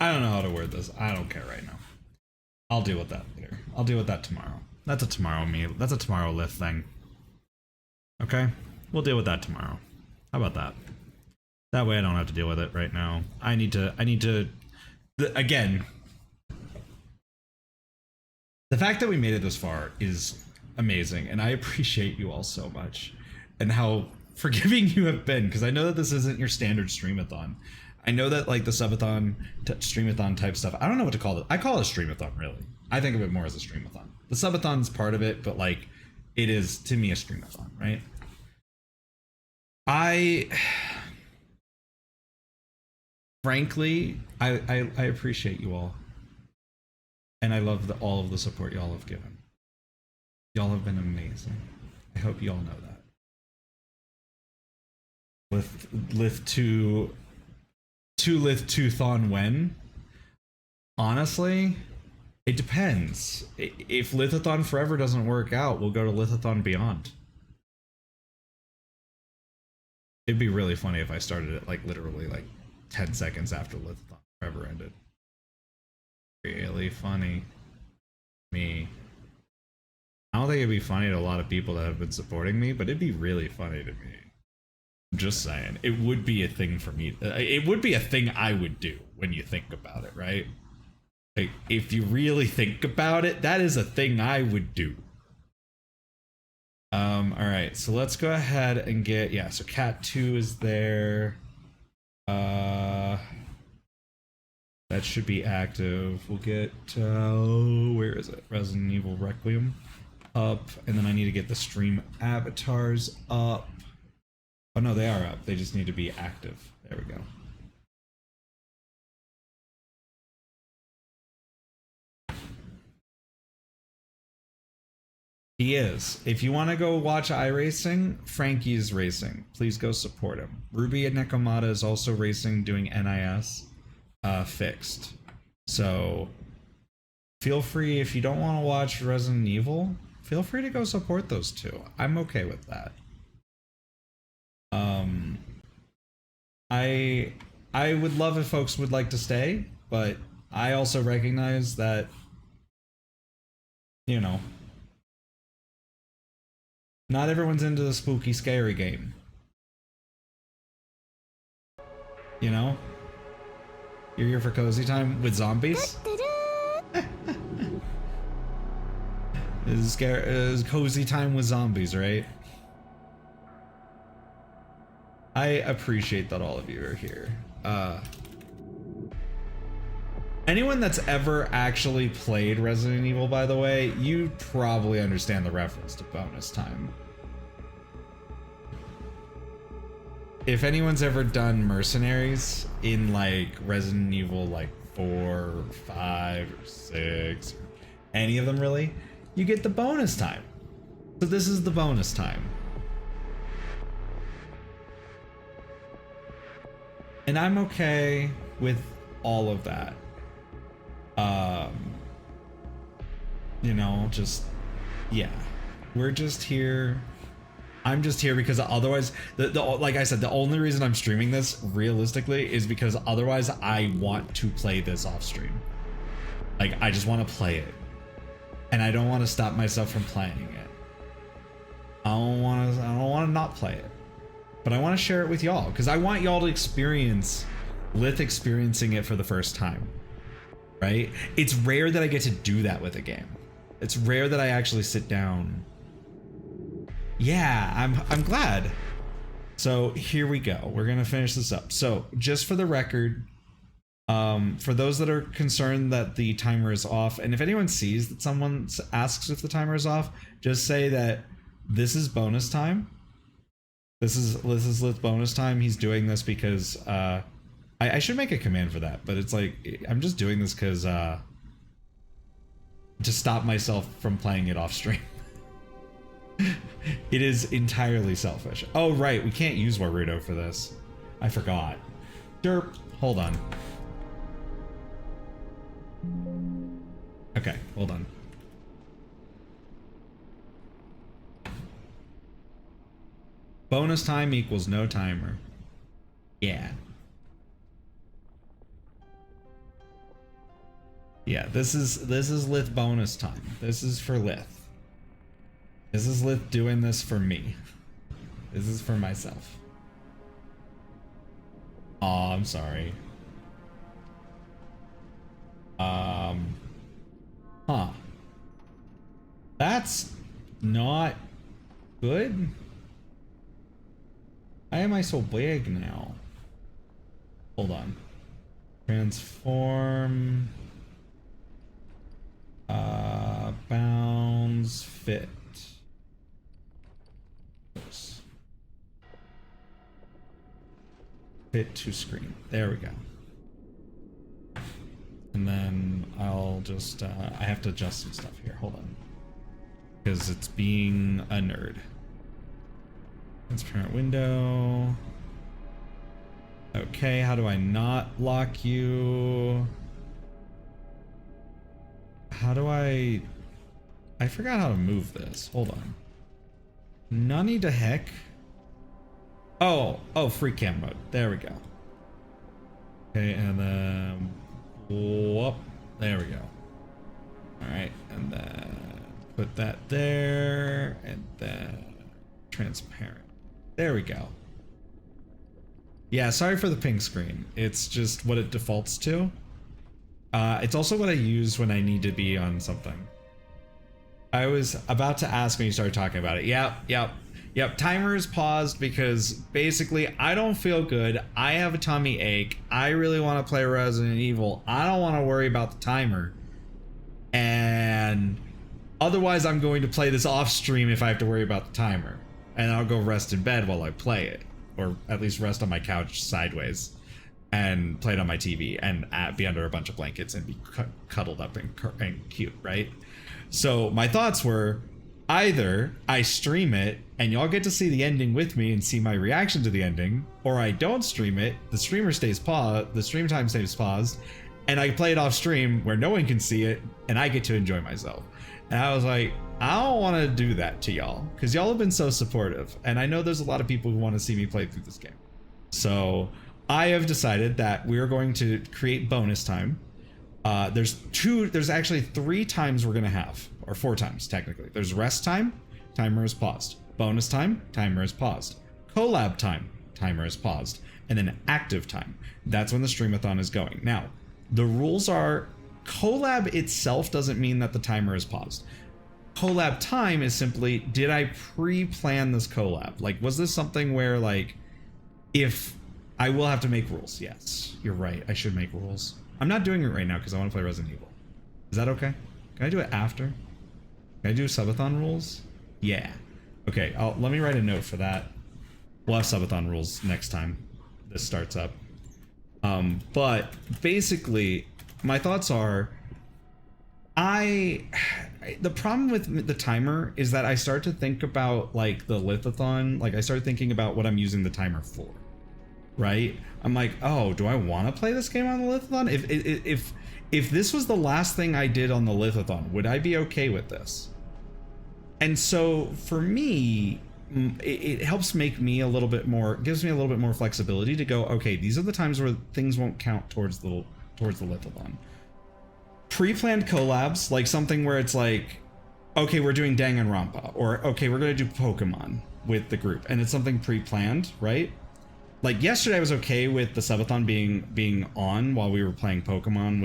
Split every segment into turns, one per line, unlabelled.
I don't know how to word this. I don't care right now. I'll deal with that later. I'll deal with that tomorrow. That's a tomorrow me. That's a tomorrow lift thing. Okay? We'll deal with that tomorrow. How about that? That way I don't have to deal with it right now. I need to, again, the fact that we made it this far is amazing, and I appreciate you all so much, and how forgiving you have been, because I know that this isn't your standard streamathon. I know that like the subathon, streamathon type stuff, I don't know what to call it. I call it a streamathon, really. I think of it more as a streamathon. The subathon's part of it, but like, it is, to me, a streamathon, right? Frankly, I appreciate you all. And I love all of the support y'all have given. Y'all have been amazing. I hope you all know that. Lithathon when? Honestly, it depends. If Lithathon Forever doesn't work out, we'll go to Lithathon Beyond. It'd be really funny if I started it like literally like 10 seconds after Lithathon Forever ended. Really funny. Me. I don't think it'd be funny to a lot of people that have been supporting me, but it'd be really funny to me. I'm just saying. It would be a thing for me. It would be a thing I would do when you think about it, right? Like, if you really think about it, that is a thing I would do. Alright, so let's go ahead and get, yeah, so Cat 2 is there. That should be active. We'll get, where is it? Resident Evil Requiem up, and then I need to get the stream avatars up. Oh no, they are up. They just need to be active. There we go. He is. If you want to go watch iRacing, Frankie's racing. Please go support him. Ruby and Nekomata is also racing, doing NIS. Fixed. So feel free, if you don't want to watch Resident Evil, feel free to go support those two. I'm okay with that. I would love if folks would like to stay, but I also recognize that, you know, not everyone's into the spooky, scary game. You know? You're here for cozy time with zombies? This is cozy time with zombies, right? I appreciate that all of you are here. Anyone that's ever actually played Resident Evil, by the way, you probably understand the reference to bonus time. If anyone's ever done Mercenaries in like Resident Evil like 4 or 5 or 6, or any of them really, you get the bonus time. So this is the bonus time. And I'm okay with all of that. You know, just, yeah, we're just here. I'm just here because otherwise, like I said, the only reason I'm streaming this realistically is because otherwise I want to play this off stream. Like, I just want to play it, and I don't want to stop myself from playing it. I don't want to not play it, but I want to share it with y'all because I want y'all to experience experiencing it for the first time. Right? It's rare that I get to do that with a game. It's rare that I actually sit down. Yeah, I'm glad. So here we go. We're gonna finish this up. So just for the record, for those that are concerned that the timer is off, and if anyone sees that someone asks if the timer is off, just say that this is bonus time. This is Lith bonus time. He's doing this because I should make a command for that, but it's like I'm just doing this because to stop myself from playing it off stream. It is entirely selfish. Oh right, we can't use Warudo for this. I forgot. Derp. Hold on. Okay, hold on. Bonus time equals no timer. Yeah. Yeah, this is Lith bonus time. This is for Lith. This is Lith doing this for me. This is for myself. Oh, I'm sorry. Huh. That's not good. Why am I so big now? Hold on. Transform. Bounds fit. Oops. Fit to screen. There we go. And then I'll just, I have to adjust some stuff here. Hold on. Because it's being a nerd. Transparent window. Okay, how do I not lock you? How do I forgot how to move this. Hold on. Nunny to heck. Oh, free cam mode. There we go. Okay, and then whoop. There we go. Alright, and then put that there, and then transparent. There we go. Yeah, sorry for the pink screen. It's just what it defaults to. It's also what I use when I need to be on something. I was about to ask when you started talking about it. Yep. Timer is paused because basically I don't feel good. I have a tummy ache. I really want to play Resident Evil. I don't want to worry about the timer. And otherwise I'm going to play this off stream if I have to worry about the timer. And I'll go rest in bed while I play it. Or at least rest on my couch sideways. And play it on my TV and be under a bunch of blankets and be cuddled up and cute, right? So my thoughts were either I stream it and y'all get to see the ending with me and see my reaction to the ending, or I don't stream it, the streamer stays paused, the stream time stays paused, and I play it off stream where no one can see it and I get to enjoy myself. And I was like, I don't want to do that to y'all because y'all have been so supportive. And I know there's a lot of people who want to see me play through this game. So I have decided that we are going to create bonus time. There's actually 3 times we're going to have, or 4 times technically. There's rest time, timer is paused. Bonus time, timer is paused. Collab time, timer is paused. And then active time. That's when the streamathon is going. Now, the rules are collab itself doesn't mean that the timer is paused. Collab time is simply, did I pre-plan this collab? Like, was this something where, like, if I will have to make rules? Yes, you're right. I should make rules. I'm not doing it right now because I want to play Resident Evil. Is that okay? Can I do it after? Can I do Subathon rules? Yeah. Okay, let me write a note for that. We'll have Subathon rules next time this starts up. But basically, my thoughts are, the problem with the timer is that I start to think about like the Lithathon. Like I start thinking about what I'm using the timer for. Right? I'm like, oh, do I want to play this game on the Lithathon? If this was the last thing I did on the Lithathon, would I be okay with this? And so for me, it helps make me a little bit more, gives me a little bit more flexibility to go, okay, these are the times where things won't count towards the Lithathon. Pre-planned collabs, like something where it's like, okay, we're doing Danganronpa, or okay, we're gonna do Pokemon with the group, and it's something pre-planned, right? Like yesterday, I was okay with the Subathon being on while we were playing Pokemon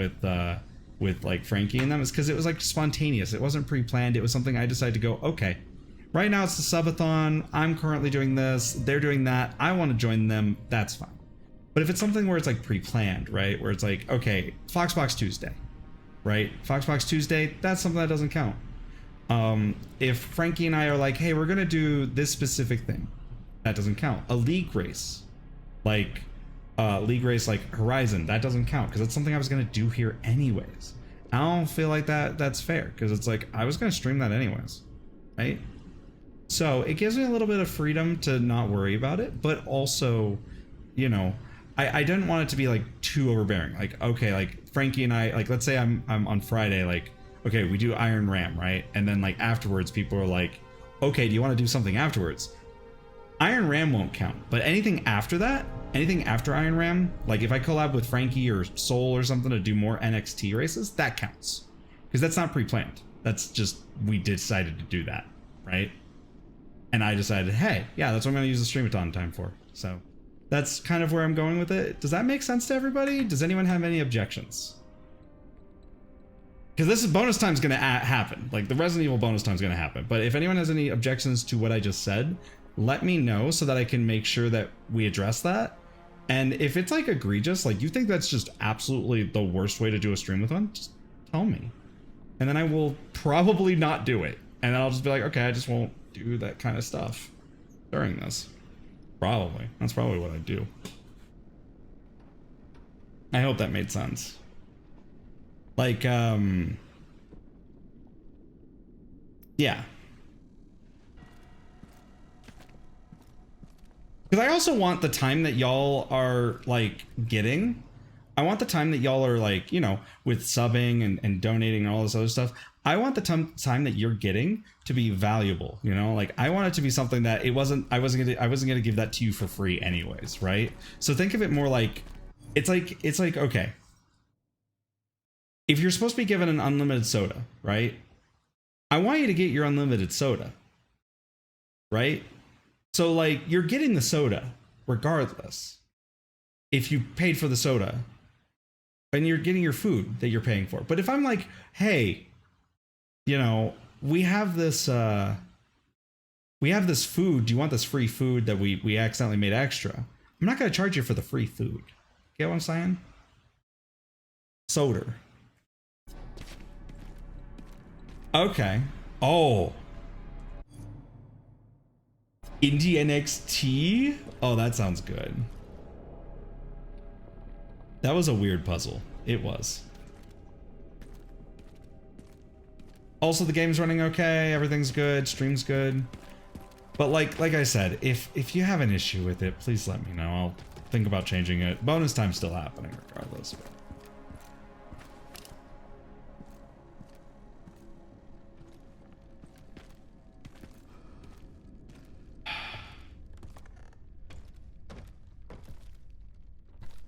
with like Frankie and them. It's because it was like spontaneous. It wasn't pre-planned. It was something I decided to go, okay, right now it's the Subathon. I'm currently doing this. They're doing that. I want to join them. That's fine. But if it's something where it's like pre-planned, right? Where it's like, okay, Foxbox Tuesday, right? Foxbox Tuesday, that's something that doesn't count. If Frankie and I are like, hey, we're going to do this specific thing, that doesn't count. A league race. Like Horizon, that doesn't count because it's something I was gonna do here anyways. I don't feel like that's fair because it's like I was gonna stream that anyways, right? So it gives me a little bit of freedom to not worry about it, but also, you know, I didn't want it to be like too overbearing. Like, okay, like Frankie and I, like let's say I'm on Friday, like, okay, we do Iron Ram, right? And then like afterwards people are like, okay, do you want to do something afterwards? Iron Ram won't count, but anything after that, anything after Iron Ram, like if I collab with Frankie or Soul or something to do more NXT races, that counts. Because that's not pre-planned. That's just, we decided to do that, right? And I decided, hey, yeah, that's what I'm going to use the Subathon time for. So that's kind of where I'm going with it. Does that make sense to everybody? Does anyone have any objections? Because this is bonus time is going to happen. Like the Resident Evil bonus time is going to happen. But if anyone has any objections to what I just said, let me know so that I can make sure that we address that. And if it's like egregious, like you think that's just absolutely the worst way to do a stream with one, just tell me. And then I will probably not do it. And then I'll just be like, okay, I just won't do that kind of stuff during this. Probably. That's probably what I do. I hope that made sense. Like, yeah. Because I also want the time that y'all are, like, getting. I want the time that y'all are, like, you know, with subbing and donating and all this other stuff. I want the time that you're getting to be valuable, you know? Like, I want it to be something that I wasn't gonna give that to you for free anyways, right? So think of it more like, it's like, okay. If you're supposed to be given an unlimited soda, right? I want you to get your unlimited soda, right? So like you're getting the soda regardless if you paid for the soda and you're getting your food that you're paying for. But if I'm like, hey, you know, we have this food. Do you want this free food that we accidentally made extra? I'm not going to charge you for the free food. Get what I'm saying? Soda. Okay. Oh. Indie NXT? Oh, that sounds good. That was a weird puzzle. It was. Also, the game's running okay. Everything's good. Stream's good. But like I said, if you have an issue with it, please let me know. I'll think about changing it. Bonus time's still happening regardless.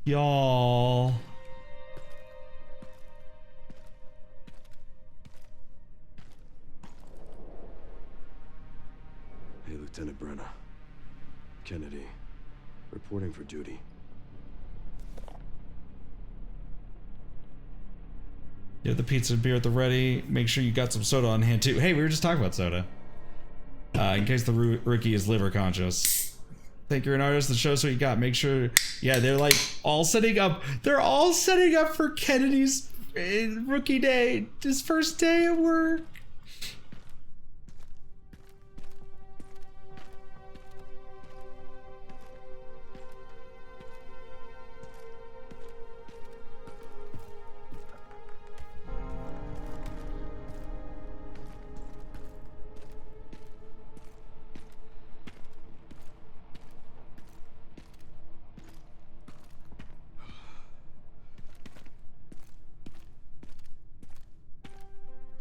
Y'all.
Hey, Lieutenant Brenna. Kennedy. Reporting for duty.
You have the pizza and beer at the ready. Make sure you got some soda on hand too. Hey, we were just talking about soda. In case the rookie is liver conscious. Think you're an artist, the show's what you got. Make sure, yeah, they're like all setting up. They're all setting up for Kennedy's rookie day, his first day at work.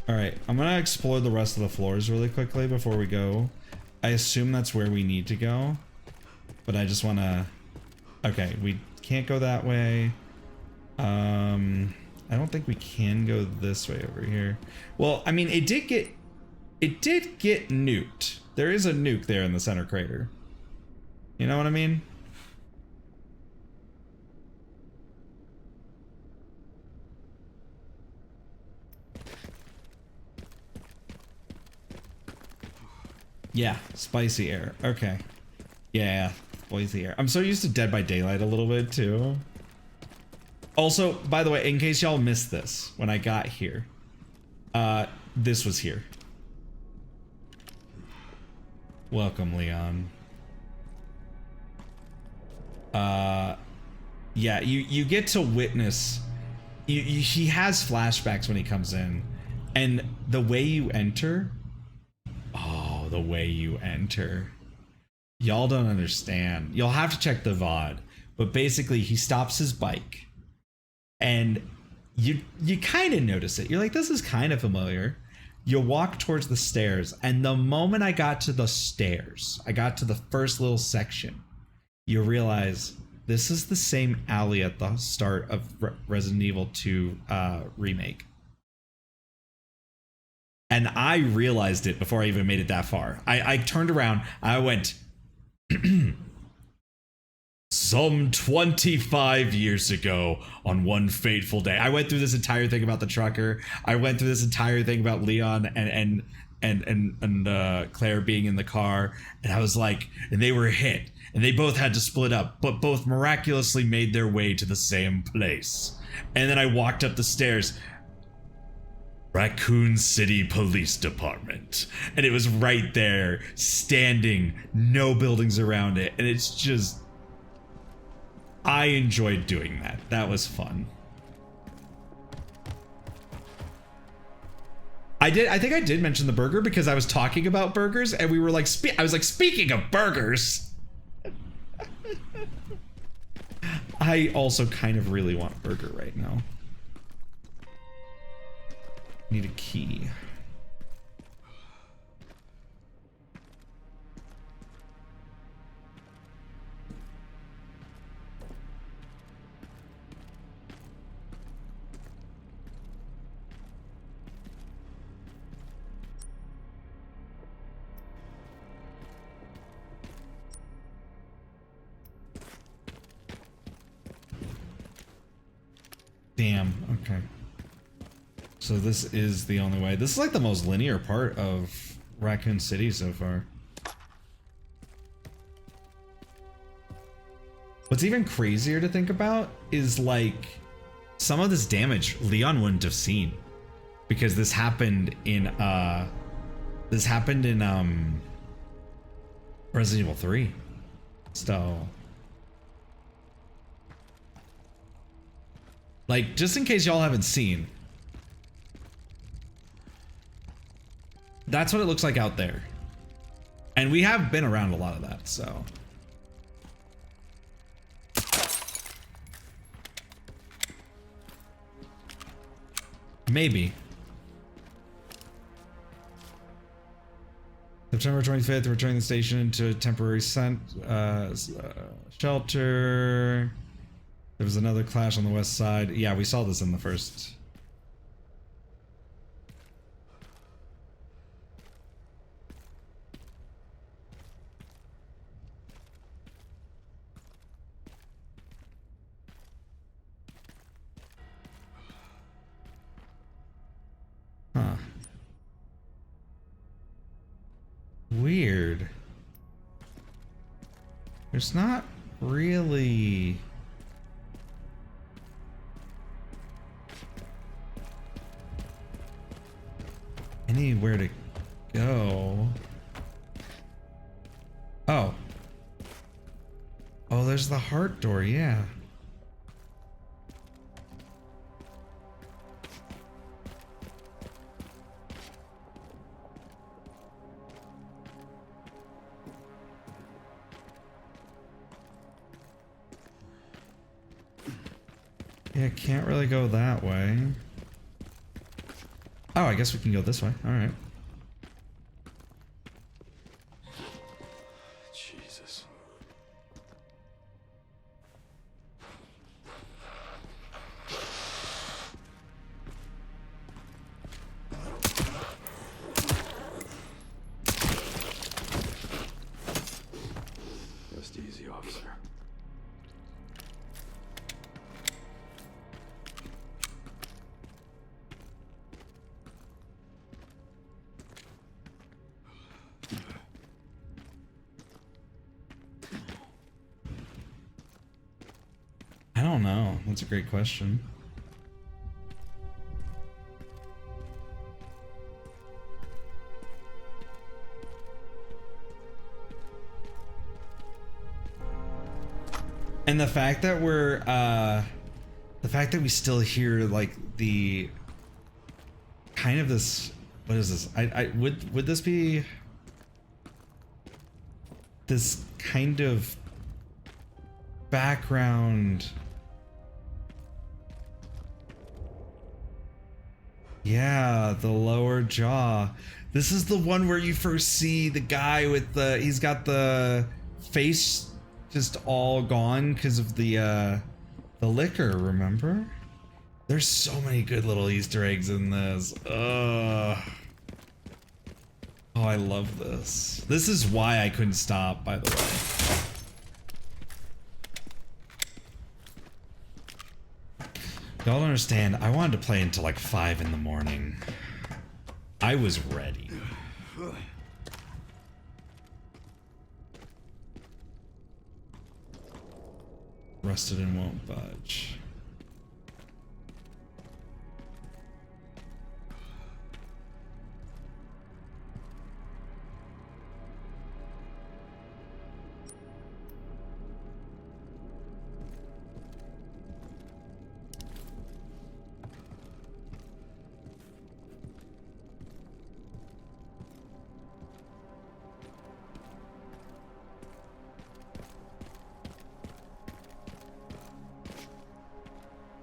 All right, I'm gonna explore the rest of the floors really quickly before we go. I assume that's where we need to go, but I just wanna, okay, we can't go that way. I don't think we can go this way over here. Well, I mean, it did get nuked. There is a nuke there in the center crater. You know what I mean? Yeah, spicy air. Okay. Yeah, spicy air. I'm so used to Dead by Daylight a little bit too. Also, by the way, in case y'all missed this, when I got here, this was here. Welcome, Leon. Yeah, you get to witness. He has flashbacks when he comes in, and the way you enter. Oh, the way you enter. Y'all don't understand. You'll have to check the VOD. But basically, he stops his bike. And you kind of notice it. You're like, this is kind of familiar. You walk towards the stairs, and the moment I got to the stairs, I got to the first little section, you realize this is the same alley at the start of Resident Evil 2 remake. And I realized it before I even made it that far. I turned around, I went, some 25 years ago on one fateful day. I went through this entire thing about the trucker. I went through this entire thing about Leon and Claire being in the car. And I was like, and they were hit. And they both had to split up, but both miraculously made their way to the same place. And then I walked up the stairs. Raccoon City Police Department. And it was right there, standing, no buildings around it. And it's just... I enjoyed doing that. That was fun. I think I did mention the burger because I was talking about burgers and we were like, I was like, speaking of burgers. I also kind of really want a burger right now. Need a key. Damn, okay. So this is the only way. This is like the most linear part of Raccoon City so far. What's even crazier to think about is like some of this damage Leon wouldn't have seen because this happened in Resident Evil 3. So like, just in case y'all haven't seen, that's what it looks like out there. And we have been around a lot of that, so. Maybe. September 25th, returning the station to a temporary shelter. There was another clash on the west side. Yeah, we saw this in the first. Huh. Weird. There's not really... anywhere to go. Oh. Oh, there's the heart door, yeah. Yeah, can't really go that way. Oh, I guess we can go this way. All right.
Jesus. Rest easy, officer.
I don't know. That's a great question. And the fact that we're the fact that we still hear like the kind of this, what is this? I would this be this kind of background Yeah, the lower jaw. This is the one where you first see the guy with the, he's got the face just all gone because of the liquor, remember? There's so many good little Easter eggs in this. Oh, I love this. This is why I couldn't stop, by the way. Y'all don't understand, I wanted to play until like 5 in the morning. I was ready. Rusted and won't budge.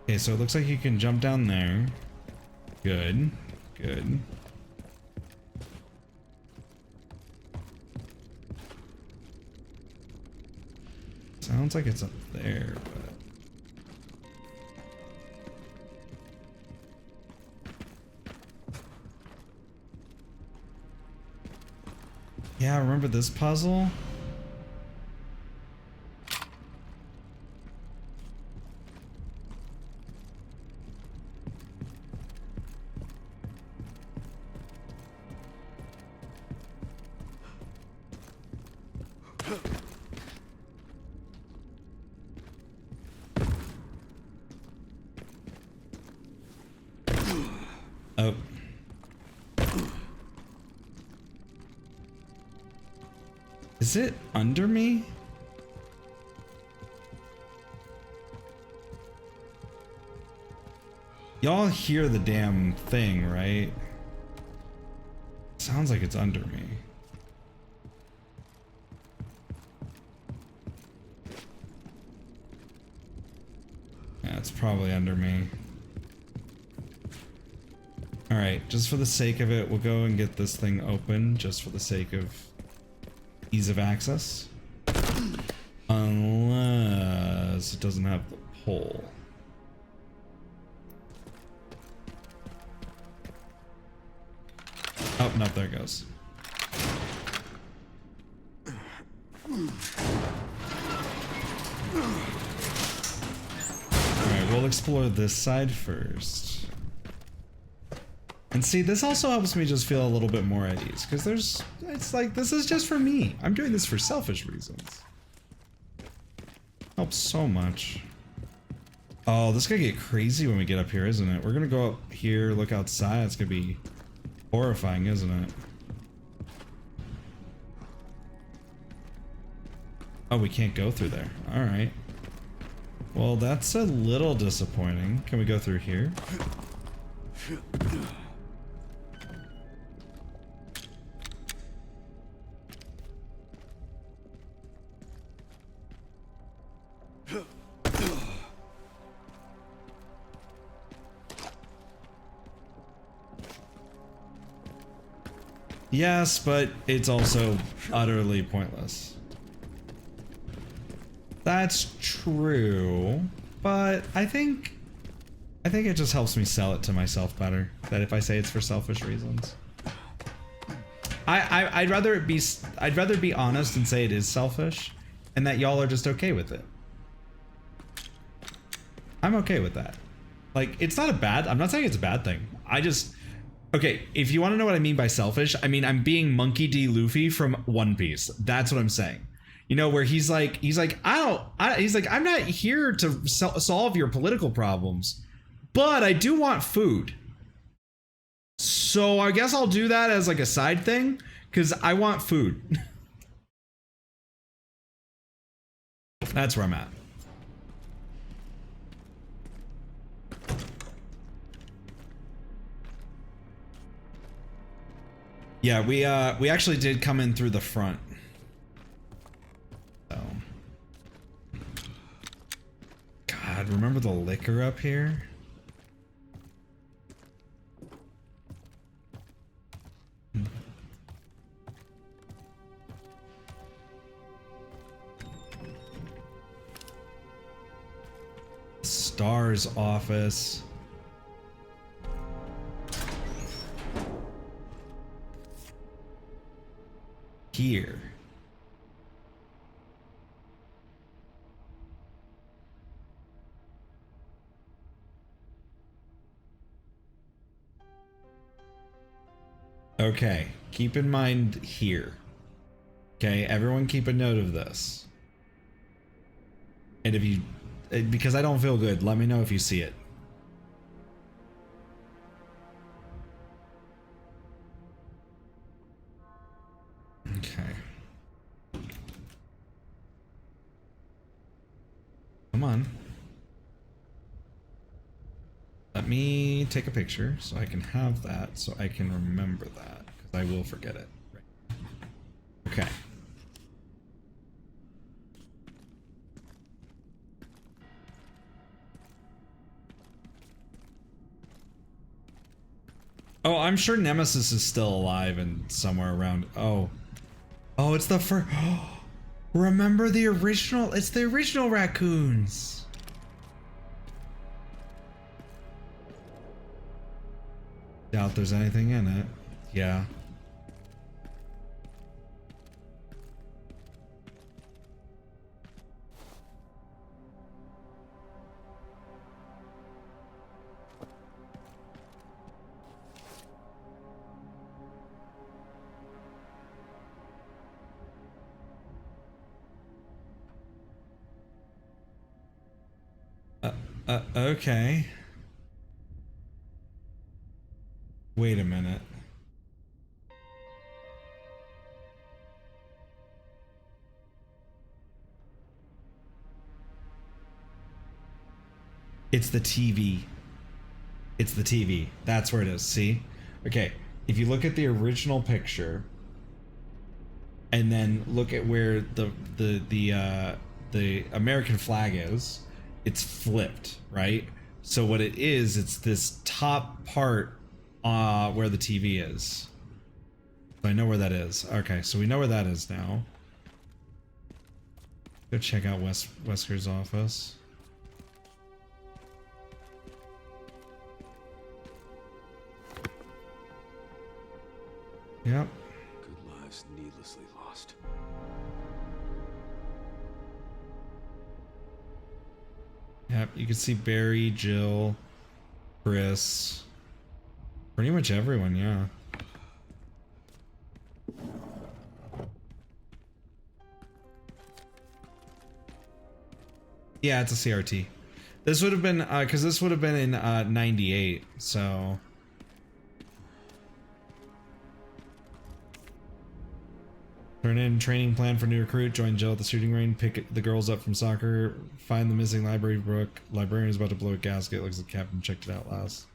Okay, so it looks like you can jump down there. Good, good. Sounds like it's up there, but... Yeah, remember this puzzle? Oh. Is it under me? Y'all hear the damn thing, right? Sounds like it's under me. Yeah, it's probably under me. Alright, just for the sake of it, we'll go and get this thing open, just for the sake of ease of access. Unless it doesn't have the pole. Oh, no, there it goes. Alright, we'll explore this side first. And see, this also helps me just feel a little bit more at ease, because it's like, this is just for me. I'm doing this for selfish reasons. Helps so much. Oh, this is gonna get crazy when we get up here, isn't it? We're gonna go up here, look outside. It's gonna be horrifying, isn't it? Oh, we can't go through there. All right. Well, that's a little disappointing. Can we go through here? Yes, but it's also utterly pointless. That's true, but I think it just helps me sell it to myself better. That if I say it's for selfish reasons, I'd rather be honest and say it is selfish, and that y'all are just okay with it. I'm okay with that. Like, it's not a bad. I'm not saying it's a bad thing. Okay, if you want to know what I mean by selfish, I mean I'm being Monkey D. Luffy from One Piece. That's what I'm saying. You know, where he's like, I'm not here to solve your political problems, but I do want food. So I guess I'll do that as like a side thing, because I want food. That's where I'm at. Yeah, we actually did come in through the front. So. God, remember the liquor up here? Star's office. Here. Okay, keep in mind here. Okay, everyone keep a note of this. And if you, because I don't feel good, let me know if you see it. Okay. Come on. Let me take a picture so I can have that, so I can remember that, because I will forget it. Right. Okay. Oh, I'm sure Nemesis is still alive and somewhere around. Oh. Oh, it's the first. Remember the original? It's the original raccoons. Doubt there's anything in it. Yeah. Okay. Wait a minute. It's the TV. It's the TV. That's where it is. See? Okay. If you look at the original picture and then look at where the American flag is, it's flipped, right? So what it is, it's this top part where the TV is. So I know where that is. Okay, so we know where that is now. Go check out Wesker's office. Yep.
Good lives needlessly lost.
Yep, you can see Barry, Jill, Chris. Pretty much everyone, yeah. Yeah, it's a CRT. This would have been, because this would have been in 98, so... Turn in training plan for new recruit, join Jill at the shooting range, pick the girls up from soccer, find the missing library book, librarian is about to blow a gasket, looks like the captain checked it out last.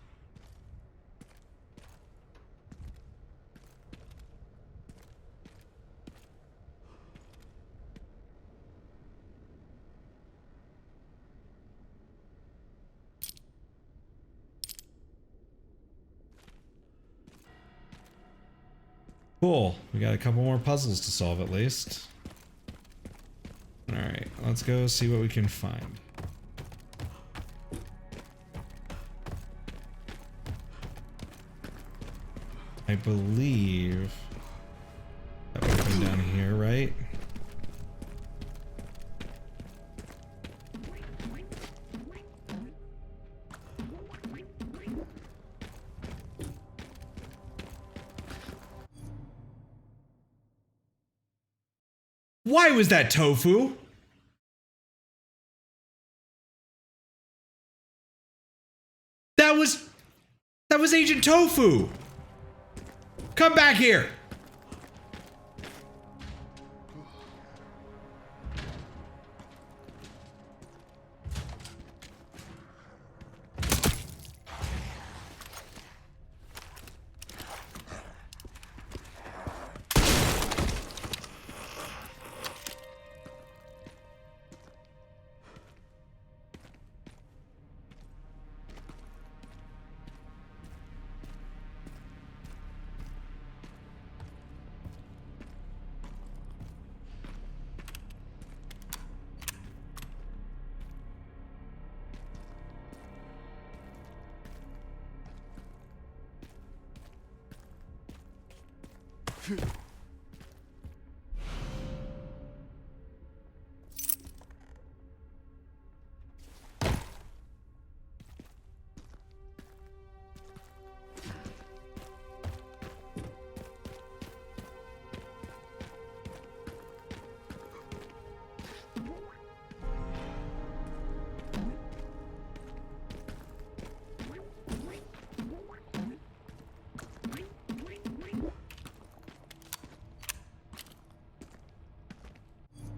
Cool. We got a couple more puzzles to solve at least. Alright, let's go see what we can find. I believe that would have been down here, right? Why was that tofu? That was Agent Tofu. Come back here.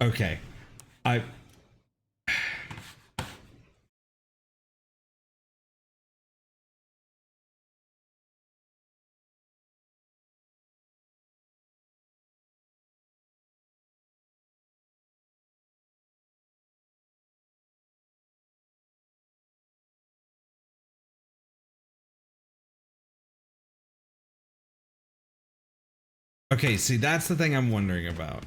Okay. I Okay, see, that's the thing I'm wondering about.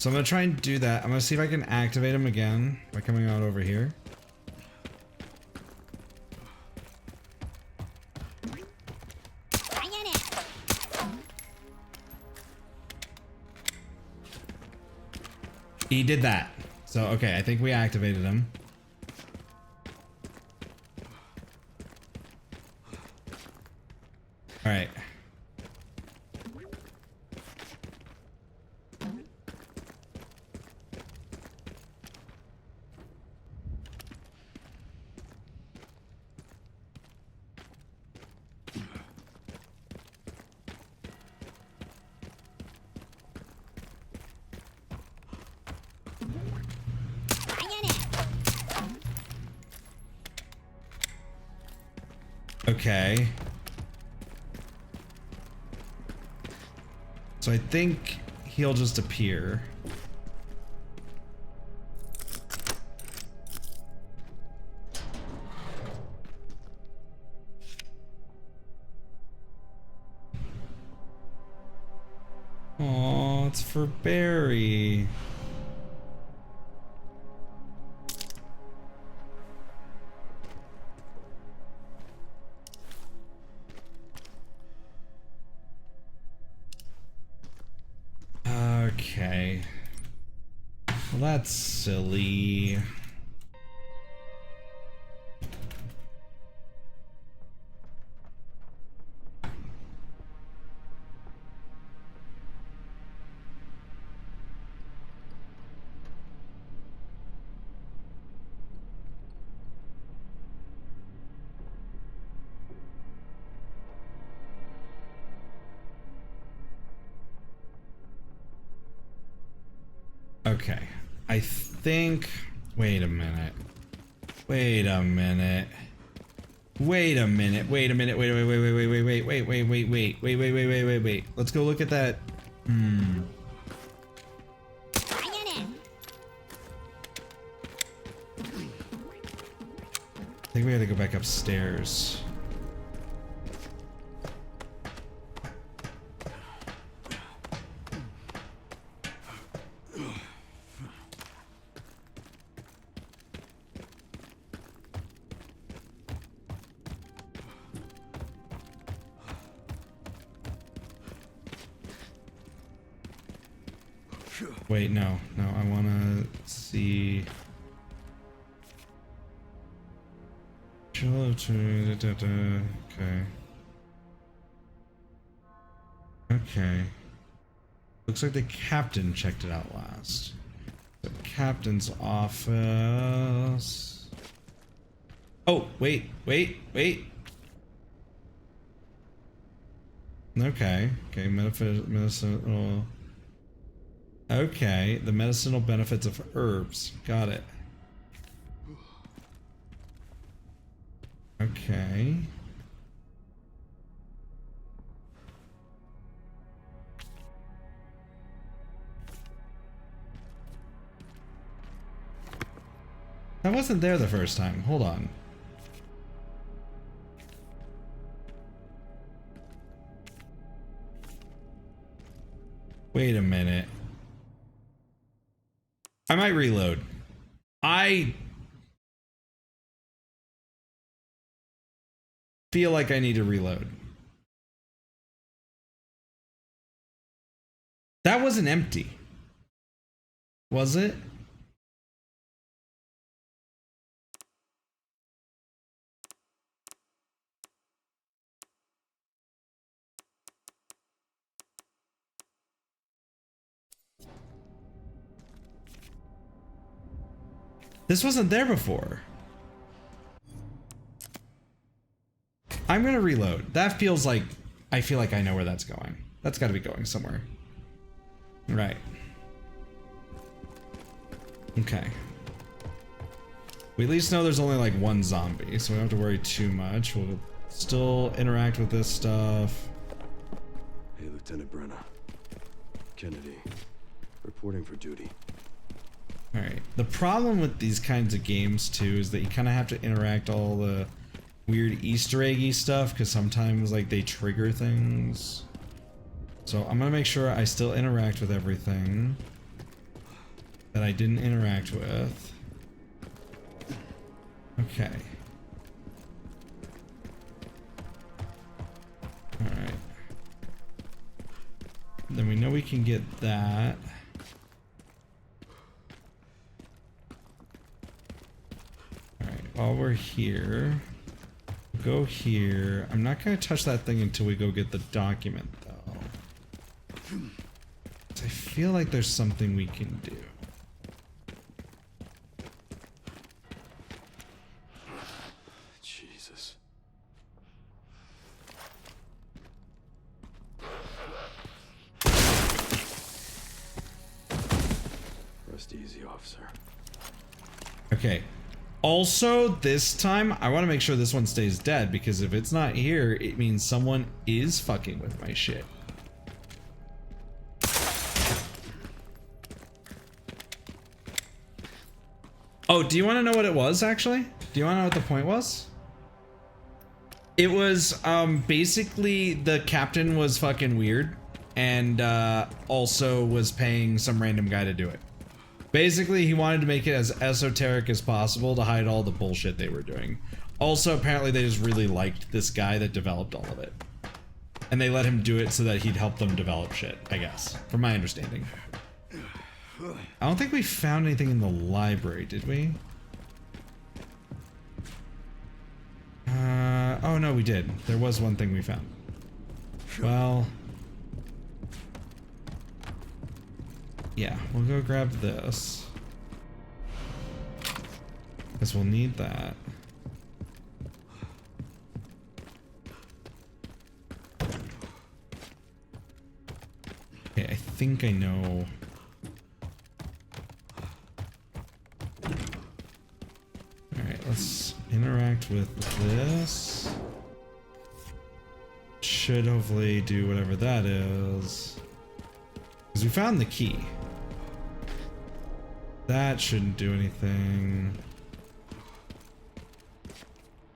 So I'm gonna try and do that. I'm gonna see if I can activate him again by coming out over here. He did that. So, okay, I think we activated him. All right. Okay. So I think he'll just appear. Oh, it's for Barry. Okay. Well, that's silly. Okay. I think... Wait a minute. Wait a minute. Wait a minute. Wait a minute. Wait, wait, wait, wait, wait, wait, wait, wait, wait, wait, wait, wait, wait, wait, wait, wait, wait. Let's go look at that. I think we had to go back upstairs. Wait, no, no, I want to see. Okay. Okay. Looks like the captain checked it out last. The captain's office. Oh, wait, wait, wait. Okay, okay, medicinal. Okay, the medicinal benefits of herbs. Got it. Okay. That wasn't there the first time. Hold on. Wait a minute. I might reload. I feel like I need to reload. That wasn't empty. Was it? This wasn't there before. I'm gonna reload. That feels like, I feel like I know where that's going. That's gotta be going somewhere. Right. Okay. We at least know there's only like one zombie, so we don't have to worry too much. We'll still interact with this stuff.
Hey, Lieutenant Brenna. Kennedy. Reporting for duty.
Alright. The problem with these kinds of games too is that you kind of have to interact all the weird Easter eggy stuff because sometimes like they trigger things. So I'm gonna make sure I still interact with everything that I didn't interact with. Okay. Alright. Then we know we can get that. Alright, while we're here, go here. I'm not gonna touch that thing until we go get the document though. I feel like there's something we can do.
Jesus. Rest easy, officer.
Okay. Also, this time, I want to make sure this one stays dead, because if it's not here, it means someone is fucking with my shit. Oh, do you want to know what it was, actually? Do you want to know what the point was? It was, basically, the captain was fucking weird, and, also was paying some random guy to do it. Basically, he wanted to make it as esoteric as possible to hide all the bullshit they were doing. Also, apparently they just really liked this guy that developed all of it. And they let him do it so that he'd help them develop shit, I guess. From my understanding. I don't think we found anything in the library, did we? Oh no, we did. There was one thing we found. Well... yeah, we'll go grab this. Because we'll need that. Okay, I think I know. Alright, let's interact with this. Should hopefully do whatever that is. Because we found the key. That shouldn't do anything.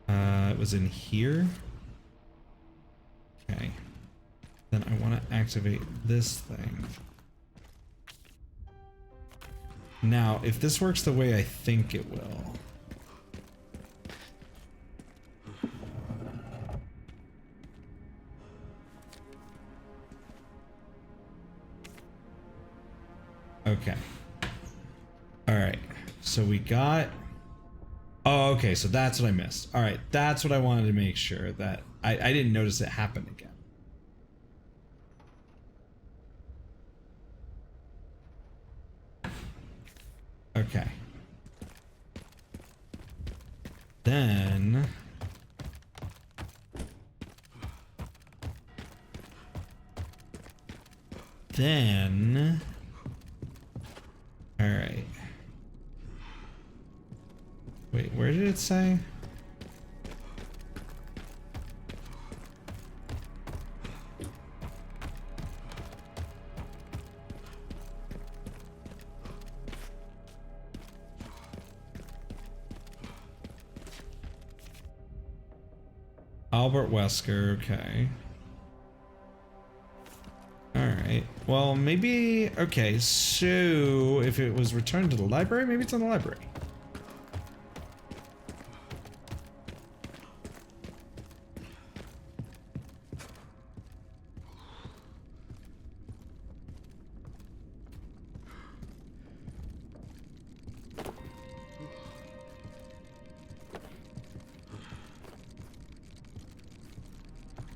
It was in here. Okay. Then I want to activate this thing. Now, if this works the way I think it will. Okay. Alright, so we got... oh, okay, so that's what I missed. Alright, that's what I wanted to make sure that... I didn't notice it happen again. Okay. Then... alright. Wait, where did it say? Albert Wesker, okay. Alright, well maybe, okay, so if it was returned to the library, maybe it's in the library.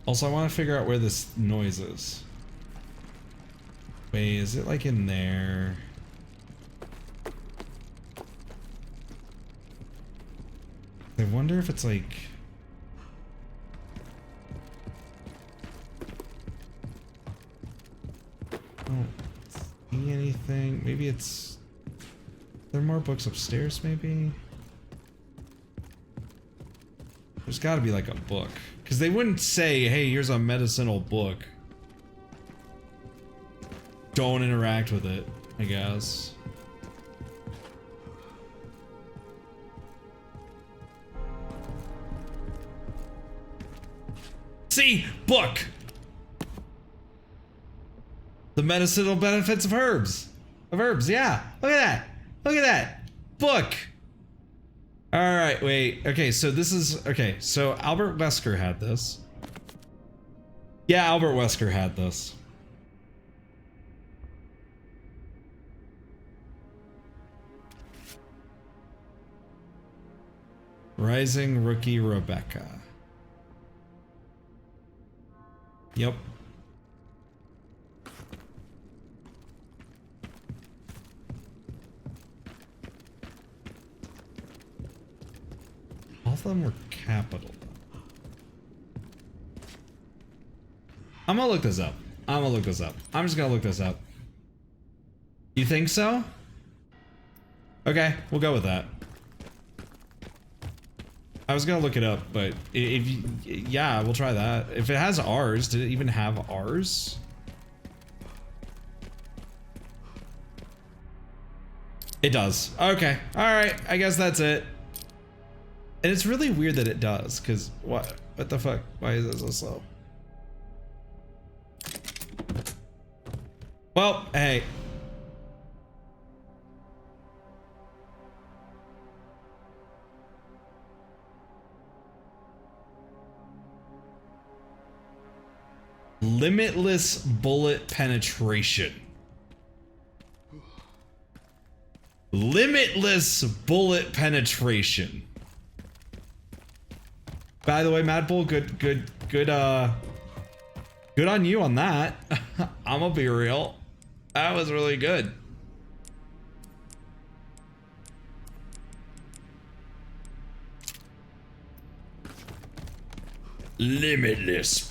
Also, I want to figure out where this noise is. Wait, is it like in there? I wonder if it's like... I don't see anything. Maybe it's... Are there more books upstairs, maybe? There's got to be like a book. Because they wouldn't say, hey, here's a medicinal book. Don't interact with it, I guess. See? Book! The medicinal benefits of herbs. Of herbs, yeah. Look at that. Look at that. Book. Alright, wait. Okay, so this is... Okay, so Albert Wesker had this. Yeah, Albert Wesker had this. Rising Rookie Rebecca. Yep. All of them were capital. I'm gonna look this up. I'm gonna look this up. I'm just gonna look this up. You think so? Okay, we'll go with that. I was gonna look it up, but if you, yeah, we'll try that. If it has R's, did it even have R's? It does. Okay. Alright, I guess that's it. And it's really weird that it does, because what the fuck? Why is it so slow? Well, hey. Limitless bullet penetration. Limitless bullet penetration. By the way, Mad Bull, good on you on that. I'm gonna be real. That was really good. Limitless.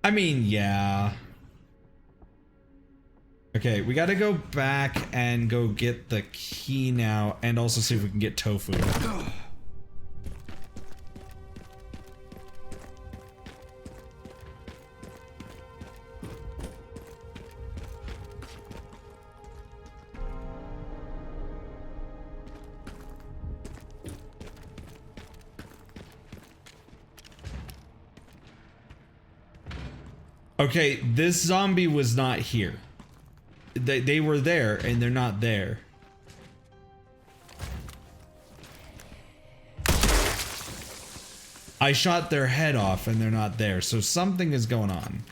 I mean, yeah. Okay, we gotta go back and go get the key now, and also see if we can get tofu. Okay, this zombie was not here. They were there, and they're not there. I shot their head off, and they're not there, so something is going on.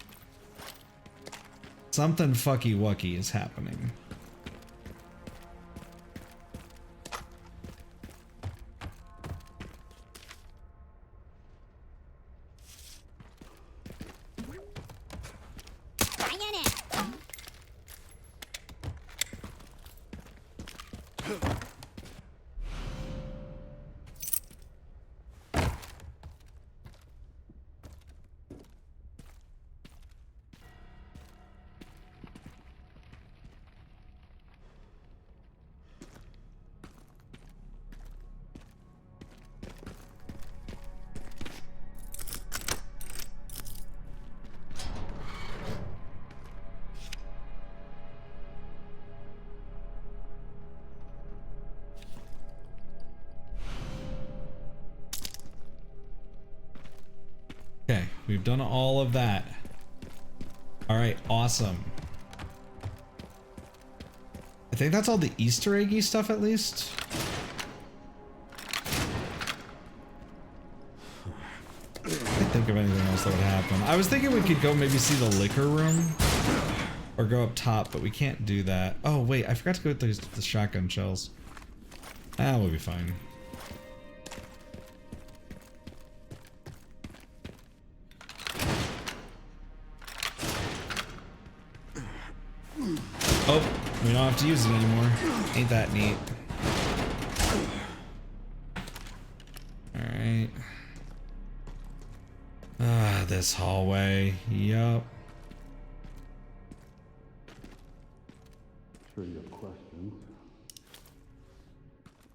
Something fucky-wucky is happening. Okay, we've done all of that. All right, awesome. I think that's all the Easter eggy stuff, at least. I can't think of anything else that would happen. I was thinking we could go maybe see the liquor room. Or go up top, but we can't do that. Oh, wait, I forgot to go with the shotgun shells. Ah, we'll be fine. Oh, we don't have to use it anymore. Ain't that neat. Alright. Ah, this hallway. Yup.
Sure you have questions.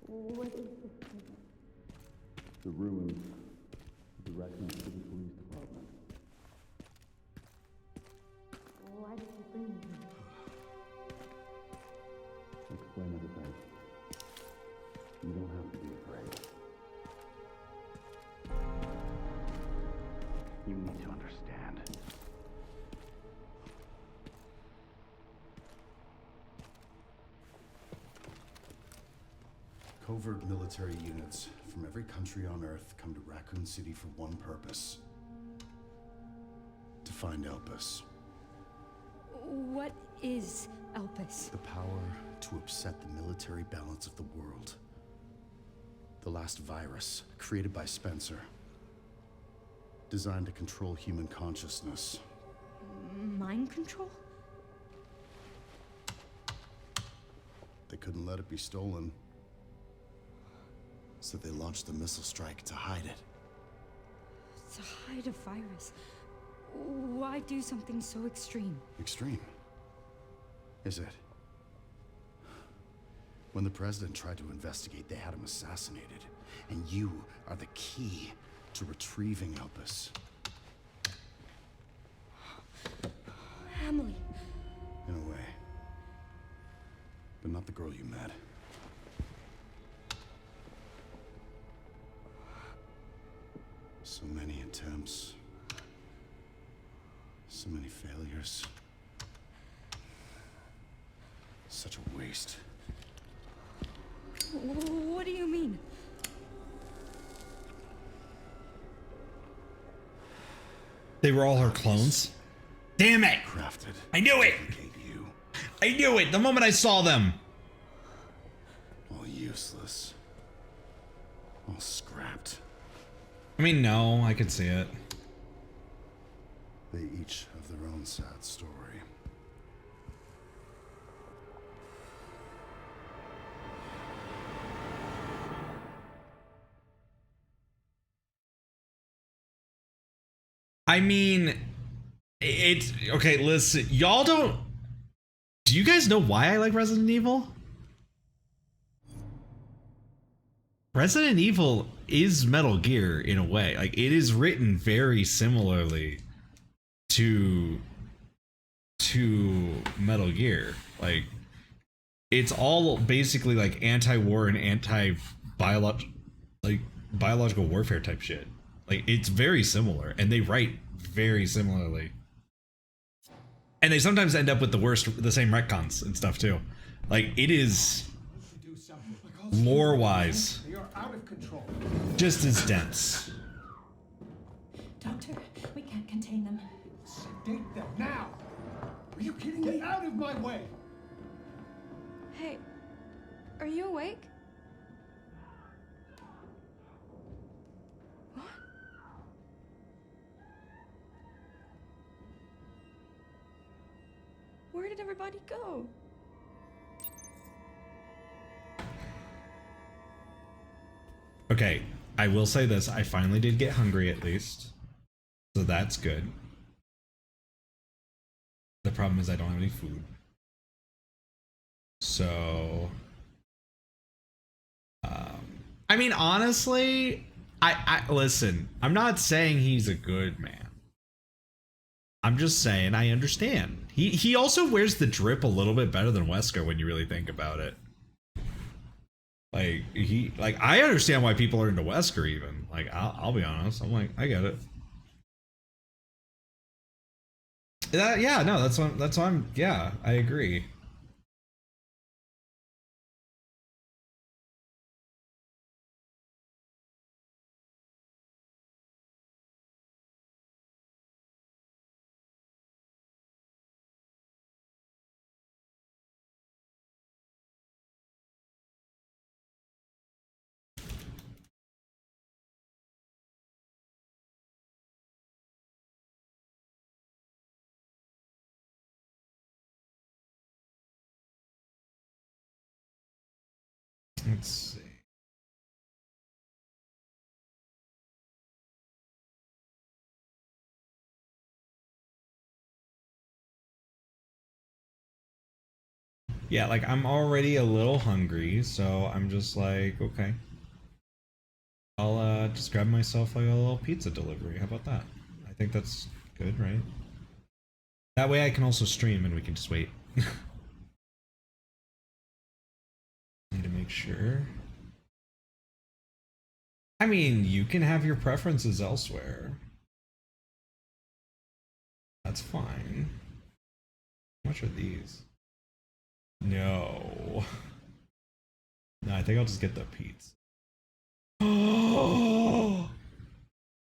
What is this?
The ruins of the Requiem City Police Department.
Why did you bring me here?
I'll explain everything. You don't have to be afraid. You need to understand.
Covert military units from every country on Earth come to Raccoon City for one purpose. To find Elpis.
What is Elpis?
The power to upset the military balance of the world. The last virus, created by Spencer. Designed to control human consciousness.
Mind control?
They couldn't let it be stolen. So they launched the missile strike to hide it.
To hide a virus. Why do something so extreme?
Extreme? Is it? When the president tried to investigate, they had him assassinated. And you are the key to retrieving Elpis.
Emily.
In a way. But not the girl you met. So many attempts. So many failures. Such a waste.
What do you mean?
They were all her clones? Damn it!
Crafted.
I knew it!
to replicate you.
I knew it the moment I saw them!
All useless. All scrapped.
I mean, no, I could see it.
They each have their own sad story.
I mean, it's okay. Listen, y'all don't. Do you guys know why I like Resident Evil? Resident Evil is Metal Gear in a way. Like, it is written very similarly to Metal Gear. Like, it's all basically like anti-war and biological warfare type shit. Like, it's very similar, and they write very similarly. And they sometimes end up with the same retcons and stuff too. Like, it is lore-wise
You're out of control.
just as dense.
Doctor, we can't contain them.
Sedate them now. Are you kidding me? Get out of my way.
Hey, are you awake? What? Where did everybody go?
Okay, I will say this. I finally did get hungry at least. So that's good. The problem is I don't have any food. So... I mean, honestly, I listen, I'm not saying he's a good man. I'm just saying I understand. He also wears the drip a little bit better than Wesker when you really think about it. Like I understand why people are into Wesker even. Like I'll be honest. I'm like, I get it. Yeah, no, that's why I'm yeah, I agree. Let's see. Yeah, like I'm already a little hungry, so I'm just like, okay. I'll just grab myself like a little pizza delivery. How about that? I think that's good, right? That way I can also stream and we can just wait. Need to make sure. I mean, you can have your preferences elsewhere. That's fine. How much are these? No. No, I think I'll just get the pizza. Oh!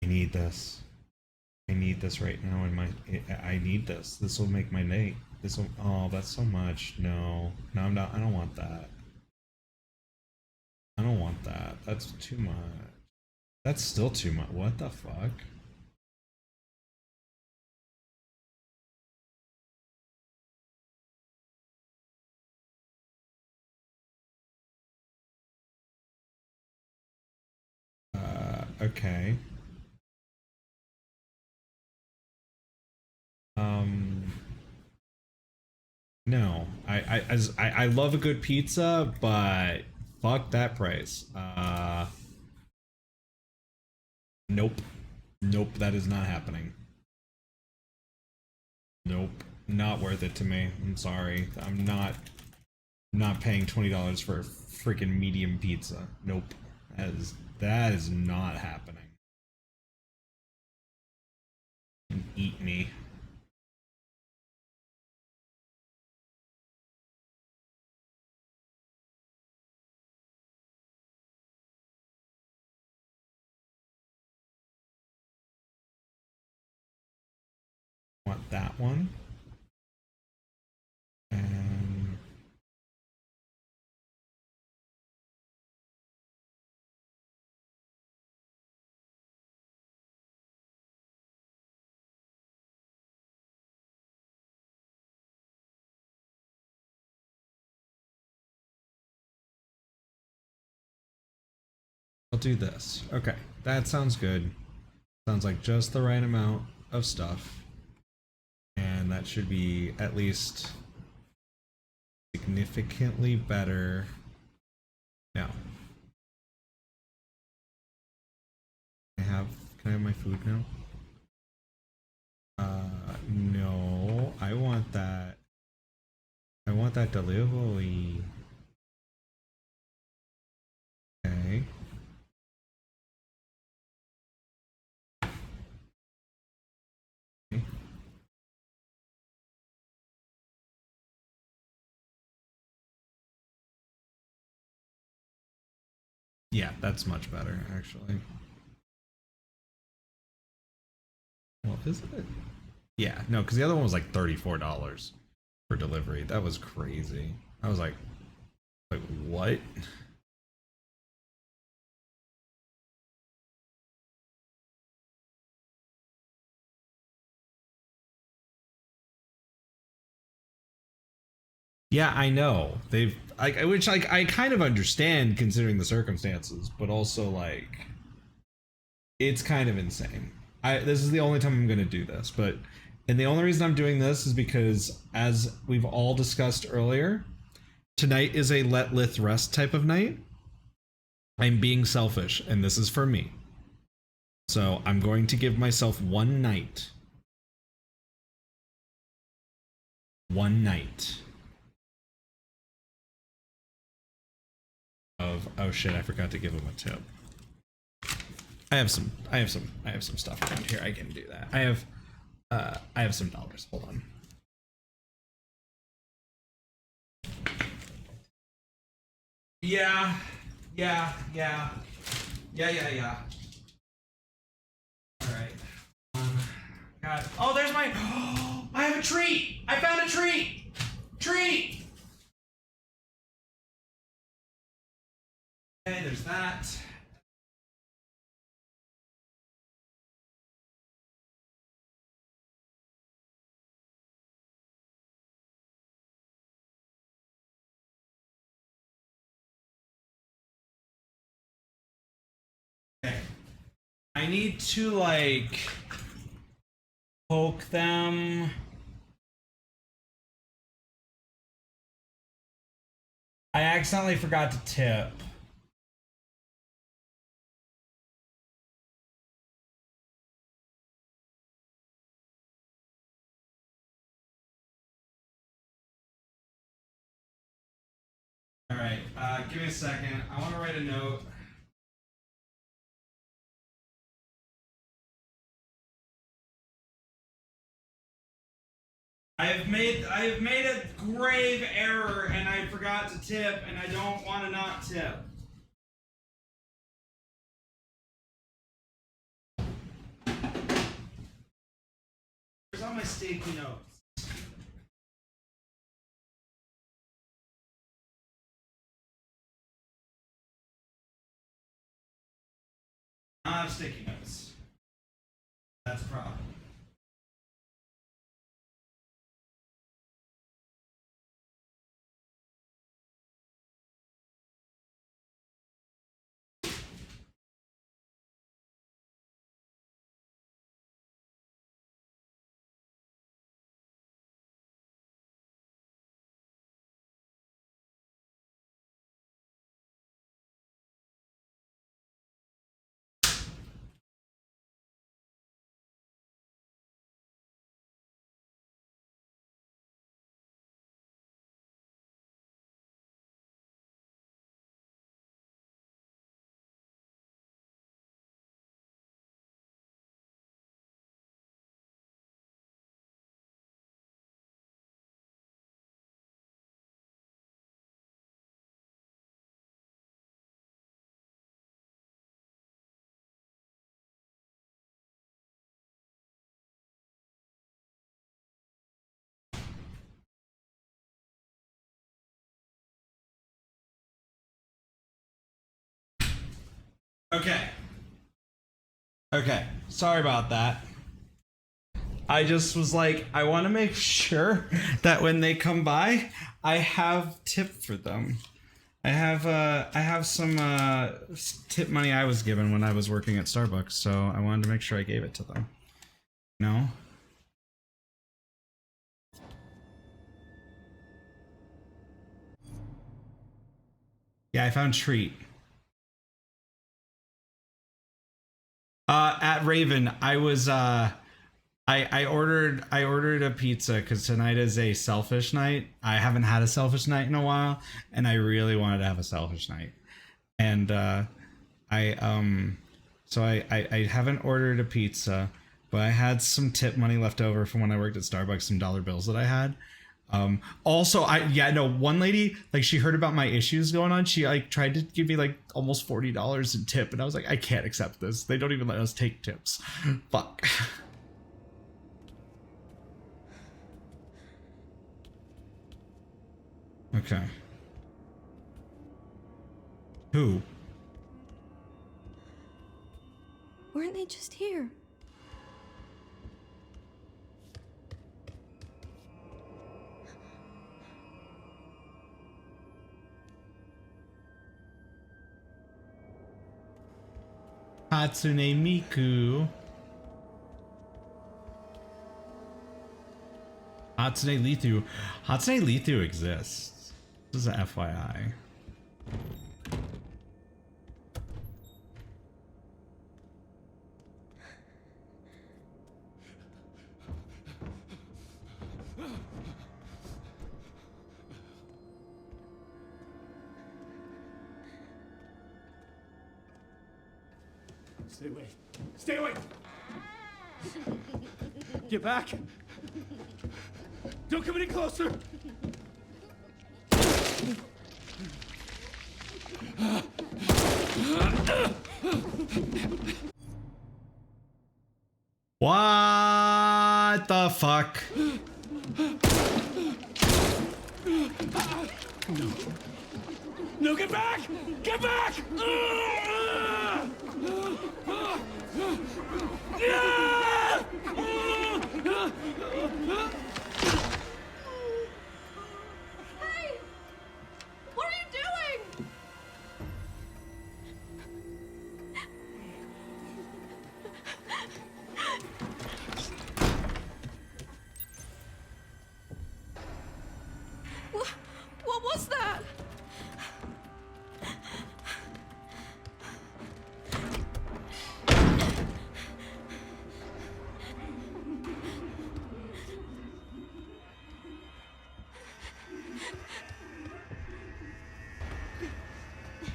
I need this. I need this right now in my. I need this. This will make my night. This will. Oh, that's so much. No, no, I'm not. I don't want that. I don't want that. That's too much. That's still too much. What the fuck? Okay. Um. No, I love a good pizza, but fuck that price. Nope, nope, that is not happening. Nope, not worth it to me. I'm sorry, I'm not paying $20 for a freaking medium pizza. Nope, that is not happening. Eat me. Want that one? And I'll do this. Okay, that sounds good. Sounds like just the right amount of stuff. And that should be at least significantly better. Now, can I have my food now? No, I want that. I want that delivery. Okay. Yeah, that's much better, actually. Well, is it? Yeah, no, because the other one was like $34 for delivery. That was crazy. I was like what? Yeah, I know. They've which like I kind of understand considering the circumstances, but also like it's kind of insane. This is the only time I'm going to do this, but and the only reason I'm doing this is because as we've all discussed earlier, tonight is a let Lith rest type of night. I'm being selfish and this is for me. So, I'm going to give myself one night. One night of oh shit, I forgot to give him a tip. I have some stuff around here. I can do that. I have some dollars. Hold on. Yeah. All right. God. Oh, there's my. Oh, I have a treat. I found a treat. Treat. Okay, there's that. I need to like poke them. I accidentally forgot to tip. All right, give me a second. I want to write a note. I have made a grave error and I forgot to tip and I don't want to not tip. Where's all my sticky notes? I don't have sticky notes. That's a problem. Okay. Okay. Sorry about that. I just was like, I want to make sure that when they come by, I have tip for them. I have some tip money I was given when I was working at Starbucks, so I wanted to make sure I gave it to them. No? Yeah, I found treat. At Raven, I was I ordered a pizza because tonight is a selfish night. I haven't had a selfish night in a while, and I really wanted to have a selfish night. And I haven't ordered a pizza, but I had some tip money left over from when I worked at Starbucks, some dollar bills that I had. Also, one lady, like, she heard about my issues going on. She like tried to give me like almost $40 in tip, and I was like, I can't accept this. They don't even let us take tips. Fuck. Okay. Who?
Weren't they just here?
Hatsune Miku. Hatsune Lithu. Hatsune Lithu exists. This is an FYI.
Stay away. Stay away! Get back! Don't come any closer!
What the fuck?
No, get back! Get back!
Hey! What are you doing?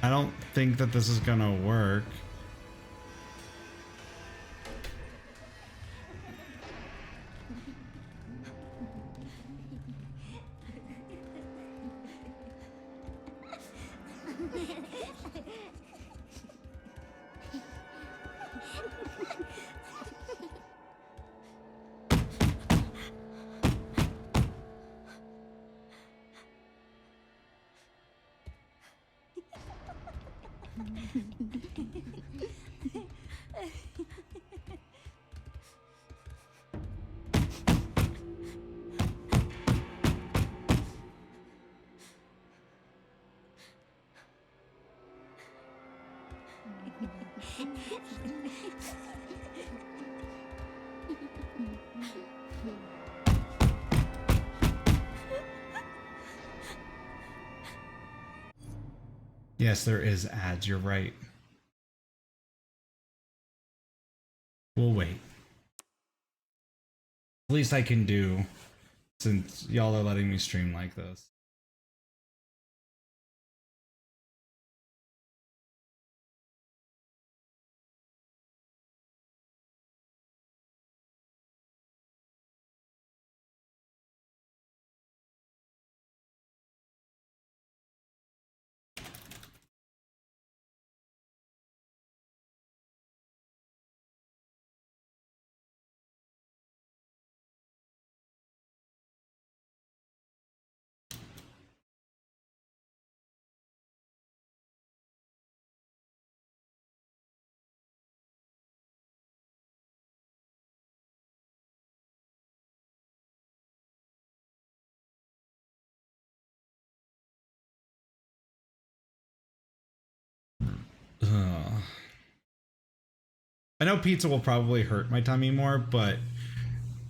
I don't think that this is gonna work. Yes, there is ads. You're right. We'll wait. Least I can do since y'all are letting me stream like this. I know pizza will probably hurt my tummy more, but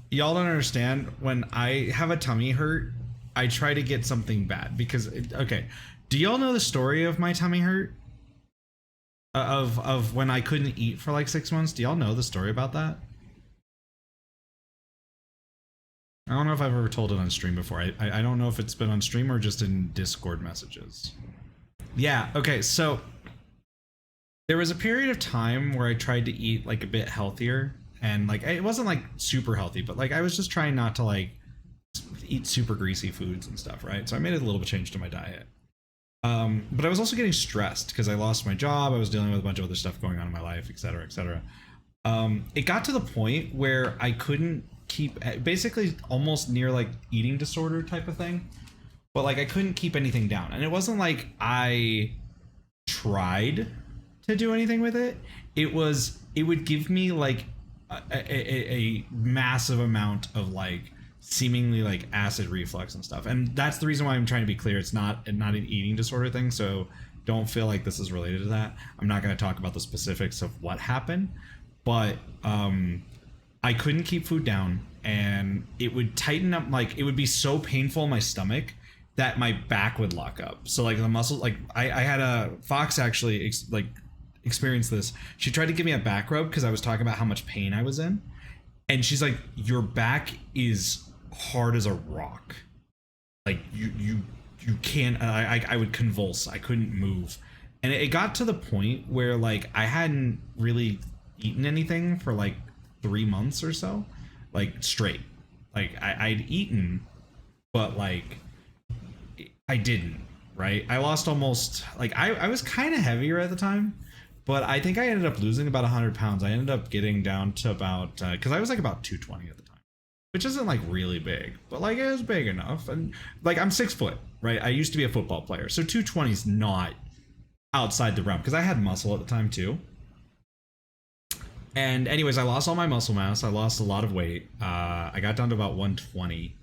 y'all don't understand. When I have a tummy hurt, I try to get something bad because okay, do y'all know the story of my tummy hurt? Of when I couldn't eat for like 6 months? Do y'all know the story about that? I don't know if I've ever told it on stream before. I don't know if it's been on stream or just in Discord messages. Yeah, okay, so there was a period of time where I tried to eat like a bit healthier, and like it wasn't like super healthy, but like I was just trying not to like eat super greasy foods and stuff, right? So I made a little bit change to my diet. But I was also getting stressed because I lost my job. I was dealing with a bunch of other stuff going on in my life, etc., etc. It got to the point where I couldn't keep, basically almost near like eating disorder type of thing, but like I couldn't keep anything down. And it wasn't like I tried to do anything with it. It would give me like a massive amount of like seemingly like acid reflux and stuff. And that's the reason why I'm trying to be clear. It's not an eating disorder thing, so don't feel like this is related to that. I'm not going to talk about the specifics of what happened, but I couldn't keep food down, and it would tighten up. Like it would be so painful in my stomach that my back would lock up. So like the muscles, like I had a Fox actually experience this. She tried to give me a back rub because I was talking about how much pain I was in, and she's like, your back is hard as a rock, like you can't. I would convulse. I couldn't move, and it got to the point where like I hadn't really eaten anything for like 3 months or so, like straight. Like I'd eaten, but like I didn't, right? I lost almost, like I was kind of heavier at the time, but I think I ended up losing about 100 pounds. I ended up getting down to about, because I was like about 220 at the time, which isn't like really big, but like it was big enough. And like I'm 6 foot, right? I used to be a football player, so 220 is not outside the realm because I had muscle at the time too. And anyways, I lost all my muscle mass. I lost a lot of weight. I got down to about 120,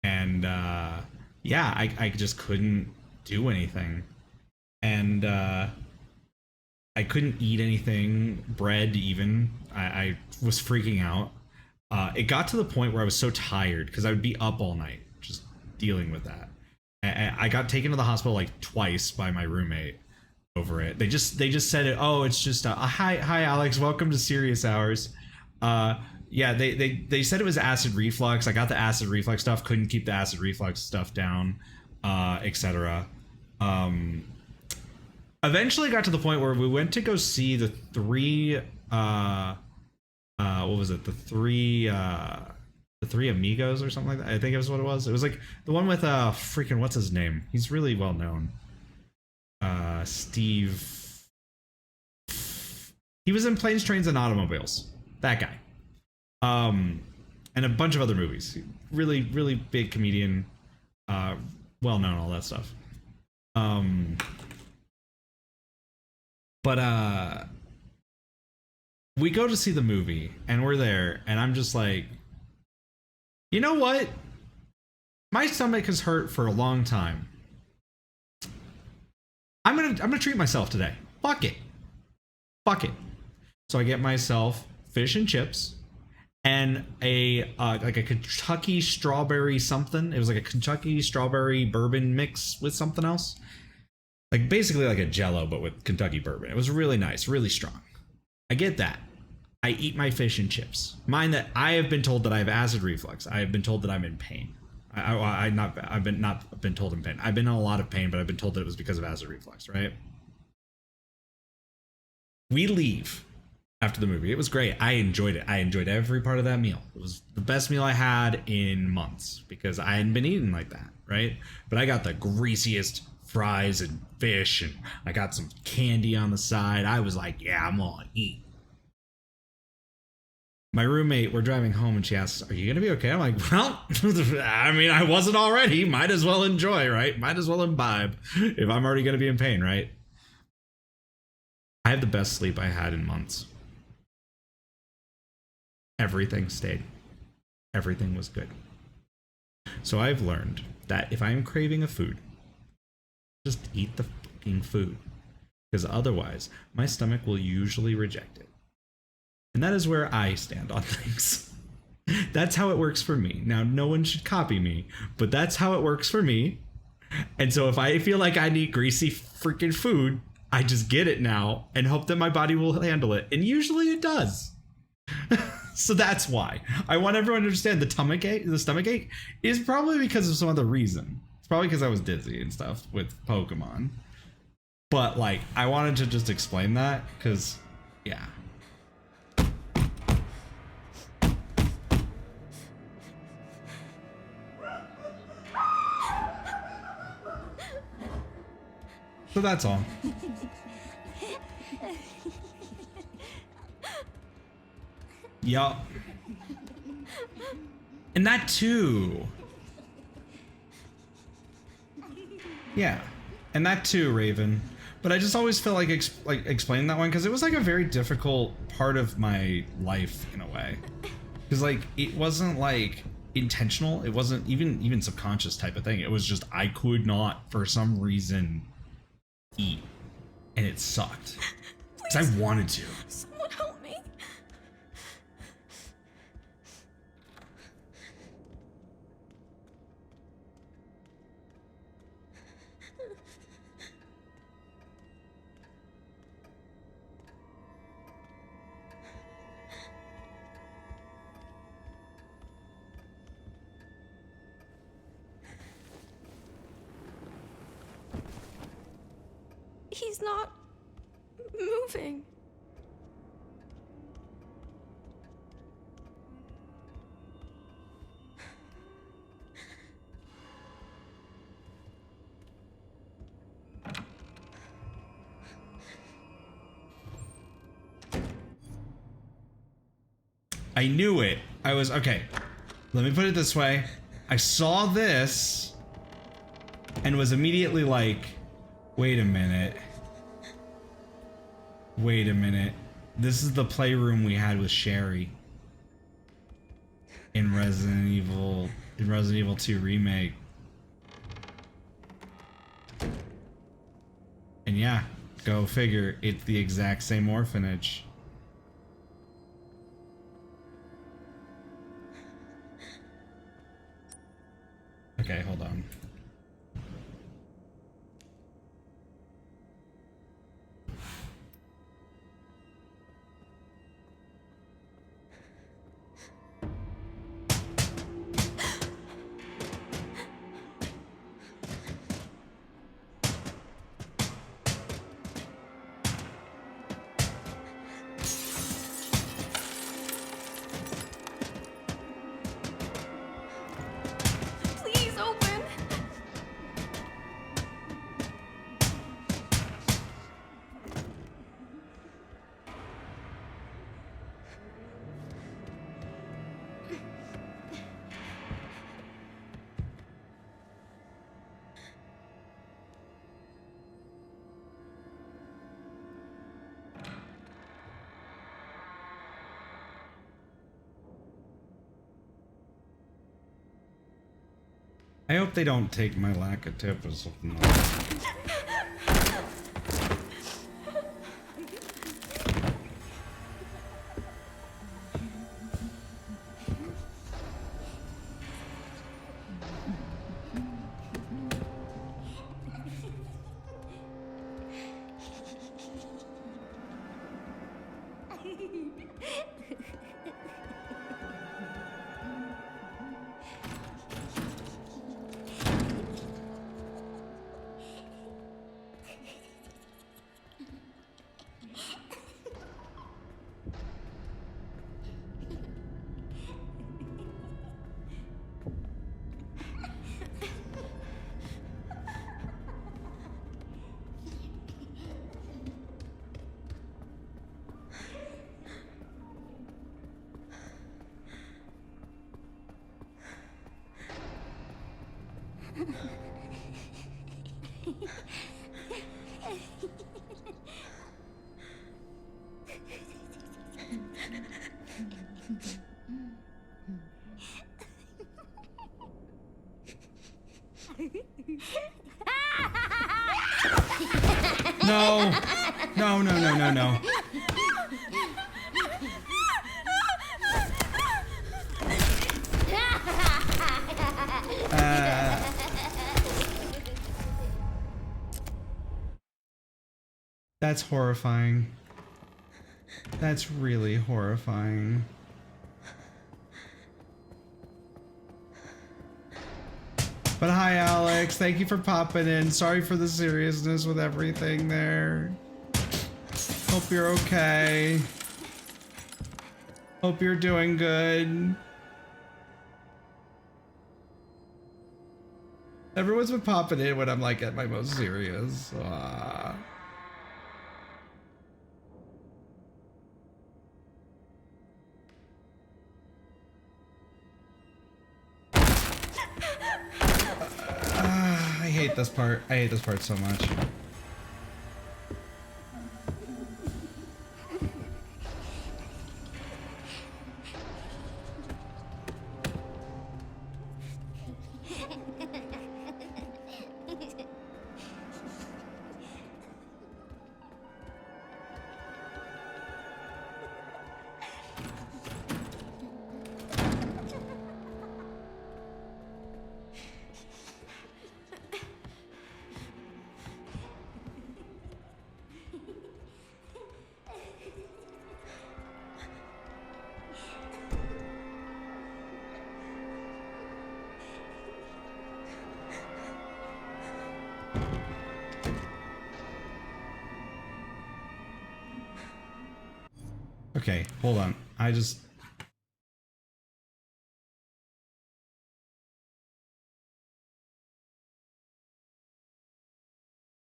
and yeah, I just couldn't do anything, and I couldn't eat anything, bread even. I was freaking out. It got to the point where I was so tired because I would be up all night just dealing with that. I got taken to the hospital like twice by my roommate over it. They just said it. Oh, it's just hi Alex, welcome to Serious Hours. Yeah, they said it was acid reflux. I got the acid reflux stuff, couldn't keep the acid reflux stuff down, etc. eventually got to the point where we went to go see the three what was it? The three amigos or something like that. I think it was what it was. It was like the one with freaking what's his name? He's really well known. Steve. He was in Planes, Trains, and Automobiles. That guy. And a bunch of other movies. Really, really big comedian. Well known, all that stuff. But we go to see the movie and we're there and I'm just like, you know what? My stomach has hurt for a long time. I'm gonna treat myself today. Fuck it. So I get myself fish and chips and a like a Kentucky strawberry something. It was like a Kentucky strawberry bourbon mix with something else. Like basically like a Jello, but with Kentucky bourbon. It was really nice, really strong. I get that. I eat my fish and chips. Mind that I have been told that I have acid reflux. I have been told that I'm in pain. I've not been told in pain. I've been in a lot of pain, but I've been told that it was because of acid reflux, right? We leave after the movie. It was great. I enjoyed it. I enjoyed every part of that meal. It was the best meal I had in months because I hadn't been eating like that, right? But I got the greasiest fries and fish, and I got some candy on the side. I was like, yeah, I'm gonna eat. My roommate, we're driving home and she asks, are you gonna be okay? I'm like, well, I mean, I wasn't already. Might as well enjoy, right? Might as well imbibe if I'm already gonna be in pain, right? I had the best sleep I had in months. Everything stayed. Everything was good. So I've learned that if I'm craving a food, just eat the fucking food. Because otherwise, my stomach will usually reject it. And that is where I stand on things. That's how it works for me. Now, no one should copy me, but that's how it works for me. And so if I feel like I need greasy freaking food, I just get it now and hope that my body will handle it. And usually it does. So that's why. I want everyone to understand the stomach ache is probably because of some other reason. It's probably because I was dizzy and stuff with Pokemon. But like, I wanted to just explain that because, yeah. So that's all. Yup. And that too. Yeah. And that too, Raven. But I just always felt like explaining that one because it was like a very difficult part of my life in a way. Because like it wasn't like intentional. It wasn't even subconscious type of thing. It was just I could not for some reason eat, and it sucked because I wanted to.
Someone help me. He's not moving.
I knew it. I was okay. Let me put it this way. I saw this and was immediately like, wait a minute. Wait a minute. This is the playroom we had with Sherry in Resident Evil 2 Remake. And yeah, go figure, it's the exact same orphanage. Okay, hold on. I hope they don't take my lack of tip as something. No! No, no, no, no, no. That's horrifying. That's really horrifying. But hi, Alex. Thank you for popping in. Sorry for the seriousness with everything there. Hope you're okay. Hope you're doing good. Everyone's been popping in when I'm like at my most serious. I hate this part. I hate this part so much. Okay, hold on.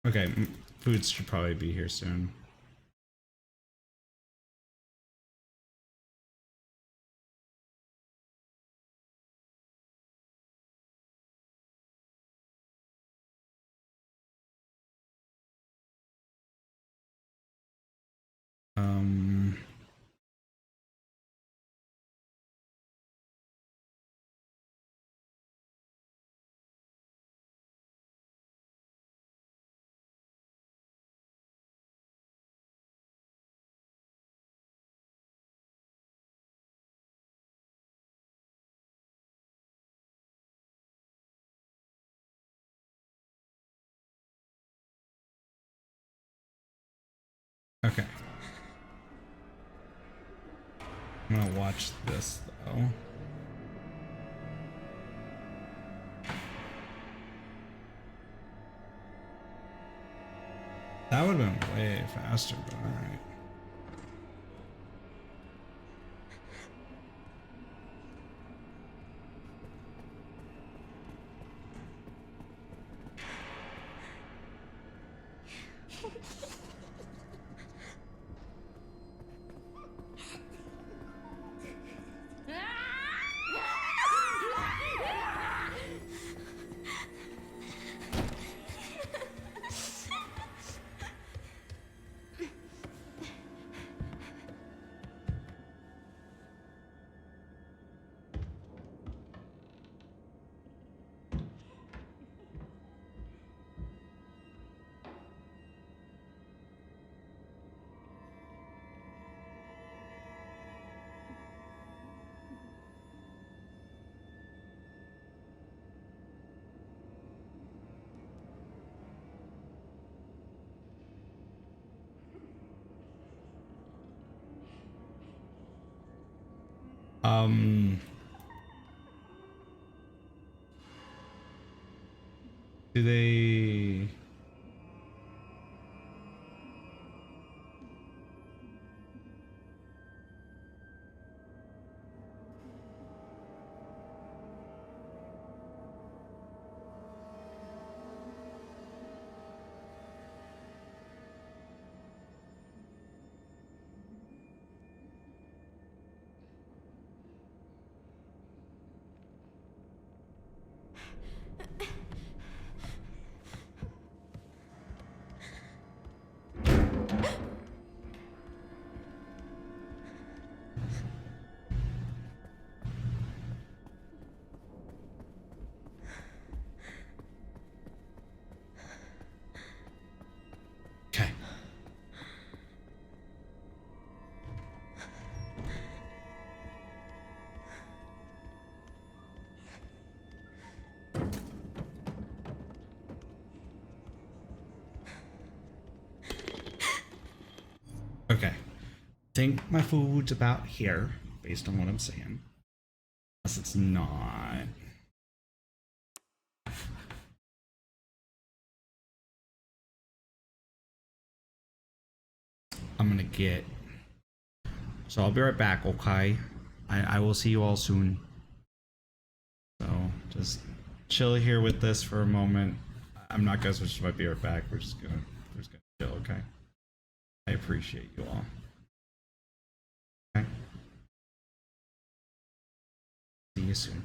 Okay, foods should probably be here soon. Okay. I'm gonna watch this though. That would have been way faster, but alright. Um, do they? Okay. Okay. Think my food's about here, based on what I'm saying. Unless it's not. I'm gonna get. So I'll be right back, okay? I will see you all soon. So just chill here with this for a moment. I'm not gonna switch to my be right back. We're just gonna chill, okay? I appreciate you all. Okay. See you soon.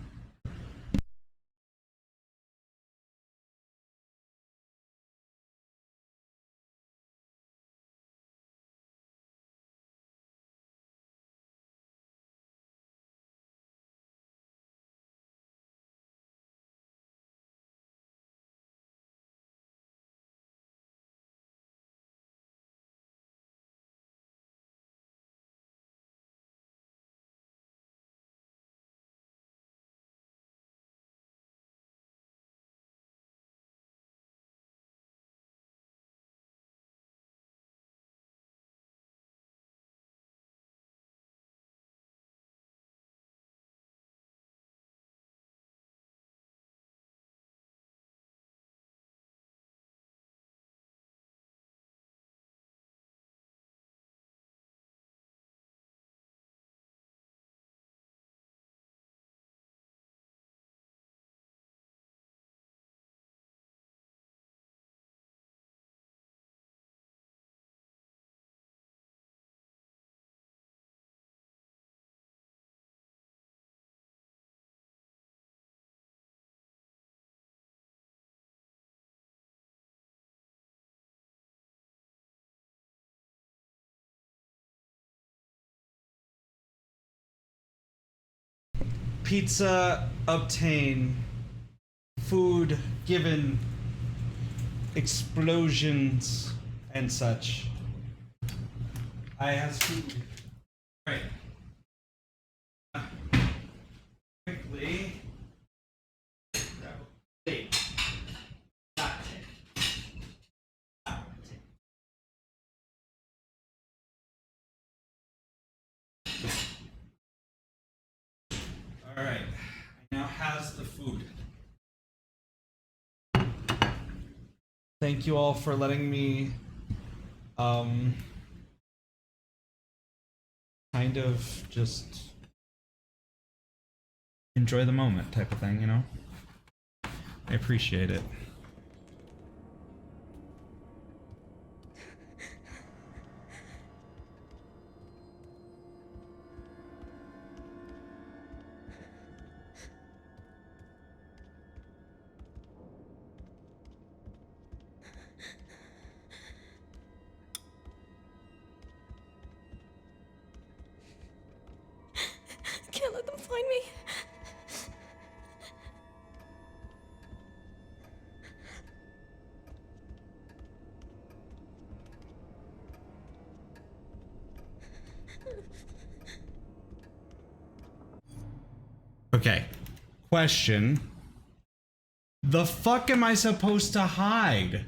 Pizza obtain. Food given. Explosions and such. I have food. Right. Quickly. Grab a plate. Not take. Not take. All right. I now has the food. Thank you all for letting me kind of just enjoy the moment type of thing, you know? I appreciate it.
Can't let them find me.
Okay. Question. The fuck am I supposed to hide?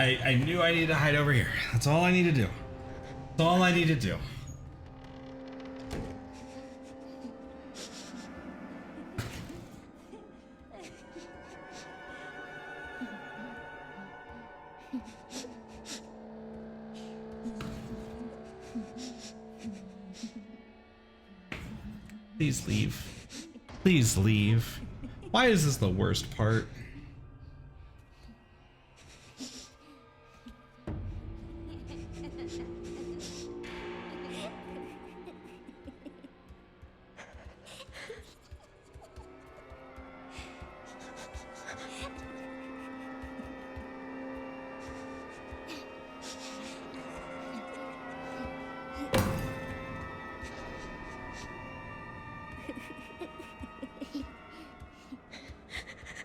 I knew I needed to hide over here. That's all I need to do. That's all I need to do. Please leave. Please leave. Why is this the worst part?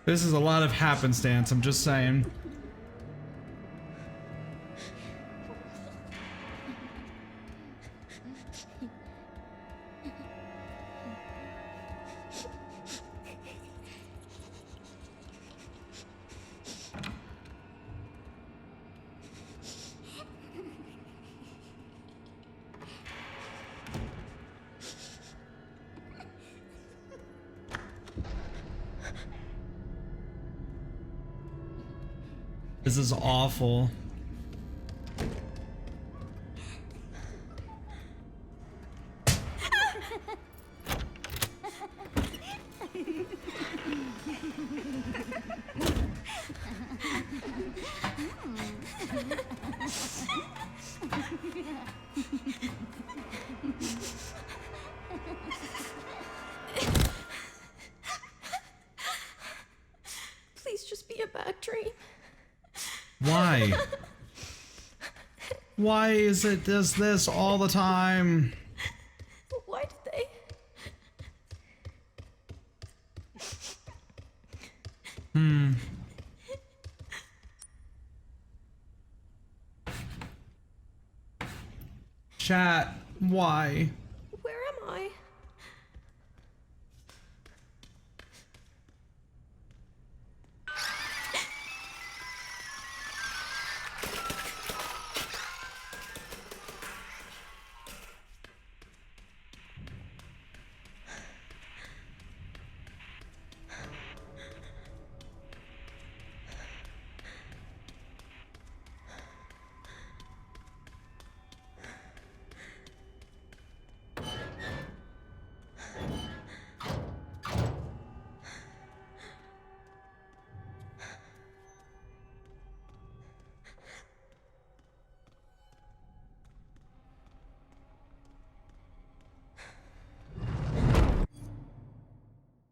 This is a lot of happenstance, I'm just saying. This is awful.
Please just be a bad dream.
Why? Why is it this all the time?
Why did they?
Chat, why?
Where am I?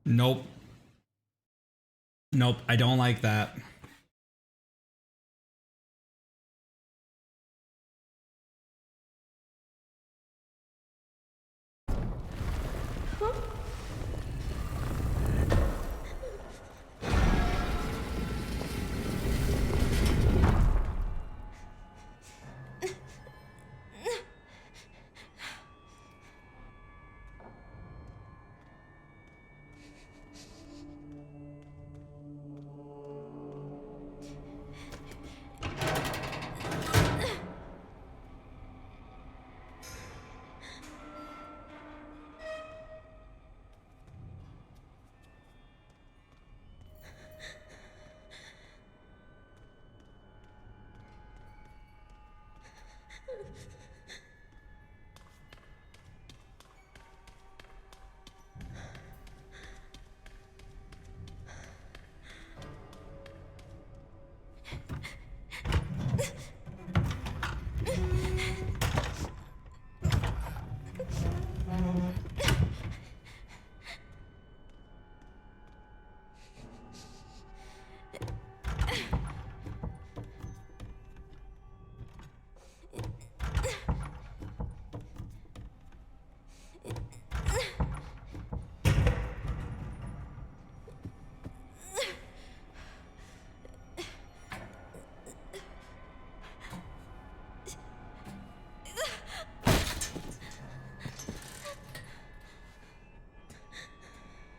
Nope. Nope, I don't like that.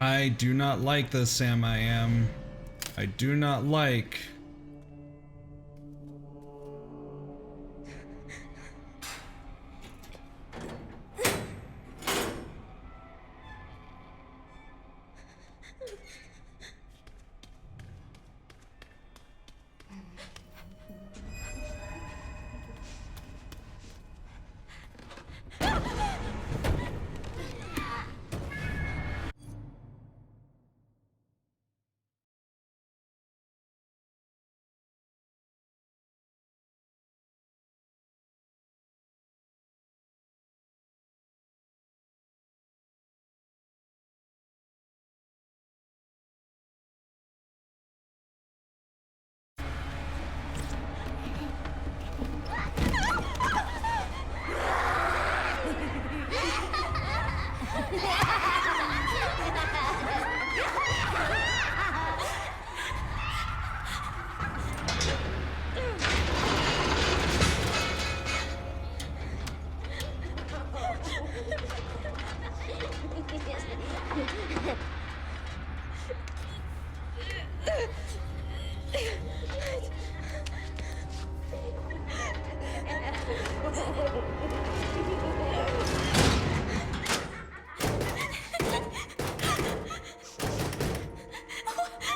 I do not like this, Sam. I do not like.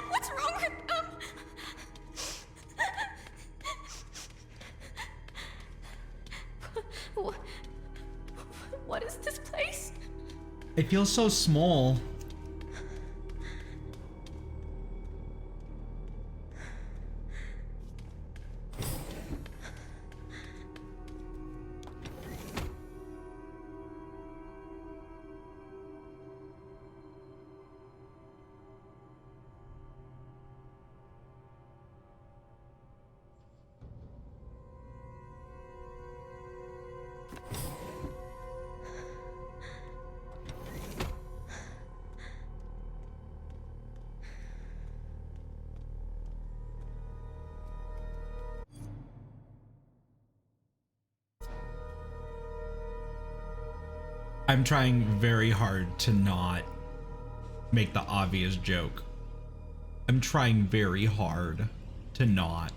What's wrong with them? What is this place?
It feels so small. I'm trying very hard to not make the obvious joke. I'm trying very hard to not.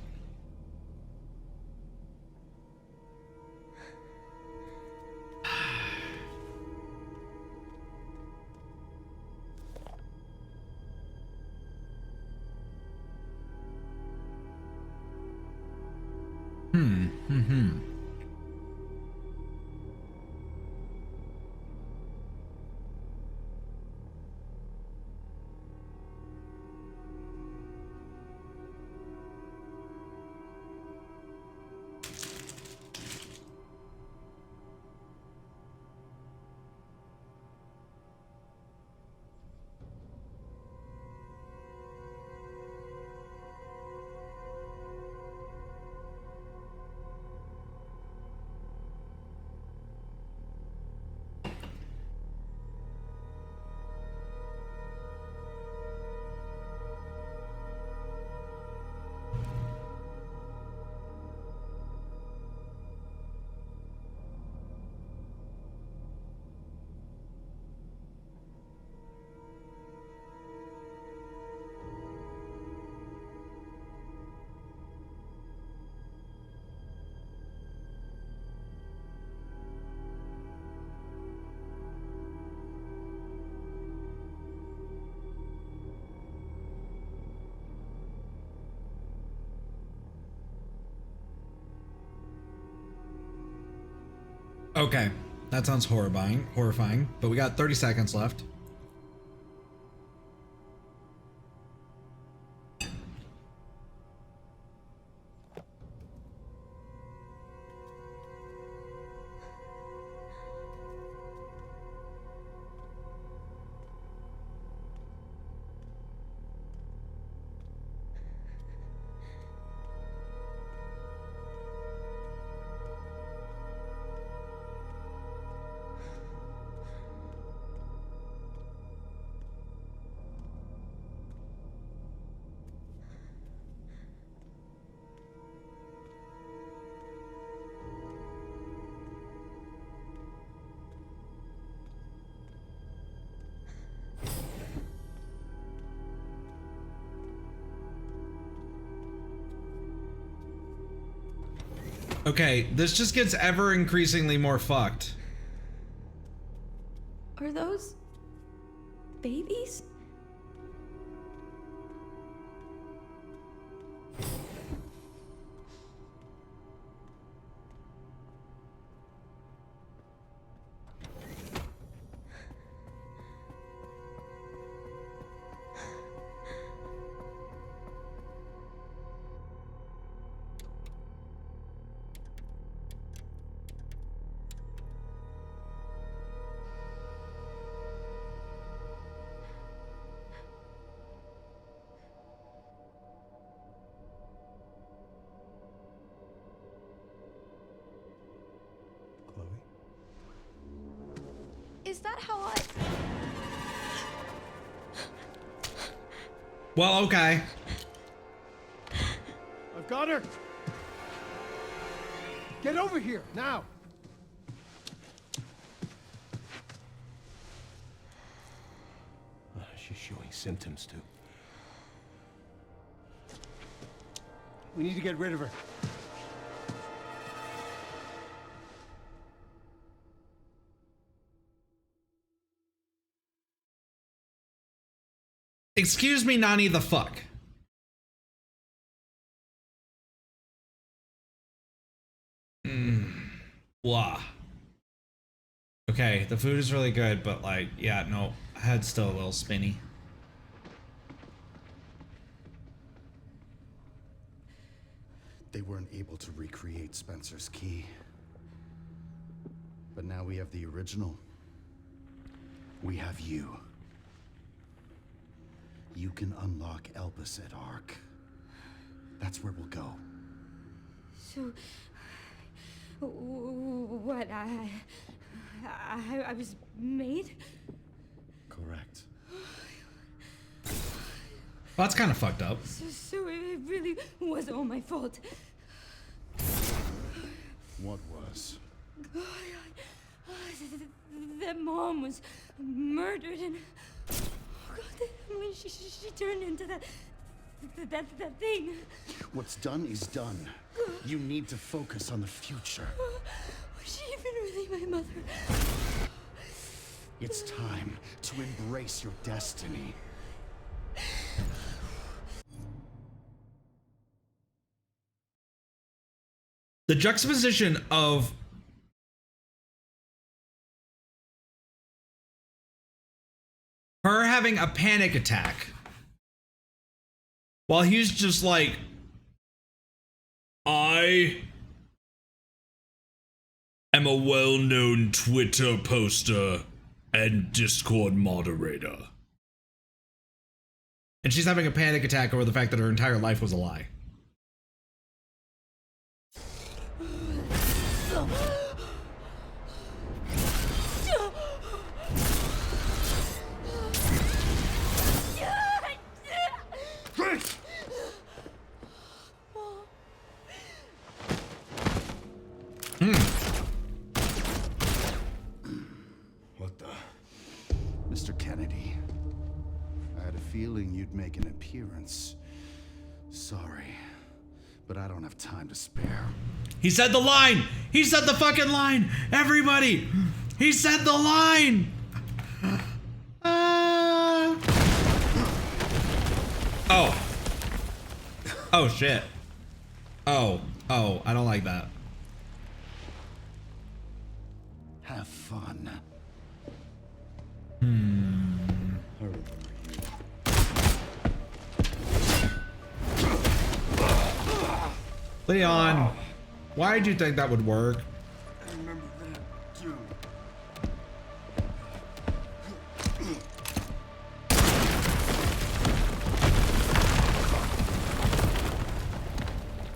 Okay, that sounds horrifying, but we got 30 seconds left. Okay, this just gets ever increasingly more fucked.
Are those babies?
Chloe?
Is that how I...
Well, okay.
I've got her. Get over here now.
She's showing symptoms too.
We need to get rid of her.
Excuse me, Nani the fuck. Blah. Okay, the food is really good, but like, yeah, no, head's still a little spinny.
They weren't able to recreate Spencer's key. But now we have the original. We have you. You can unlock Elpis at Ark. That's where we'll go.
So, what? I was made?
Correct.
Well, that's kind of fucked up.
So it really was all my fault.
What was?
That mom was murdered, and when she turned into that thing.
What's done is done. You need to focus on the future.
Was she even really my mother?
It's time to embrace your destiny.
The juxtaposition of her having a panic attack while he's just like, I am a well-known Twitter poster and Discord moderator. And she's having a panic attack over the fact that her entire life was a lie.
What the? Mr. Kennedy, I had a feeling you'd make an appearance. Sorry, but I don't have time to spare.
He said the line! He said the fucking line! Everybody! He said the line! Oh. Oh shit. Oh, I don't like that.
Have fun.
Leon, why did you think that would work?
I remember that too.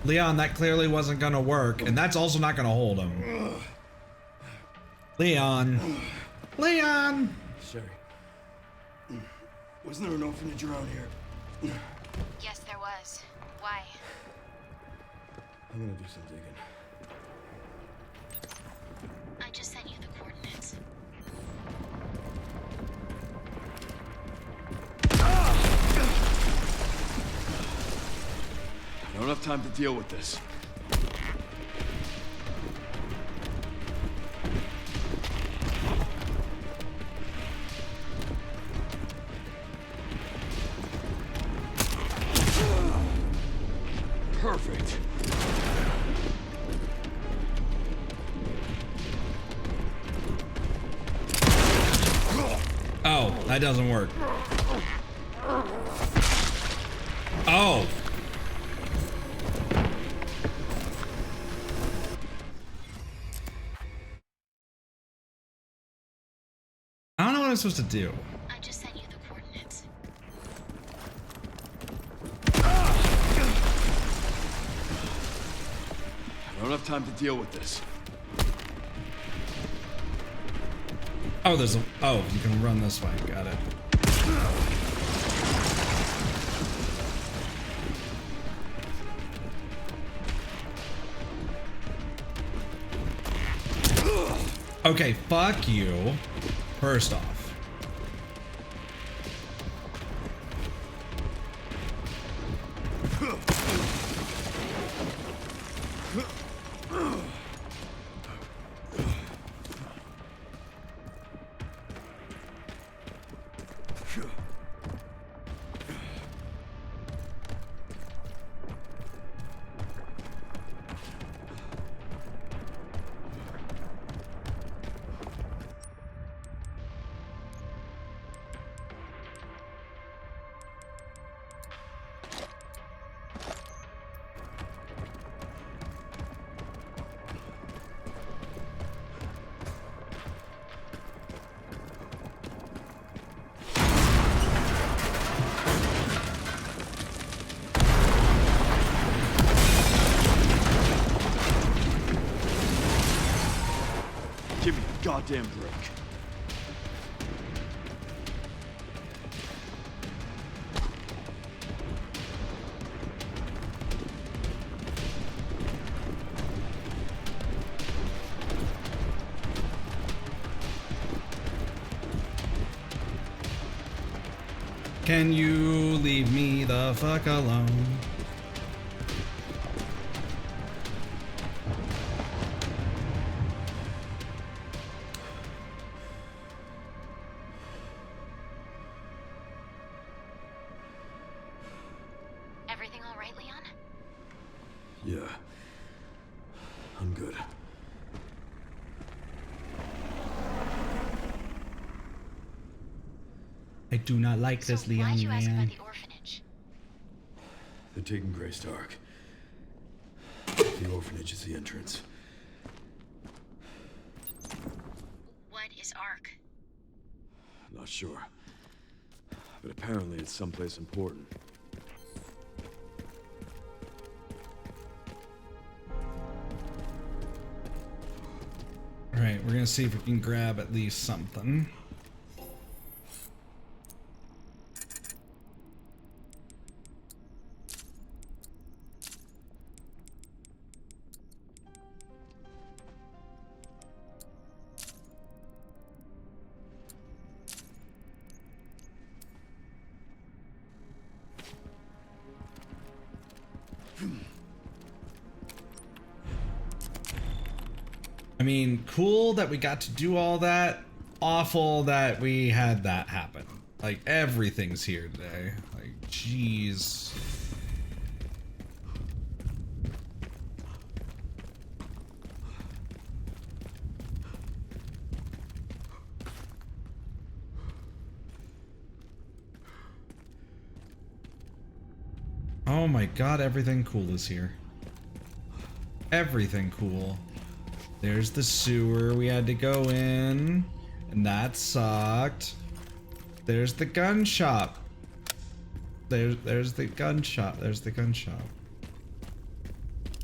Leon, that clearly wasn't gonna work, and that's also not gonna hold him. Leon. Leon!
Sherry, wasn't there an orphanage around here?
Yes, there was. Why?
I'm gonna do some digging.
I just sent you the coordinates.
I don't have time to deal with this. Perfect.
Oh, that doesn't work. Oh. I don't know what I'm supposed to do.
I just sent you the coordinates.
I don't have time to deal with this.
Oh, there's a... Oh, you can run this way. Got it. Okay, fuck you. First off.
Give me a goddamn break.
Can you leave me the fuck alone?
Everything all right, Leon?
Yeah. I'm good.
I do not like this,
So why'd
Leon,
you ask about
man.
the orphanage?
They're taking Grace to Ark. The orphanage is the entrance.
What is Ark?
Not sure. But apparently it's someplace important.
All right, we're gonna see if we can grab at least something. I mean, cool that we got to do all that. Awful that we had that happen. Like, everything's here today. Like, jeez. Oh my god, everything cool is here. Everything cool. There's the sewer we had to go in, and that sucked. There's the gun shop. There's the gun shop. There's the gun shop.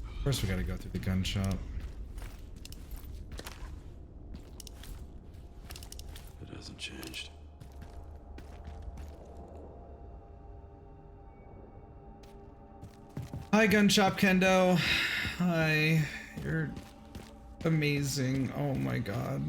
Of course we gotta go through the gun shop.
It hasn't changed.
Hi, gun shop Kendo. Hi. You're amazing. Oh my god.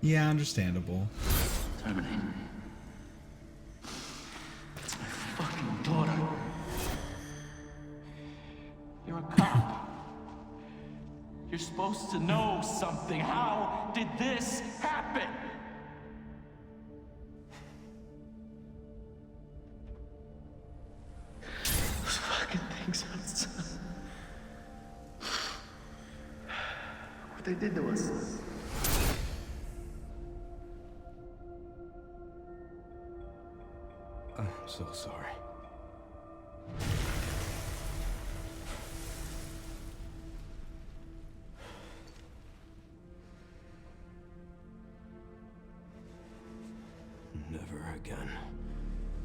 Yeah, understandable.
Terminate. That's my fucking daughter. You're a cop. You're supposed to know something. How did this happen? Those fucking things outside. What they did to us.
I'm so sorry.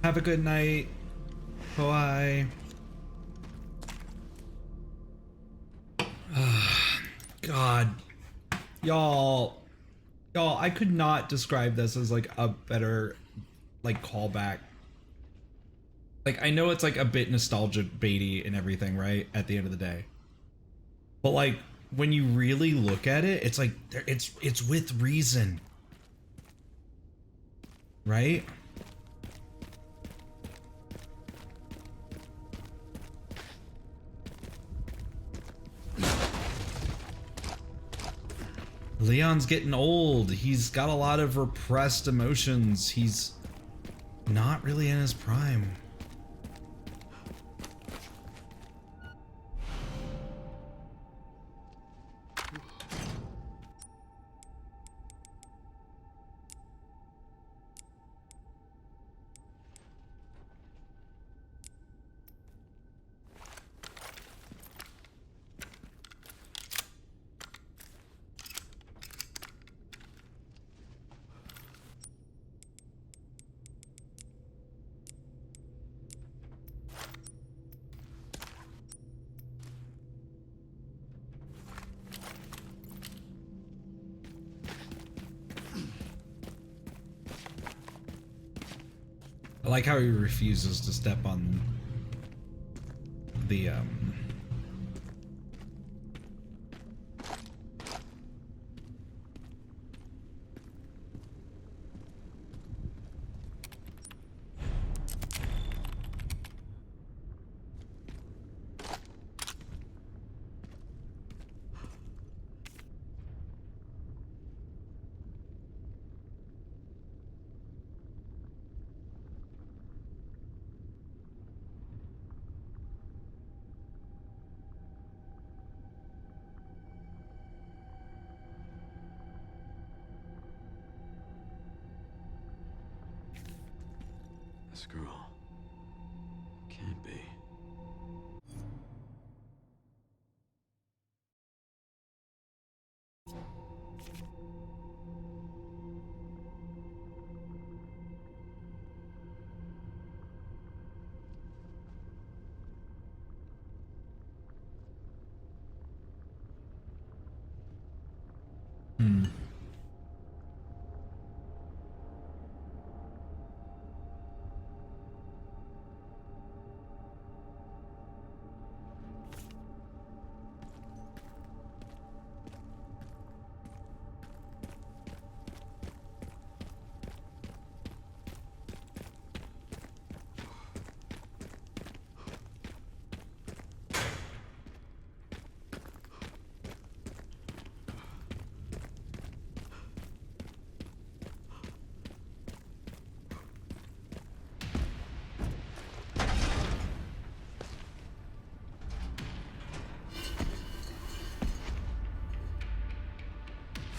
Have a good night. Bye. God. Y'all, I could not describe this as like a better like callback. Like, I know it's like a bit nostalgia baity and everything, right? At the end of the day. But like, when you really look at it, it's like, it's with reason. Right? Leon's getting old. He's got a lot of repressed emotions. He's not really in his prime. I like how he refuses to step on the
This girl can't be.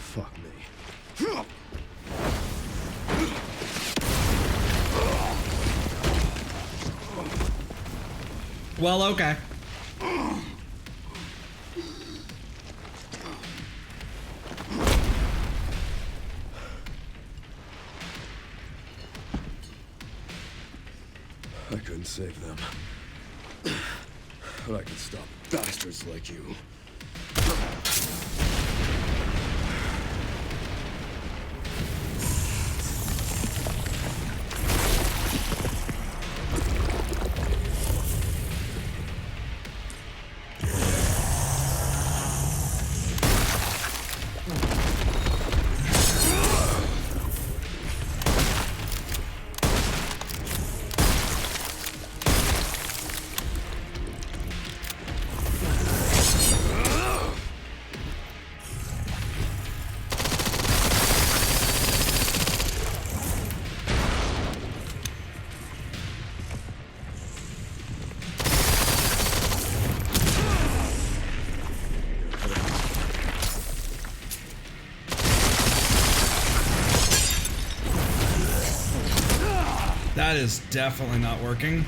Fuck me.
well, okay.
I couldn't save them. But I can stop bastards like you.
That is definitely not working.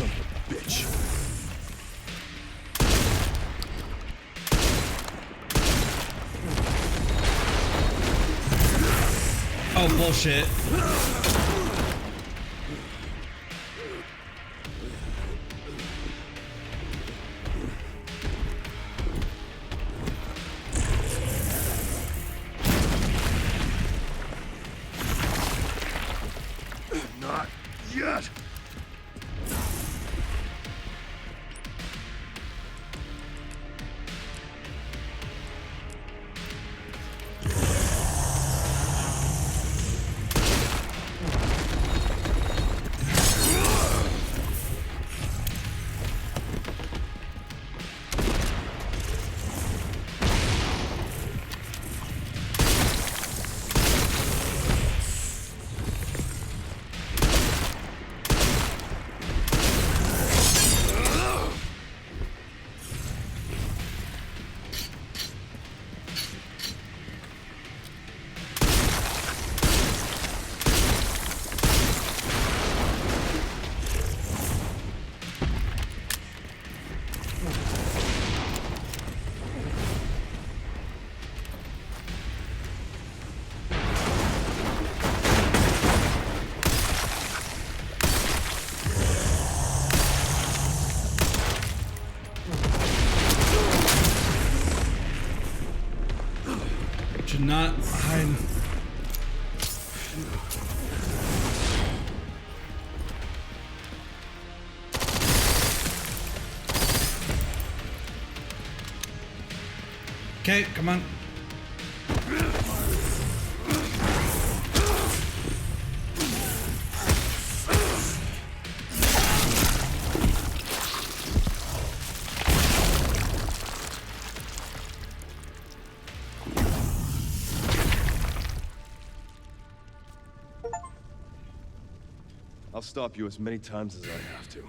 Son of a bitch.
Oh, bullshit.
Not yet.
Should not hide. Okay, come on.
I'll stop you as many times as I have to.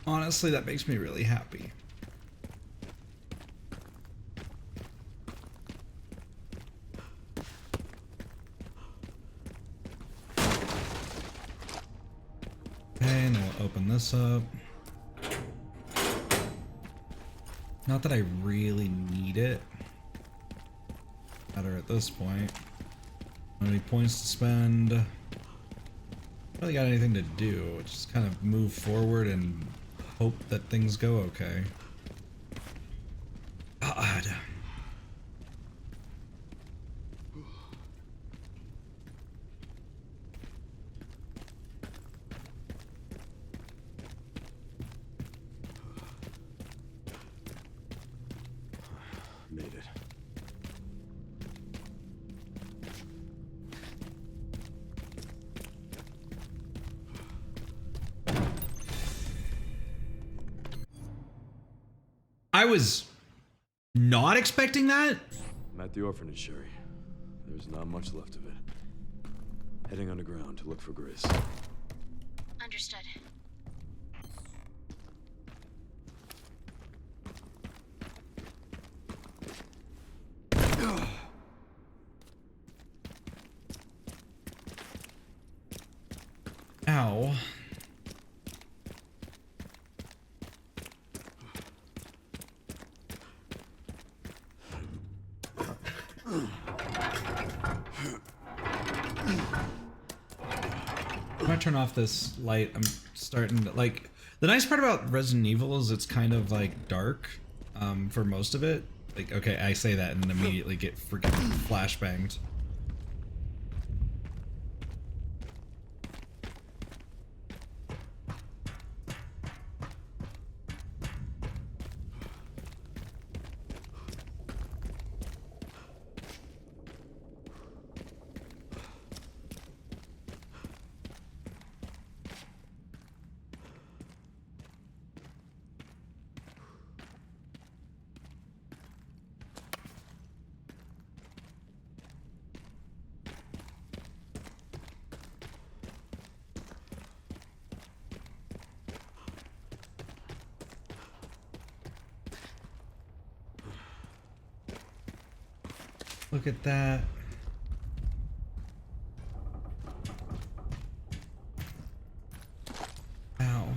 Honestly, that makes me really happy. Okay, and then we'll open this up. Not that I really need it. Matter at this point. How many points to spend? Not really got anything to do. Just kind of move forward and hope that things go okay. God.
Made it.
I was not expecting that.
I'm at the orphanage, Sherry. There's not much left of it. Heading underground to look for Grizz.
Understood.
Ow. I'm gonna turn off this light. I'm starting to like, the nice part about Resident Evil is it's kind of like dark for most of it. Like, okay, I say that and then immediately get freaking flashbanged. Look at that. Ow.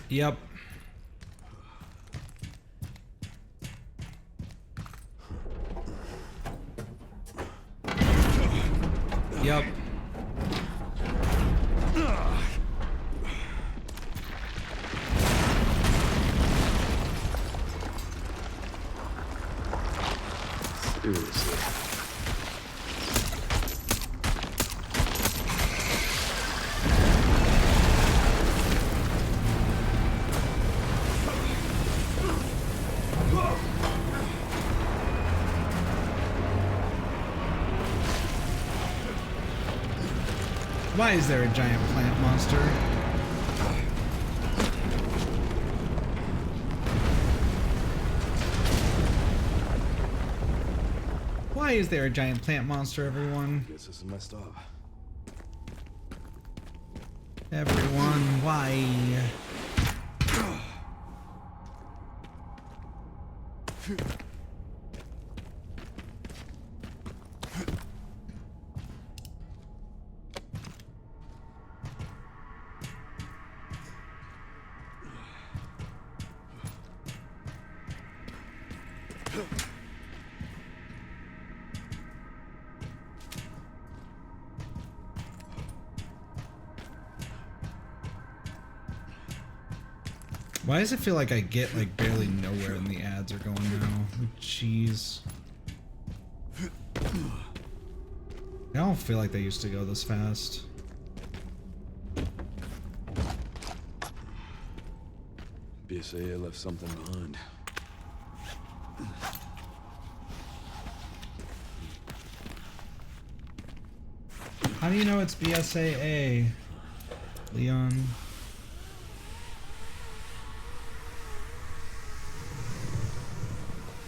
Yep. Yep.
Seriously.
Why is there a giant plant monster? Why is there a giant plant monster, everyone?
Guess this is messed up.
Everyone, why? Why does it feel like I get like barely nowhere and the ads are going now? Jeez. I don't feel like they used to go this fast.
BSAA left something behind.
How do you know it's BSAA, Leon?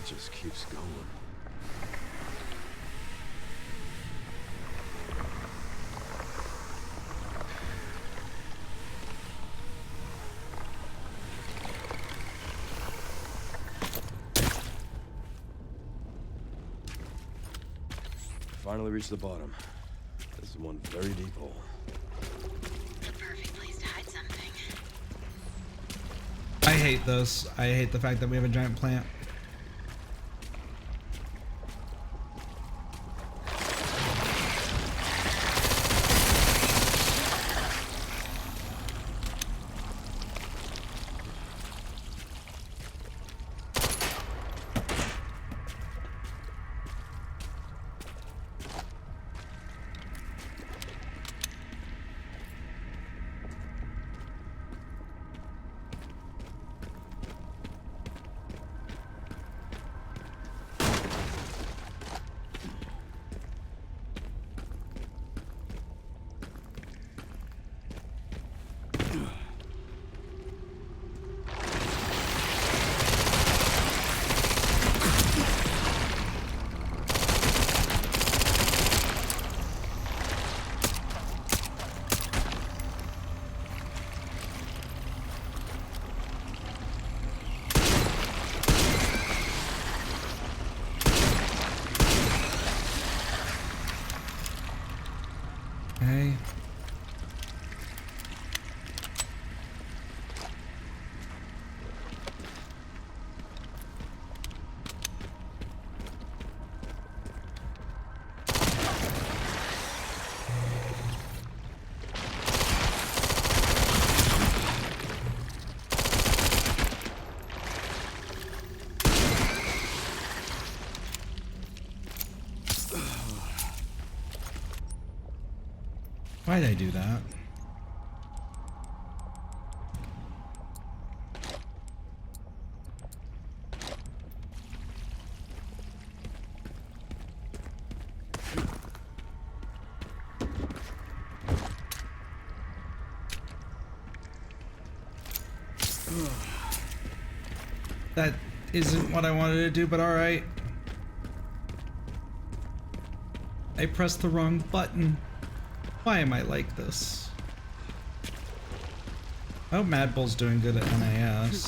It just keeps going. Finally reached the bottom. This is one very deep hole.
The perfect place to hide something.
I hate this. I hate the fact that we have a giant plant. Okay. Why'd I do that? That isn't what I wanted to do, but alright. I pressed the wrong button. Why am I like this? I hope Mad Bull's doing good at NAS.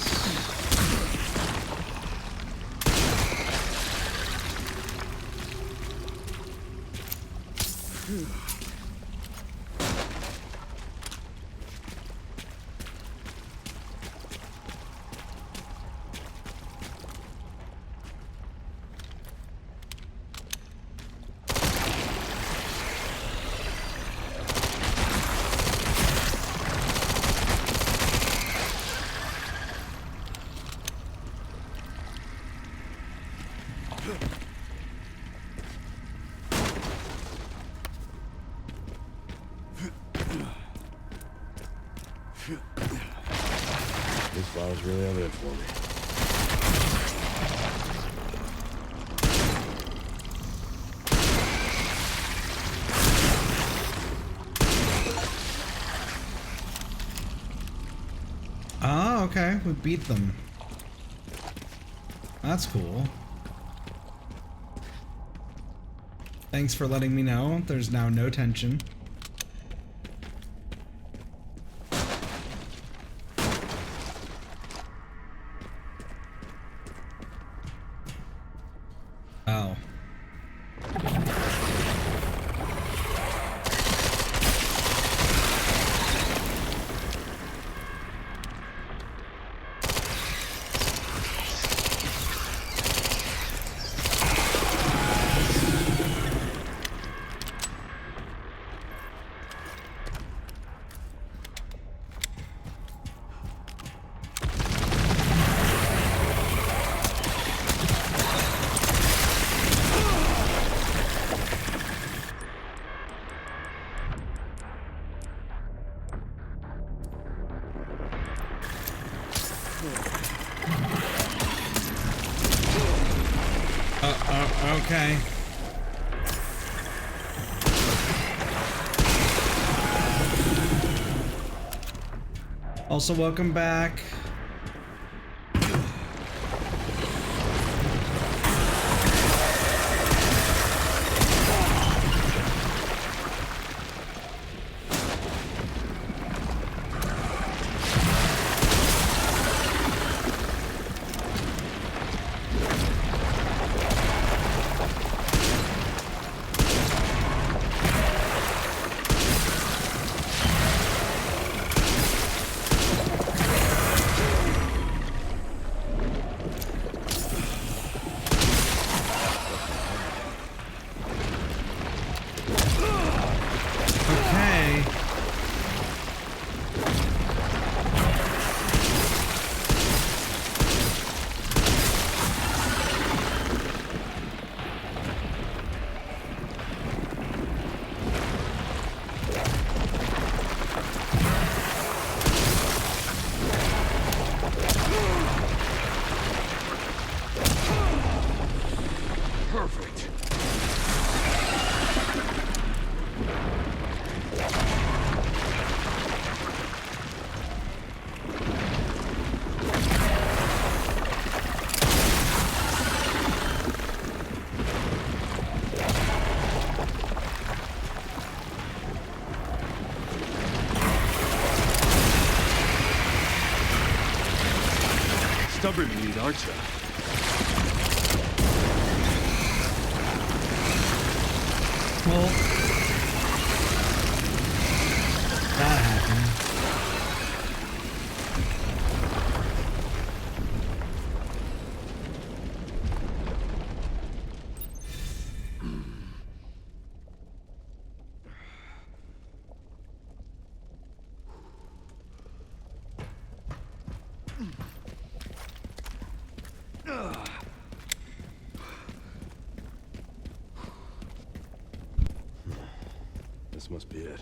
This file's really evident for me.
Oh, okay. We beat them. That's cool. Thanks for letting me know. There's now no tension. Oh. Okay. Also, welcome back.
Stubborn lead, aren't you?
Well, that happened.
This must be it.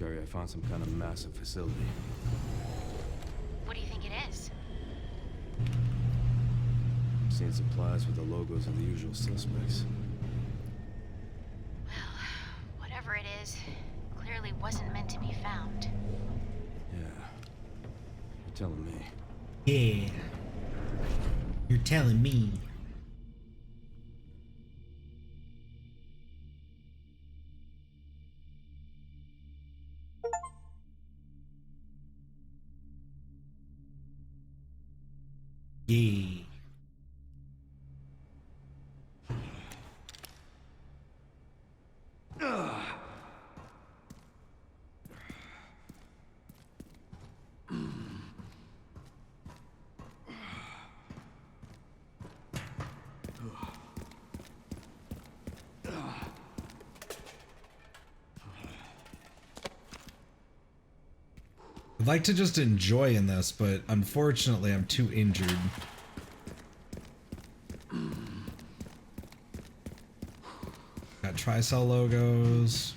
Sherry, I found some kind of massive facility.
What do you think it is?
Seen supplies with the logos of the usual suspects.
Well, whatever it is, clearly wasn't meant to be found.
Yeah. You're telling me.
Yeah. You're telling me. Yeah. I'd like to just enjoy in this, but unfortunately I'm too injured. Got Tricell logos.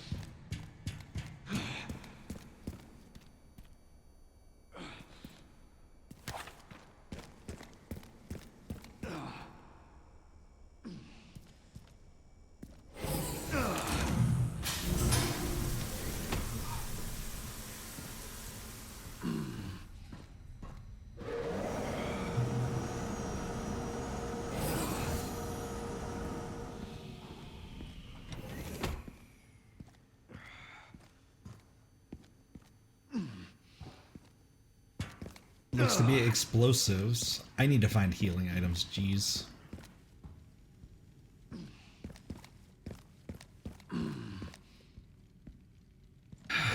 Looks to be explosives. I need to find healing items, jeez.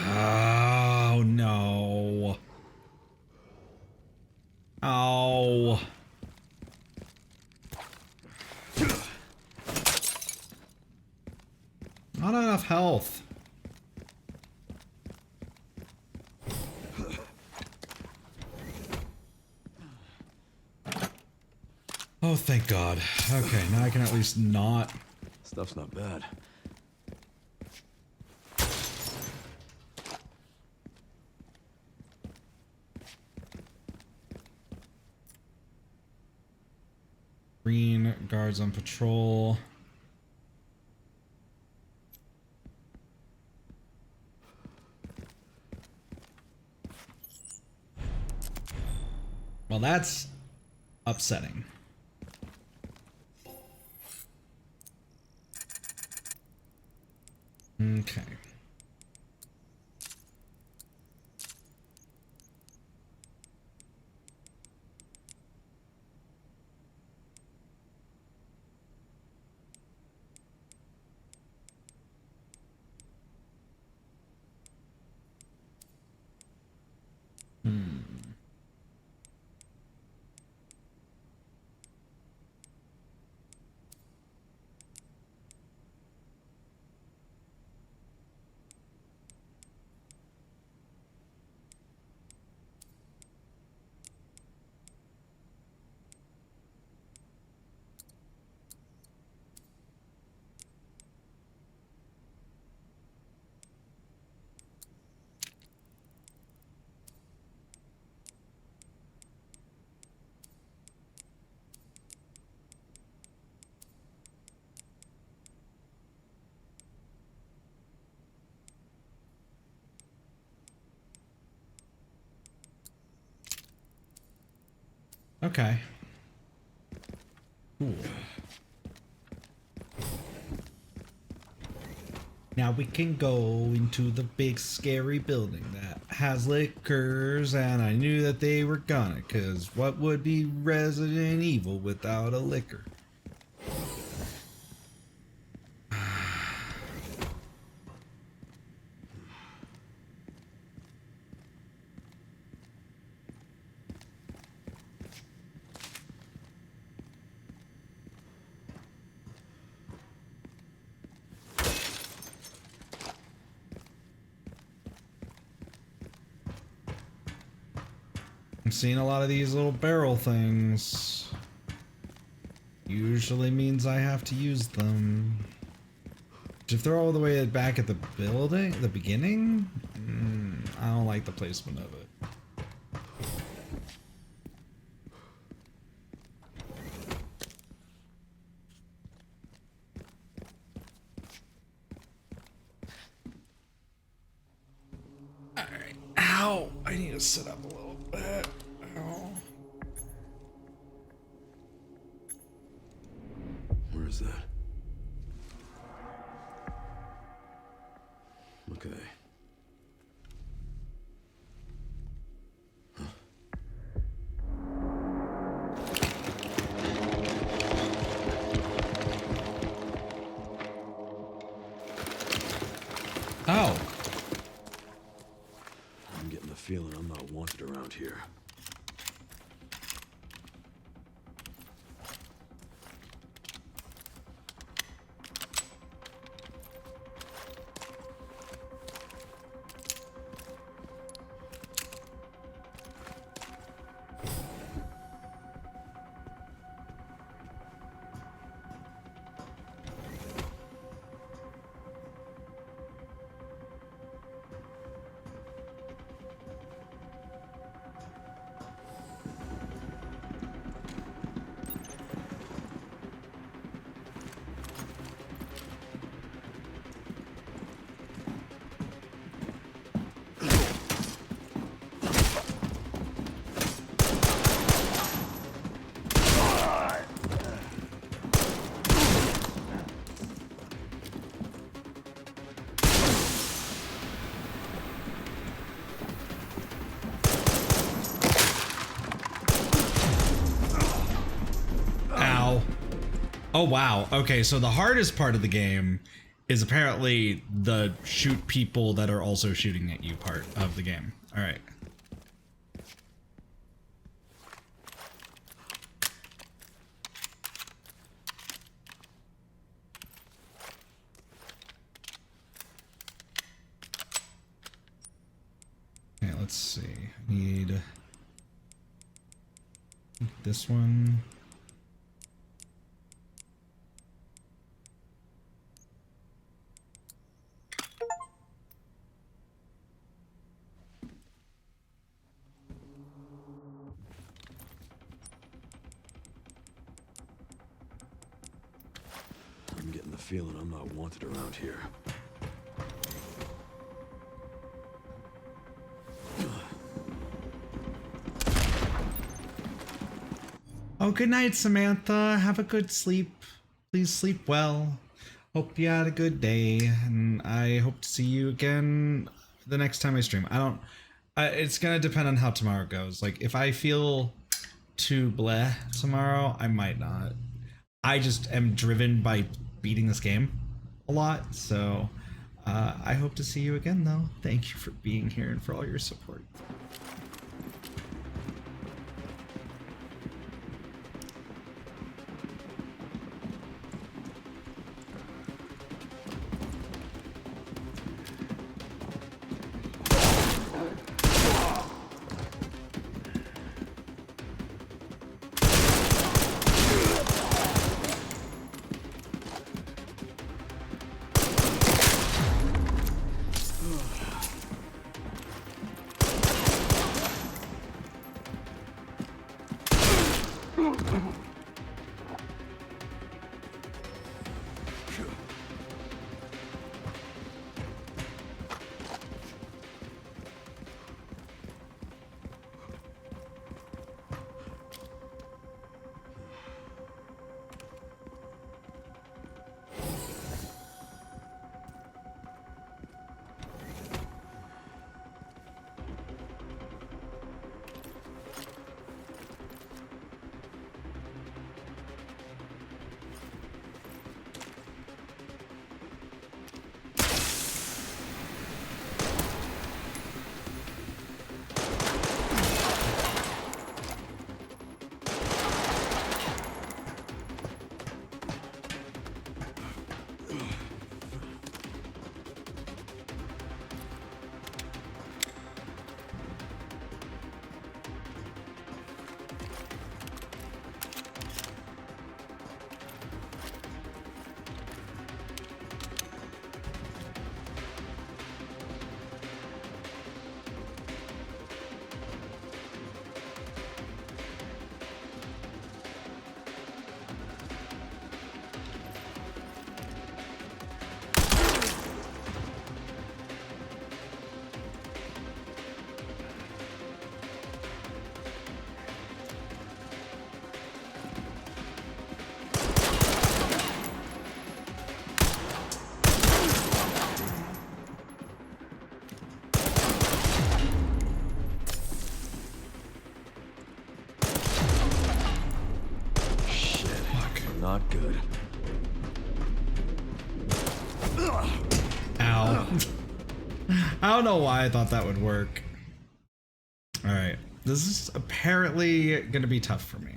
Oh no. Oh. Not enough health. Oh, thank God. Okay, now I can at least not.
Stuff's not bad.
Green guards on patrol. Well, that's upsetting. Okay. Okay. Cool. Now we can go into the big scary building that has liquors, and I knew that they were gonna, cause what would be Resident Evil without a liquor? I'm seeing a lot of these little barrel things. Usually means I have to use them. If they're all the way back at the building, the beginning? I don't like the placement of it. Alright. Ow! I need to sit up a little bit. Ow.
Where is that? Okay.
Oh.
I'm getting the feeling I'm not wanted around here.
Oh wow. Okay, so the hardest part of the game is apparently the shoot people that are also shooting at you part of the game. All right. Okay, let's see. I need this one.
I'm getting the feeling I'm not wanted around here.
Oh, good night, Samantha. Have a good sleep. Please sleep well. Hope you had a good day, and I hope to see you again the next time I stream. It's gonna depend on how tomorrow goes. Like, if I feel too bleh tomorrow, I might not. I just am driven by beating this game a lot, so I hope to see you again, though. Thank you for being here and for all your support. how. I don't know why I thought that would work. All right, this is apparently gonna be tough for me.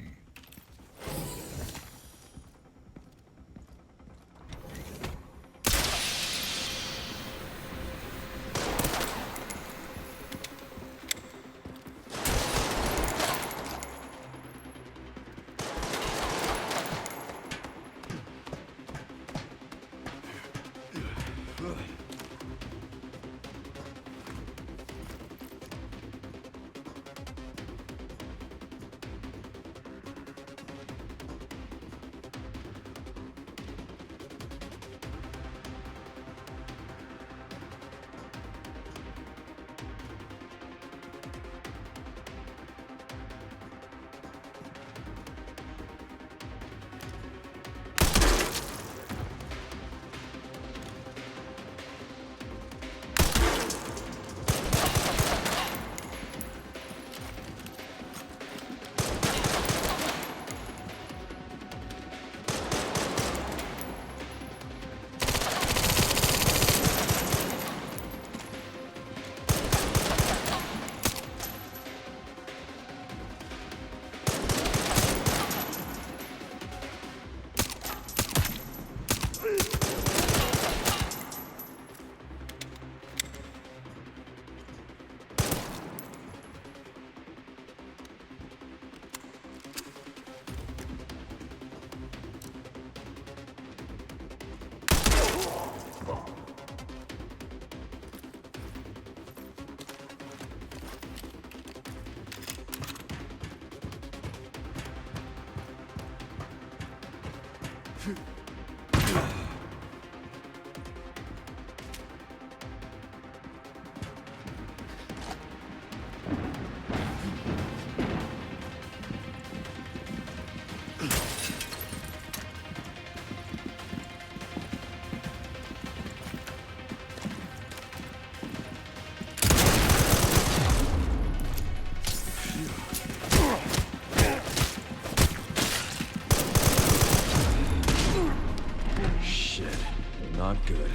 Not good.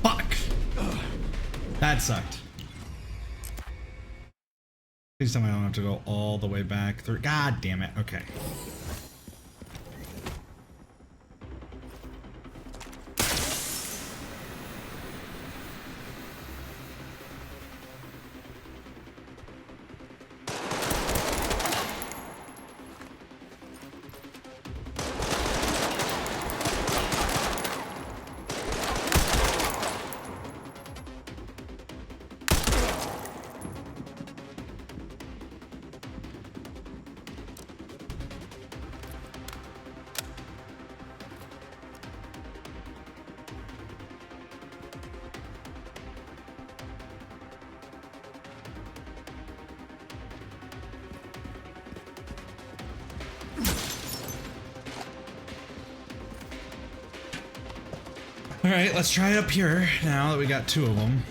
Fuck! That sucked. Please tell me I don't have to go all the way back through. God damn it. Okay. All right, let's try up here now that we got two of them.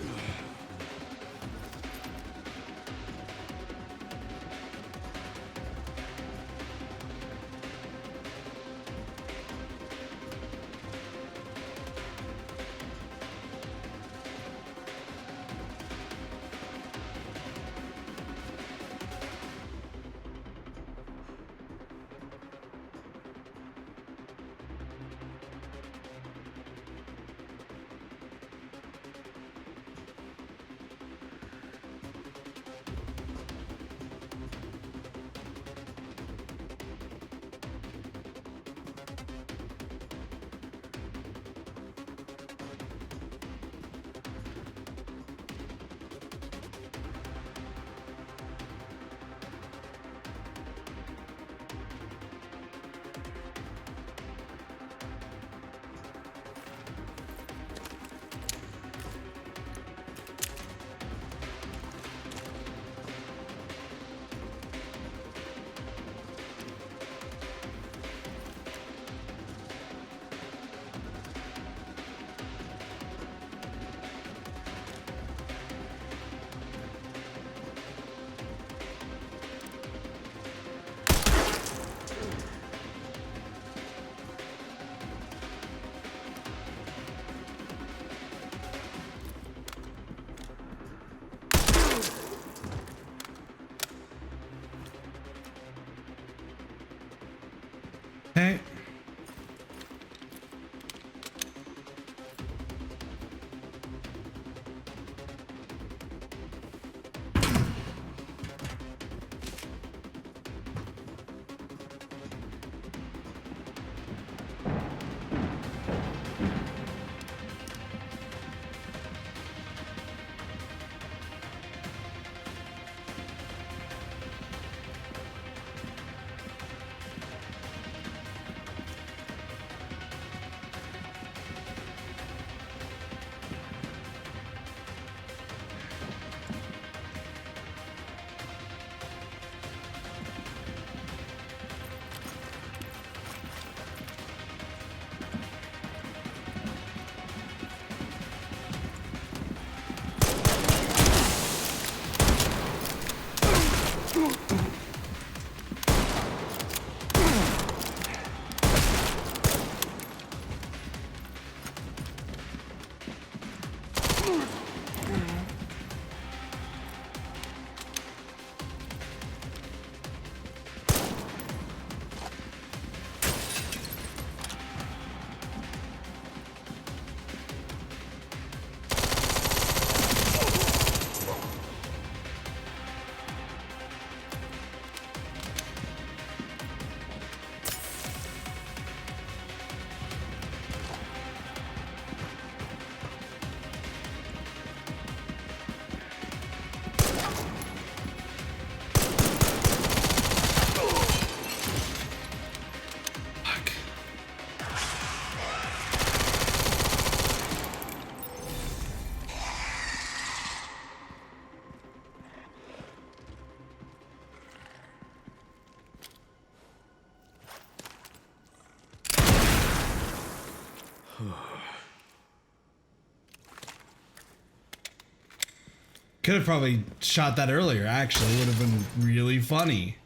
Could have probably shot that earlier, actually. Would have been really funny.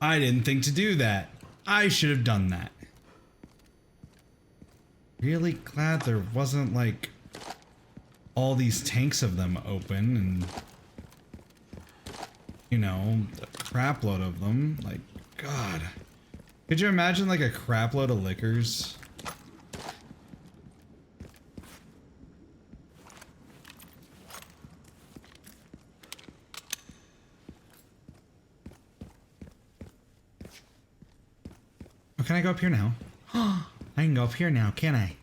I didn't think to do that. I should have done that. Really glad there wasn't, like, all these tanks of them open and, you know, a crap load of them. Like, God. Could you imagine, like, a crap load of liquors? Oh, can I go up here now? I can go up here now, can I?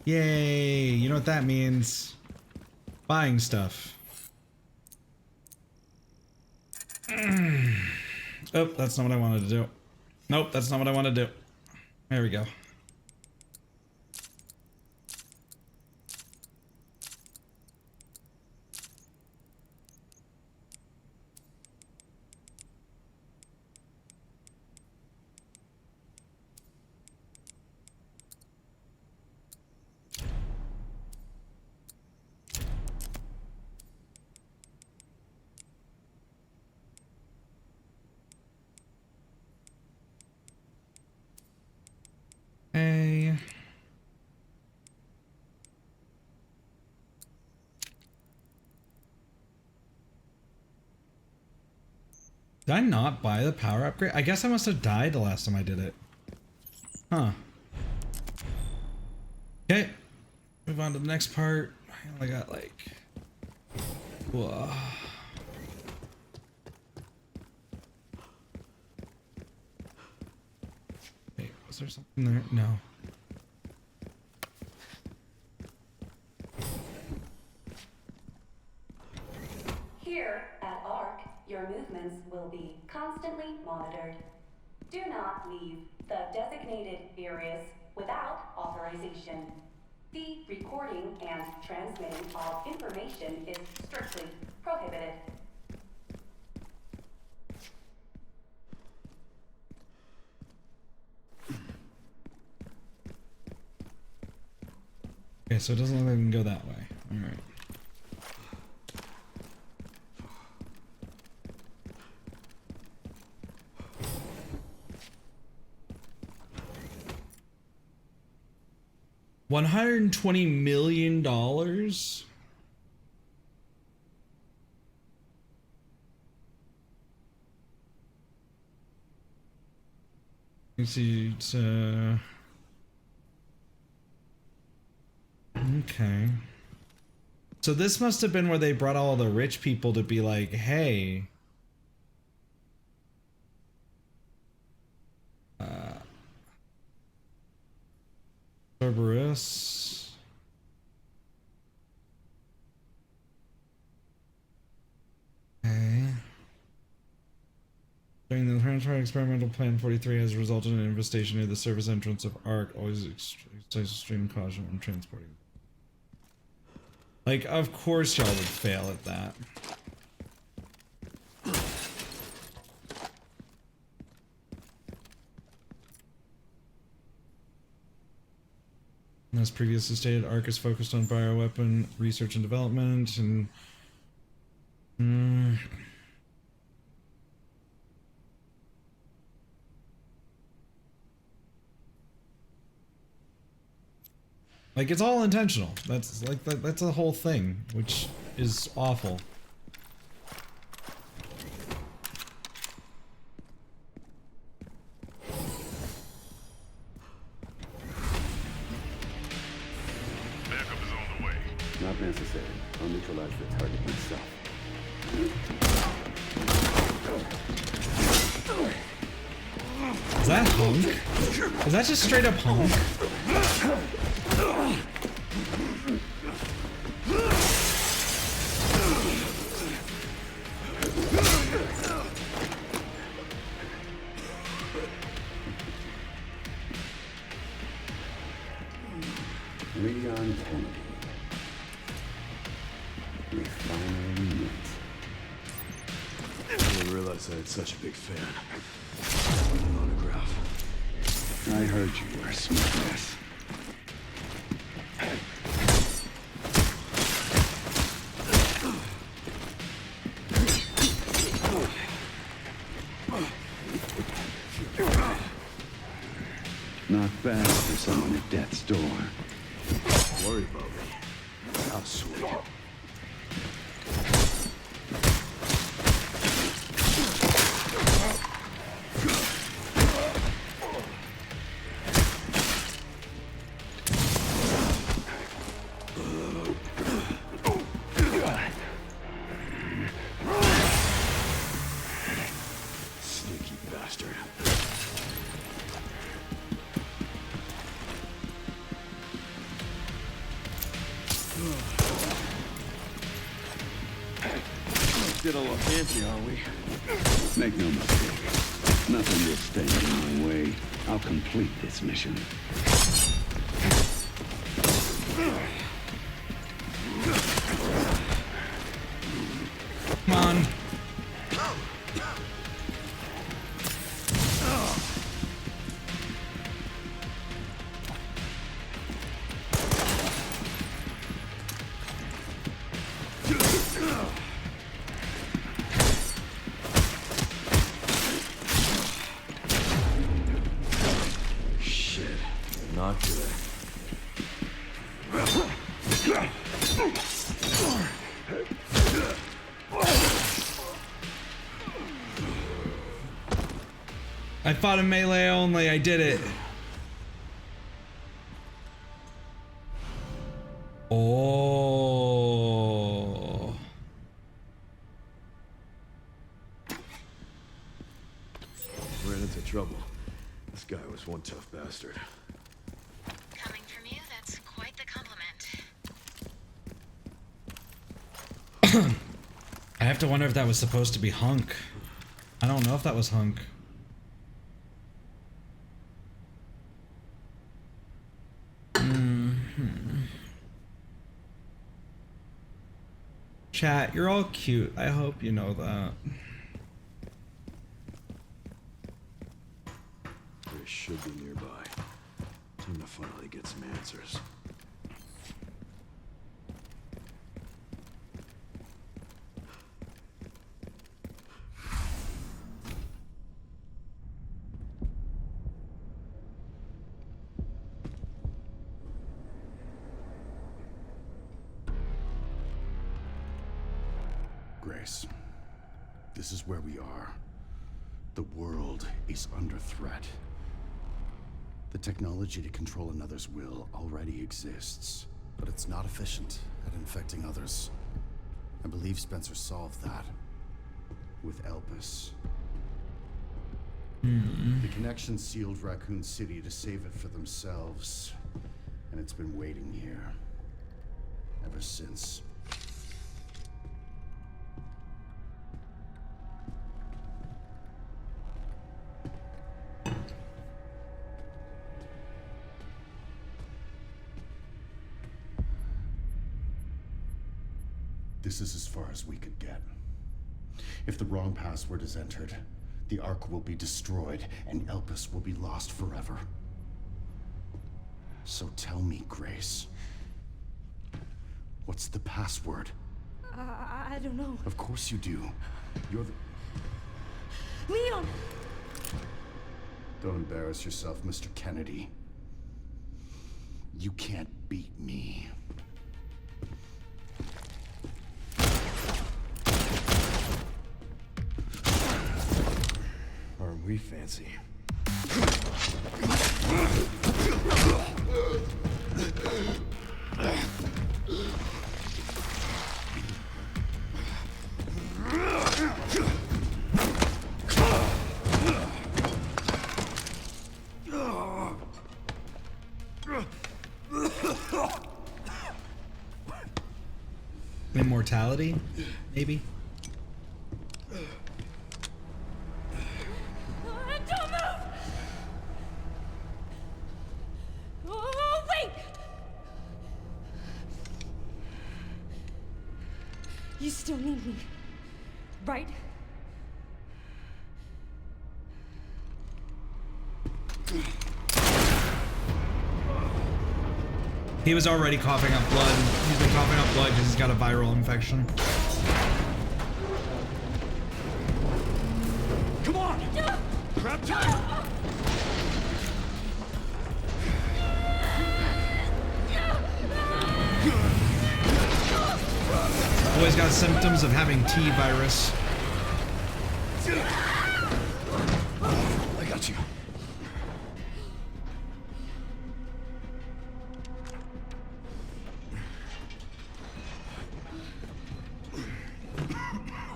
Yay! You know what that means? Buying stuff. Oh, that's not what I wanted to do. Nope, that's not what I want to do. There we go. Hey. Did I not buy the power upgrade? I guess I must have died the last time I did it. Huh. Okay. Move on to the next part. I only got like... Whoa. Wait, was there something there? No.
Here at ARC, your movements will be constantly monitored. Do not leave the designated areas without authorization. The recording and transmitting of information is strictly prohibited.
Okay, so it doesn't look like we can go that way. Alright. $120 million? You see, it's, okay. So this must have been where they brought all the rich people to be like, hey. Cerberus. Okay. During the transfer experimental plan 43 has resulted in an infestation near the service entrance of ARC. Always extreme caution when transporting. Like, of course y'all would fail at that. As previously stated, ARC is focused on bioweapon research and development and... Like, it's all intentional. That's like that's the whole thing, which is awful.
Backup is on the way. Not necessary. I'll neutralize the target myself.
Is that hunk? Is that just straight up hunk?
Leon Kennedy. We finally meet.
I didn't realize I had such a big fan. An autograph.
I heard you were a smartass. Not bad for someone at death's door.
Worry about me. How sweet. Sneaky bastard.
Get a little fancy, are we? Make no mistake. Nothing will stand in my way. I'll complete this mission.
Come on.
Shit. Not good.
I fought in melee only. I did it. Oh.
Ran into trouble. This guy was one tough bastard.
Coming from you, that's quite the compliment.
I have to wonder if that was supposed to be hunk. I don't know if that was hunk. Chat, you're all cute. I hope you know that.
They should be nearby. Time to finally get some answers.
Grace, this is where we are. The world is under threat. The technology to control another's will already exists, but it's not efficient at infecting others. I believe Spencer solved that with Elpis. The connection sealed Raccoon City to save it for themselves, and it's been waiting here ever since. This is as far as we could get. If the wrong password is entered, the Ark will be destroyed and Elpis will be lost forever. So tell me, Grace, what's the password?
I don't know.
Of course you do. You're the...
Leon!
Don't embarrass yourself, Mr. Kennedy. You can't beat me.
Aren't we fancy?
Immortality, maybe.
Don't move! Oh, wait! You still need me, right?
He was already coughing up blood. He's been coughing up blood because he's got a viral infection.
Come on! Grab time!
Boy's got symptoms of having T virus.
I got you.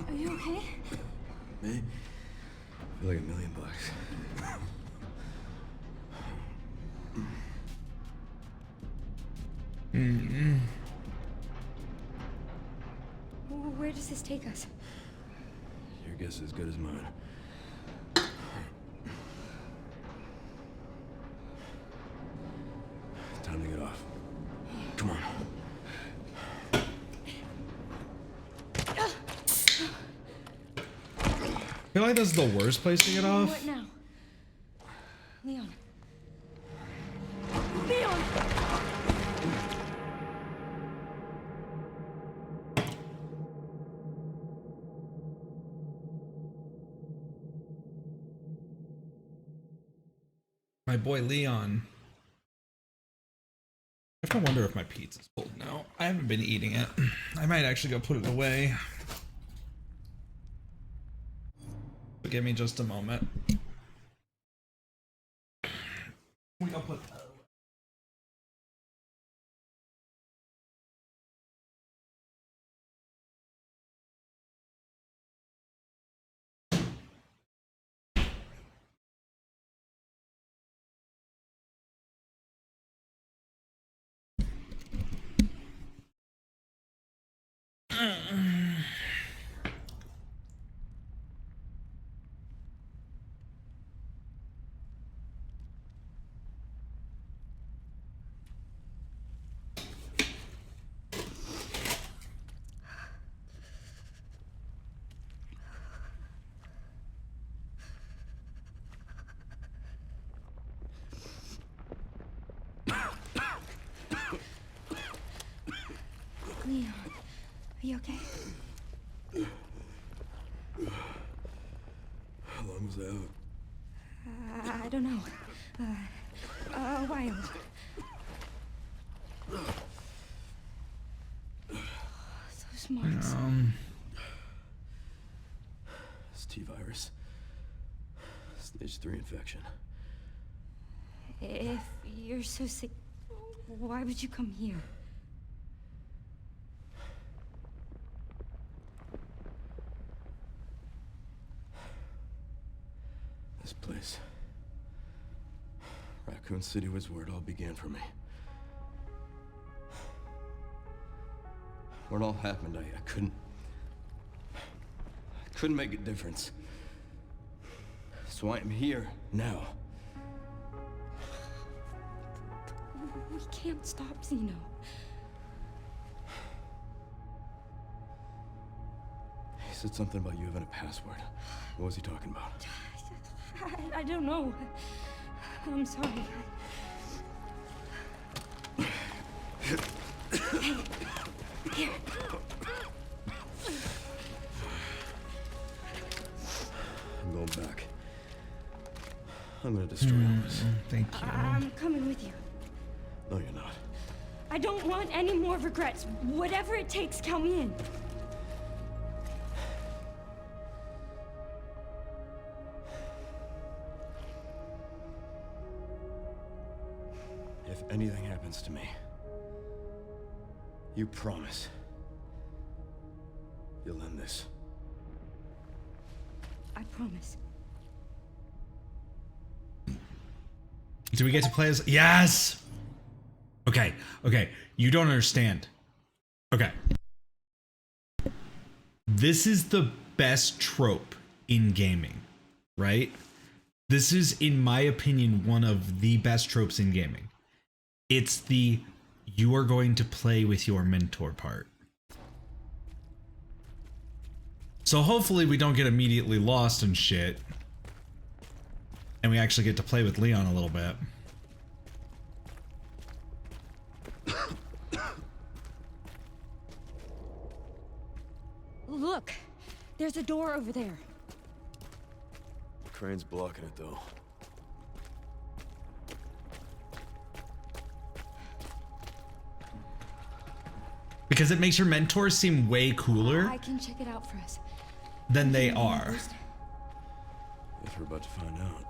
Are you okay?
Me? I feel like $1 million.
Where does this take us?
Your guess is as good as mine. Time to get off. Come on.
I feel like this is the worst place to get off.
What now? Leon. Leon!
My boy Leon. I have to wonder if my pizza's cold now. I haven't been eating it. I might actually go put it away. But give me just a moment. We go put that away.
Leon, are you okay?
How long was I out?
I don't know. A while. Those marks.
It's T-virus. Stage 3 infection.
If you're so sick, why would you come here?
This place. Raccoon City was where it all began for me. Where it all happened, I couldn't make a difference. So I am here now.
We can't stop Zeno.
He said something about you having a password. What was he talking about?
I don't know. I'm sorry. Hey, here.
I'm going back. I'm gonna destroy all this.
Thank you.
I'm coming with you.
No, you're not.
I don't want any more regrets. Whatever it takes, count me in.
If anything happens to me, you promise you'll end this.
I promise.
Do we get to play as? Yes! Okay, okay. You don't understand. Okay. This is the best trope in gaming, right? This is, in my opinion, one of the best tropes in gaming. It's the you are going to play with your mentor part. So hopefully we don't get immediately lost and shit. And we actually get to play with Leon a little bit.
Look, there's a door over there.
The crane's blocking it, though.
Because it makes your mentors seem way cooler
I can check it out for us.
than they are.
Guess we're about to find out.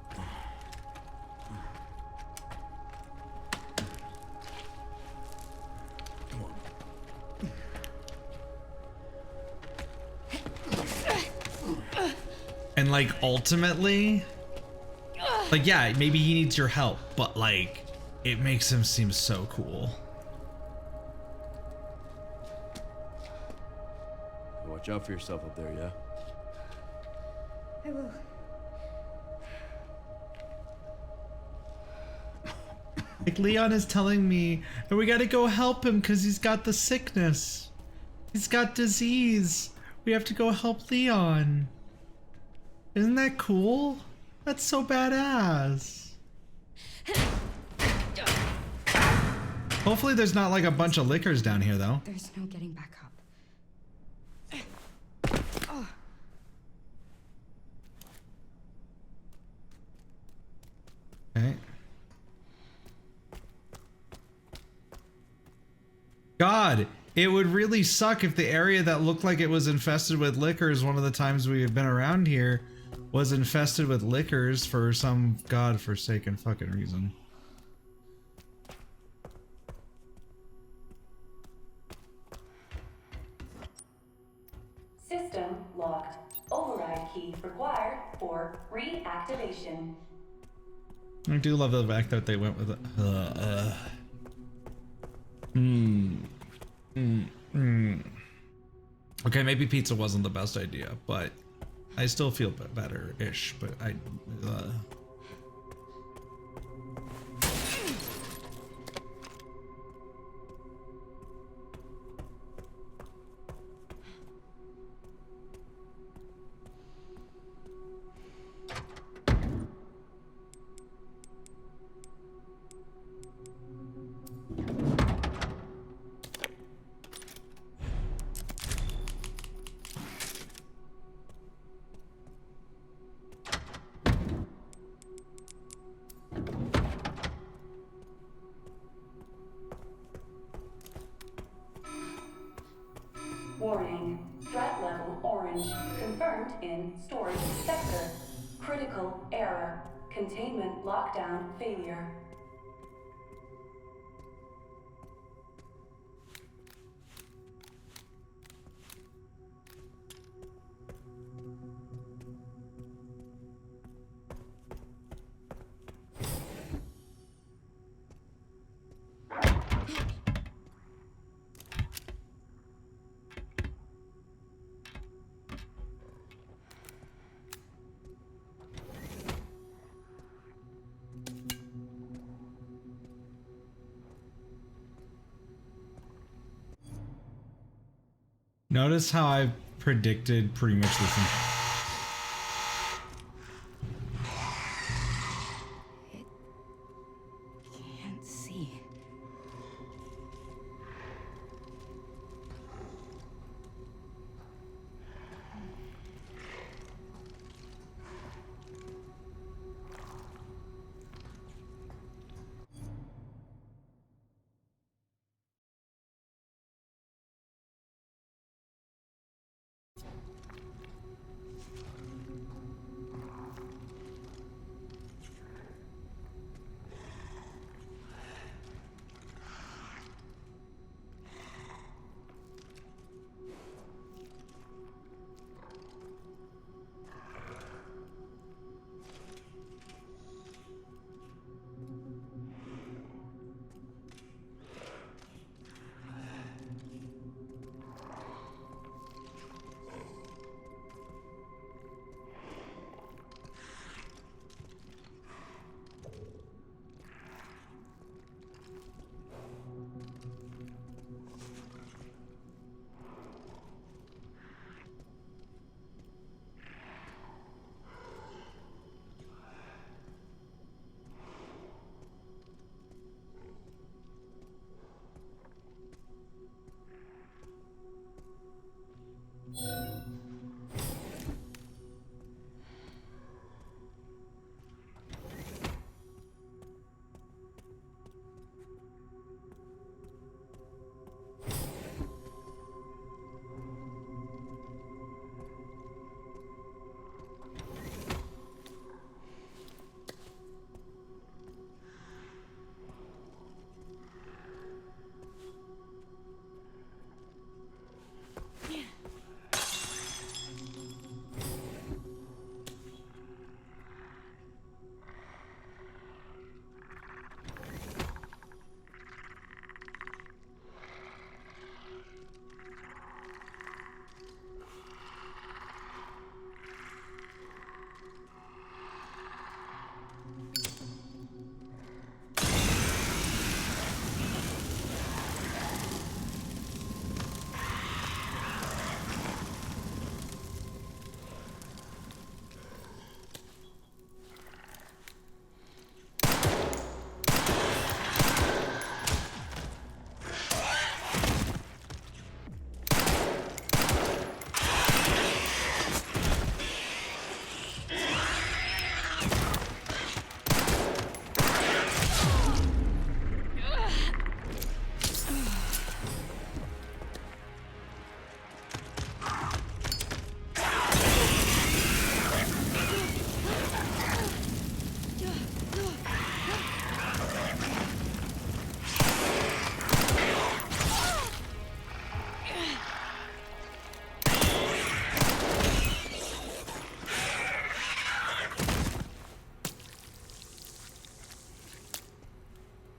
Come on.
And like ultimately, like yeah, maybe he needs your help, but like it makes him seem so cool.
Watch out for yourself up there, yeah?
I will.
Like Leon is telling me, and we gotta go help him because he's got the sickness. He's got disease. We have to go help Leon. Isn't that cool? That's so badass. Hopefully there's not like a bunch of lickers down here though.
There's no getting back up.
Okay. God, it would really suck if the area that looked like it was infested with lickers one of the times we've been around here was infested with lickers for some godforsaken fucking reason.
System locked. Override key required for reactivation.
I do love the fact that they went with it. Okay, maybe pizza wasn't the best idea, but I still feel better-ish, but
Warning. Threat level orange. Confirmed in storage sector. Critical error. Containment lockdown failure.
notice how I predicted pretty much the same.
Can't see.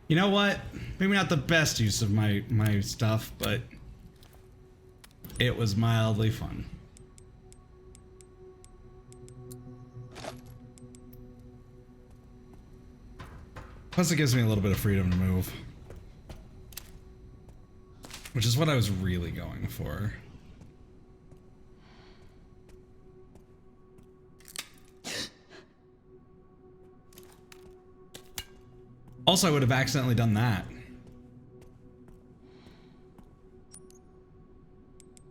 You know what? Maybe not the best use of my stuff, but it was mildly fun. Plus, it gives me a little bit of freedom to move, which is what I was really going for. Also, I would have accidentally done that.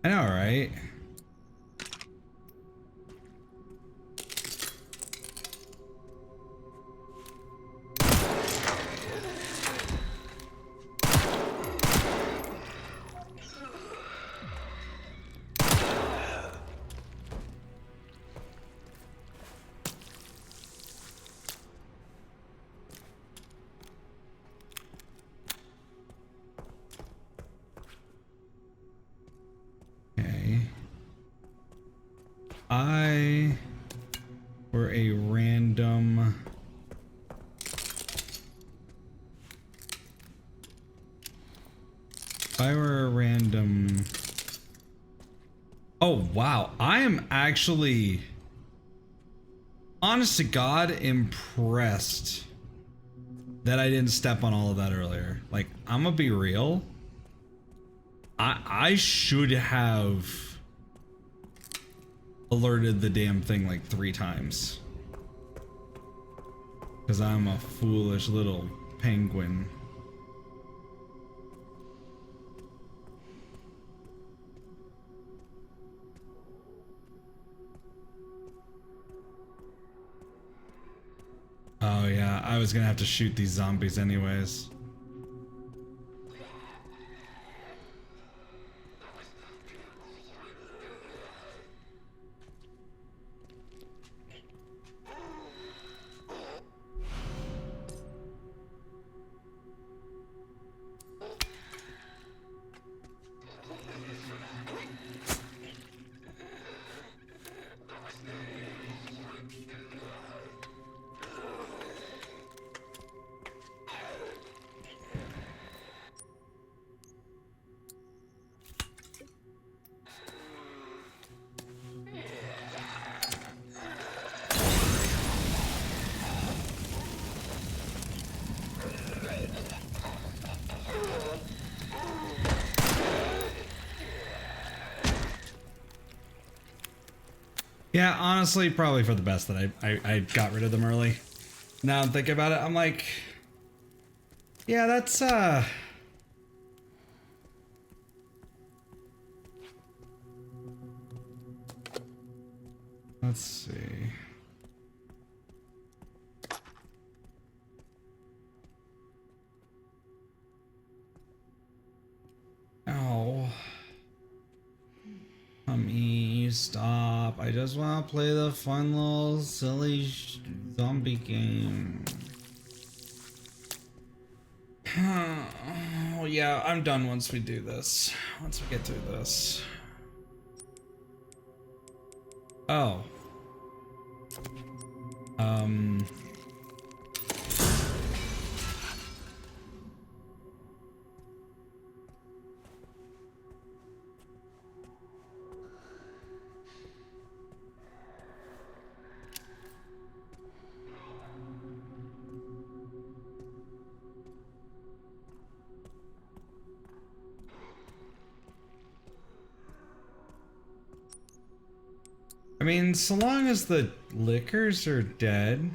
I know, right? I were a random oh wow, I am actually honest to God impressed that I didn't step on all of that earlier. Like, I'm gonna be real, I should have alerted the damn thing like 3 times. Because I'm a foolish little penguin. Oh yeah, I was gonna have to shoot these zombies anyways. Yeah, honestly, probably for the best that I got rid of them early. Now I'm thinking about it, I'm like, yeah, that's let's see. Oh. Stop. I just want to play the fun little silly zombie game. Oh yeah, I'm done once we do this. Once we get through this. Oh. I mean, so long as the liquors are dead.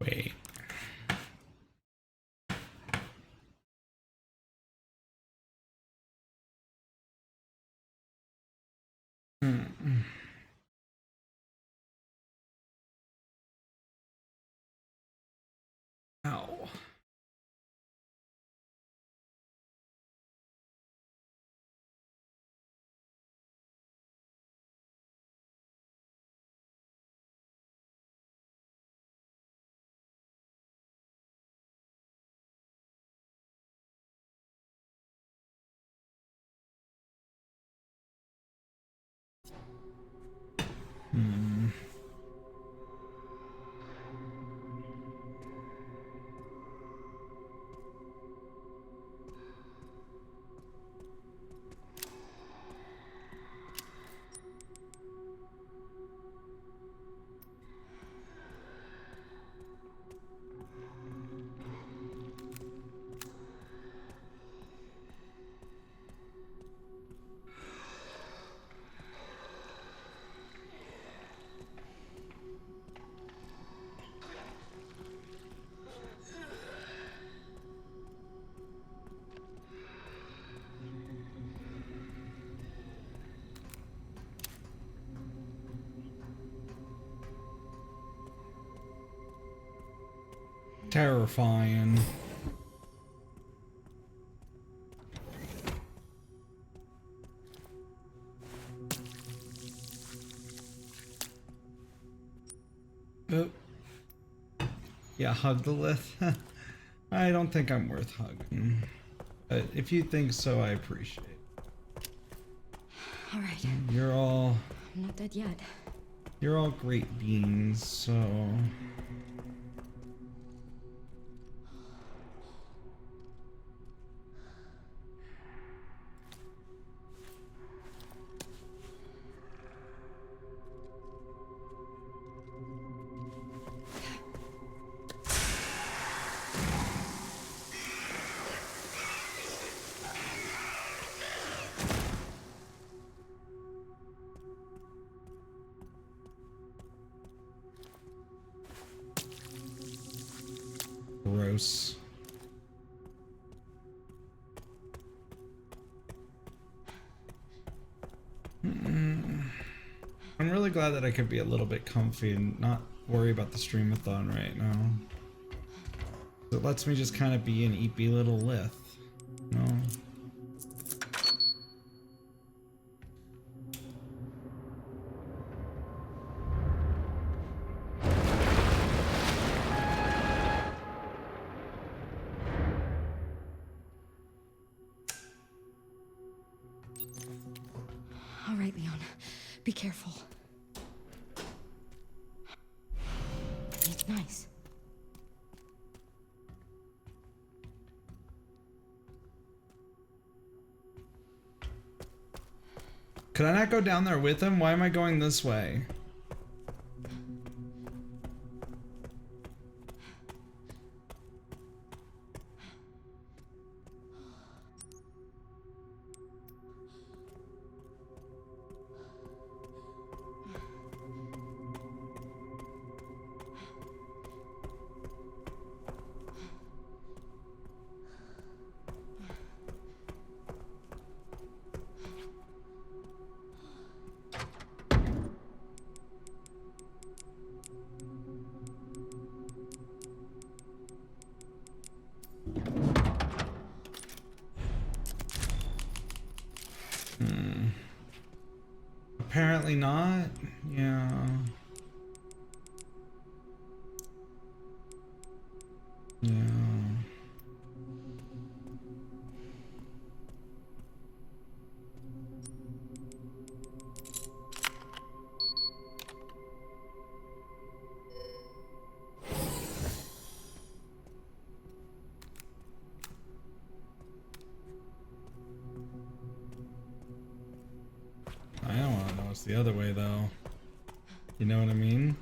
Wait. Ow. Terrifying. Oh. Yeah, hug the lith. I don't think I'm worth hugging. But if you think so, I appreciate it.
All right.
You're all...
I'm not dead yet.
You're all great beings, so... Gross. I'm really glad that I could be a little bit comfy and not worry about the streamathon right now. It lets me just kind of be an eepy little lith, you know?
All right, Leon. Be careful. It's nice.
Could I not go down there with him? Why am I going this way? Apparently not. Yeah. Yeah. I don't want to know it's the other way though. You know what I mean?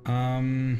Hmm.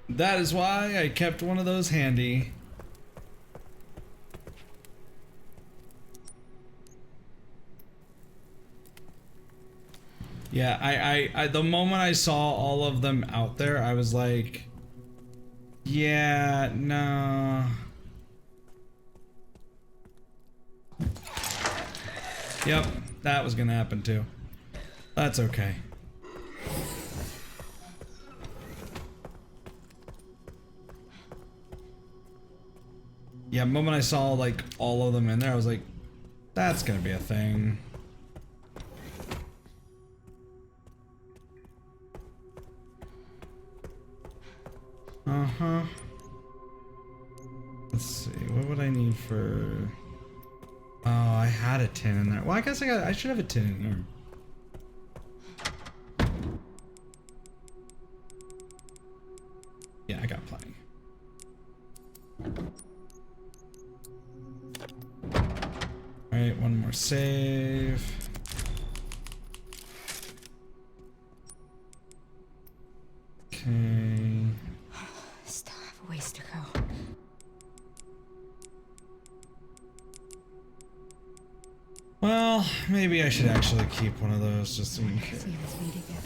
That is why I kept one of those handy. Yeah, I the moment I saw all of them out there, I was like, yeah, no. Yep, that was gonna happen too. That's okay. Yeah, the moment I saw like all of them in there, I was like, that's gonna be a thing. Uh-huh. Let's see, what would I need for... Oh, I had a tin in there. Well, I guess I should have a tin in here. Yeah, I got plenty. Alright, one more save. Okay.
Still have a ways to go.
Well, maybe I should actually keep one of those just in case.
See us meet again.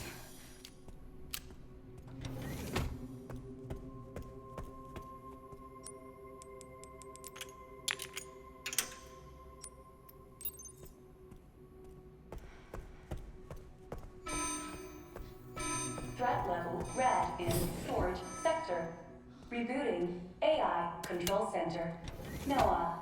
Threat level red in storage sector. Rebooting AI control center. Noah.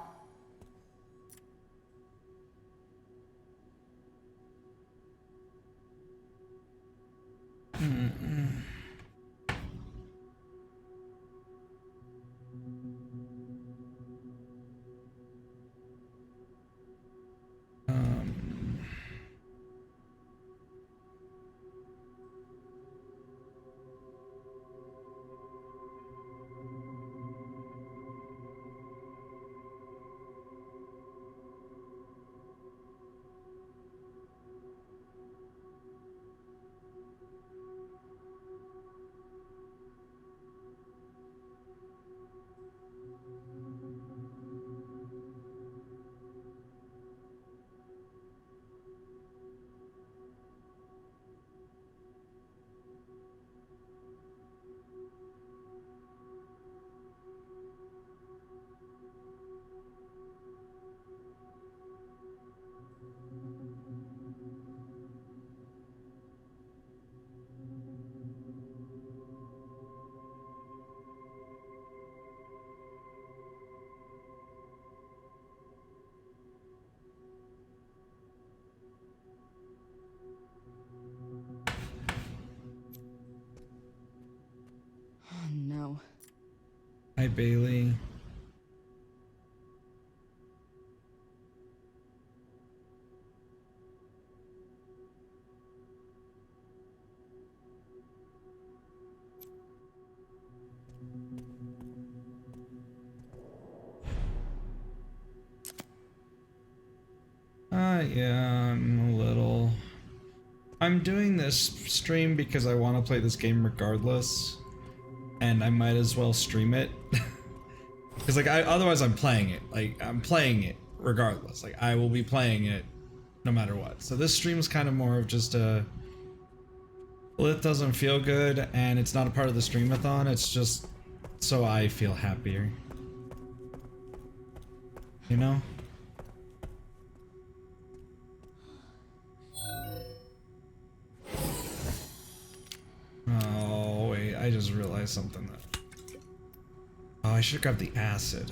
Oh no.
Hi, Bailey. Yeah, I'm a little... I'm doing this stream because I want to play this game regardless. And I might as well stream it. Because, like, otherwise I'm playing it. Like, I'm playing it regardless. Like, I will be playing it no matter what. So this stream is kind of more of just a... Well, it doesn't feel good, and it's not a part of the Streamathon. It's just so I feel happier. You know? Oh, wait, I just realized something. Oh, I should grab the acid.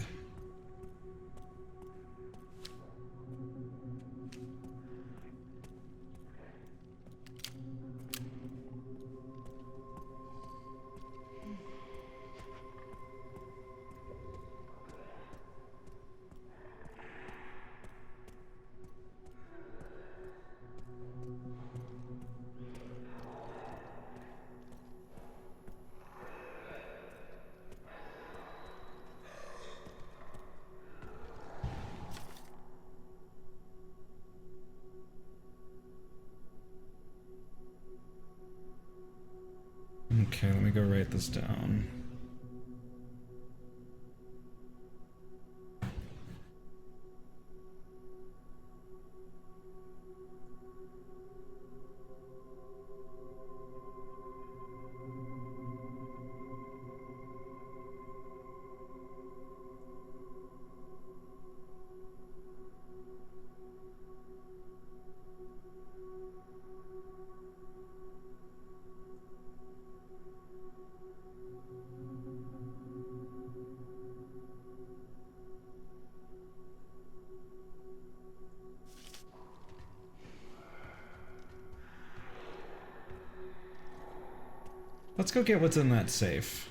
Okay, let me go write this down. Let's go get what's in that safe.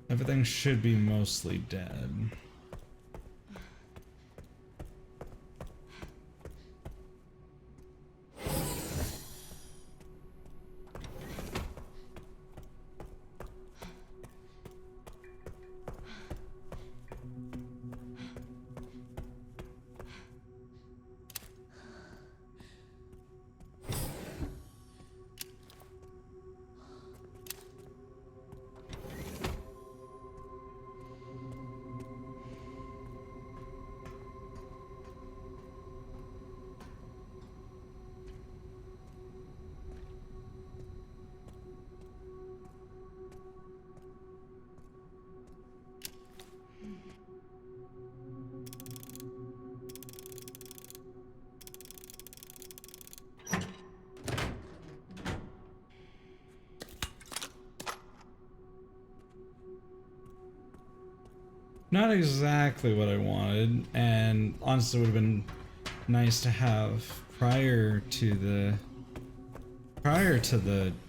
Everything should be mostly dead. Not exactly what I wanted, and honestly would have been nice to have prior to the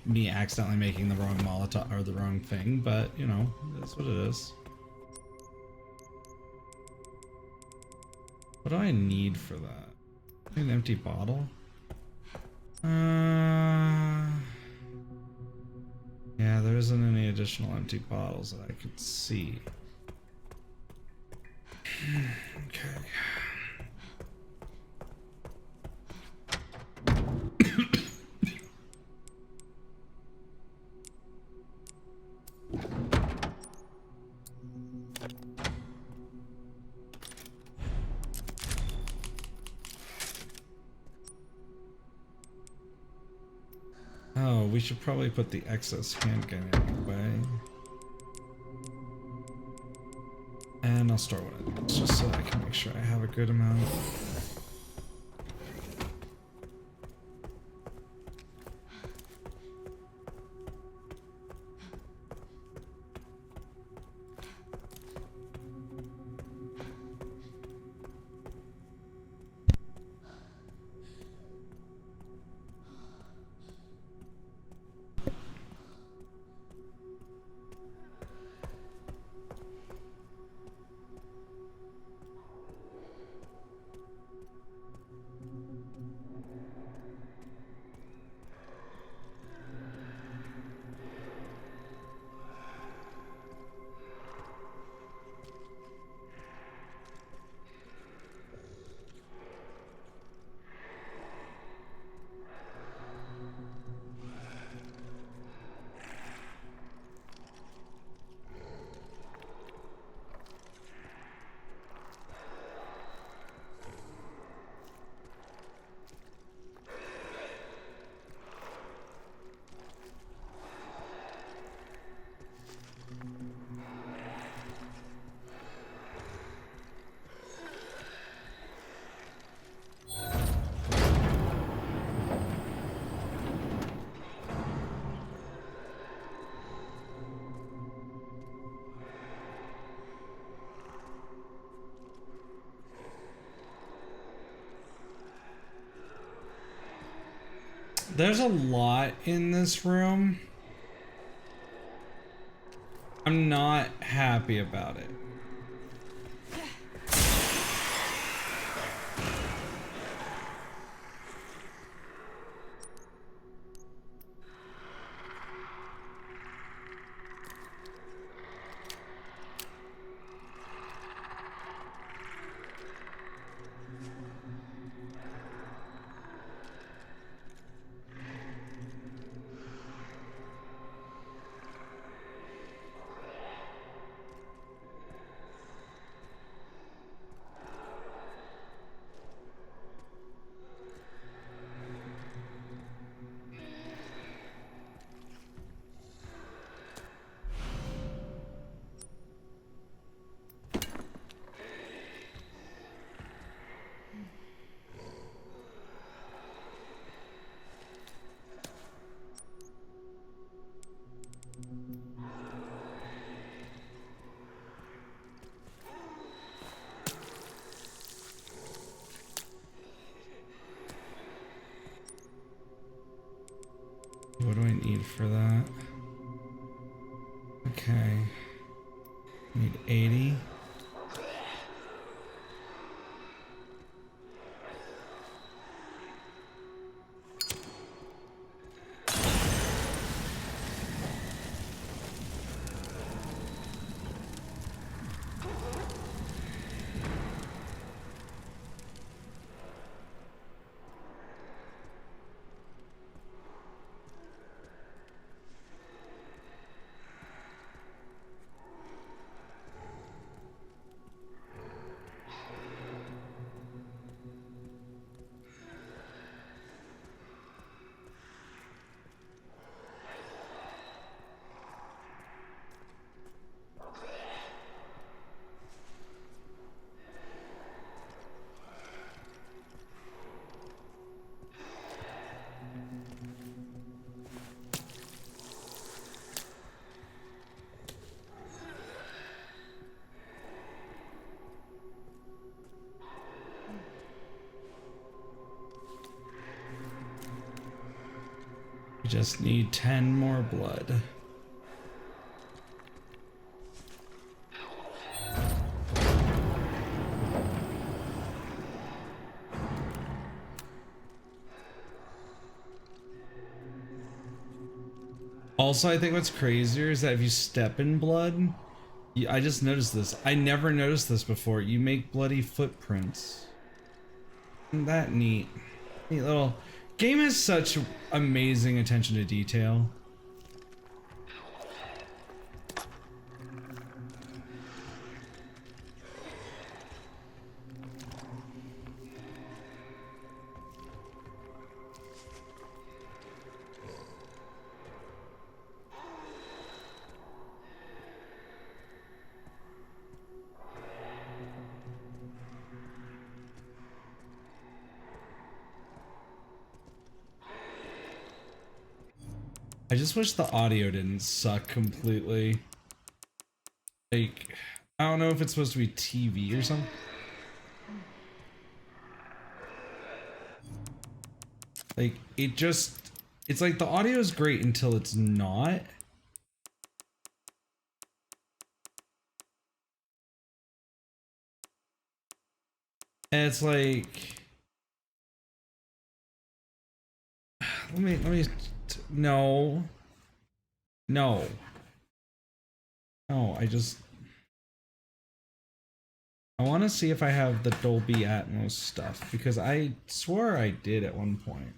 me accidentally making the wrong Molotov or the wrong thing, but you know, that's what it is. What do I need for that? An empty bottle? Yeah, there isn't any additional empty bottles that I could see. Okay. Oh, we should probably put the excess handgun anyway. And I'll store one of these just so I can make sure I have a good amount. There's a lot in this room. I'm not happy about it. for that. Okay. Need 80. We just need 10 more blood. Also, I think what's crazier is that if you step in blood, I just noticed this. I never noticed this before. You make bloody footprints. Isn't that neat? Neat little... Game has such amazing attention to detail. I just wish the audio didn't suck completely. Like, I don't know if it's supposed to be TV or something. Like, it's like the audio is great until it's not. And it's like, let me, no, I want to see if I have the Dolby Atmos stuff, because I swore I did at one point.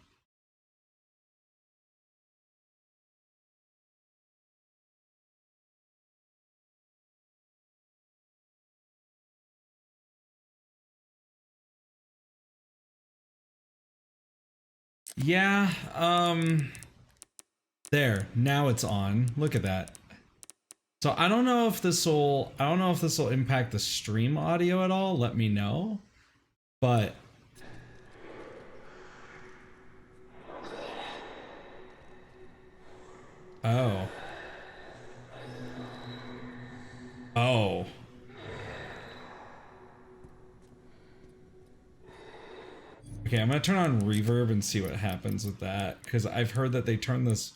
Yeah, there, now it's on. Look at that. So I don't know if this will impact the stream audio at all. Let me know. But oh. Oh. Okay, I'm gonna turn on reverb and see what happens with that, because I've heard that they turn this.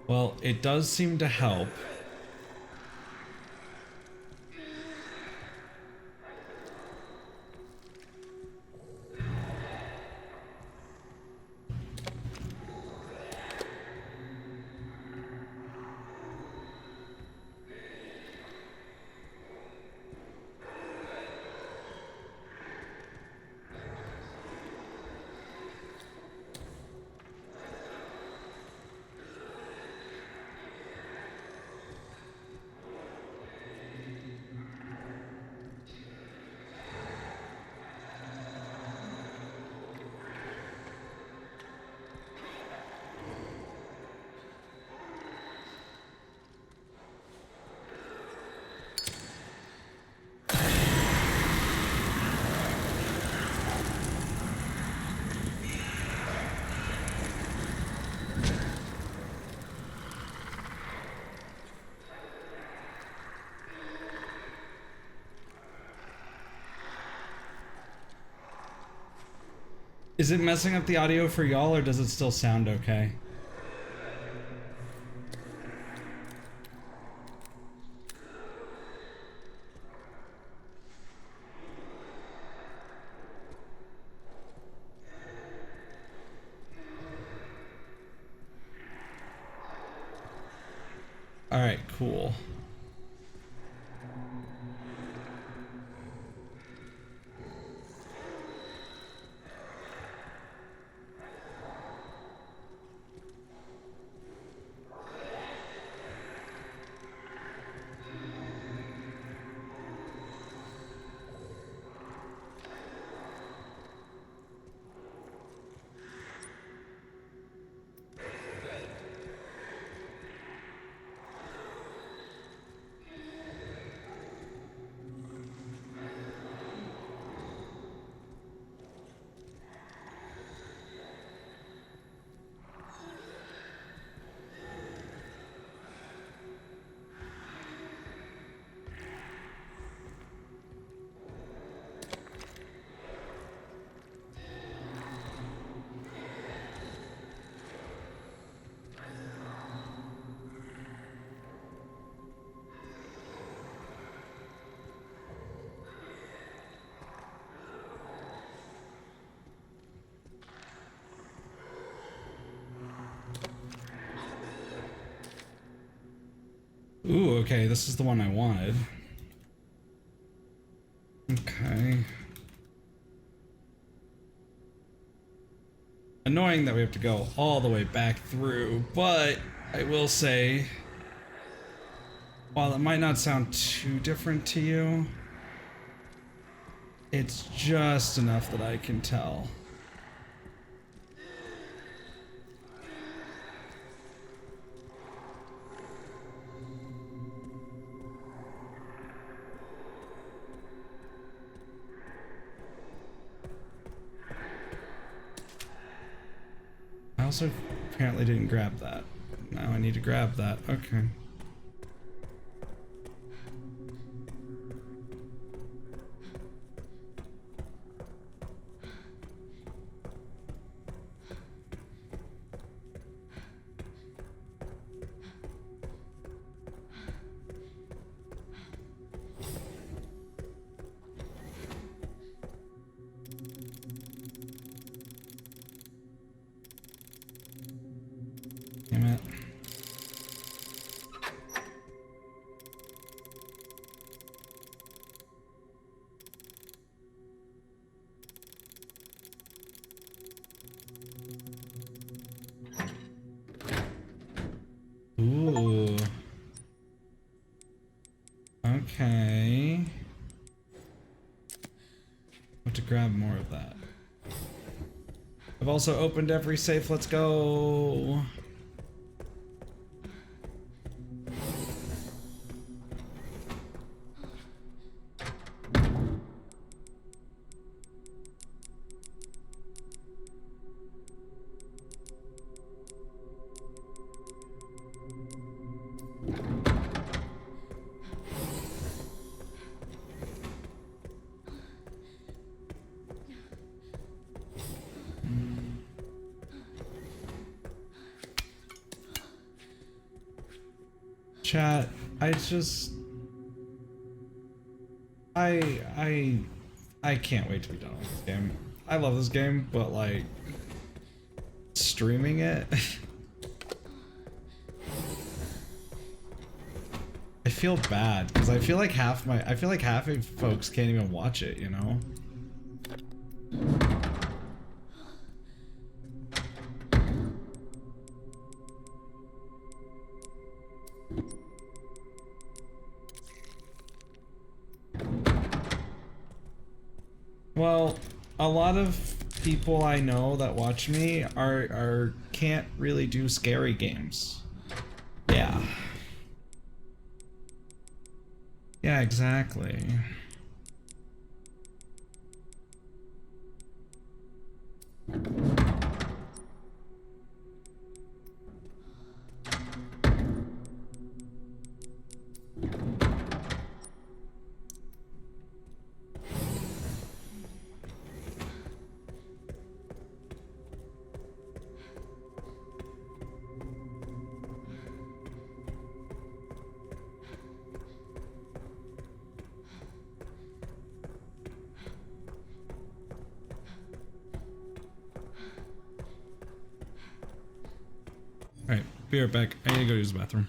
Well, it does seem to help. Is it messing up the audio for y'all, or does it still sound okay? All right, cool. Ooh, okay, this is the one I wanted. Okay. Annoying that we have to go all the way back through, but I will say, while it might not sound too different to you, it's just enough that I can tell. I also apparently didn't grab that. Now I need to grab that. Okay. Damn it. Ooh. Okay. Have to grab more of that. I've also opened every safe. Let's go. Chat, I can't wait to be done with this game. I love this game, but like streaming it I feel bad because I feel like half of folks can't even watch it, you know? Well, a lot of people I know that watch me can't really do scary games. Yeah. Yeah, exactly. All right, be right back. I need to go use the bathroom.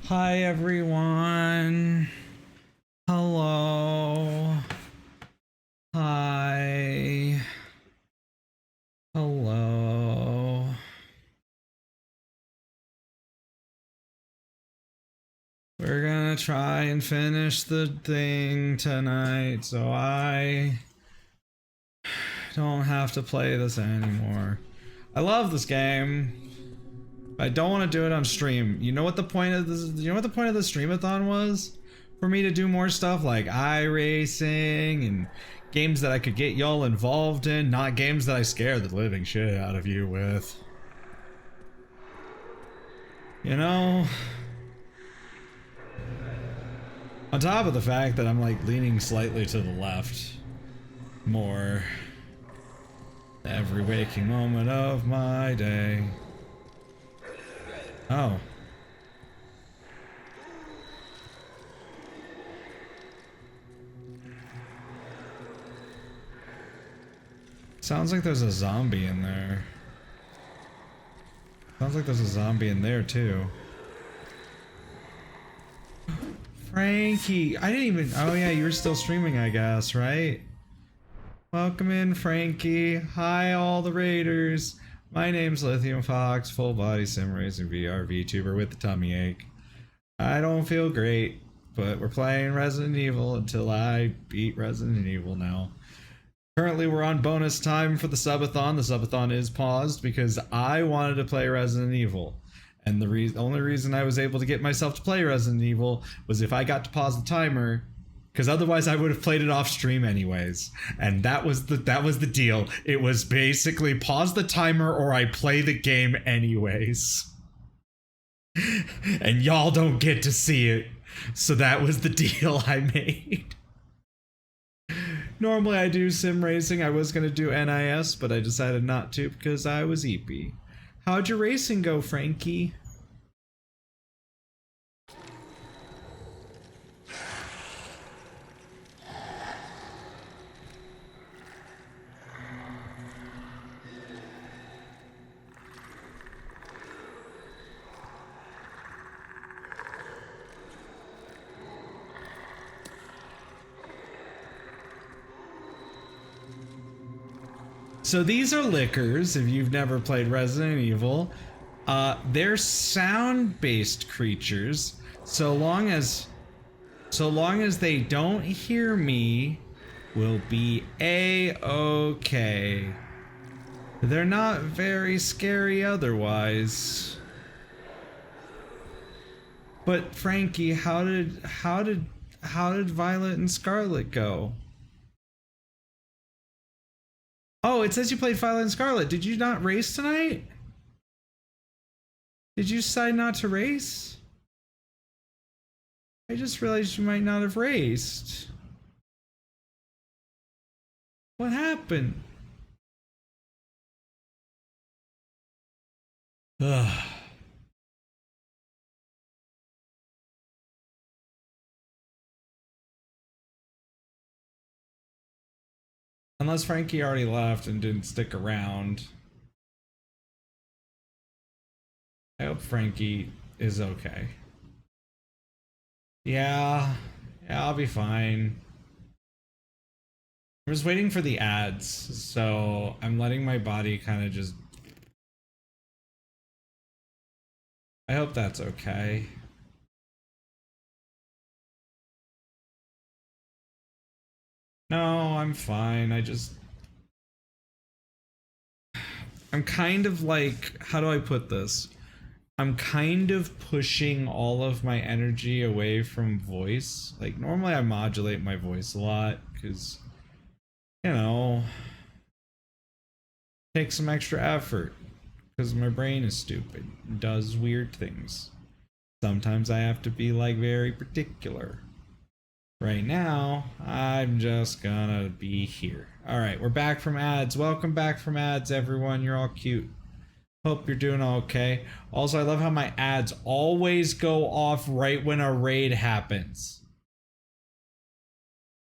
Hi everyone. Hello. Hi. Hello. We're gonna try and finish the thing tonight so I don't have to play this anymore. I love this game. I don't want to do it on stream. You know what the point of this? You know what the point of the streamathon was? For me to do more stuff like iRacing and games that I could get y'all involved in, not games that I scare the living shit out of you with. You know? On top of the fact that I'm like leaning slightly to the left more every waking moment of my day. Oh. Sounds like there's a zombie in there. Sounds like there's a zombie in there too. Frankie, I didn't even, oh yeah, you were still streaming, I guess, right? Welcome in, Frankie. Hi, all the raiders. My name's Lithium Fox, full body sim racing VR VTuber with the tummy ache. I don't feel great, but we're playing Resident Evil until I beat Resident Evil now. Currently, we're on bonus time for the Subathon. The Subathon is paused because I wanted to play Resident Evil. And the only reason I was able to get myself to play Resident Evil was if I got to pause the timer, because otherwise I would have played it off stream anyways. And that was the deal. It was basically pause the timer or I play the game anyways. And y'all don't get to see it. So that was the deal I made. Normally I do sim racing. I was going to do NIS, but I decided not to because I was EP. How'd your racing go, Frankie? So these are liquors, if you've never played Resident Evil. They're sound-based creatures. So long as they don't hear me, we'll be A-okay. They're not very scary otherwise. But Frankie, how did Violet and Scarlet go? Oh, it says you played Violet and Scarlet. Did you not race tonight? Did you decide not to race? I just realized you might not have raced. What happened? Ugh. Unless Frankie already left and didn't stick around. I hope Frankie is okay. Yeah, I'll be fine. I'm just waiting for the ads, so I'm letting my body kind of just... I hope that's okay. No, I'm fine. I'm kind of like, how do I put this? I'm kind of pushing all of my energy away from voice. Like, normally I modulate my voice a lot because, you know, it takes some extra effort because my brain is stupid. It does weird things. Sometimes I have to be like very particular. Right now, I'm just gonna be here. All right, we're back from ads. Welcome back from ads, everyone. You're all cute. Hope you're doing okay. Also, I love how my ads always go off right when a raid happens.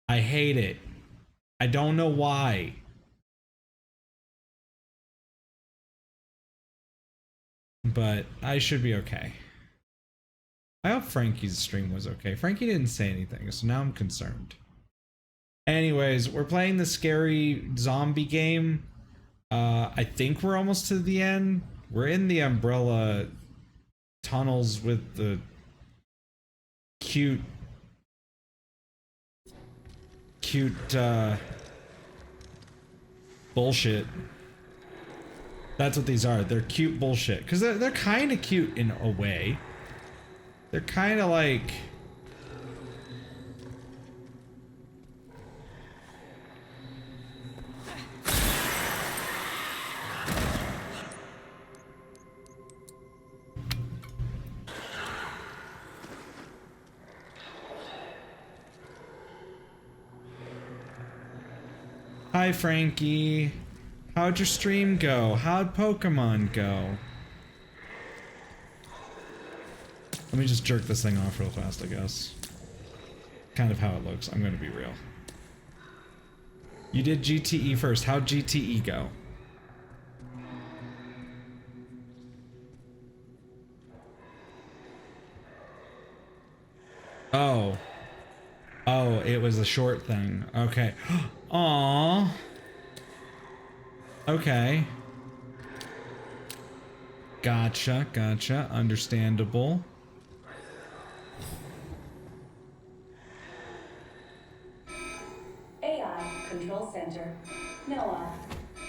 I hate it. I don't know why. But I should be okay. I hope Frankie's stream was okay. Frankie didn't say anything, so now I'm concerned. Anyways, we're playing the scary zombie game. I think we're almost to the end. We're in the umbrella tunnels with the cute bullshit. That's what these are. They're cute bullshit. Because they're kind of cute in a way. They're kind of like... Hi, Frankie. How'd your stream go? How'd Pokemon go? Let me just jerk this thing off real fast, I guess. Kind of how it looks. I'm gonna be real. You did GTE first. How'd GTE go? Oh. Oh, it was a short thing. Okay. Aww. Okay. Gotcha, gotcha. Understandable.
AI Control Center. NOAA.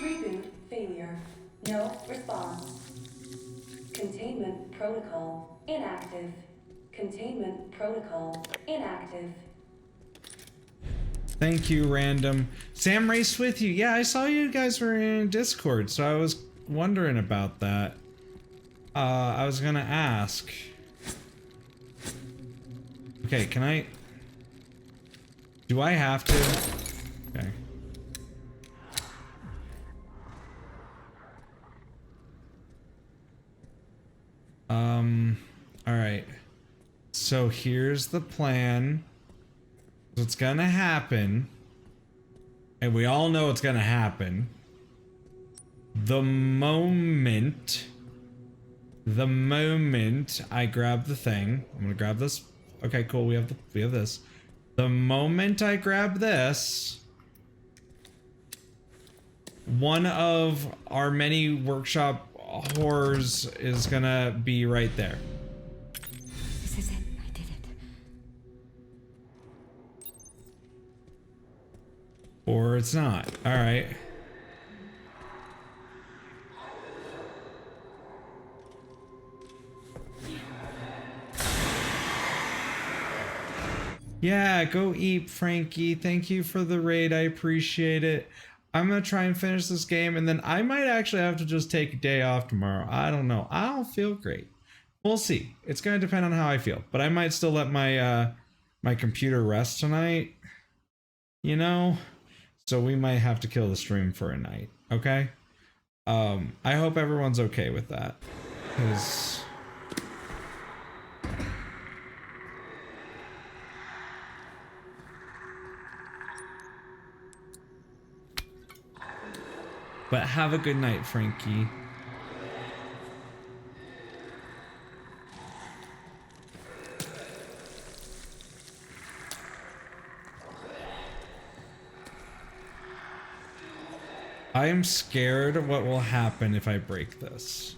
Reboot failure. No response. Containment protocol inactive. Containment protocol inactive.
Thank you, random. Sam raced with you. Yeah, I saw you guys were in Discord, so I was wondering about that. I was gonna ask. Okay, can I... Do I have to? Okay. Alright. So here's the plan. What's gonna happen, and we all know what's gonna happen, the moment I grab the thing, I'm gonna grab this. Okay, cool, we have this. The moment I grab this, one of our many workshop horrors is gonna be right there.
This is it. I did it.
Or it's not. Alright. Yeah, go eat, Frankie. Thank you for the raid. I appreciate it. I'm gonna try and finish this game, and then I might actually have to just take a day off tomorrow. I don't know. I don't feel great. We'll see. It's gonna depend on how I feel. But I might still let my my computer rest tonight. You know? So we might have to kill the stream for a night, okay? I hope everyone's okay with that. 'Cause... But have a good night, Frankie. I am scared what will happen if I break this.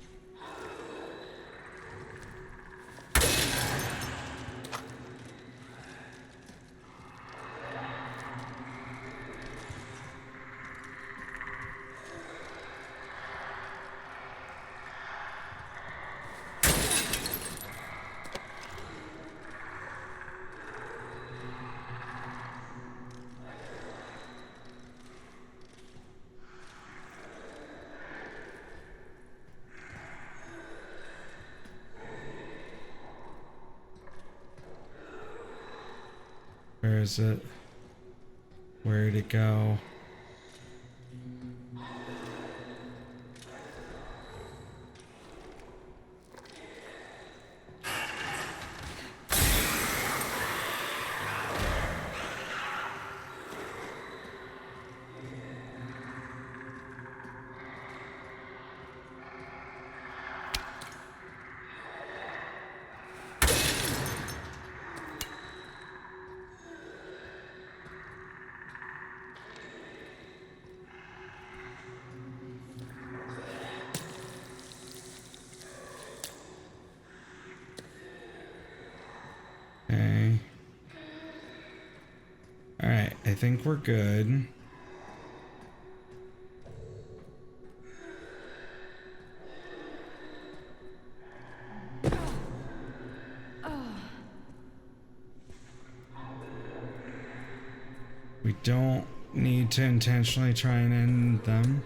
Where is it? Where'd it go? I think we're good. We don't need to intentionally try and end them.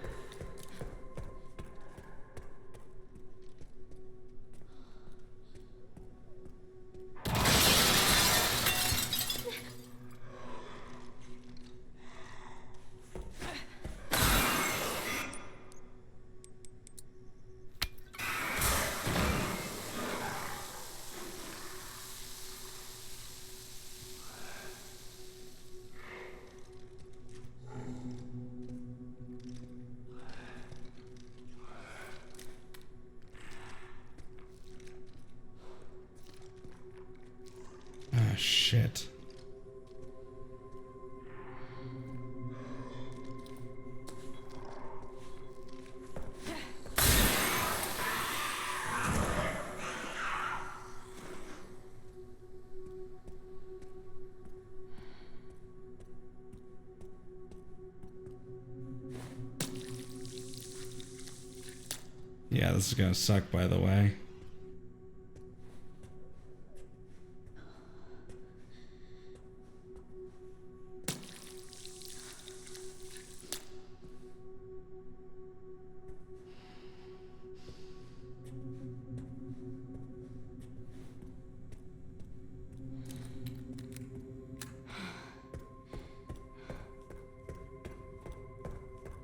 Ah, shit. Yeah, this is gonna suck, by the way.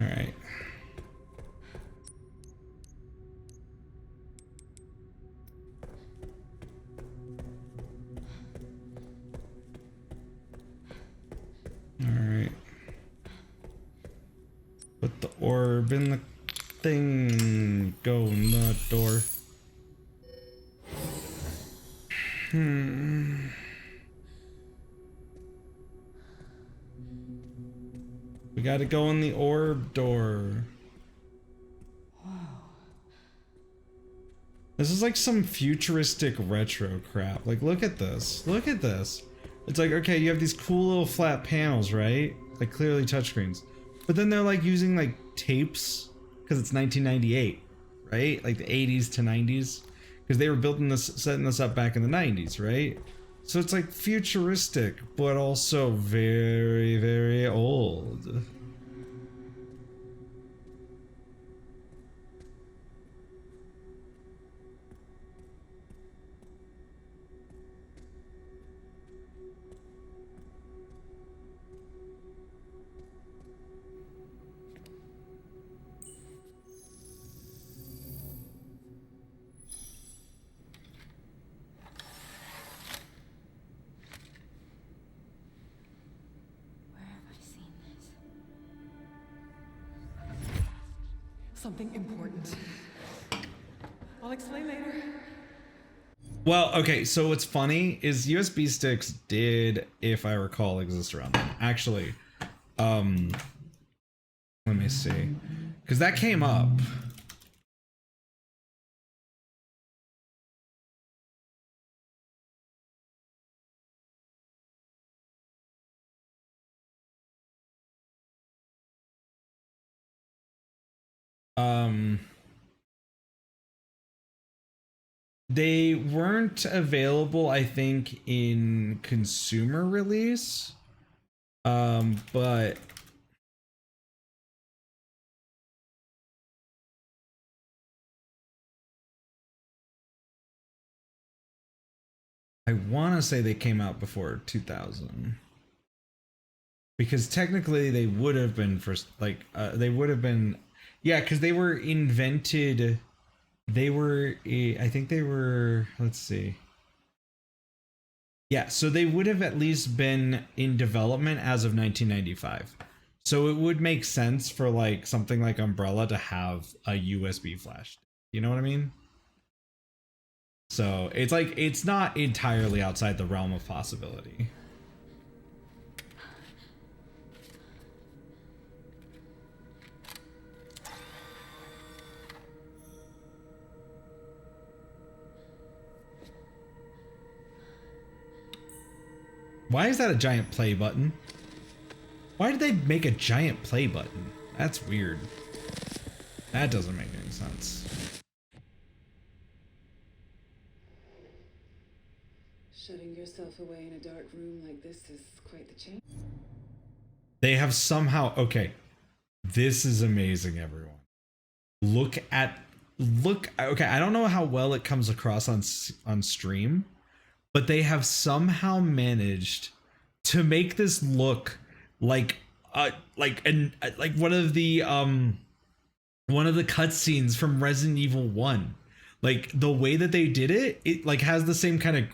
All right. All right. Put the orb in the thing. Go in the door. We gotta go in the orb door. This is like some futuristic retro crap. Like, look at this. Look at this. It's like, okay, you have these cool little flat panels, right? Like clearly touchscreens. But then they're like using like tapes because it's 1998, right? Like the 80s to 90s. Because they were building this, setting this up back in the 90s, right? So it's like futuristic, but also very, very old.
Something important. I'll explain later.
Well, okay, so what's funny is USB sticks did, if I recall, exist around then. Actually, let me see. Because that came up. They weren't available, I think, in consumer release. But I want to say they came out before 2000. Because technically they would have been for like they would have been, yeah, because they were invented. They were, I think they were, let's see. Yeah, so they would have at least been in development as of 1995. So it would make sense for like something like Umbrella to have a USB flash. You know what I mean? So it's like, it's not entirely outside the realm of possibility. Why is that a giant play button? Why did they make a giant play button? That's weird. That doesn't make any sense.
Shutting yourself away in a dark room like this is quite the change.
They have somehow, okay, this is amazing, everyone. Look, okay, I don't know how well it comes across on stream, but they have somehow managed to make this look like one of the cutscenes from Resident Evil 1. Like the way that they did it, it like has the same kind of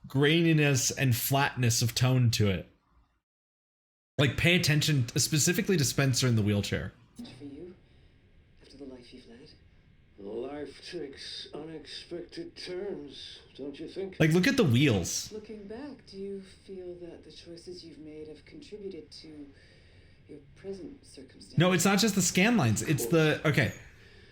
graininess and flatness of tone to it. Like pay attention specifically to Spencer in the wheelchair.
For you, after the life you've led.
Life takes unexpected turns, don't you think?
Like look at the wheels.
Looking back, do you feel that the choices you've made have contributed to your present circumstances?
No, it's not just the scan lines. It's the, okay.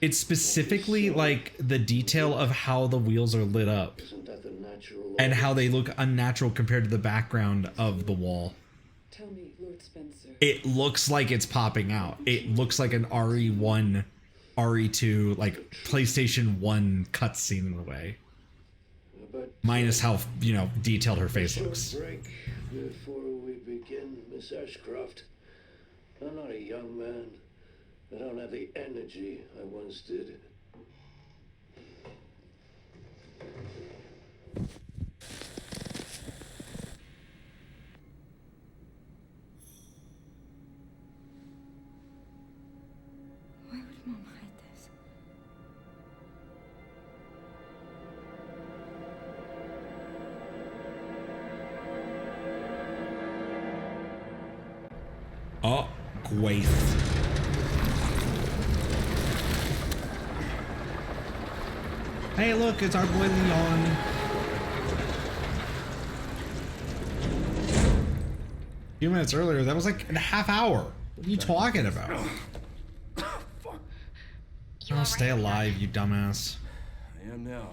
It's specifically like the detail of how the wheels are lit up.
Isn't that the natural
And how they look unnatural compared to the background of the wall.
Tell me, Lord Spencer.
It looks like it's popping out. It looks like an RE1, RE2, like PlayStation 1 cutscene in a way. Minus how, you know, detailed her face looks.
Break before we begin, Miss Ashcroft. I'm not a young man. I don't have the energy I once did.
Why would Mom hide this?
Oh, Gwaith. Hey, look, it's our boy Leon. A few minutes earlier, that was like a half hour. What are you talking about? Oh, stay alive, you dumbass.
I am now.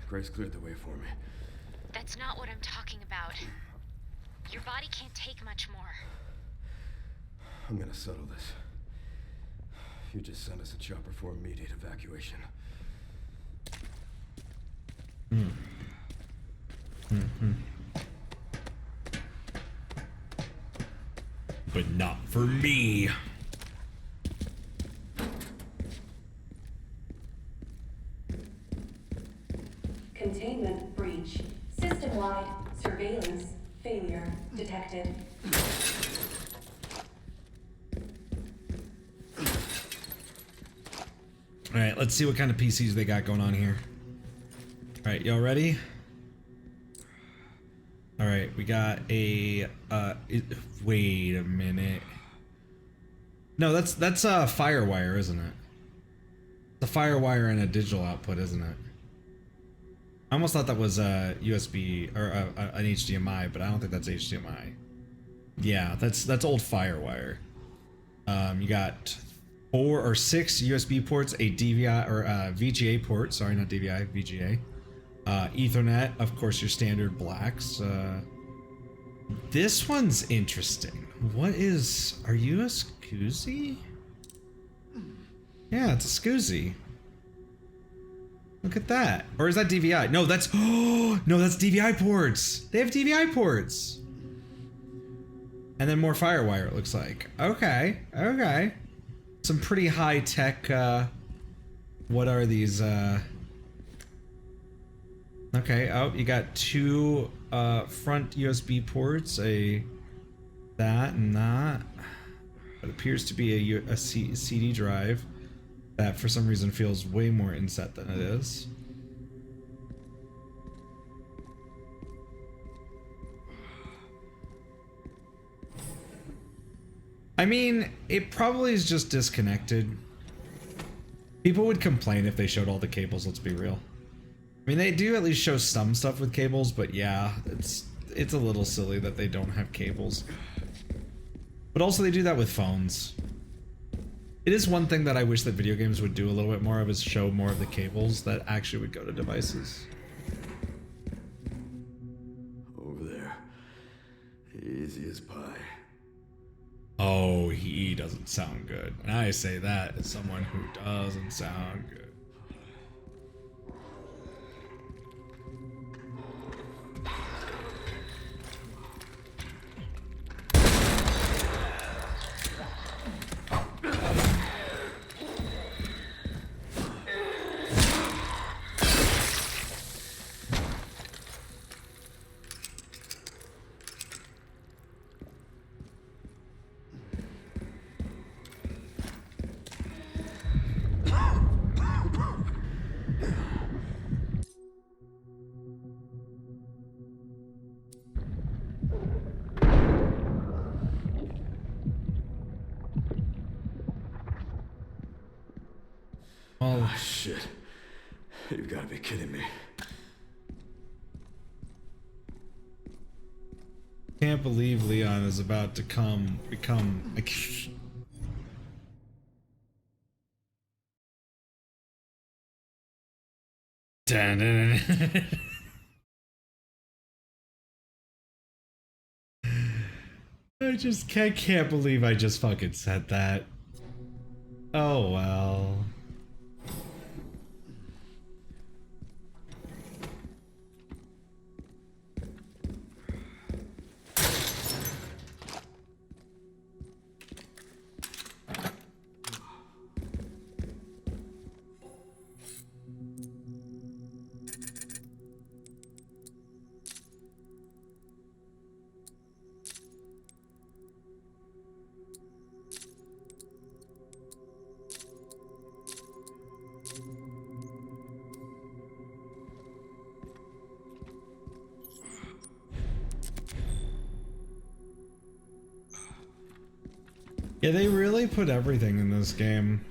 Grace cleared the way for me.
That's not what I'm talking about. Your body can't take much more.
I'm gonna settle this. You just sent us a chopper for immediate evacuation.
But not for me.
Containment breach. System-wide surveillance failure detected.
All right, let's see what kind of PCs they got going on here. All right, y'all ready? All right, we got a, wait a minute. No, that's a FireWire, isn't it? The FireWire and a digital output, isn't it? I almost thought that was a USB or an HDMI, but I don't think that's HDMI. Yeah, that's old FireWire. You got 4 or 6 USB ports, a DVI or VGA port. Sorry, not DVI, VGA. Ethernet, of course, your standard blacks. This one's interesting. What is? Are you a SCSI? Yeah, it's a SCSI. Look at that. Or is that DVI? No, that's no, that's DVI ports. They have DVI ports. And then more FireWire, it looks like. Okay, okay. Some pretty high tech. What are these? Okay. Oh, you got 2 front USB ports. That and that. It appears to be a CD drive that for some reason feels way more inset than it is. I mean, it probably is just disconnected. People would complain if they showed all the cables, let's be real. I mean, they do at least show some stuff with cables, but yeah, it's a little silly that they don't have cables. But also they do that with phones. It is one thing that I wish that video games would do a little bit more of, is show more of the cables that actually would go to devices.
Over there. Easy as pie.
Oh, he doesn't sound good. And I say that as someone who doesn't sound good.
Oh, shit. You've got to be kidding me.
Can't believe Leon is about to become like. I can't believe I just fucking said that. Oh well. Yeah, they really put everything in this game.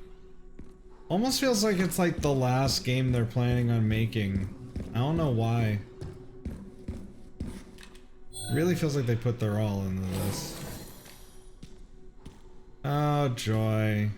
Almost feels like it's like the last game they're planning on making. I don't know why. It really feels like they put their all into this. Oh, joy.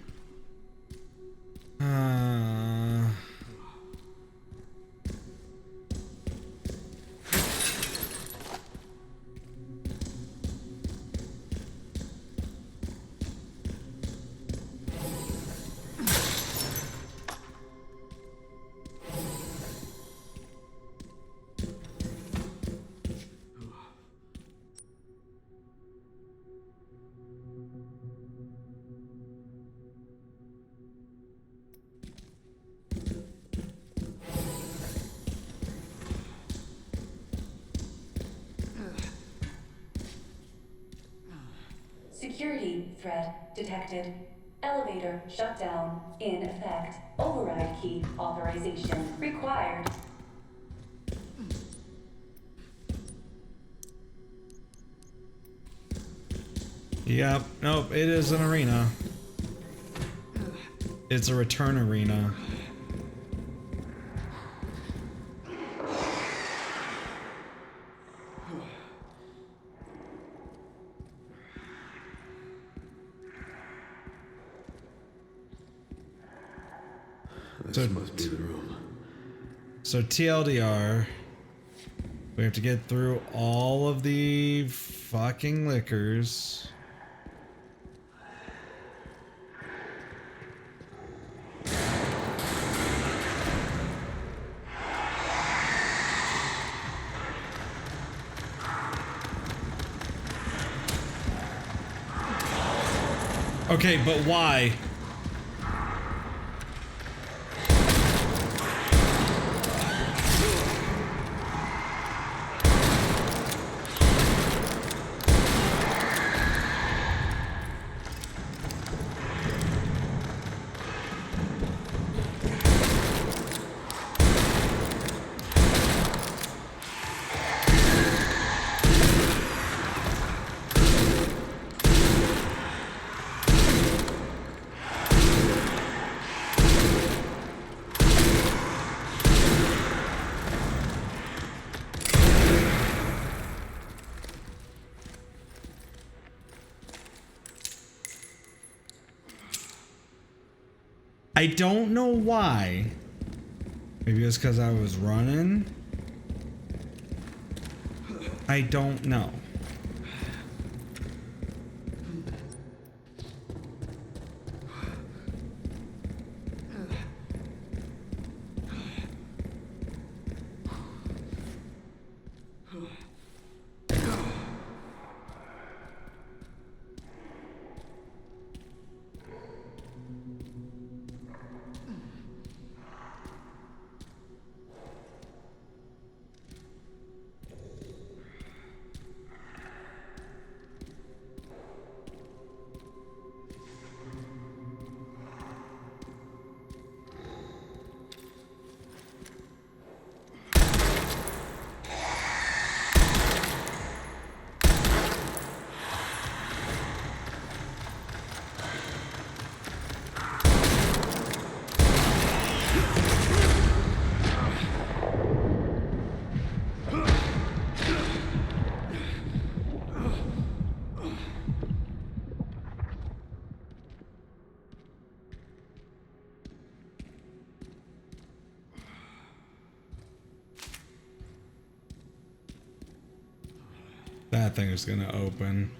Security threat detected. Elevator shutdown in effect. Override key authorization required.
Yep. Nope. It is an arena. It's a return arena.
This must be the room.
So TLDR, we have to get through all of the fucking liquors. Okay, but why? I don't know why. Maybe it's because I was running. I don't know. That thing is gonna open.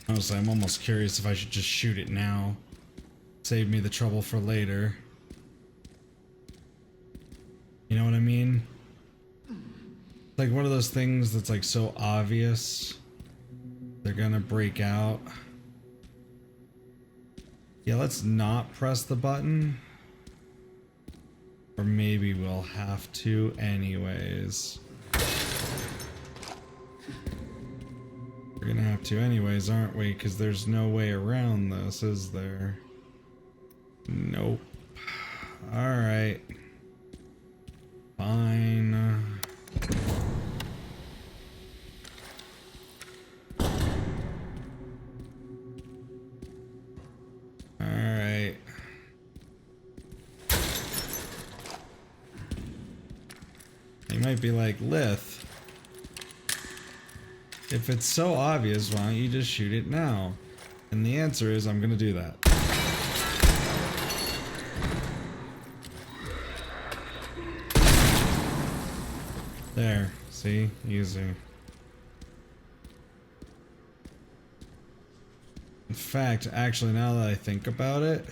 Honestly, I'm almost curious if I should just shoot it now. Save me the trouble for later. You know what I mean? Like one of those things that's like so obvious. They're gonna break out. Yeah, let's not press the button. Or maybe we'll have to anyways. We're gonna have to anyways, aren't we? Because there's no way around this, is there? Nope. Alright. Fine. Alright. You might be like, Lith, if it's so obvious, why don't you just shoot it now? And the answer is, I'm gonna do that. There, see? Easy. In fact, actually, now that I think about it,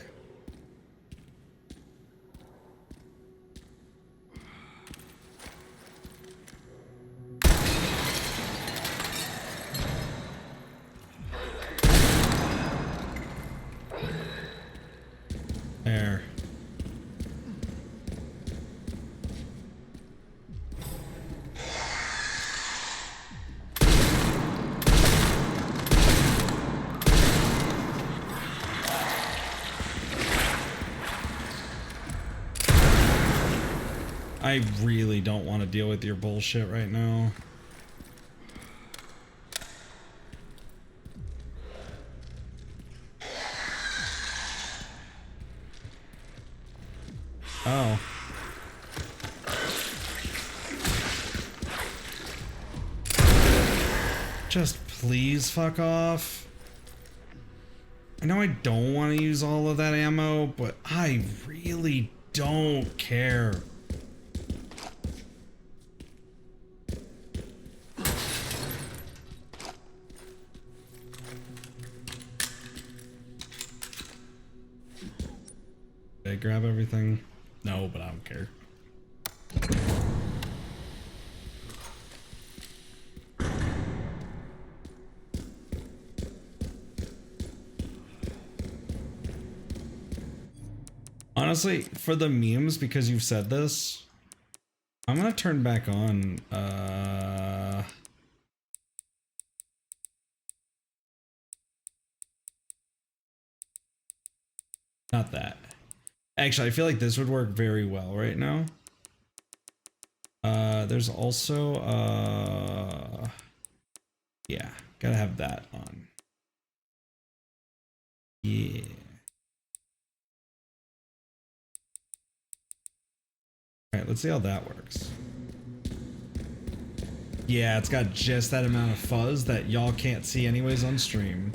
there. I really don't want to deal with your bullshit right now. Oh. Just please fuck off. I know I don't want to use all of that ammo, but I really don't care. Did I grab everything? No, but I don't care. Honestly, for the memes, because you've said this, I'm gonna turn back on, not that. Actually, I feel like this would work very well right now. There's also, yeah, gotta have that on. Yeah. Alright, let's see how that works. Yeah, it's got just that amount of fuzz that y'all can't see anyways on stream.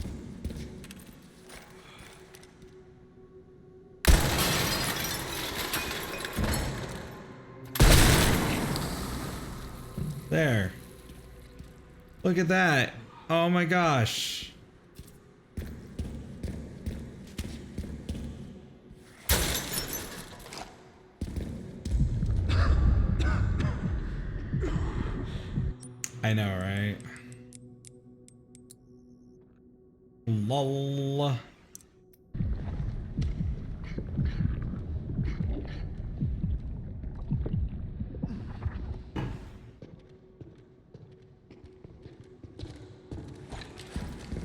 There. Look at that. Oh my gosh. I know, right? Lol.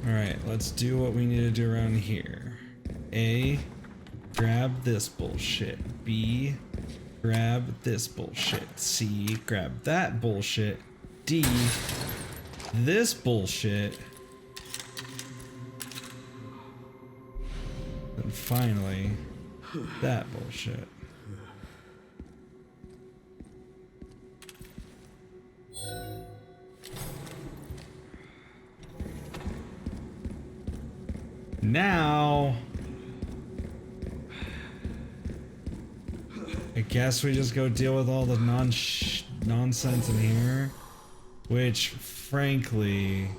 Alright, let's do what we need to do around here. A, grab this bullshit. B, grab this bullshit. C, grab that bullshit. D, this bullshit. And finally, that bullshit. Now, I guess we just go deal with all the nonsense in here, which, frankly,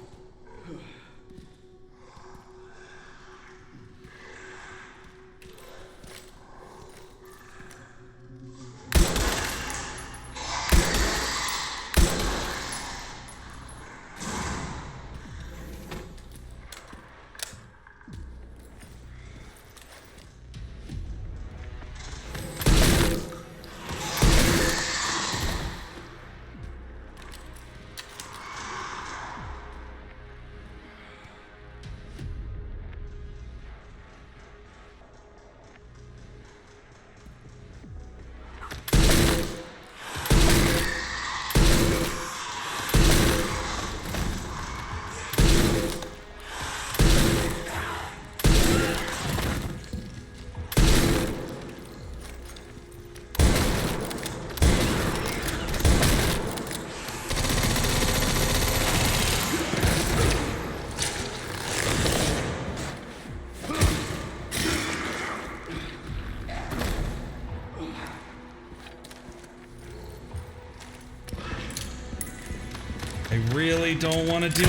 I really don't want to deal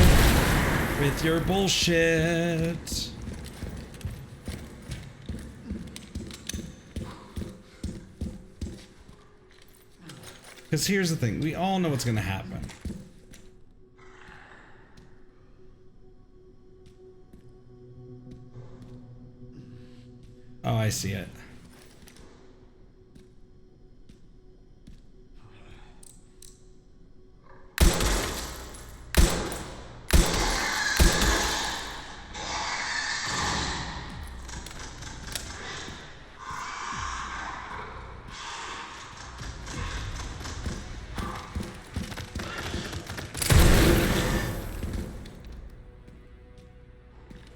with your bullshit. Because here's the thing, we all know what's gonna happen. Oh, I see it.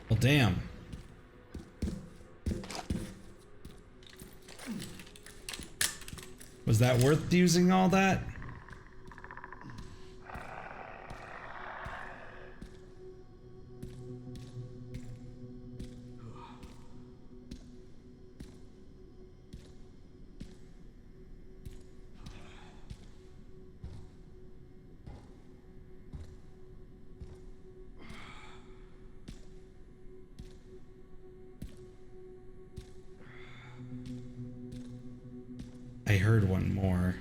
Well, damn. Was that worth using all that? I heard one more.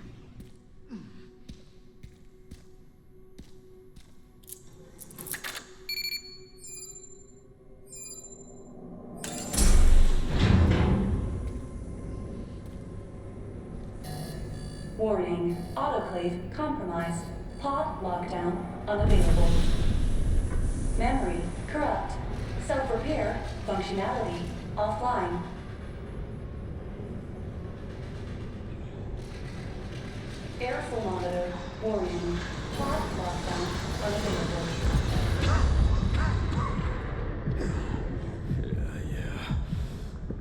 Warning, autoclave compromised. Pod lockdown unavailable. Memory corrupt. Self-repair functionality offline. Air thermometer warning. Pod lockdown unavailable.
Yeah.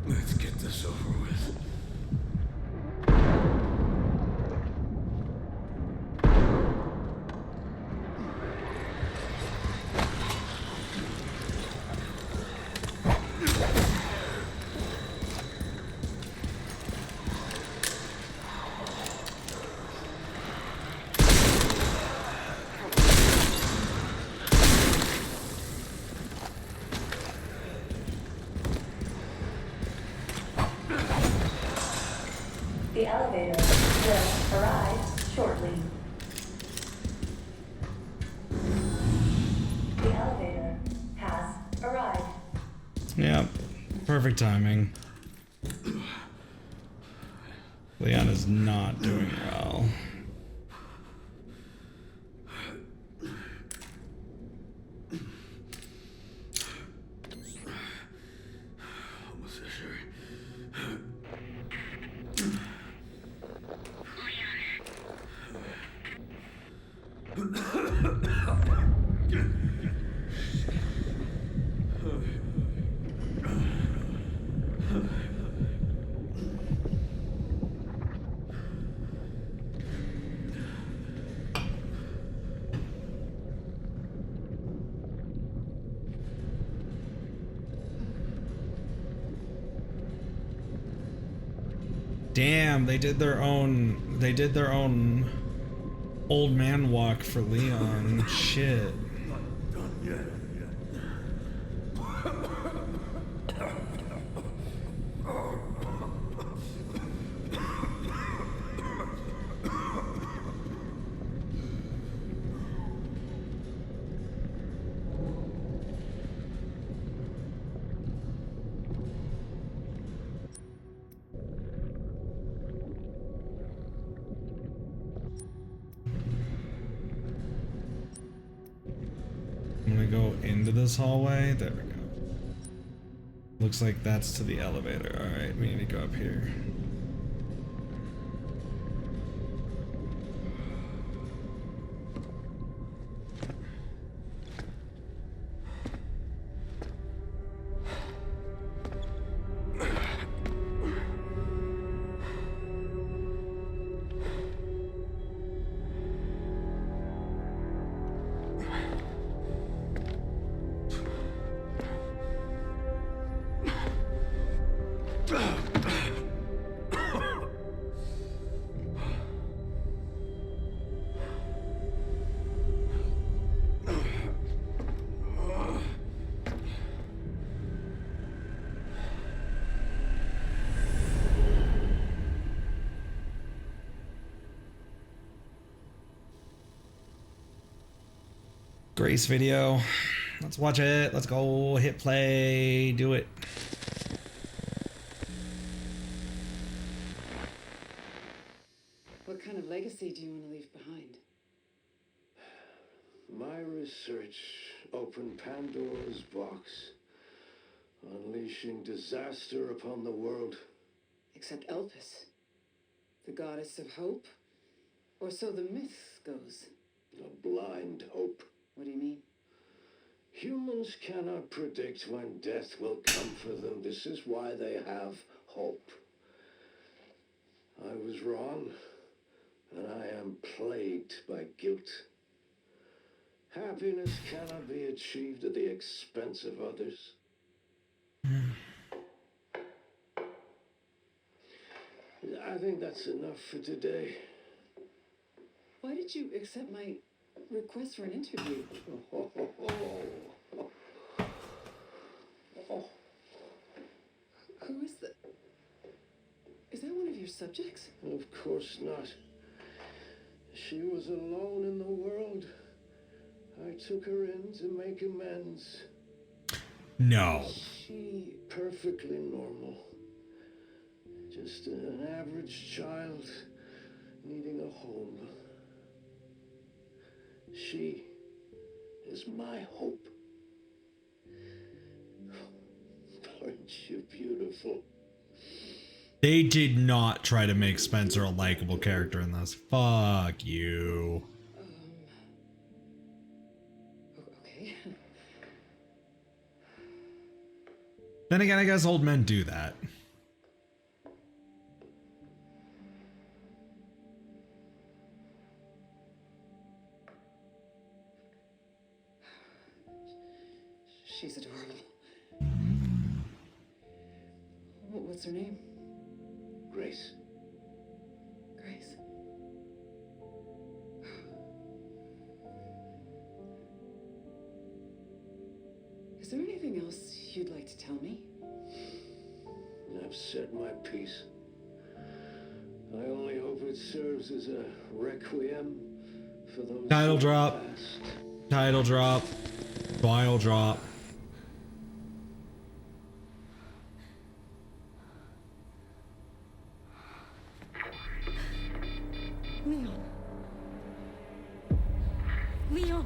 Let's get this over with.
The elevator will arrive shortly. The elevator has arrived.
Yep. Perfect timing. Leon is not doing well.
Almost there, Sherry.
Damn, they did their own old man walk for Leon. Shit.
Not done yet.
I'm gonna go into this hallway. There we go. Looks like that's to the elevator. Alright, we need to go up here. Grace video. Let's watch it. Let's go. Hit play. Do it.
What kind of legacy do you want to leave behind?
My research opened Pandora's box, unleashing disaster upon the world.
Except Elpis, the goddess of hope? Or so the myth goes.
A blind hope.
What do you mean?
Humans cannot predict when death will come for them. This is why they have hope. I was wrong, and I am plagued by guilt. Happiness cannot be achieved at the expense of others. I think that's enough for today.
Why did you accept my request for an interview? Who is that? Is that one of your subjects?
Of course not. She was alone in the world. I took her in to make amends.
No.
She perfectly normal. Just an average child needing a home. She is my hope. Aren't you beautiful?
They did not try to make Spencer a likable character in this. Fuck you.
Okay.
Then again, I guess old men do that.
She's adorable. What's her name?
Grace.
Grace. Is there anything else you'd like to tell me?
I've said my piece. I only hope it serves as a requiem for those.
Title drop. Title drop. File drop.
Leon. Leon.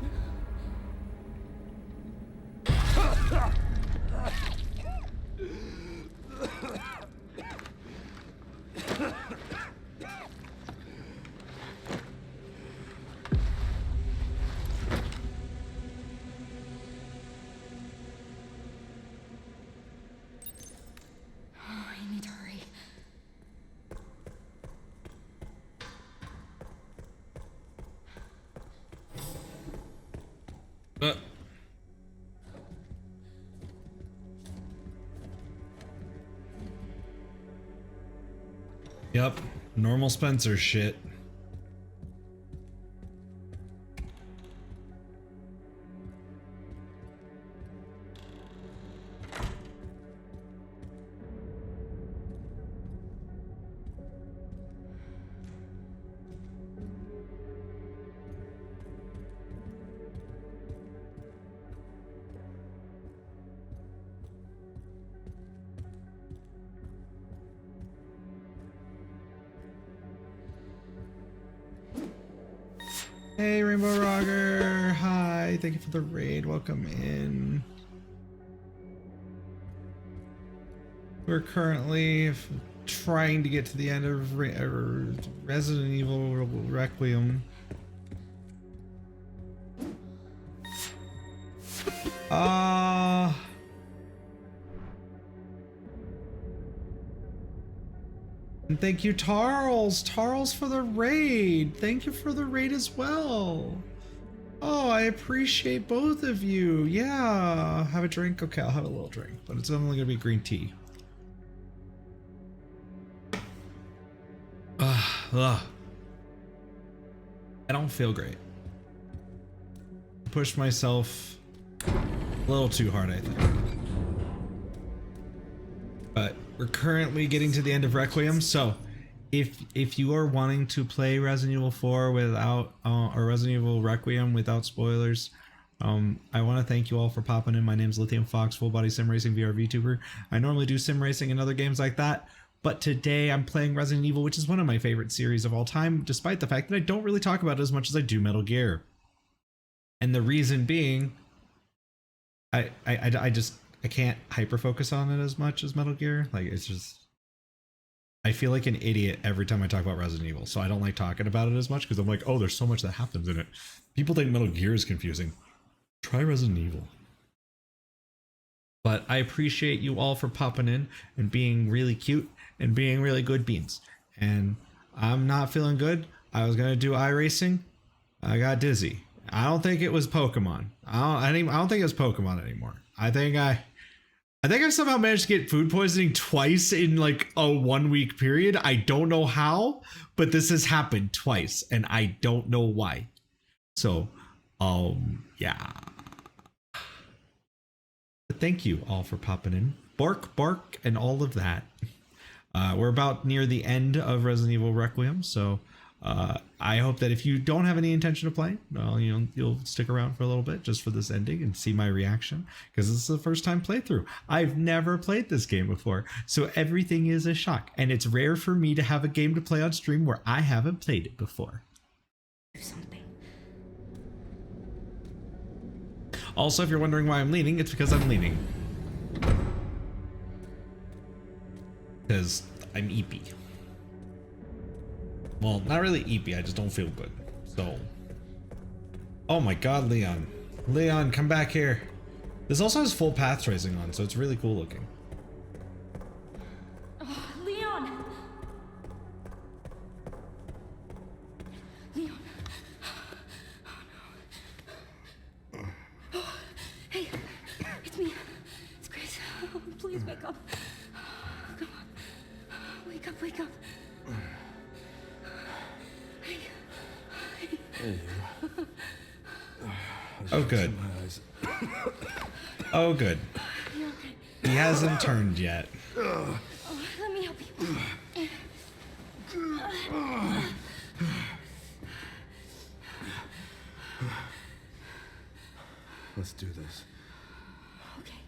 I need to hurry.
Yep, normal Spencer shit. Hey, Rainbow Roger. Hi. Thank you for the raid. Welcome in. We're currently trying to get to the end of Resident Evil Requiem. And thank you, Tarls. Tarls for the raid. Thank you for the raid as well. Oh, I appreciate both of you. Yeah. Have a drink? Okay, I'll have a little drink, but it's only gonna be green tea. I don't feel great. Pushed myself a little too hard, I think. But we're currently getting to the end of Requiem, so if you are wanting to play Resident Evil 4 without or Resident Evil Requiem without spoilers, I want to thank you all for popping in. My name's Lithium Fox, full body sim racing VR VTuber. I normally do sim racing and other games like that, but today I'm playing Resident Evil, which is one of my favorite series of all time, despite the fact that I don't really talk about it as much as I do Metal Gear. And the reason being, I can't hyper focus on it as much as Metal Gear. Like, it's just, I feel like an idiot every time I talk about Resident Evil, so I don't like talking about it as much because I'm like, oh, there's so much that happens in it. People think Metal Gear is confusing. Try Resident Evil. But I appreciate you all for popping in and being really cute and being really good beans. And I'm not feeling good. I was gonna do iRacing. I got dizzy. I don't think it was Pokemon. I don't think it was Pokemon anymore. I think I've somehow managed to get food poisoning twice in like a 1 week period. I don't know how, but this has happened twice and I don't know why. So, yeah. But thank you all for popping in. Bark, bark, and all of that. We're about near the end of Resident Evil Requiem, so I hope that if you don't have any intention of playing, well, you'll stick around for a little bit just for this ending and see my reaction, because this is the first time playthrough. I've never played this game before, so everything is a shock, and it's rare for me to have a game to play on stream where I haven't played it before.
Something.
Also, if you're wondering why I'm leaning, it's because I'm leaning. Because I'm eepy. Well, not really eepy, I just don't feel good. So. Oh my god, Leon. Leon, come back here. This also has full path tracing on, so it's really cool looking.
Oh, Leon! Leon. Oh no. Oh, hey, it's me. It's Grace. Oh, please wake up. Come on. Wake up, wake up.
Hey.
Oh, good. Oh, good.
You're okay.
He hasn't turned yet.
Oh, let me help you.
Let's do this.
Okay.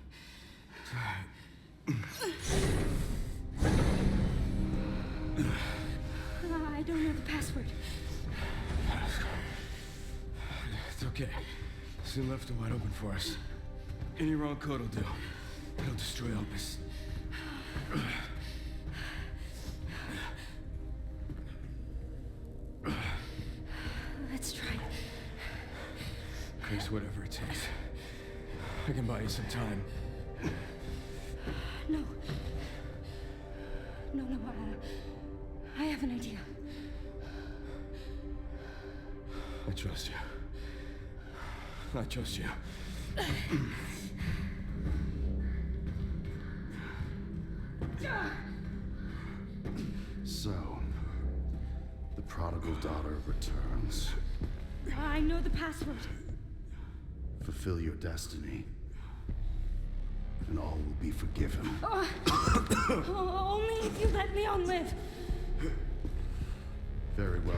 I don't know the password.
It's okay. Soon left it wide open for us. Any wrong code will do. It'll destroy Opus.
Let's try.
Grace, whatever it takes. I can buy you some time.
No. No, I have an idea.
I trust you. I trust you.
So, prodigal daughter returns.
I know the password.
Fulfill your destiny, and all will be forgiven.
Only if you let Leon live.
Very well.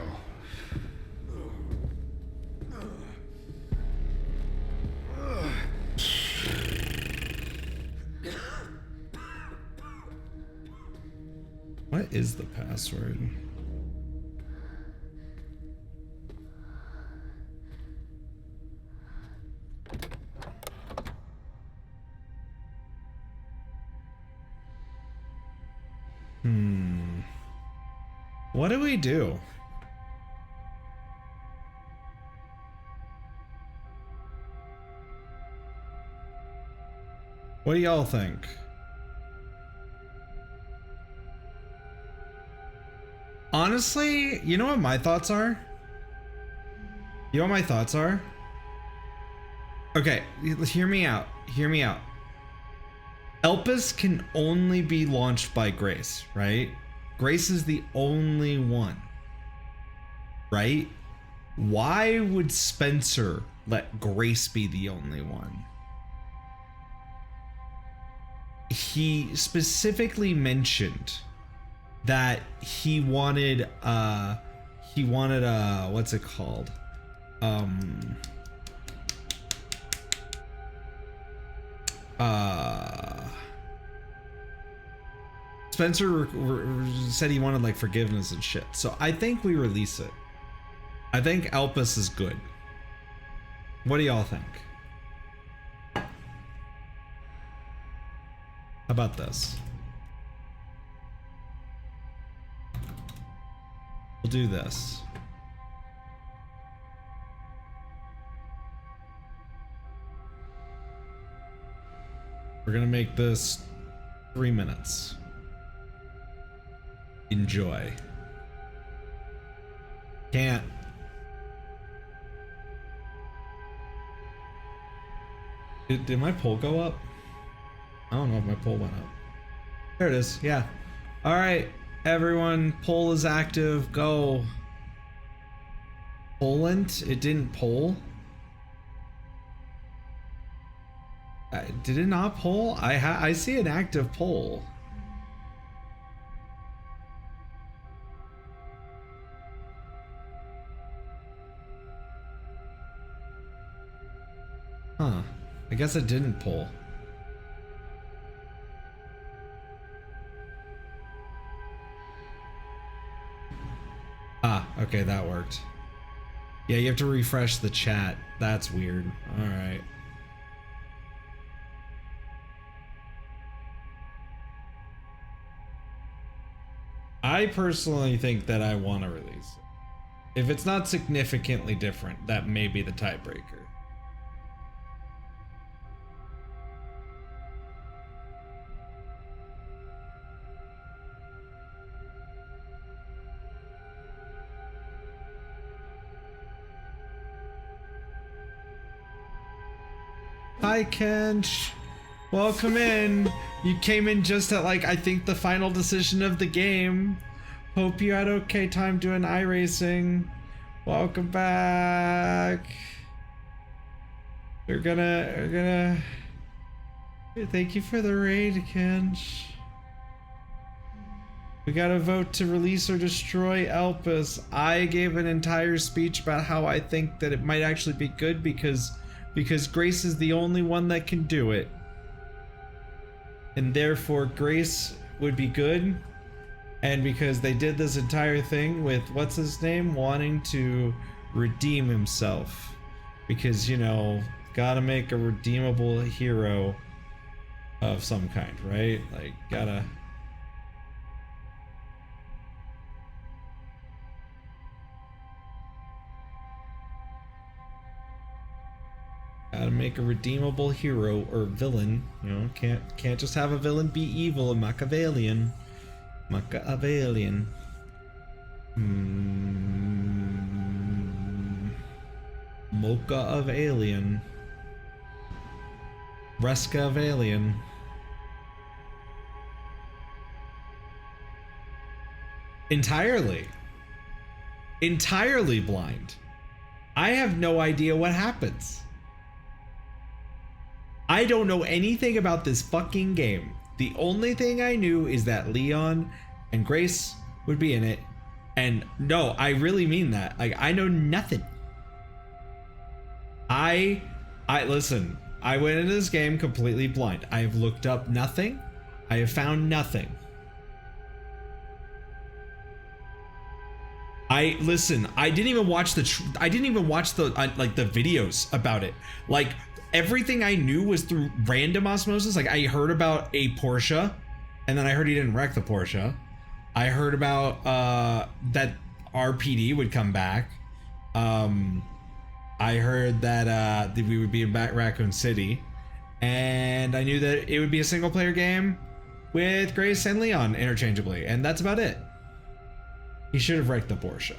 What is the password? What do we do? What do y'all think? Honestly, you know what my thoughts are? You know what my thoughts are? Okay, hear me out. Hear me out. Elpis can only be launched by Grace, right? Grace is the only one, right? Why would Spencer let Grace be the only one? He specifically mentioned that he wanted what's it called? Spencer said he wanted like forgiveness and shit. So I think we release it. I think Elpis is good. What do y'all think? How about this? We'll do this. We're gonna make this 3 minutes. Enjoy. Can't. Did my poll go up? I don't know if my poll went up. There it is. Yeah. All right, everyone. Poll is active. Go. Poland? It didn't poll? Did it not poll? I see an active poll. Huh. I guess it didn't poll. Ah, okay, that worked. Yeah, you have to refresh the chat. That's weird. All right. I personally think that I want to release it. If it's not significantly different, that may be the tiebreaker. Hi, Kench. Welcome in. You came in just at like, I think the final decision of the game. Hope you had okay time doing iRacing. Welcome back. We're gonna thank you for the raid, Kench. We gotta vote to release or destroy Elpis. I gave an entire speech about how I think that it might actually be good because Grace is the only one that can do it. And therefore Grace would be good. And because they did this entire thing with, what's his name, wanting to redeem himself. Because, you know, gotta make a redeemable hero of some kind, right? Like, gotta make a redeemable hero or villain. You know, can't just have a villain be evil and Machiavellian. Mocha of Alien. Reska of Alien. Entirely. Entirely blind. I have no idea what happens. I don't know anything about this fucking game. The only thing I knew is that Leon and Grace would be in it. And no, I really mean that. Like, I know nothing. I listen, I went into this game completely blind. I have looked up nothing. I have found nothing. I didn't even watch the like the videos about it. Like, everything I knew was through random osmosis. Like, I heard about a Porsche, and then I heard he didn't wreck the Porsche. I heard about that RPD would come back. I heard that we would be in Raccoon City, and I knew that it would be a single player game with Grace and Leon interchangeably, and that's about it. He should have wrecked the Porsche.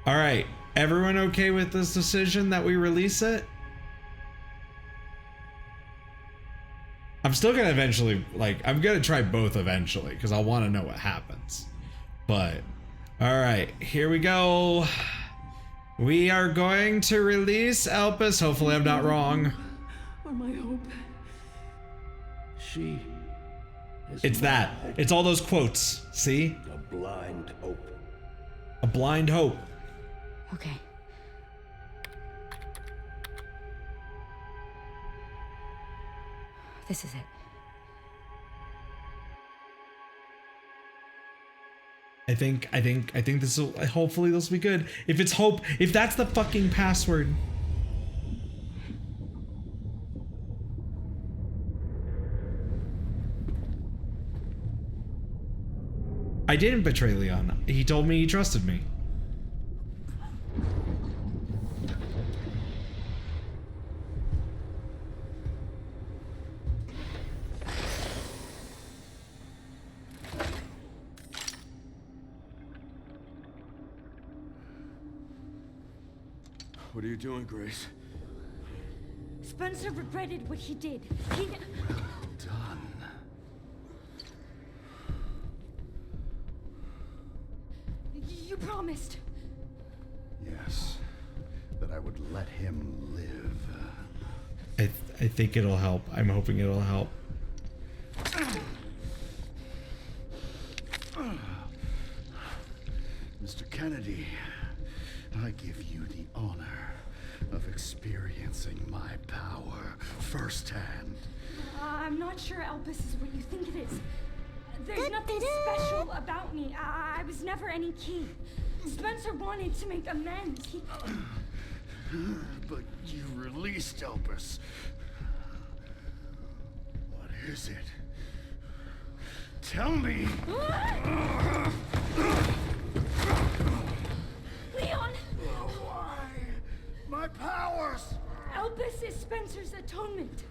All right, everyone okay with this decision that we release it? I'm still gonna eventually, like, I'm gonna try both eventually because I want to know what happens. But, all right, here we go. We are going to release Elpis. Hopefully I'm not wrong.
Or my hope.
She is
It's that. It's all those quotes. See?
a blind hope.
A blind hope.
Okay. This is it.
I think this will, hopefully this will be good. If it's hope, if that's the fucking password. I didn't betray Leon. He told me he trusted me.
What are you doing, Grace?
Spencer regretted what he did.
Well done.
You promised.
Yes, that I would let him live.
I think it'll help. I'm hoping it'll help.
Mr. Kennedy, I give you the honor of experiencing my power firsthand.
I'm not sure Elpis is what you think it is. There's nothing special about me. I was never any king. Spencer wanted to make amends.
But you released Elpis. What is it? Tell me!
Leon!
Why? My powers!
Elpis is Spencer's atonement.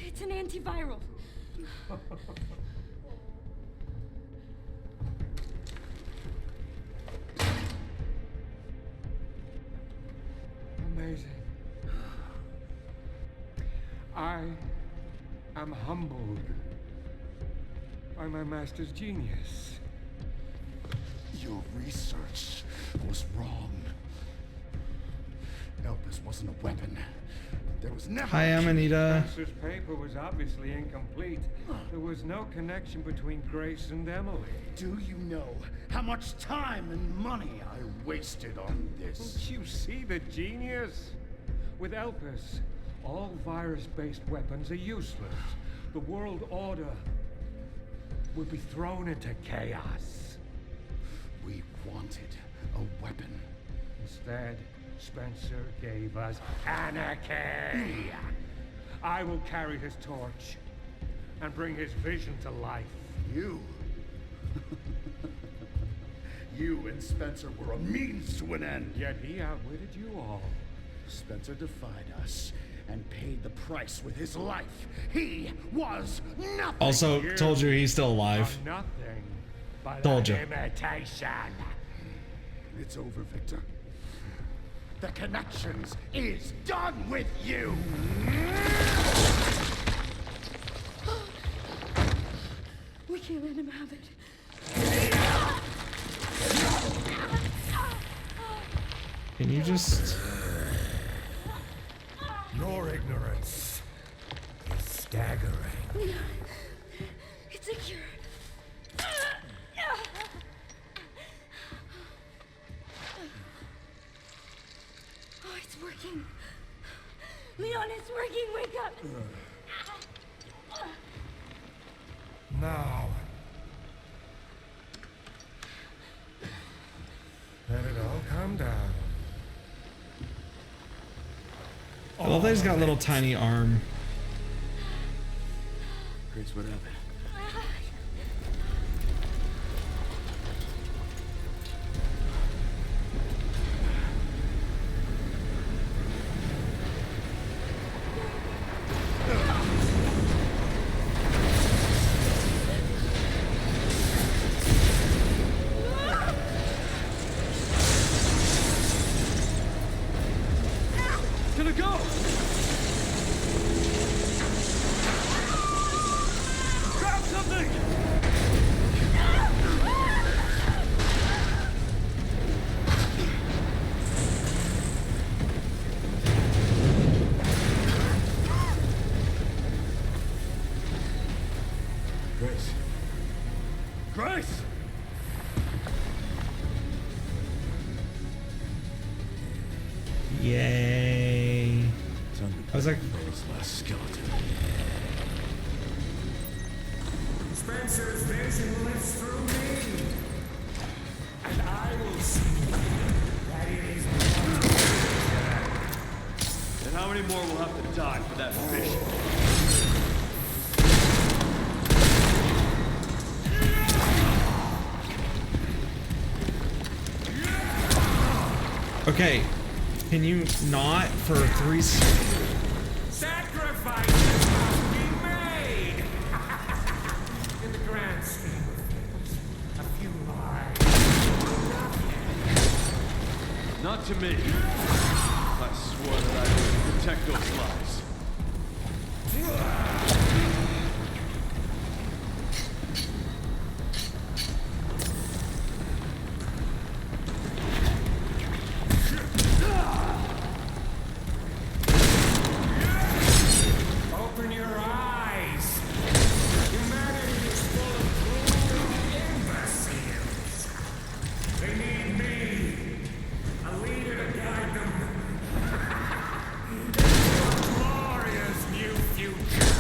It's an antiviral.
Amazing. I am humbled by my master's genius.
Your research was wrong. Elpis wasn't a weapon. There was never.
Hi, Amanita.
Spencer's paper was obviously incomplete. There was no connection between Grace and Emily.
Do you know how much time and money I wasted on this?
Don't you see the genius? With Elpis, all virus-based weapons are useless. The world order would be thrown into chaos.
We wanted a weapon.
Instead, Spencer gave us anarchy. I will carry his torch and bring his vision to life.
You? You and Spencer were a means to an end.
Yet he outwitted you all.
Spencer defied us and paid the price with his life. He was nothing.
Also, told you he's still alive.
Nothing but
told you.
imitation.
It's over, Victor.
The Connections is done with you!
We can't let him have it.
Can you just...
Your ignorance is staggering.
Leon, it's a cure. Oh, it's working. Leon, it's working. Wake up.
Now, let it all come down.
I love that he's got a little tiny arm.
Chris, what happened? Gonna go! Grab something! Grace. Grace!
Yay. I was like...
last skeleton.
Spencer's vision lives through me, and I will see that it is
And how many more will have to die for that vision?
Okay, can you not for 3
sacrifices must be made. In the grand scheme of things, a few lives.
Not to me. I swore that I would protect those lives.
Open your eyes. Humanity is full of cruel imbeciles. They need me, a leader to guide them into a glorious new future.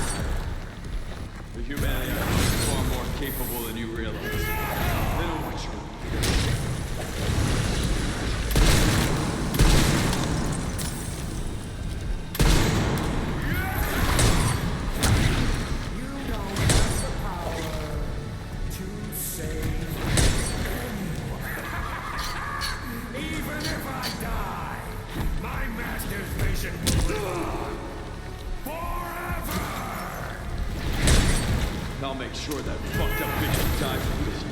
The humanity is far more capable than you realize. They don't want you.
Even if I die, my master's vision will live on forever!
I'll make sure that fucked up bitch dies with you.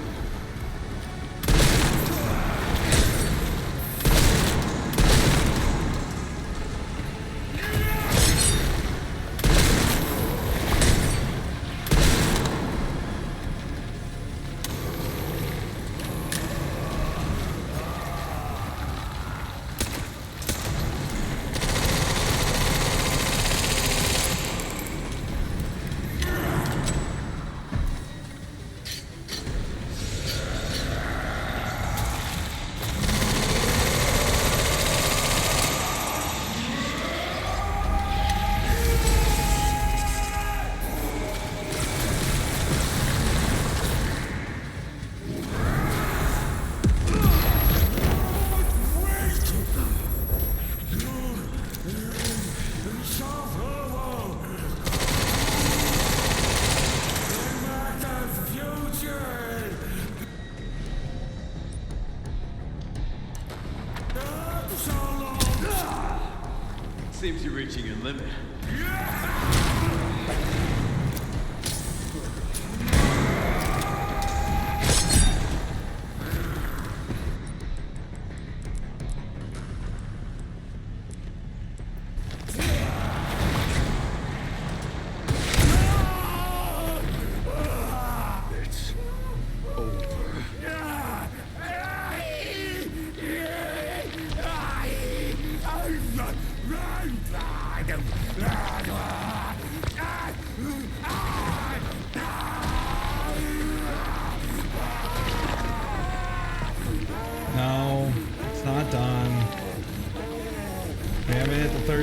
Seems you're reaching your limit.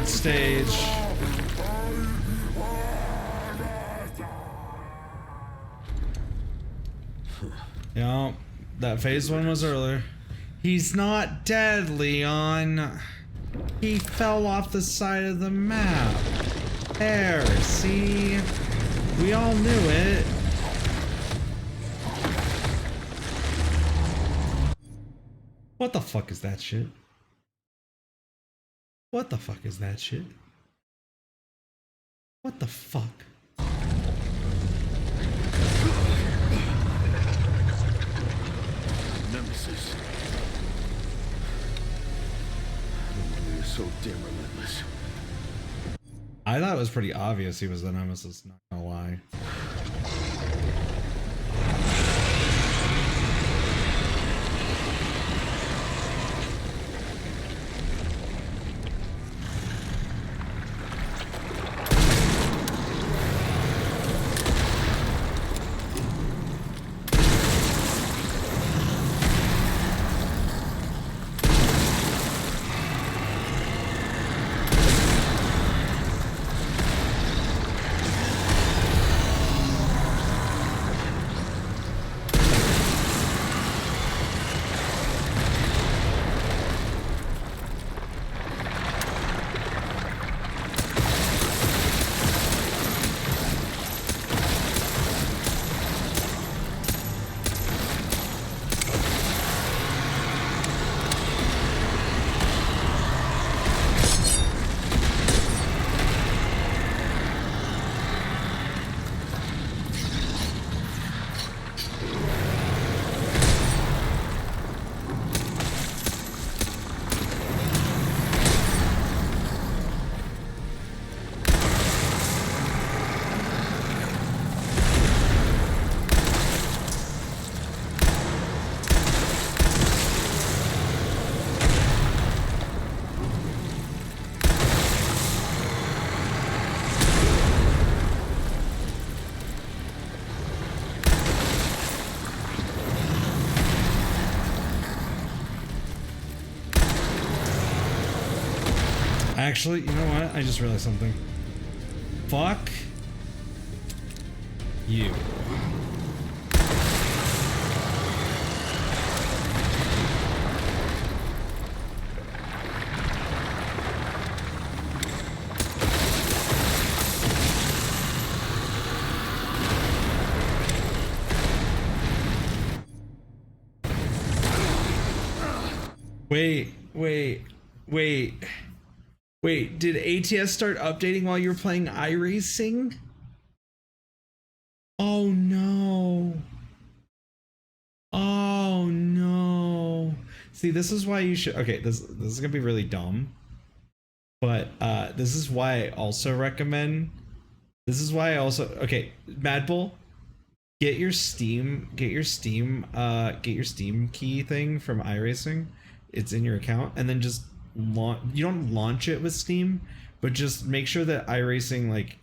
third stage. Yeah, that phase 1 was earlier. He's not dead, Leon. He fell off the side of the map. There, see? We all knew it. What the fuck is that shit? What the fuck is that shit? What the fuck?
Nemesis. No wonder you're so damn relentless.
I thought it was pretty obvious he was the Nemesis, not gonna lie. Actually, you know what? I just realized something. Fuck you. Wait, did ATS start updating while you were playing iRacing? Oh no. Oh no. See, this is why you should, okay, this is gonna be really dumb. But this is why I also recommend, okay, Mad Bull, get your Steam key thing from iRacing. It's in your account, and then just you don't launch it with Steam, but just make sure that iRacing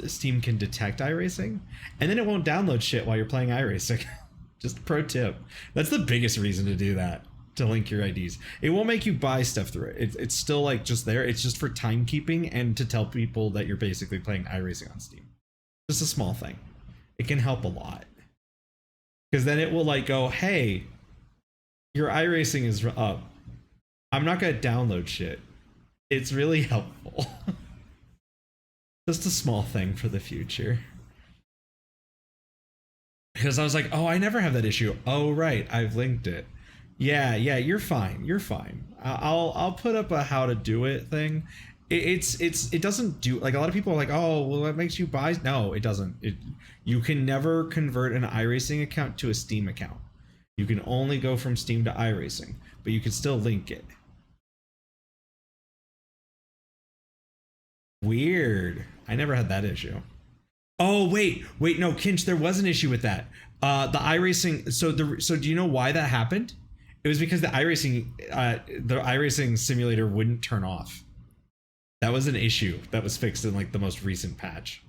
Steam can detect iRacing, and then it won't download shit while you're playing iRacing. Just pro tip. That's the biggest reason to do that, to link your IDs. It won't make you buy stuff through it. It's still like just there. It's just for timekeeping and to tell people that you're basically playing iRacing on Steam. Just a small thing. It can help a lot. Because then it will like go, hey, your iRacing is up. I'm not going to download shit. It's really helpful. Just a small thing for the future. Because I was like, oh, I never have that issue. Oh, right. I've linked it. Yeah, you're fine. You're fine. I'll put up a how to do it thing. It doesn't do, like, a lot of people are like, oh, well, it makes you buy. No, it doesn't. You can never convert an iRacing account to a Steam account. You can only go from Steam to iRacing, but you can still link it. Weird. I never had that issue. Oh, wait, no, Kinch, there was an issue with that. The iRacing, so do you know why that happened? It was because the iRacing simulator wouldn't turn off. That was an issue that was fixed in like the most recent patch.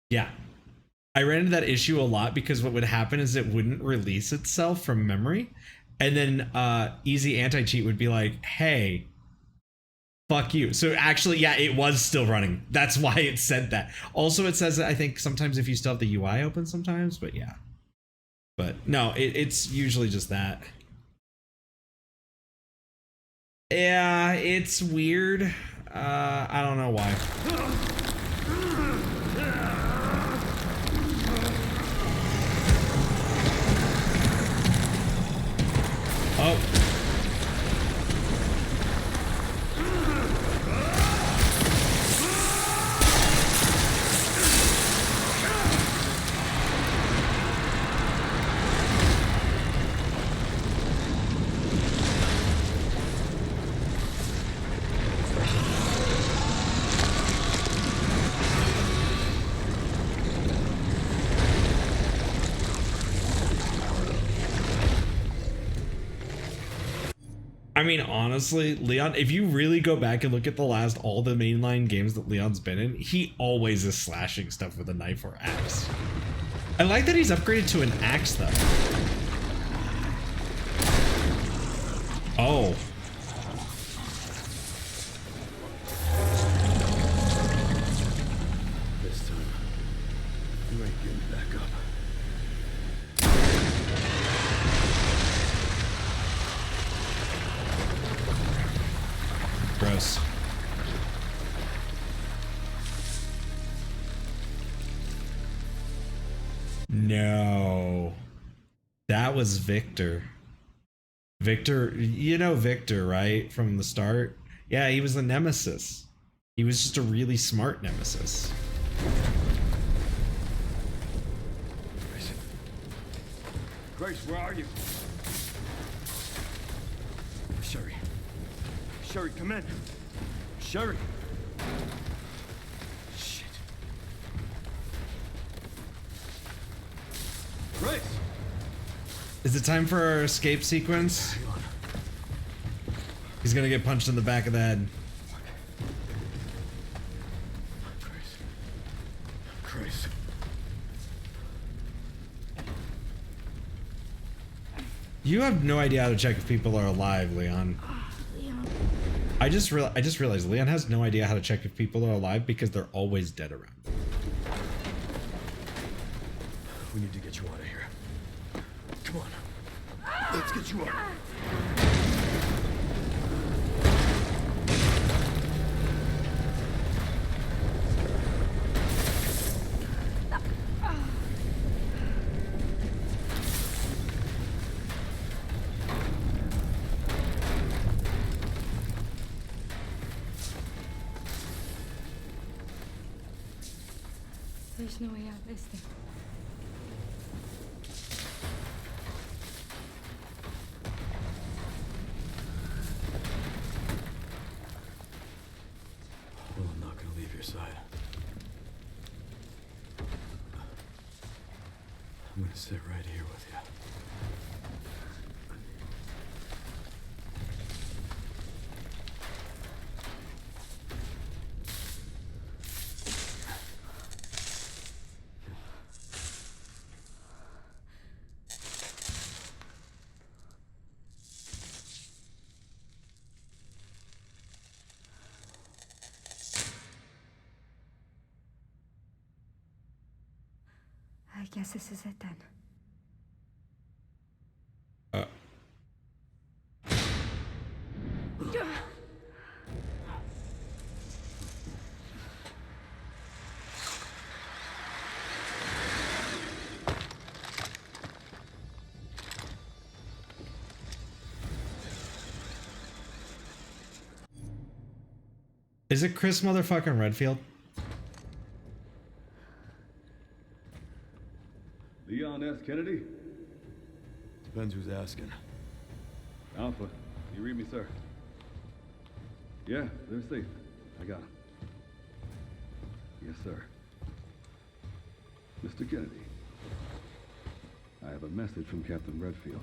Yeah. I ran into that issue a lot because what would happen is it wouldn't release itself from memory. And then easy anti-cheat would be like, hey, fuck you. So actually, yeah, it was still running. That's why it said that. Also, it says that I think sometimes if you still have the UI open sometimes, but yeah. But no, it's usually just that. Yeah, it's weird. I don't know why. Oh. I mean, honestly, Leon, if you really go back and look at all the mainline games that Leon's been in, he always is slashing stuff with a knife or axe. I like that he's upgraded to an axe, though. Oh.
This time, you ain't getting back up.
Gross. No. That was Victor. Victor, you know Victor, right? From the start? Yeah, he was the nemesis. He was just a really smart nemesis.
Grace, where are you? Sherry. Sherry, come in. Sherry. Shit. Grace!
Is it time for our escape sequence? He's gonna get punched in the back of the head.
Grace.
You have no idea how to check if people are alive, Leon.
Leon.
I just realized Leon has no idea how to check if people are alive because they're always dead around.
We need to get you out of here. Come on. Let's get you out.
There's no way out, is there?
Well, I'm not gonna leave your side. I'm gonna sit right here with you.
I guess this is it then.
Is it Chris motherfucking Redfield?
Leon S. Kennedy? Depends who's asking. Alpha, you read me, sir? Yeah, they're safe. I got him. Yes, sir. Mr. Kennedy, I have a message from Captain Redfield.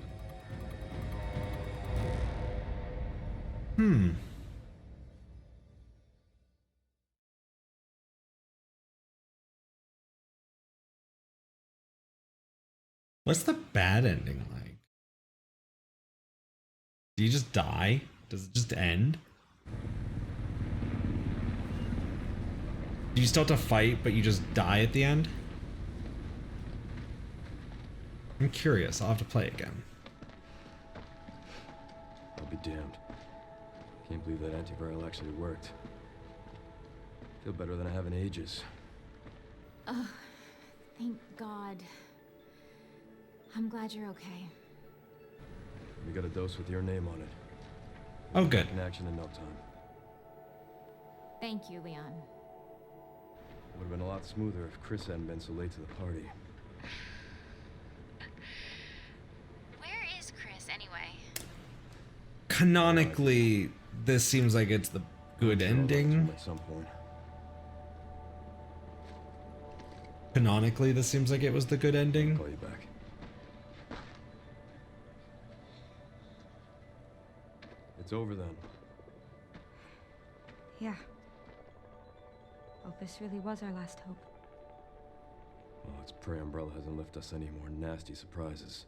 What's the bad ending like? Do you just die? Does it just end? Do you still have to fight, but you just die at the end? I'm curious. I'll have to play again.
I'll be damned. Can't believe that antiviral actually worked. Feel better than I have in ages.
Oh, thank God. I'm glad you're okay.
We got a dose with your name on it.
Oh, good.
In action in no time.
Thank you, Leon.
Would have been a lot smoother if Chris hadn't been so late to the party.
Where is Chris, anyway?
Canonically, this seems like it's the good ending.
At some point.
Canonically, this seems like it was the good ending.
Call you back. It's over then.
Yeah. Opus really was our last hope.
Well, let's pray Umbrella hasn't left us any more nasty surprises.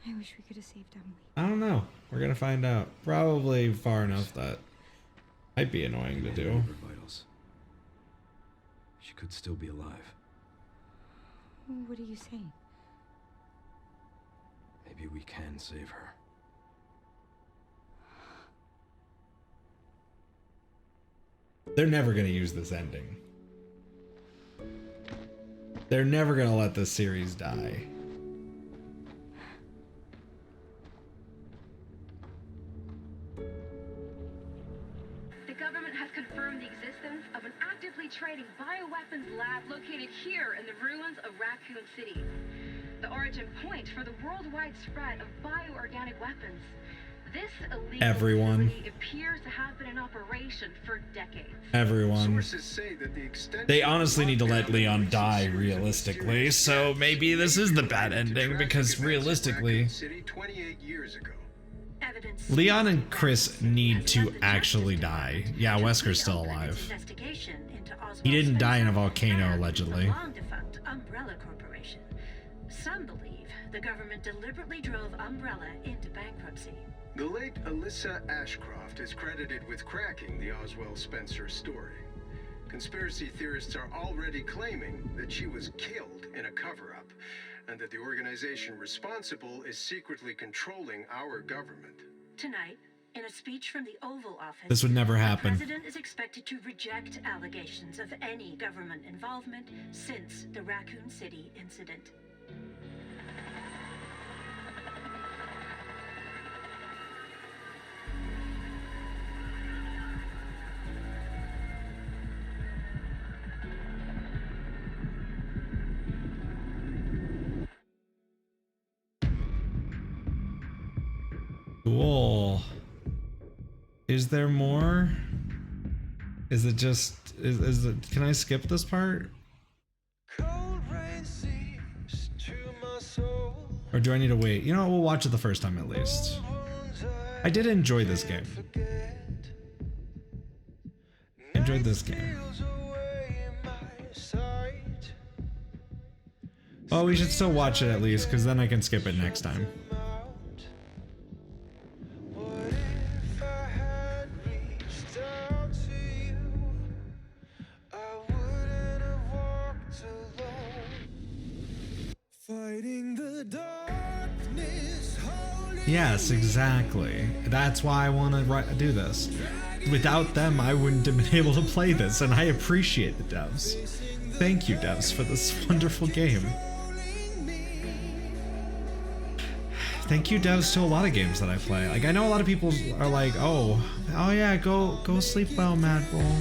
I wish we could have saved Emily.
I don't know. We're gonna find out. Probably far enough that might be annoying to do.
Her vitals. She could still be alive.
What are you saying?
Maybe we can save her.
They're never gonna use this ending. They're never gonna let this series die.
The government has confirmed the existence of an actively trading bioweapons lab located here in the ruins of Raccoon City. The origin point for the worldwide spread of bioorganic weapons. This illegal facility appears to have been in operation for decades.
Everyone. They honestly need to let Leon die realistically, so maybe this is the bad ending because realistically, Leon and Chris need to actually die. Yeah, Wesker's still alive. He didn't die in a volcano, allegedly.
Long-defunct Umbrella Corporation. Some believe the government deliberately drove Umbrella into bankruptcy.
The late Alyssa Ashcroft is credited with cracking the Oswald Spencer story. Conspiracy theorists are already claiming that she was killed in a cover-up, and that the organization responsible is secretly controlling our government.
Tonight, in a speech from the Oval Office,
This would never happen.
the president is expected to reject allegations of any government involvement since the Raccoon City incident.
Cool. Is there more? Is it just is it, can I skip this part? Or do I need to wait? You know what, we'll watch it the first time at least. I did enjoy this game. Enjoyed this game. Well, we should still watch it at least, because then I can skip it next time. Yes, exactly. That's why I want to do this. Without them, I wouldn't have been able to play this, and I appreciate the devs. Thank you, devs, for this wonderful game. Thank you, devs, to a lot of games that I play. Like, I know a lot of people are like, oh yeah, go sleep well, Mad Bull.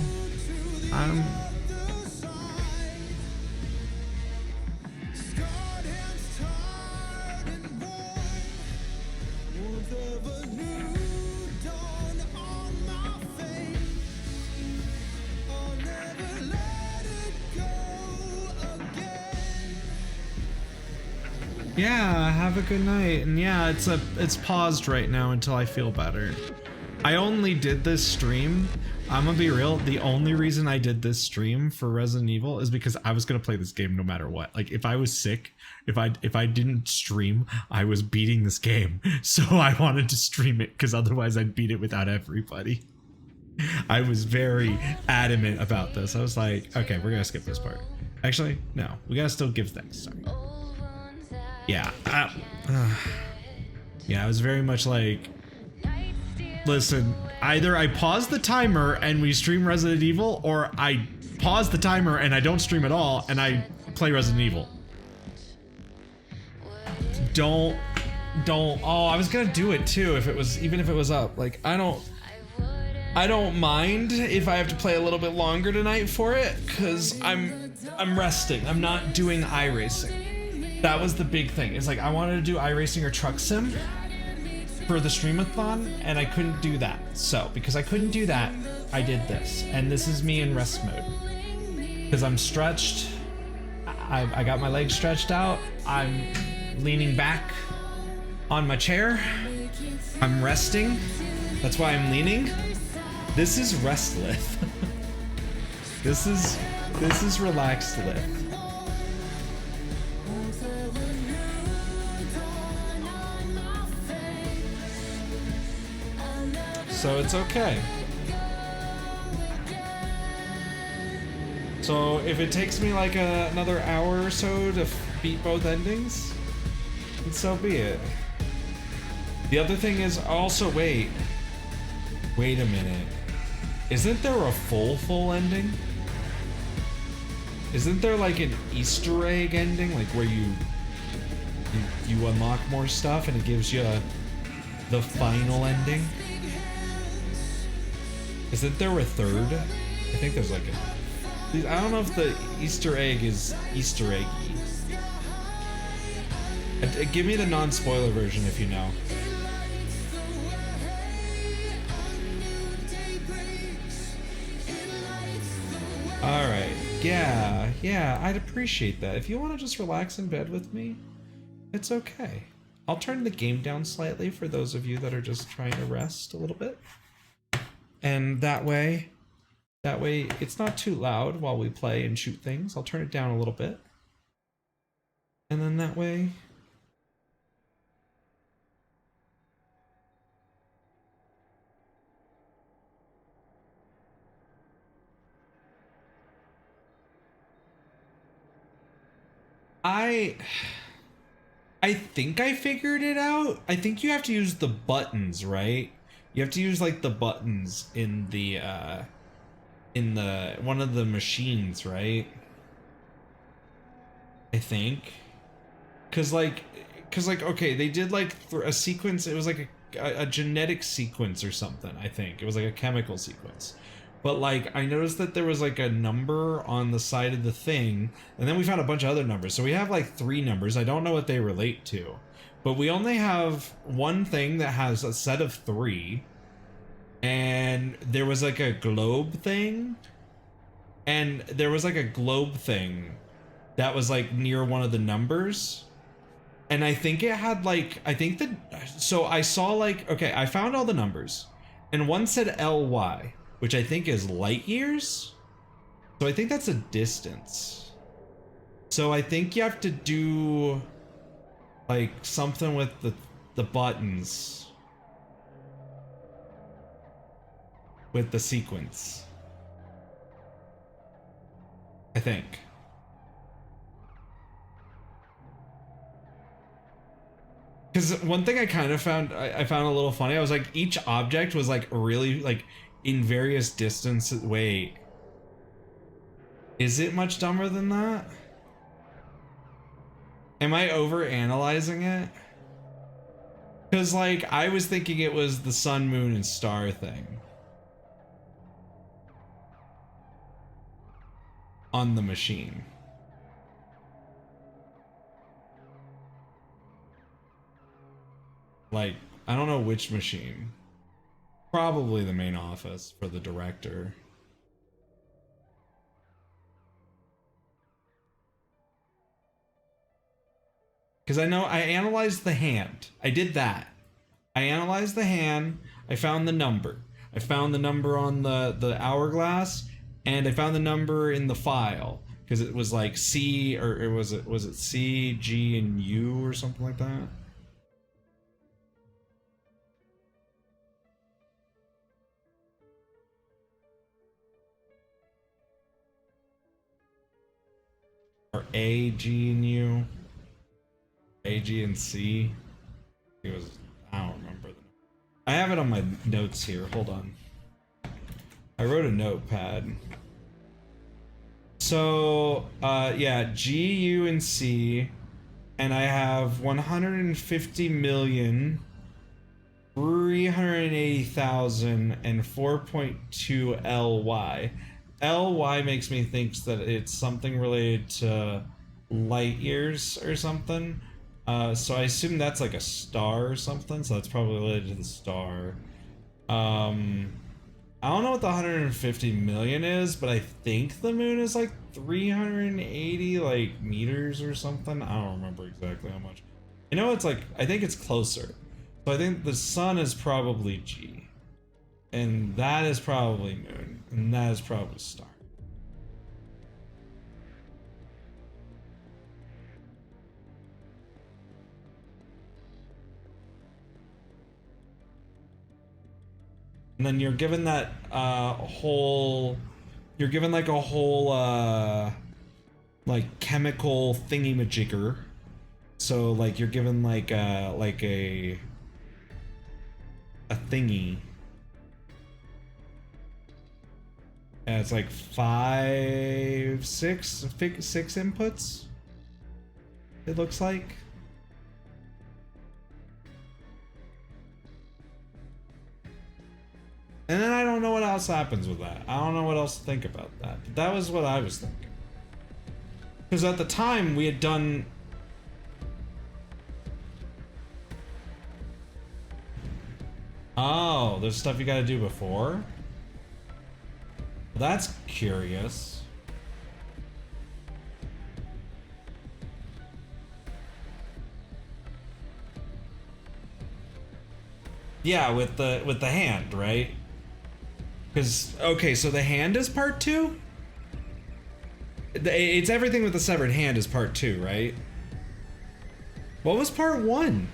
Yeah, have a good night. And yeah, it's paused right now until I feel better. I only did this stream I'm gonna be real. The only reason I did this stream for Resident Evil is because I was gonna play this game no matter what. Like if I was sick, if I didn't stream, I was beating this game. So I wanted to stream it because otherwise I'd beat it without everybody. I was very adamant about this. I was like, okay, we're gonna skip this part. Actually, no, we gotta still give thanks. Sorry. Yeah. Yeah, I was very much like, listen, either I pause the timer and we stream Resident Evil, or I pause the timer and I don't stream at all and I play Resident Evil. Don't, oh, I was gonna do it too if it was, even if it was up. Like, I don't mind if I have to play a little bit longer tonight for it, because I'm resting. I'm not doing iRacing. That was the big thing. It's like I wanted to do iRacing or Truck Sim for the Streamathon, and I couldn't do that. So, because I couldn't do that, I did this. And this is me in rest mode. Because I'm stretched. I got my legs stretched out. I'm leaning back on my chair. I'm resting. That's why I'm leaning. This is rest Lith. This is relaxed Lith. So it's okay. So if it takes me like another hour or so to beat both endings, then so be it. The other thing is also, wait a minute. Isn't there a full ending? Isn't there like an Easter egg ending, like where you unlock more stuff and it gives you the final ending? Isn't there a third? I think there's like a... I don't know if the Easter egg is Easter eggy. Give me the non-spoiler version if you know. Alright, yeah, I'd appreciate that. If you want to just relax in bed with me, it's okay. I'll turn the game down slightly for those of you that are just trying to rest a little bit. And that way it's not too loud while we play and shoot things. I'll turn it down a little bit. And then that way... I think I figured it out. I think you have to use the buttons, right? You have to use like the buttons in the one of the machines, right? I think. Cause like okay, they did like a sequence. It was like a genetic sequence or something. I think it was like a chemical sequence. But like I noticed that there was like a number on the side of the thing, and then we found a bunch of other numbers. So we have like 3 numbers. I don't know what they relate to, but we only have one thing that has a set of 3. And there was like a globe thing, and there was like a globe thing that was like near one of the numbers. And I think it had like, so I saw like, okay, I found all the numbers, and one said LY, which I think is light years. So I think that's a distance. So I think you have to do like something with the buttons. With the sequence. I think. Because one thing I kind of found, I found a little funny, I was like, each object was like really like in various distances. Wait. Is it much dumber than that? Am I over analyzing it? Because like, I was thinking it was the sun, moon, and star thing. On the machine. Like, I don't know which machine. Probably the main office for the director. Because I know I analyzed the hand. I did that. I analyzed the hand. I found the number. I found the number on the hourglass, and I found the number in the file because it was like C or was it C, G, and U or something like that. Or A, G, and U. A, G, and C. It was, I don't remember. I have it on my notes here. Hold on. I wrote a notepad. So, yeah, G, U, and C. And I have 150,380,000 and 4.2 LY. LY makes me think that it's something related to light years or something. So I assume that's like a star or something, so that's probably related to the star. I don't know what the 150 million is, but I think the moon is like 380 like meters or something. I don't remember exactly how much. I know it's like, I think it's closer. So I think the sun is probably G. And that is probably moon. And that is probably star. And then you're given that whole, you're given like a whole like chemical thingy-majigger. So like you're given like a thingy. And it's like six inputs. It looks like. And then I don't know what else happens with that. I don't know what else to think about that. But that was what I was thinking. Because at the time we had done... Oh, there's stuff you gotta do before? That's curious. Yeah, with the hand, right? Because, okay, so the hand is part 2? It's everything with the severed hand is part 2, right? What was part 1?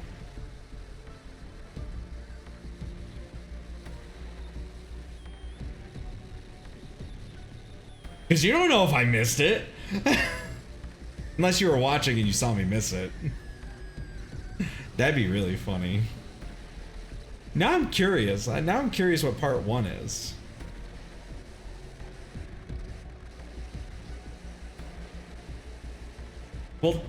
Because you don't know if I missed it. Unless you were watching and you saw me miss it. That'd be really funny. Now I'm curious. Now I'm curious what part 1 is. Well,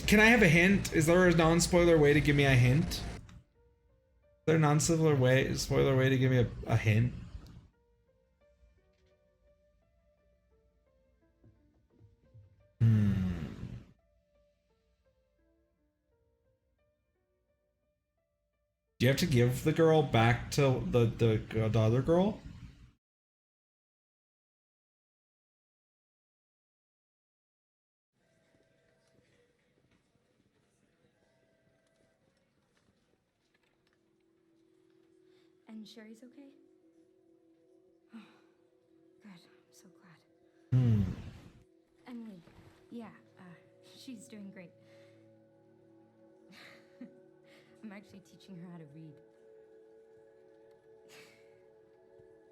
can I have a hint? Is there a non-spoiler way to give me a hint? Is there a non-spoiler way to give me a hint? Do you have to give the girl back to the other girl?
And Sherry's okay? Oh, good. I'm so glad. Emily, yeah, she's doing great. I'm actually teaching her how to read.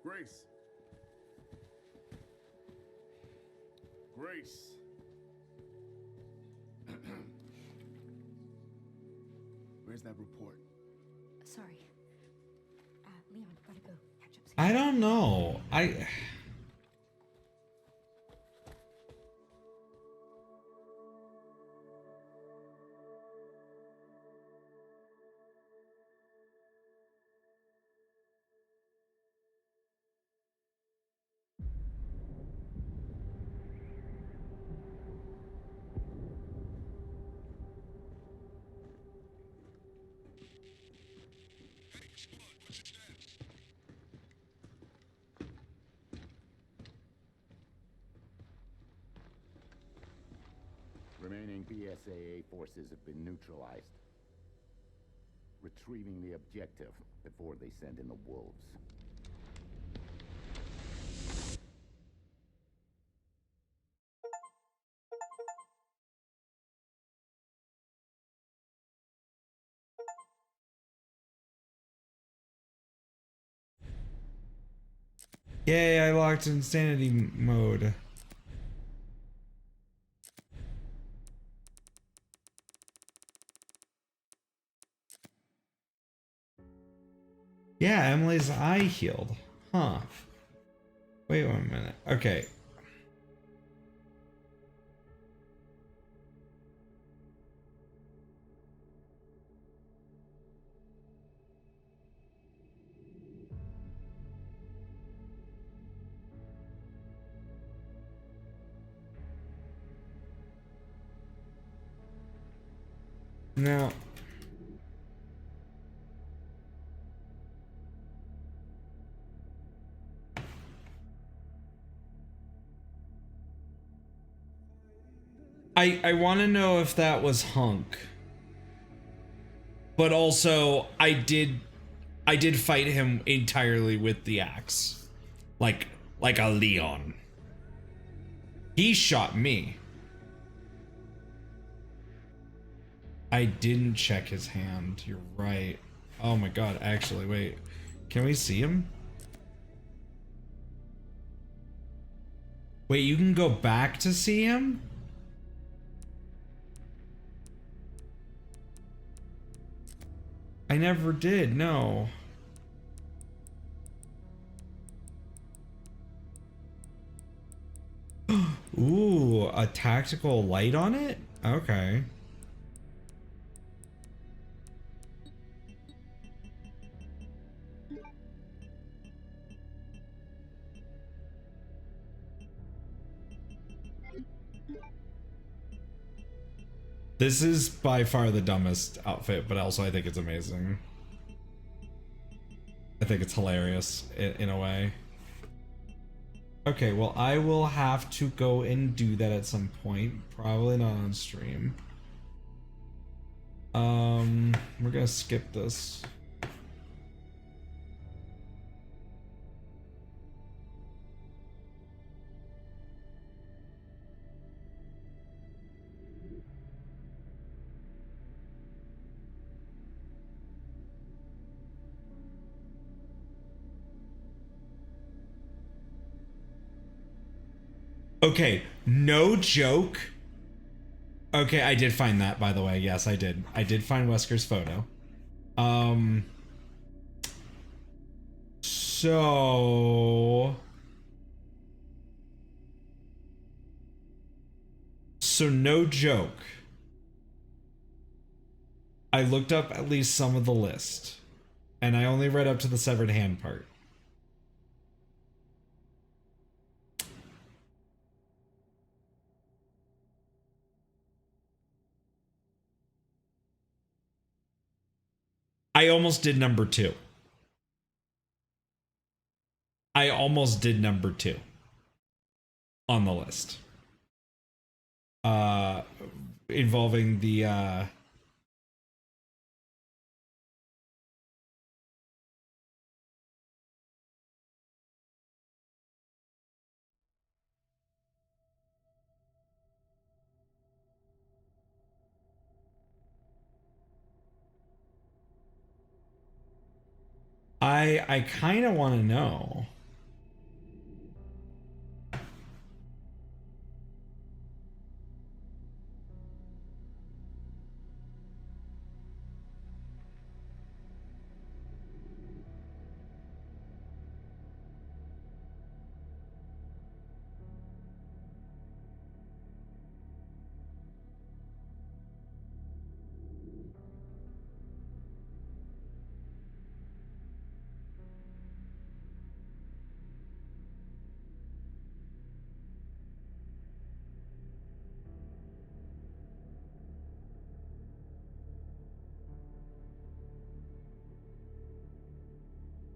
Grace. Grace. Where's that report?
Sorry. Leon, gotta go. Catch up soon.
I don't know.
Remaining PSAA forces have been neutralized. Retrieving the objective before they send in the wolves.
Yay, I locked insanity mode. Yeah, Emily's eye healed. Huh. Wait 1 minute. Okay. Now, I want to know if that was Hunk. But also I did fight him entirely with the axe. Like a Leon. He shot me. I didn't check his hand. You're right. Oh my god, actually, wait. Can we see him? Wait, you can go back to see him? I never did, no. Ooh, a tactical light on it? Okay. This is by far the dumbest outfit, but also I think it's amazing. I think it's hilarious in a way. Okay, well, I will have to go and do that at some point. Probably not on stream. We're gonna skip this. Okay, no joke. Okay, I did find that, by the way. Yes, I did. I did find Wesker's photo. So no joke. I looked up at least some of the list, and I only read up to the severed hand part. I almost did number 2. I almost did number 2 on the list. Involving the I kind of want to know.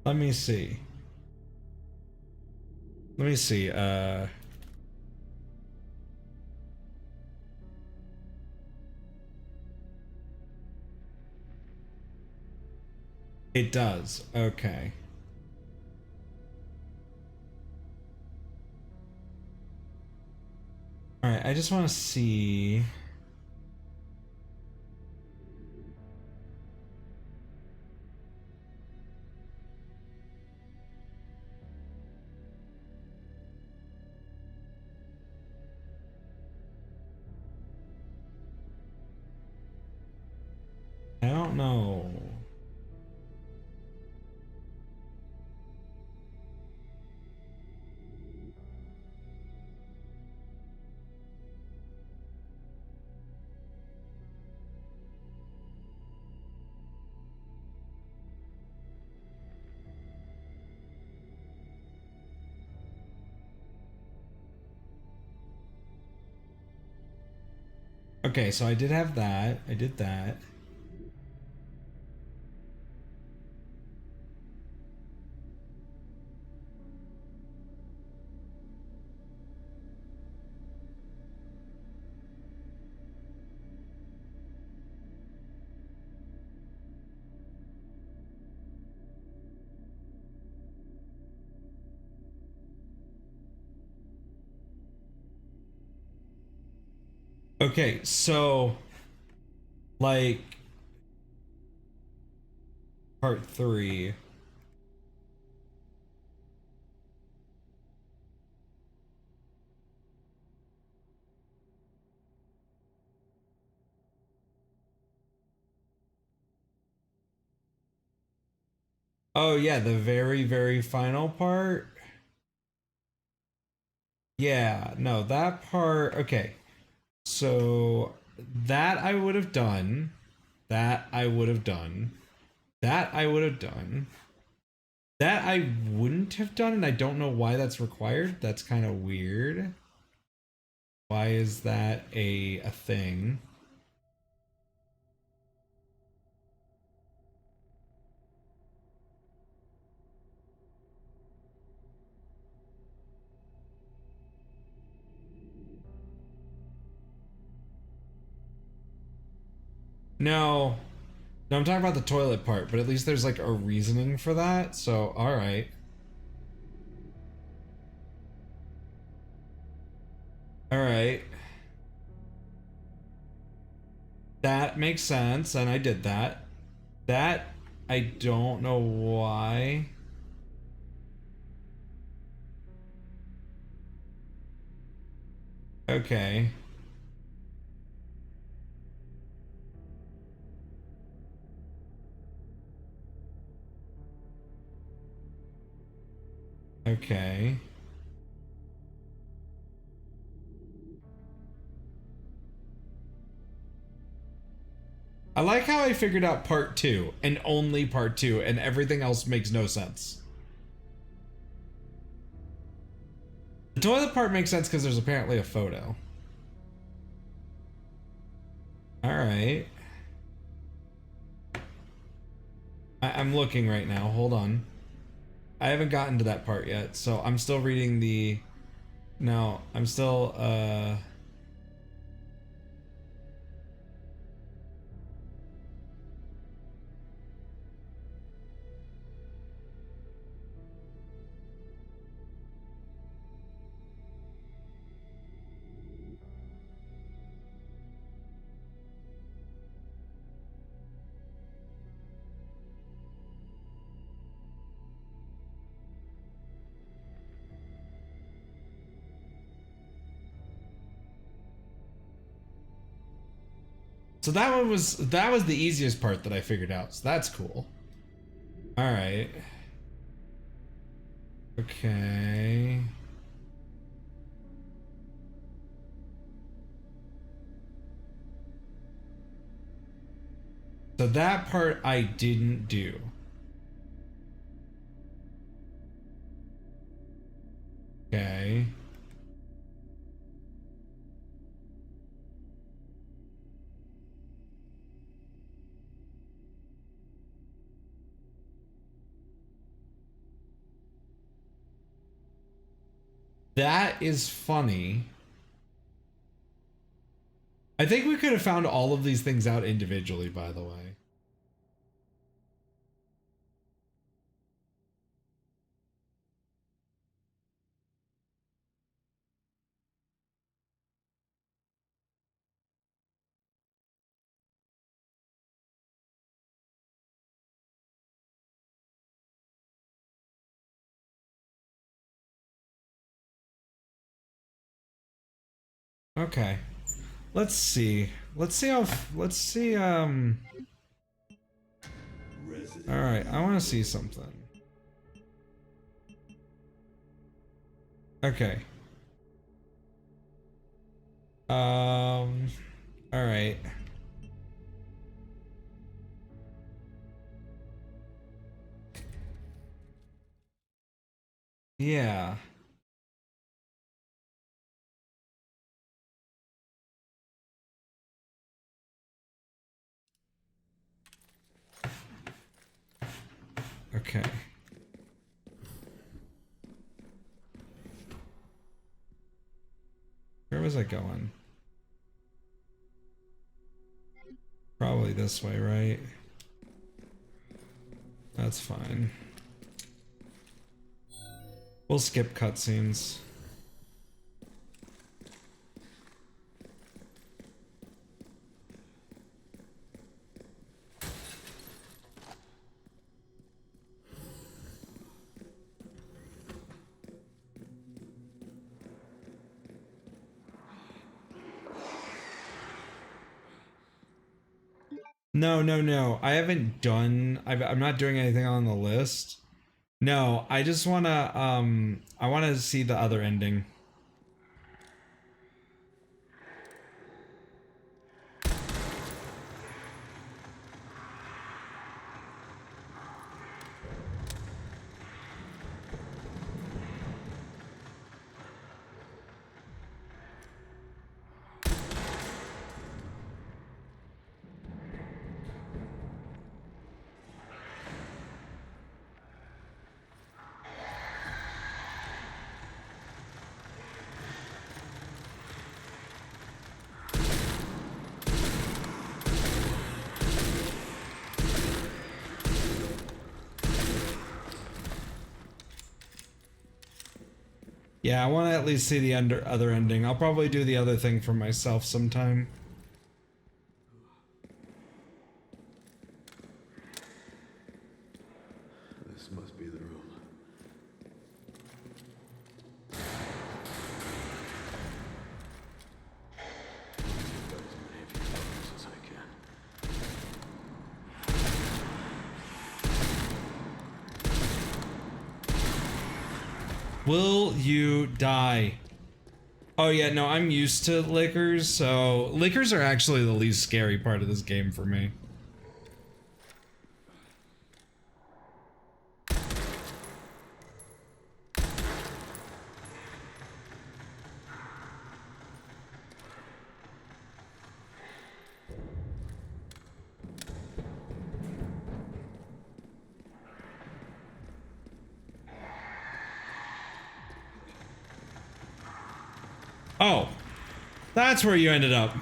Let me see. Let me see. It does. Okay. All right, I just want to see. know. Okay, so I did have that. I did that. Okay, so like part 3. Oh yeah, the very, very final part. Yeah, no, that part. Okay, so that I would have done. That I would have done. That I would have done. That I wouldn't have done, and I don't know why that's required. That's kind of weird. Why is that a thing? No. No, I'm talking about the toilet part, but at least there's like a reasoning for that. So, all right. All right. That makes sense, and I did that. That I don't know why. Okay. Okay. I like how I figured out part 2 and only part 2 and everything else makes no sense. The toilet part makes sense because there's apparently a photo. All right. I'm looking right now. Hold on. I haven't gotten to that part yet, so I'm still reading the... No, I'm still, So that was the easiest part that I figured out. So that's cool. All right. Okay. So that part I didn't do. Okay. That is funny. I think we could have found all of these things out individually, by the way. Okay. Let's see. Let's see how let's see Alright, I want to see something. Okay. Alright. Yeah. Okay. Where was I going? Probably this way, right? That's fine. We'll skip cutscenes. No, no, no. I haven't done. I'm not doing anything on the list. No, I just wanna. I wanna see the other ending. Yeah, I want to at least see the other ending. I'll probably do the other thing for myself sometime.
This must be the room. Got as many of these buttons as I can.
Will you die? Oh yeah, no, I'm used to lickers, so lickers are actually the least scary part of this game for me. Oh, that's where you ended up.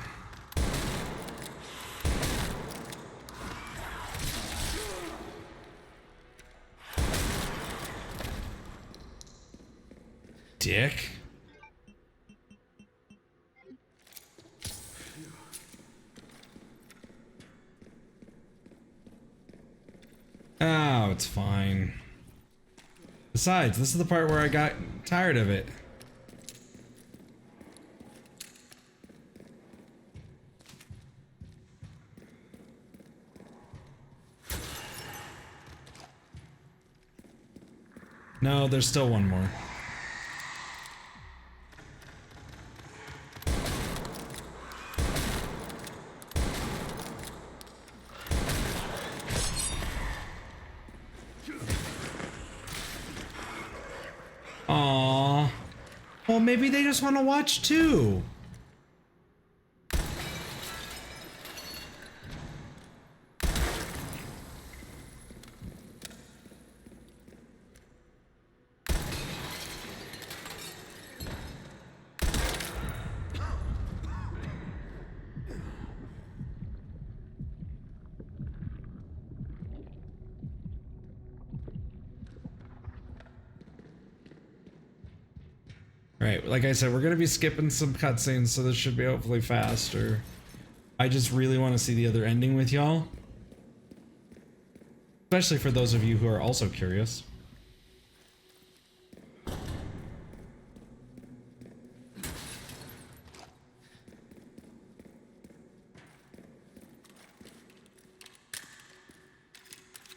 Dick. Oh, it's fine. Besides, this is the part where I got tired of it. No, there's still one more. Aww. Well, maybe they just want to watch too. Right, like I said, we're gonna be skipping some cutscenes, so this should be hopefully faster. I just really want to see the other ending with y'all. Especially for those of you who are also curious.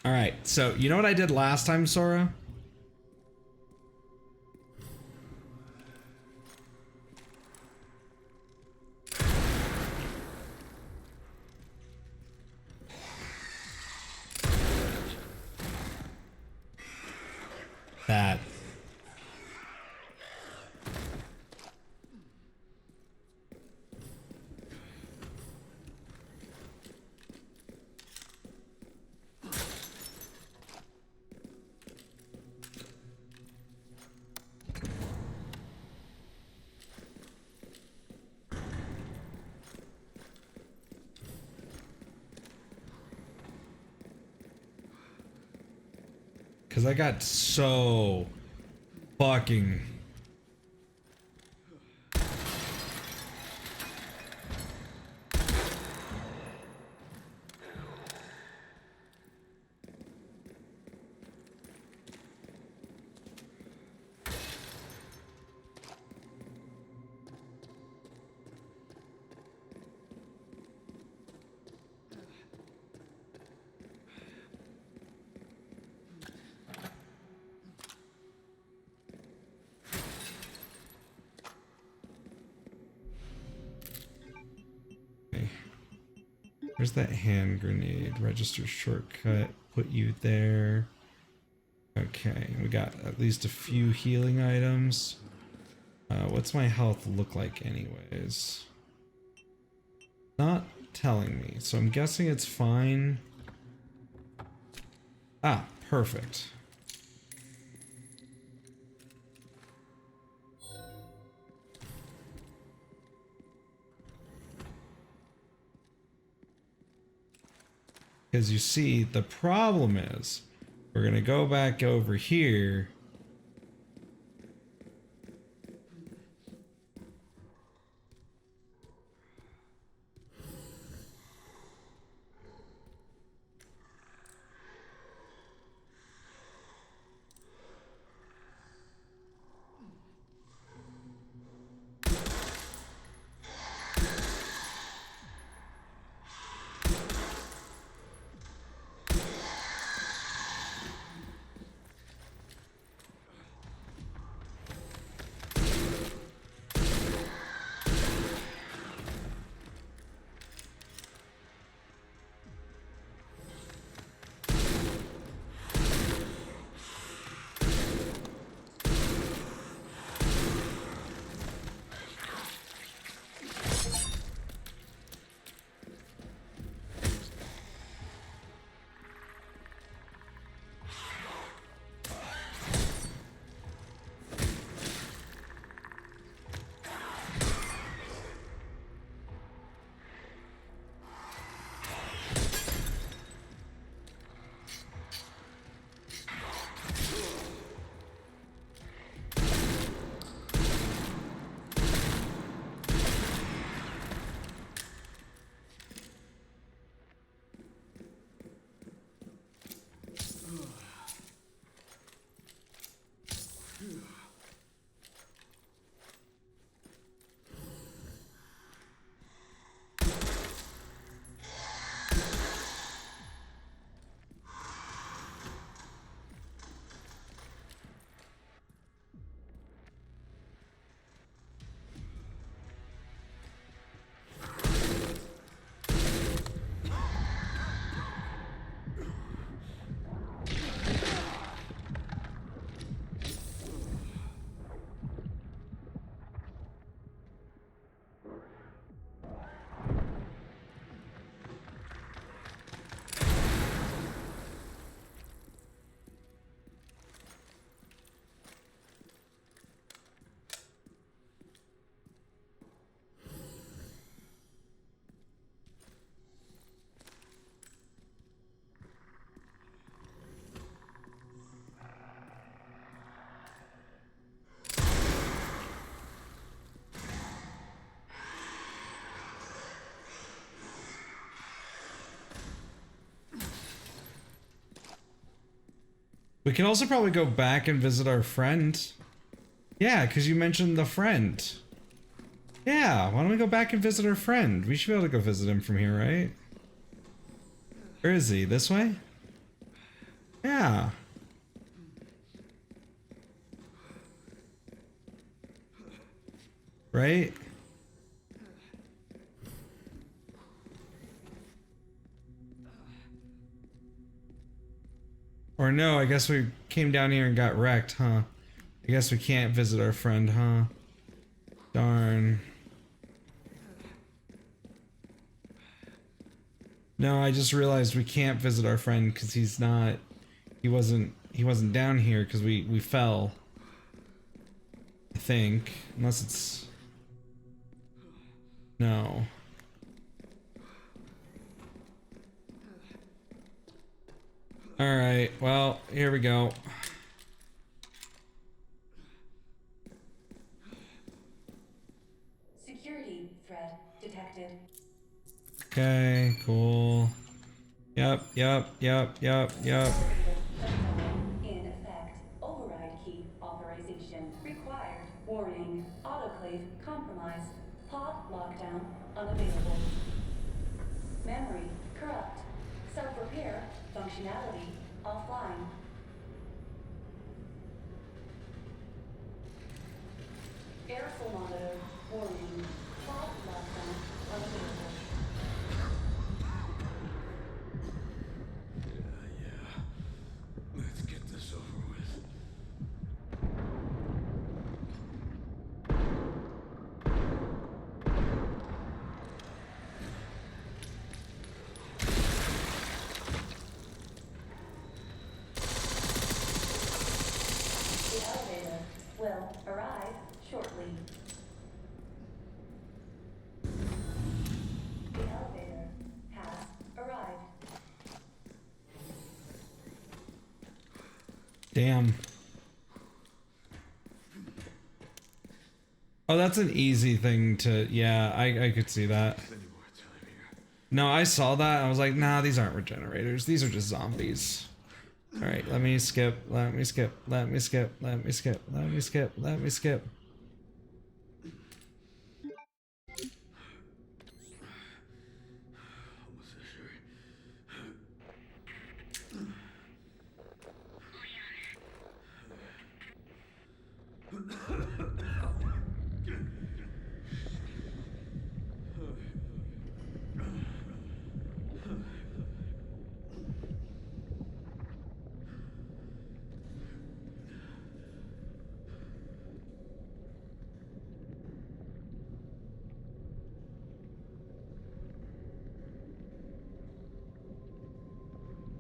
All right, so you know what I did last time, Sora? That. Because I got so fucking... Where's that hand grenade? Register shortcut. Put you there. Okay, we got at least a few healing items. What's my health look like anyways? Not telling me, so I'm guessing it's fine. Ah, perfect. Because you see, the problem is, we're going to go back over here. We can also probably go back and visit our friend. Yeah, because you mentioned the friend. Yeah, why don't we go back and visit our friend? We should be able to go visit him from here, right? Where is he? This way? Yeah. Right? Or no, I guess we came down here and got wrecked, huh? I guess we can't visit our friend, huh? Darn. No, I just realized we can't visit our friend because he wasn't down here because we fell. I think. Unless it's... No. Alright, well, here we go.
Security threat detected.
Okay, cool. Yep.
In effect. Override key authorization required. Warning. Autoclave compromised. Pod lockdown unavailable. Memory corrupt. Self-repair functionality offline. Airflow monitor warning. Pod lockdown unavailable.
Let's get this over with.
The elevator will arrive shortly. The elevator has arrived.
Damn. Oh, that's an easy thing to... Yeah, I could see that. No, I saw that. I was like, nah, these aren't regenerators. These are just zombies. Alright, let me skip. Let me skip. Let me skip. Let me skip. Let me skip. Let me skip.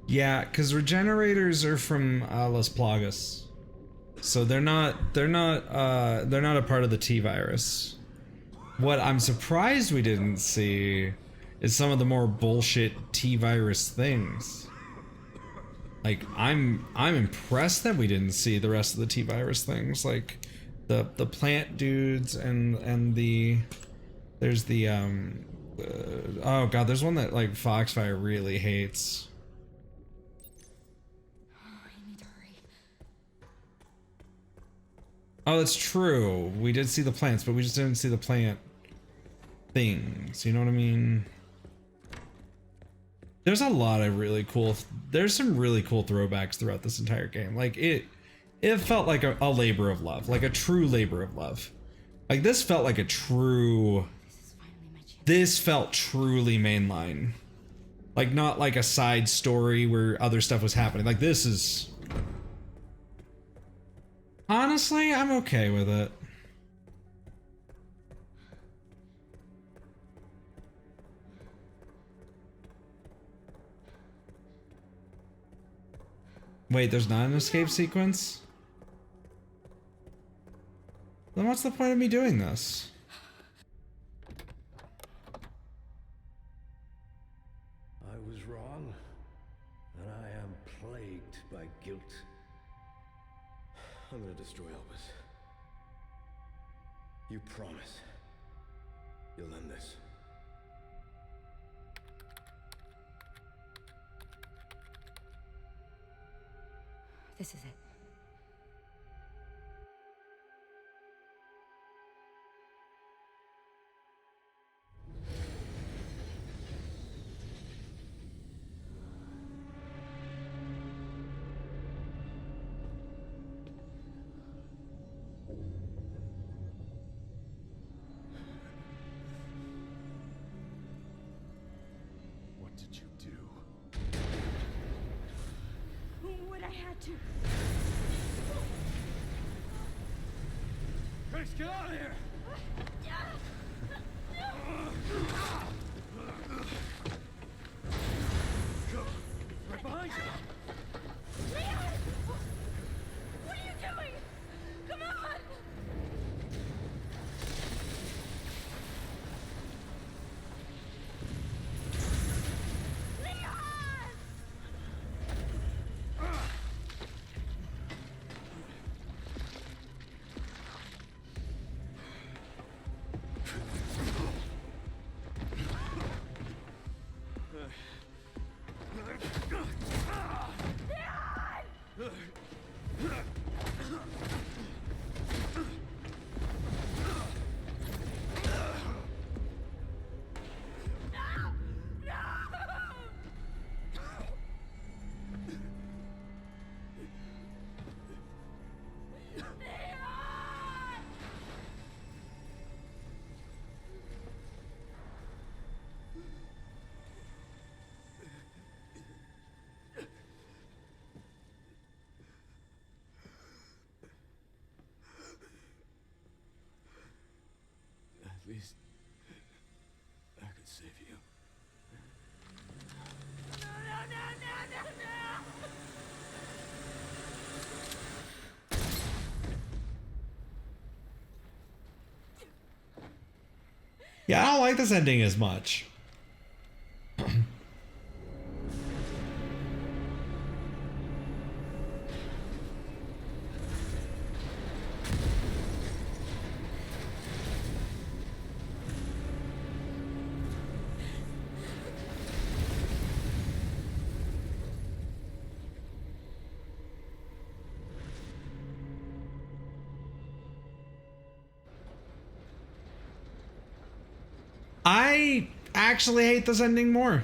Yeah, because regenerators are from Las Plagas. So they're not a part of the T-virus. What I'm surprised we didn't see is some of the more bullshit T-virus things. Like, I'm impressed that we didn't see the rest of the T-virus things, like the plant dudes and the there's the oh god, there's one that like Foxfire really hates. Oh, that's true. We did see the plants, but we just didn't see the plant things. You know what I mean? There's a lot of really cool... There's some really cool throwbacks throughout this entire game. Like, it felt like a labor of love. Like, a true labor of love. Like, this felt like a true... This felt truly mainline. Like, not like a side story where other stuff was happening. Like, this is... Honestly, I'm okay with it. Wait, there's not an escape sequence? Then what's the point of me doing this?
I was wrong, and I am plagued by guilt.
I'm gonna destroy Elvis. You promise you'll end this.
This is it.
Grace, get out of here! Right behind you!
Leon! What are you doing? Come on!
At least I could save you.
Yeah, I don't like this ending as much. I actually hate this ending more.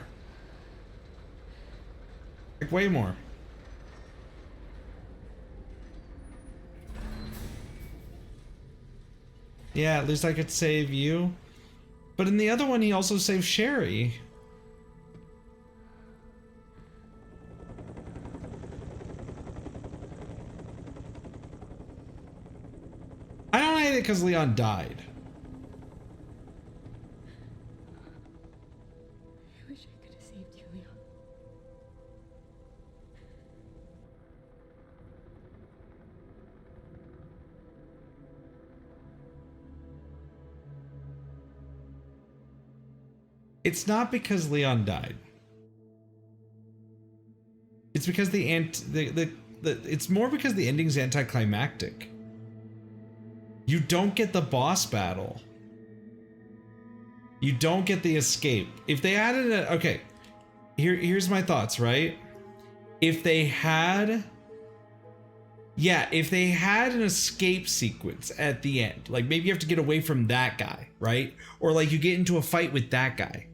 Like, way more. Yeah, at least I could save you. But in the other one, he also saved Sherry. I don't hate it because Leon died.
I wish I could have saved you, Leon.
It's not because Leon died. It's because it's more because the ending's anticlimactic. You don't get the boss battle. You don't get the escape. If they added a, okay, here's my thoughts, right? If they had an escape sequence at the end, like maybe you have to get away from that guy, right? Or like you get into a fight with that guy.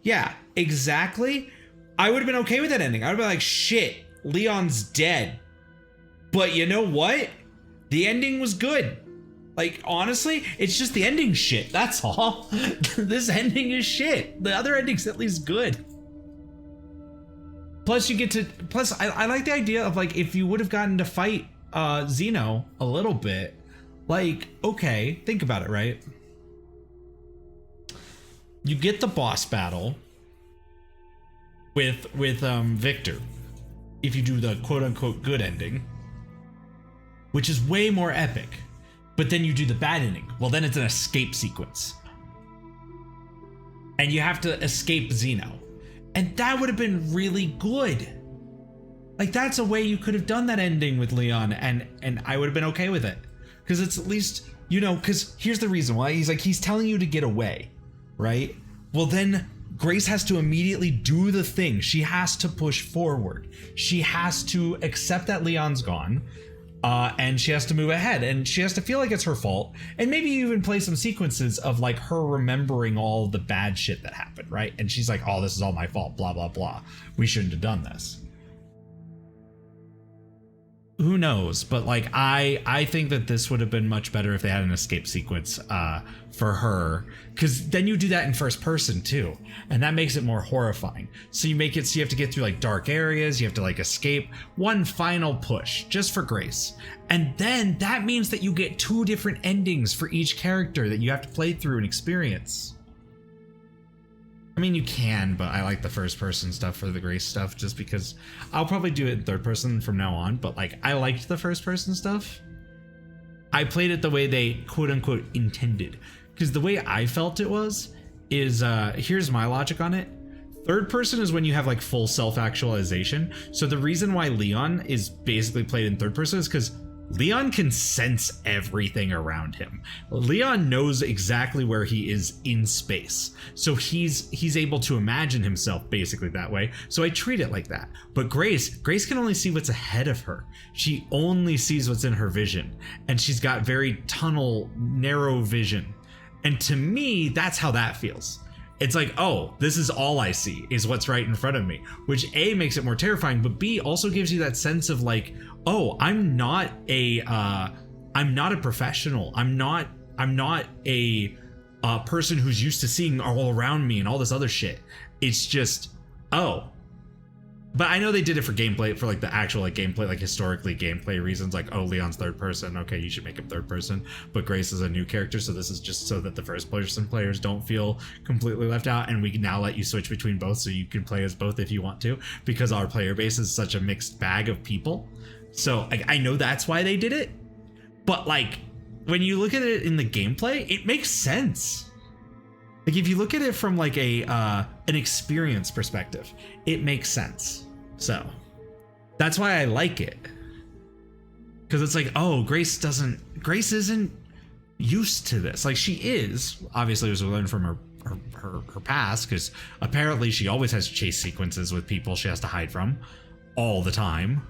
Yeah, exactly. I would have been okay with that ending. I would have been like, shit, Leon's dead. But you know what? The ending was good. Like, honestly, it's just the ending shit. That's all. This ending is shit. The other ending's at least good. Plus, you get to. Plus, I like the idea of like if you would have gotten to fight Zeno a little bit. Like, okay, think about it, right? You get the boss battle with Victor if you do the quote unquote good ending, which is way more epic. But then you do the bad ending. Well, then it's an escape sequence. And you have to escape Zeno. And that would have been really good. Like, that's a way you could have done that ending with Leon, and I would have been okay with it. Because it's at least, you know, because here's the reason why. He's telling you to get away, right? Well, then Grace has to immediately do the thing. She has to push forward. She has to accept that Leon's gone. And she has to move ahead, and she has to feel like it's her fault, and maybe even play some sequences of like her remembering all the bad shit that happened, right? And she's like, oh, this is all my fault, blah, blah, blah. We shouldn't have done this. who knows? But like, I think that this would have been much better if they had an escape sequence for her, because then you do that in first person too, and that makes it more horrifying. So you make it so you have to get through like dark areas, you have to like escape one final push just for Grace, and then that means that you get 2 different endings for each character that you have to play through and experience. I mean, you can, but I like the first person stuff for the Grace stuff just because I'll probably do it in third person from now on, but like, I liked the first person stuff. I played it the way they quote unquote intended, because the way I felt it is here's my logic on it. Third person is when you have like full self-actualization. So the reason why Leon is basically played in third person is because Leon can sense everything around him. Leon knows exactly where he is in space. So he's able to imagine himself basically that way. So I treat it like that. But Grace can only see what's ahead of her. She only sees what's in her vision. And she's got very tunnel, narrow vision. And to me, that's how that feels. It's like, oh, this is all I see is what's right in front of me, which A, makes it more terrifying, but B, also gives you that sense of like, oh, I'm not a professional. I'm not a person who's used to seeing all around me and all this other shit. It's just, oh. But I know they did it for gameplay, for like the actual like gameplay, like historically gameplay reasons, like, oh, Leon's third person. Okay, you should make him third person. But Grace is a new character, so this is just so that the first person players don't feel completely left out, and we can now let you switch between both, so you can play as both if you want to, because our player base is such a mixed bag of people. So like, I know that's why they did it, but like, when you look at it in the gameplay, it makes sense. Like, if you look at it from like an experience perspective, it makes sense. So that's why I like it, because it's like, oh, Grace isn't used to this. Like, she is, obviously, it was learned from her past, because apparently she always has chase sequences with people she has to hide from all the time.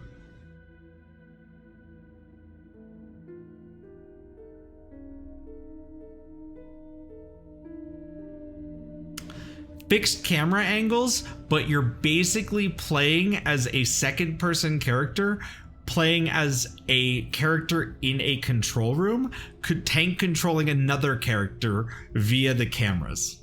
Fixed camera angles, but you're basically playing as a second person character, playing as a character in a control room, tank controlling another character via the cameras.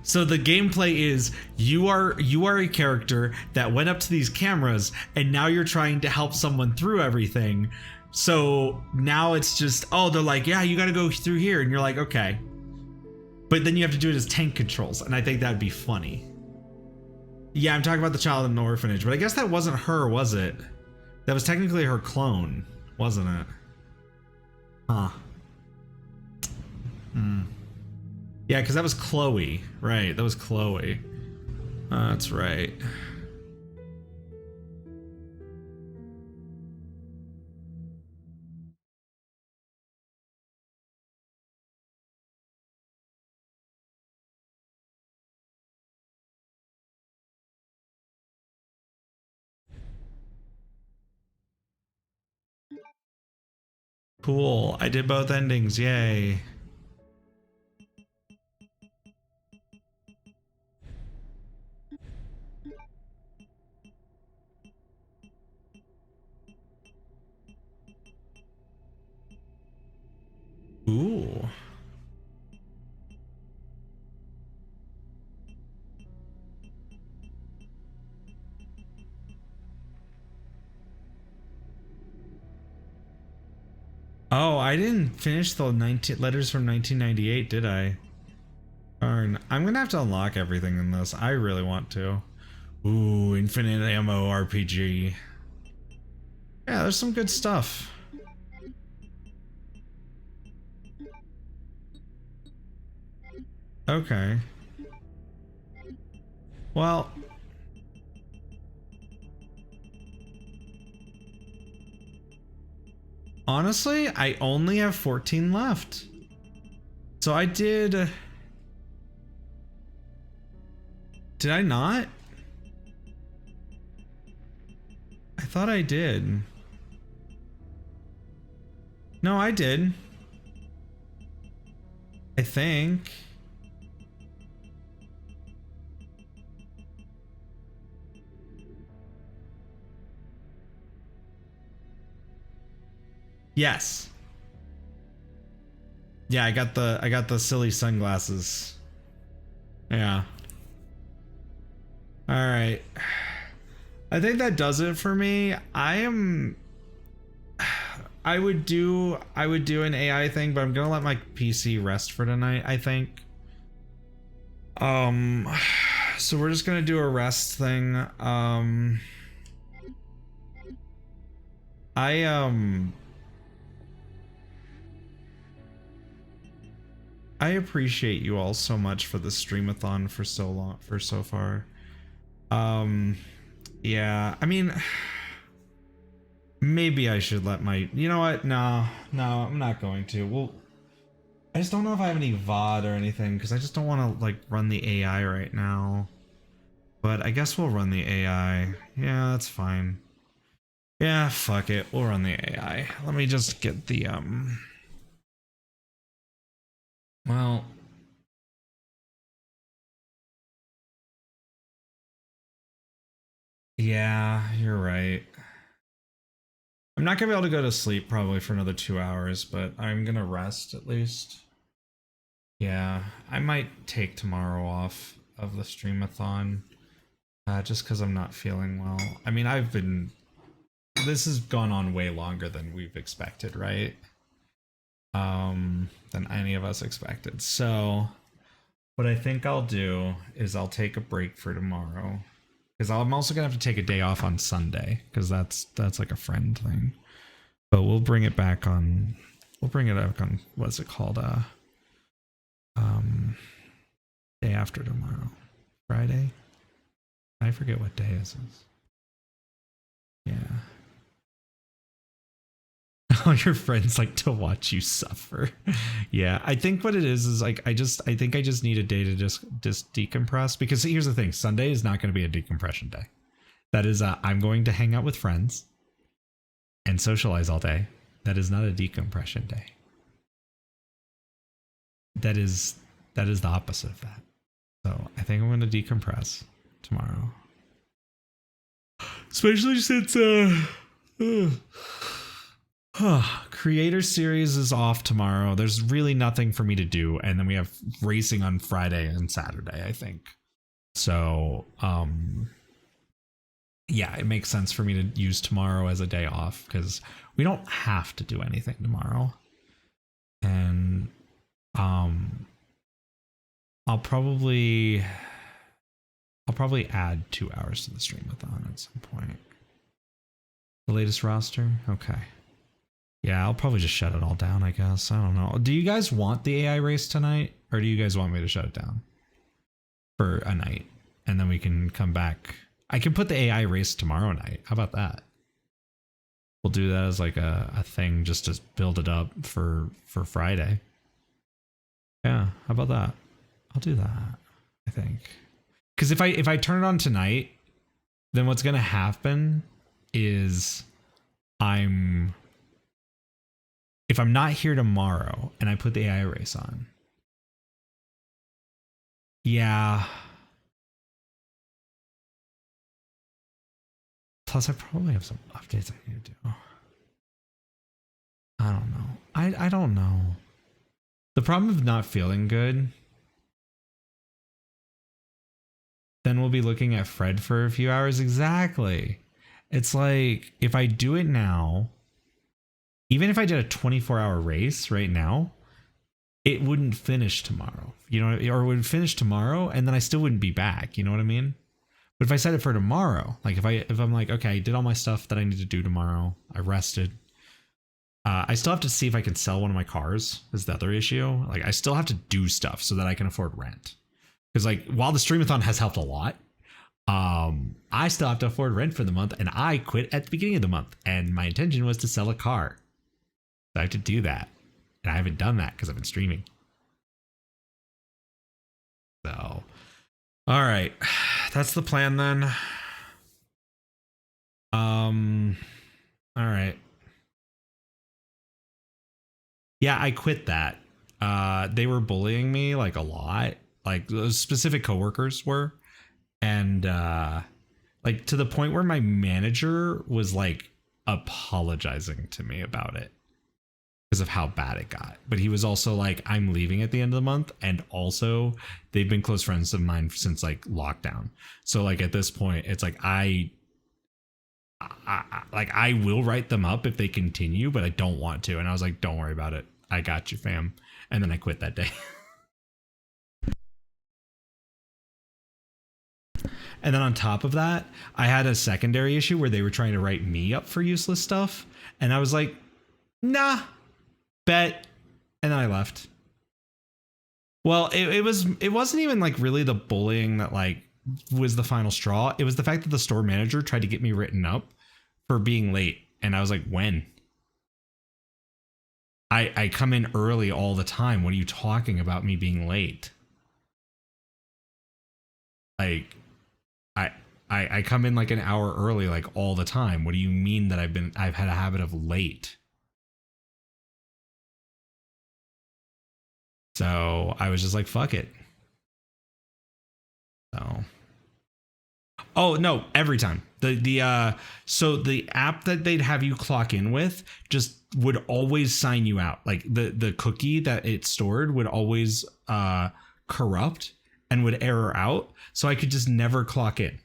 So the gameplay is you are a character that went up to these cameras, and now you're trying to help someone through everything. So now it's just, oh, they're like, yeah, you got to go through here, and you're like, okay. But then you have to do it as tank controls, and I think that'd be funny. Yeah, I'm talking about the child in the orphanage, but I guess that wasn't her, was it? That was technically her clone, wasn't it? Huh. Yeah, because that was Chloe. Right, that was Chloe. That's right. Cool, I did both endings, yay. Ooh. Oh, I didn't finish the letters from 1998, did I? Darn. I'm gonna have to unlock everything in this. I really want to. Ooh, infinite ammo RPG. Yeah, there's some good stuff. Okay. Well, honestly, I only have 14 left. So I did... Did I not? I thought I did. No, I did. I think. Yes. Yeah, I got the silly sunglasses. Yeah. All right. I think that does it for me. I would do an AI thing, but I'm gonna let my PC rest for tonight, I think. So we're just gonna do a rest thing. I appreciate you all so much for the streamathon for so far. Yeah, I mean, maybe I should let my, you know what? No, I'm not going to. Well, I just don't know if I have any VOD or anything, because I just don't want to like run the AI right now. But I guess we'll run the AI. Yeah, that's fine. Yeah, fuck it. We'll run the AI. Let me just get the well, yeah, you're right. I'm not gonna be able to go to sleep probably for another 2 hours, but I'm gonna rest at least. Yeah, I might take tomorrow off of the streamathon, just because I'm not feeling well. I mean, this has gone on way longer than we've expected, right? Than any of us expected. So what I think I'll do is I'll take a break for tomorrow, because I'm also gonna have to take a day off on Sunday, because that's like a friend thing. But we'll bring it back on. We'll bring it back on. What's it called? Day after tomorrow, Friday. I forget what day this is. Yeah. All your friends like to watch you suffer. Yeah, I think what it is like I think I just need a day to just decompress, because here's the thing, Sunday is not going to be a decompression day. That is I'm going to hang out with friends and socialize all day. That is not a decompression day. That is the opposite of that. So I think I'm going to decompress tomorrow. Especially since Creator Series is off tomorrow. There's really nothing for me to do, and then we have racing on Friday and Saturday, I think. So yeah, it makes sense for me to use tomorrow as a day off, because we don't have to do anything tomorrow. And I'll probably add 2 hours to the streamathon at some point. The latest roster? Okay. Yeah, I'll probably just shut it all down, I guess. I don't know. Do you guys want the AI race tonight, or do you guys want me to shut it down for a night, and then we can come back? I can put the AI race tomorrow night. How about that? We'll do that as like a thing just to build it up for Friday. Yeah, how about that? I'll do that, I think. Because if I turn it on tonight, then what's gonna happen is if I'm not here tomorrow and I put the AI race on, yeah. Plus, I probably have some updates I need to do. I don't know. I don't know. The problem of not feeling good, then we'll be looking at Fred for a few hours. Exactly. It's like, if I do it now, even if I did a 24-hour race right now, it wouldn't finish tomorrow. You know, or it would finish tomorrow, and then I still wouldn't be back. You know what I mean? But if I set it for tomorrow, like if I'm like, okay, I did all my stuff that I need to do tomorrow, I rested. I still have to see if I can sell one of my cars. Is the other issue. Like, I still have to do stuff so that I can afford rent. Because like, while the streamathon has helped a lot, I still have to afford rent for the month, and I quit at the beginning of the month, and my intention was to sell a car. So I have to do that, and I haven't done that because I've been streaming. So, all right, that's the plan then. All right. Yeah, I quit that. They were bullying me like a lot. Like, those specific coworkers were. And like, to the point where my manager was like apologizing to me about it. because of how bad it got. But he was also like, I'm leaving at the end of the month, and also they've been close friends of mine since like lockdown. So like at this point, it's like I will write them up if they continue, but I don't want to. And I was like, don't worry about it. I got you, fam. And then I quit that day. And then on top of that, I had a secondary issue where they were trying to write me up for useless stuff. And I was like, nah, bet. And then I left. Well, it wasn't even like really the bullying that like was the final straw. It was the fact that the store manager tried to get me written up for being late. And I was like, when? I come in early all the time. What are you talking about me being late? Like, I come in like an hour early, like all the time. What do you mean that I've had a habit of late? So I was just like, fuck it. So, oh no, every time so the app that they'd have you clock in with just would always sign you out. Like the cookie that it stored would always corrupt and would error out. So I could just never clock in.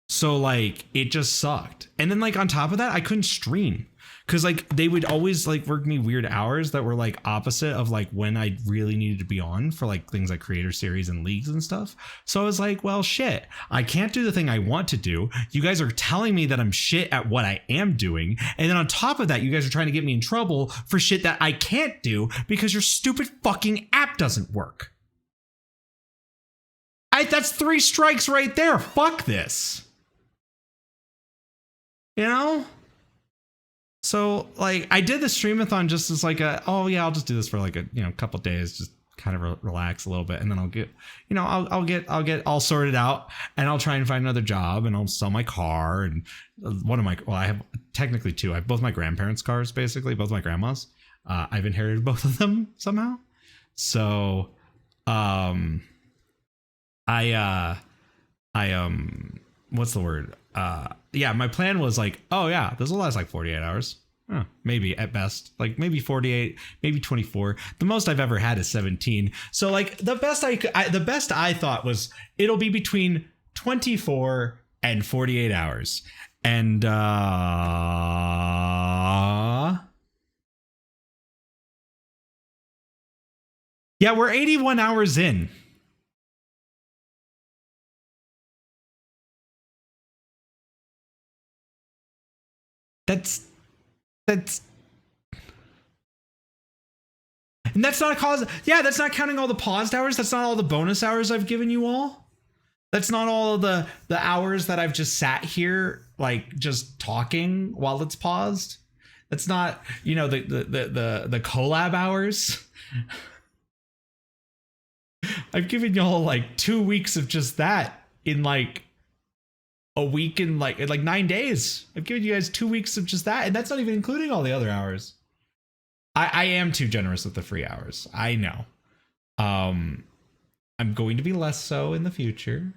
So like it just sucked. And then like on top of that, I couldn't stream because like they would always like work me weird hours that were like opposite of like when I really needed to be on for like things like creator series and leagues and stuff. So I was like, well, shit, I can't do the thing I want to do. You guys are telling me that I'm shit at what I am doing. And then on top of that, you guys are trying to get me in trouble for shit that I can't do because your stupid fucking app doesn't work. That's 3 strikes right there. Fuck this. You know? So like I did the streamathon just as like oh yeah, I'll just do this for like a couple days, just kind of relax a little bit, and then I'll get I'll get all sorted out, and I'll try and find another job, and I'll sell my car, and I have technically 2. I have both my grandparents' cars, basically both my grandmas. I've inherited both of them somehow. So what's the word? Yeah, my plan was like, oh yeah, this will last like 48 hours. Maybe at best, like maybe 48, maybe 24. The most I've ever had is 17. So like the best I thought was it'll be between 24 and 48 hours. And yeah, we're 81 hours in. That's and that's not that's not counting all the paused hours. That's not all the bonus hours I've given you all. That's not all of the hours that I've just sat here like just talking while it's paused. That's not, the collab hours. I've given y'all like 2 weeks of just that in like a week and like 9 days. I've given you guys 2 weeks of just that, and that's not even including all the other hours. I am too generous with the free hours. I know. I'm going to be less so in the future.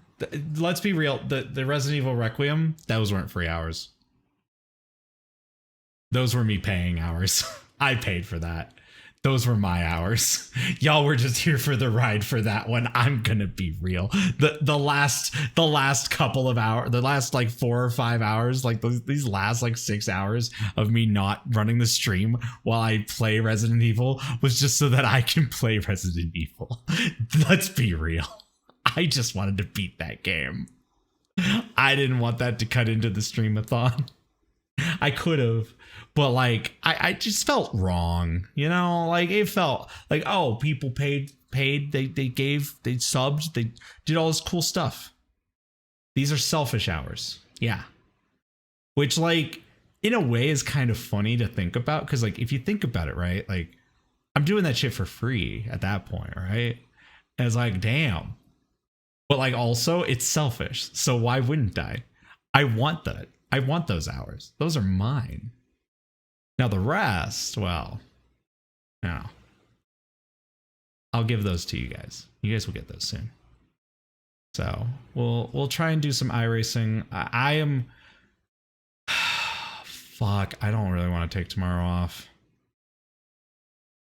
Let's be real. The Resident Evil Requiem, those weren't free hours. Those were me paying hours. I paid for that. Those were my hours. Y'all were just here for the ride for that one. I'm gonna be real. The last couple of hours, the last like 4 or 5 hours, like these last like 6 hours of me not running the stream while I play Resident Evil was just so that I can play Resident Evil. Let's be real. I just wanted to beat that game. I didn't want that to cut into the streamathon. I could have. But like, I just felt wrong, like it felt like, oh, people paid, they subbed, they did all this cool stuff. These are selfish hours. Yeah. Which like, in a way is kind of funny to think about. Cause like, if you think about it, right? Like I'm doing that shit for free at that point. Right. And it's like, damn. But like, also it's selfish. So why wouldn't I? I want that. I want those hours. Those are mine. Now the rest, well, no. I'll give those to you guys. You guys will get those soon. So we'll try and do some iRacing. I am fuck, I don't really want to take tomorrow off.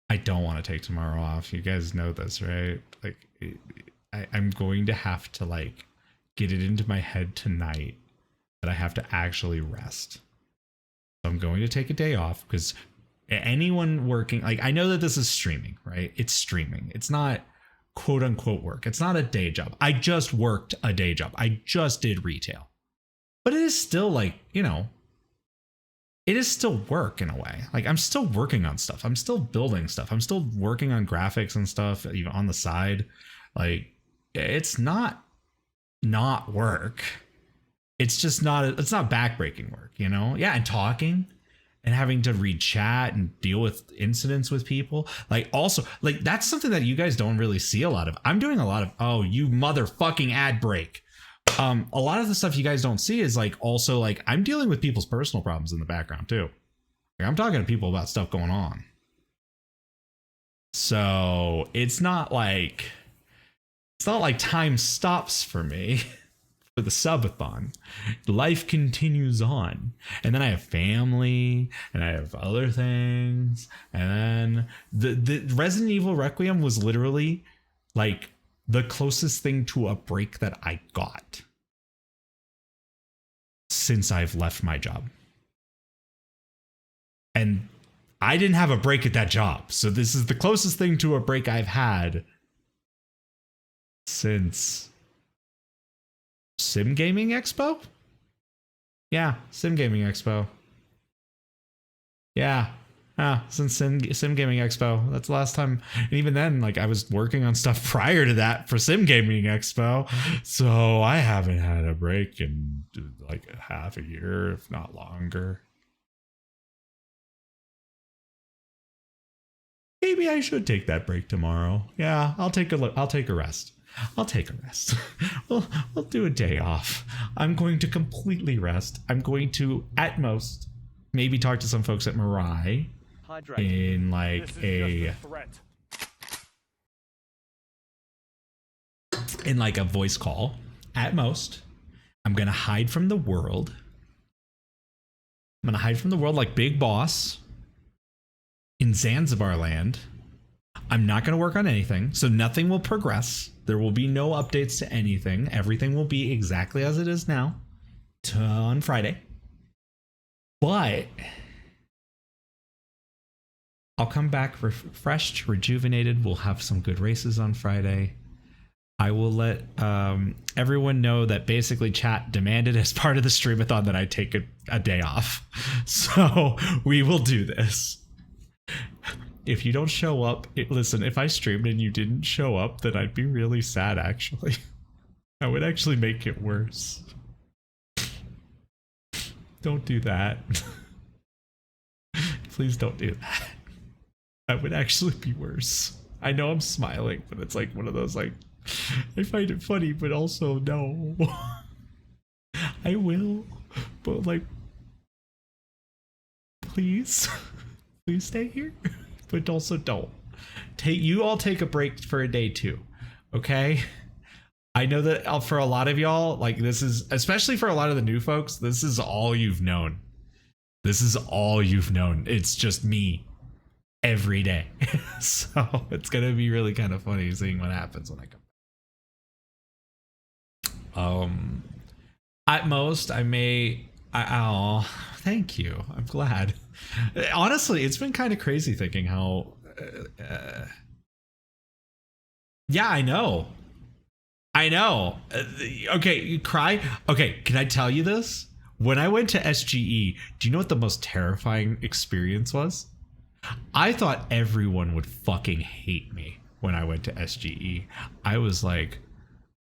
I don't want to take tomorrow off. You guys know this, right? Like, I'm going to have to like get it into my head tonight that I have to actually rest. So I'm going to take a day off because anyone working, like, I know that this is streaming, right? It's streaming. It's not quote unquote work. It's not a day job. I just worked a day job. I just did retail. But it is still like, you know, it is still work in a way. Like, I'm still working on stuff. I'm still building stuff. I'm still working on graphics and stuff, even on the side. Like, it's not work. It's just not, it's not backbreaking work, you know? Yeah, and talking and having to read chat and deal with incidents with people. Like, also, like, that's something that you guys don't really see a lot of. I'm doing a lot of, oh, you motherfucking ad break. A lot of the stuff you guys don't see is like, also like, I'm dealing with people's personal problems in the background too. Like, I'm talking to people about stuff going on. So it's not like time stops for me for the subathon. Life continues on. And then I have family and I have other things. And then the Resident Evil Requiem was literally like the closest thing to a break that I got since I've left my job. And I didn't have a break at that job. So this is the closest thing to a break I've had since Sim Gaming Expo? Yeah, Sim Gaming Expo. Yeah. Since Sim Gaming Expo. That's the last time. And even then, like, I was working on stuff prior to that for Sim Gaming Expo. So I haven't had a break in like half a year, if not longer. Maybe I should take that break tomorrow. Yeah, I'll take a rest. I'll take a rest. We'll do a day off. I'm going to completely rest. I'm going to, at most, maybe talk to some folks at Mirai in like a voice call. At most, I'm gonna hide from the world. I'm gonna hide from the world like Big Boss in Zanzibar land. I'm not gonna work on anything, so nothing will progress. There will be no updates to anything. Everything will be exactly as it is now on Friday. But I'll come back refreshed, rejuvenated. We'll have some good races on Friday. I will let everyone know that basically chat demanded as part of the streamathon that I take a day off. So we will do this. If you don't show up, listen, if I streamed and you didn't show up, then I'd be really sad, actually. I would actually make it worse. Don't do that. Please don't do that. That would actually be worse. I know I'm smiling, but it's like one of those, like, I find it funny, but also no. I will, but like, please stay here, but also don't. You all take a break for a day too, okay? I know that for a lot of y'all, like, this is, especially for a lot of the new folks, this is all you've known. This is all you've known. It's just me every day. So it's gonna be really kind of funny seeing what happens when I come. At most I may, oh, thank you. I'm glad. Honestly, it's been kind of crazy thinking how, yeah, I know. Okay, you cry. Okay, can I tell you this? When I went to SGE, do you know what the most terrifying experience was? I thought everyone would fucking hate me when I went to SGE. I was like,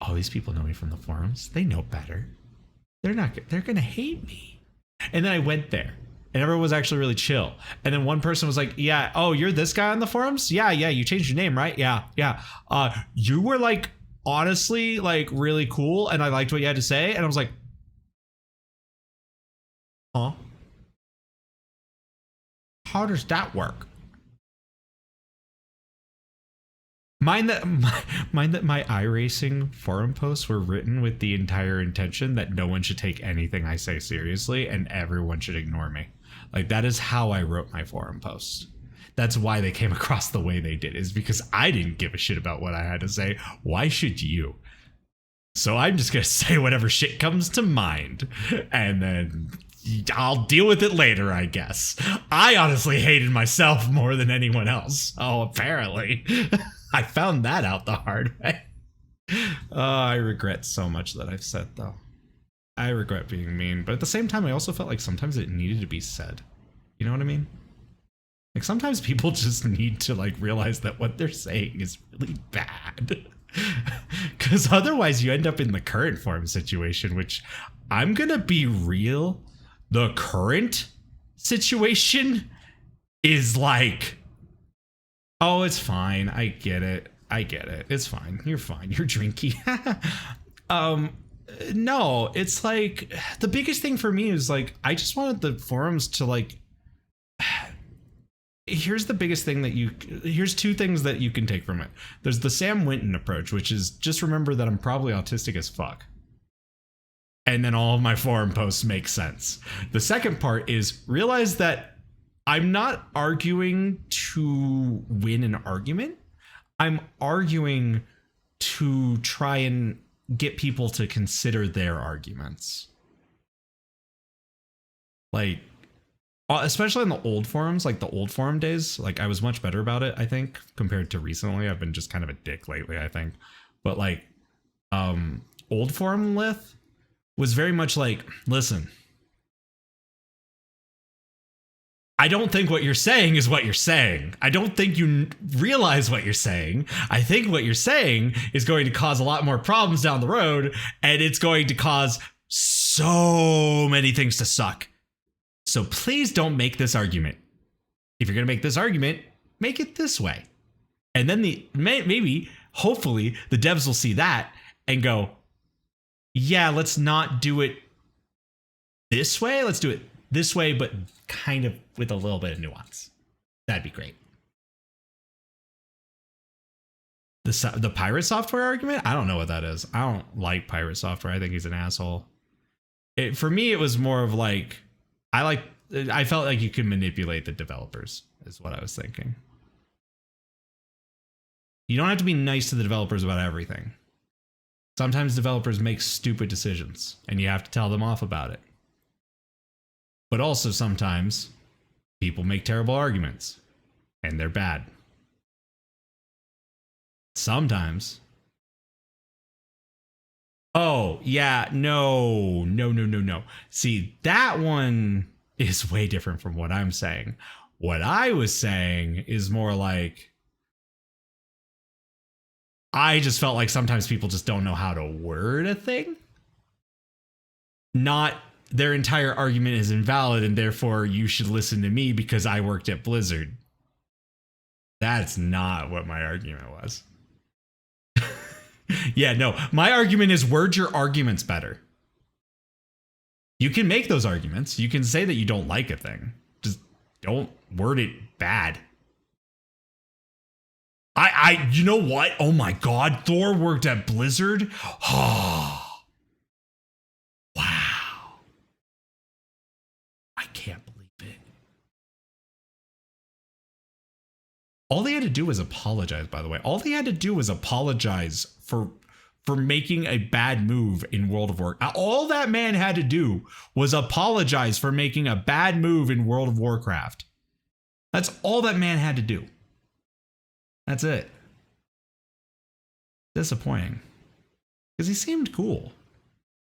oh, these people know me from the forums. They know better. They're gonna hate me. And then I went there and everyone was actually really chill. And then one person was like, yeah, oh, you're this guy on the forums? Yeah, you changed your name, right? Yeah. You were like, honestly, like, really cool. And I liked what you had to say. And I was like, huh? How does that work? Mind that my iRacing forum posts were written with the entire intention that no one should take anything I say seriously and everyone should ignore me. Like, that is how I wrote my forum posts. That's why they came across the way they did, is because I didn't give a shit about what I had to say. Why should you? So I'm just going to say whatever shit comes to mind, and then I'll deal with it later, I guess. I honestly hated myself more than anyone else. Oh, apparently. I found that out the hard way. I regret so much that I've said, though. I regret being mean, but at the same time, I also felt like sometimes it needed to be said. You know what I mean? Like, sometimes people just need to, like, realize that what they're saying is really bad. Because otherwise you end up in the current form situation, which, I'm gonna be real, the current situation is like, oh, it's fine. I get it. It's fine. You're fine. You're drinky. No, it's like, the biggest thing for me is like, I just wanted the forums to like, here's the biggest thing that here's two things that you can take from it. There's the Sam Winton approach, which is just remember that I'm probably autistic as fuck. And then all of my forum posts make sense. The second part is realize that I'm not arguing to win an argument. I'm arguing to try and get people to consider their arguments. Like, especially in the old forums, like the old forum days, like I was much better about it, I think, compared to recently. I've been just kind of a dick lately, I think. But like, old forum Lith was very much like, listen, I don't think what you're saying is what you're saying. I don't think you realize what you're saying. I think what you're saying is going to cause a lot more problems down the road, and it's going to cause so many things to suck. So please don't make this argument. If you're going to make this argument, make it this way. And then maybe, hopefully, the devs will see that and go, yeah, let's not do it this way. Let's do it this way, but kind of with a little bit of nuance. That'd be great. The pirate software argument? I don't know what that is. I don't like pirate software. I think he's an asshole. For me, it was more of like, I felt like you could manipulate the developers, is what I was thinking. You don't have to be nice to the developers about everything. Sometimes developers make stupid decisions, and you have to tell them off about it. But also sometimes people make terrible arguments, and they're bad. Sometimes. Oh, yeah, no. See, that one is way different from what I'm saying. What I was saying is more like, I just felt like sometimes people just don't know how to word a thing. Not their entire argument is invalid and therefore you should listen to me because I worked at Blizzard. That's not what my argument was. Yeah, no, my argument is word your arguments better. You can make those arguments. You can say that you don't like a thing. Just don't word it bad. You know what? Oh my God, Thor worked at Blizzard? Oh, wow. I can't believe it. All they had to do was apologize, by the way. All they had to do was apologize for making a bad move in World of Warcraft. All that man had to do was apologize for making a bad move in World of Warcraft. That's all that man had to do. That's it. Disappointing. Because he seemed cool.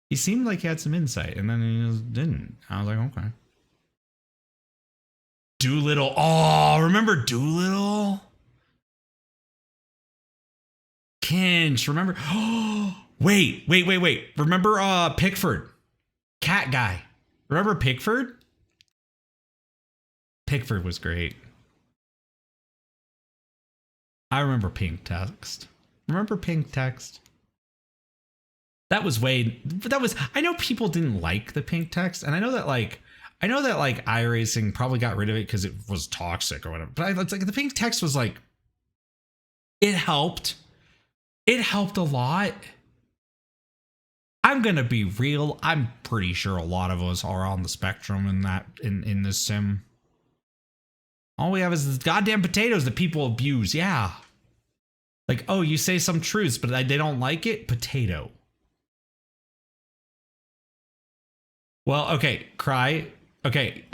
He seemed like he had some insight, and then he just didn't. I was like, okay. Doolittle. Oh, remember Doolittle? Kinch, remember? Oh, wait. Remember Pickford? Cat guy. Remember Pickford? Pickford was great. I remember Pink Text. Remember Pink Text? I know people didn't like the Pink Text, and I know that iRacing probably got rid of it because it was toxic or whatever. But it's like the Pink Text was like, it helped. It helped a lot. I'm gonna be real. I'm pretty sure a lot of us are on the spectrum in this sim. All we have is the goddamn potatoes that people abuse. Yeah. Like, oh, you say some truths, but they don't like it? Potato. Well, okay, Cry. Okay,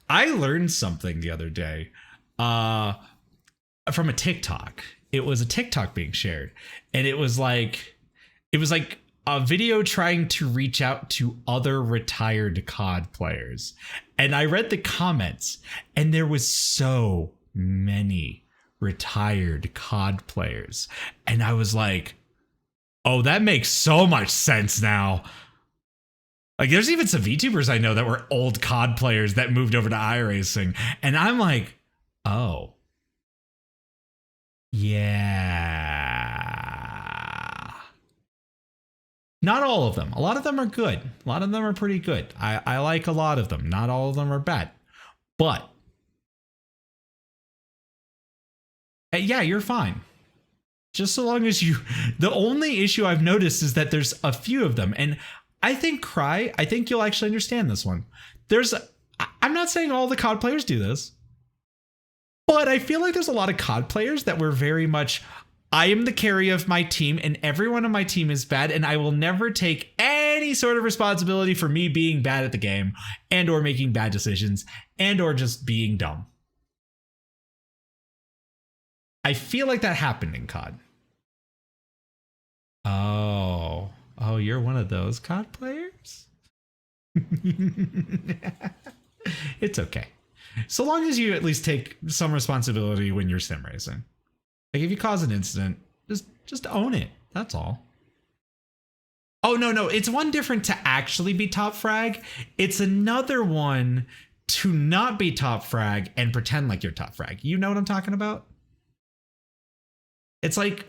I learned something the other day from a TikTok. It was a TikTok being shared, and it was like a video trying to reach out to other retired COD players. And I read the comments, and there was so many retired COD players. And I was like, oh, that makes so much sense now. Like, there's even some VTubers I know that were old COD players that moved over to iRacing. And I'm like, oh. Yeah. Not all of them. A lot of them are good. A lot of them are pretty good. I like a lot of them. Not all of them are bad. But yeah, you're fine. Just so long as you... The only issue I've noticed is that there's a few of them. And I think I think you'll actually understand this one. I'm not saying all the COD players do this, but I feel like there's a lot of COD players that were very much, I am the carry of my team and everyone on my team is bad and I will never take any sort of responsibility for me being bad at the game and or making bad decisions and or just being dumb. I feel like that happened in COD. Oh, you're one of those COD players? It's okay. So long as you at least take some responsibility when you're sim racing. Like if you cause an incident, just own it. That's all. Oh, no. It's one different to actually be top frag. It's another one to not be top frag and pretend like you're top frag. You know what I'm talking about? It's like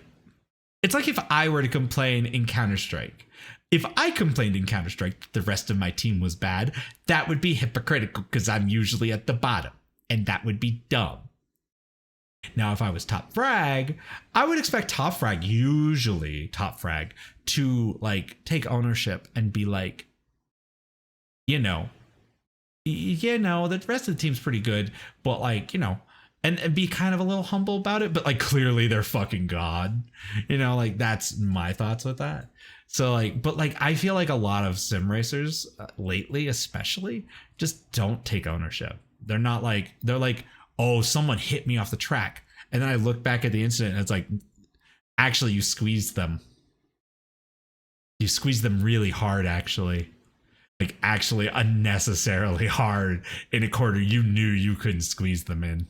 if I were to complain in Counter-Strike. If I complained in Counter-Strike that the rest of my team was bad, that would be hypocritical because I'm usually at the bottom, and that would be dumb. Now, if I was top frag, I would expect usually top frag, to like take ownership and be like, the rest of the team's pretty good, but like, and be kind of a little humble about it, but like clearly they're fucking God, like that's my thoughts with that. So like, but like, I feel like a lot of sim racers lately, especially, just don't take ownership. They're like, oh, someone hit me off the track. And then I look back at the incident and it's like, actually, you squeezed them. You squeezed them really hard, actually. Like actually unnecessarily hard in a corner you knew you couldn't squeeze them in.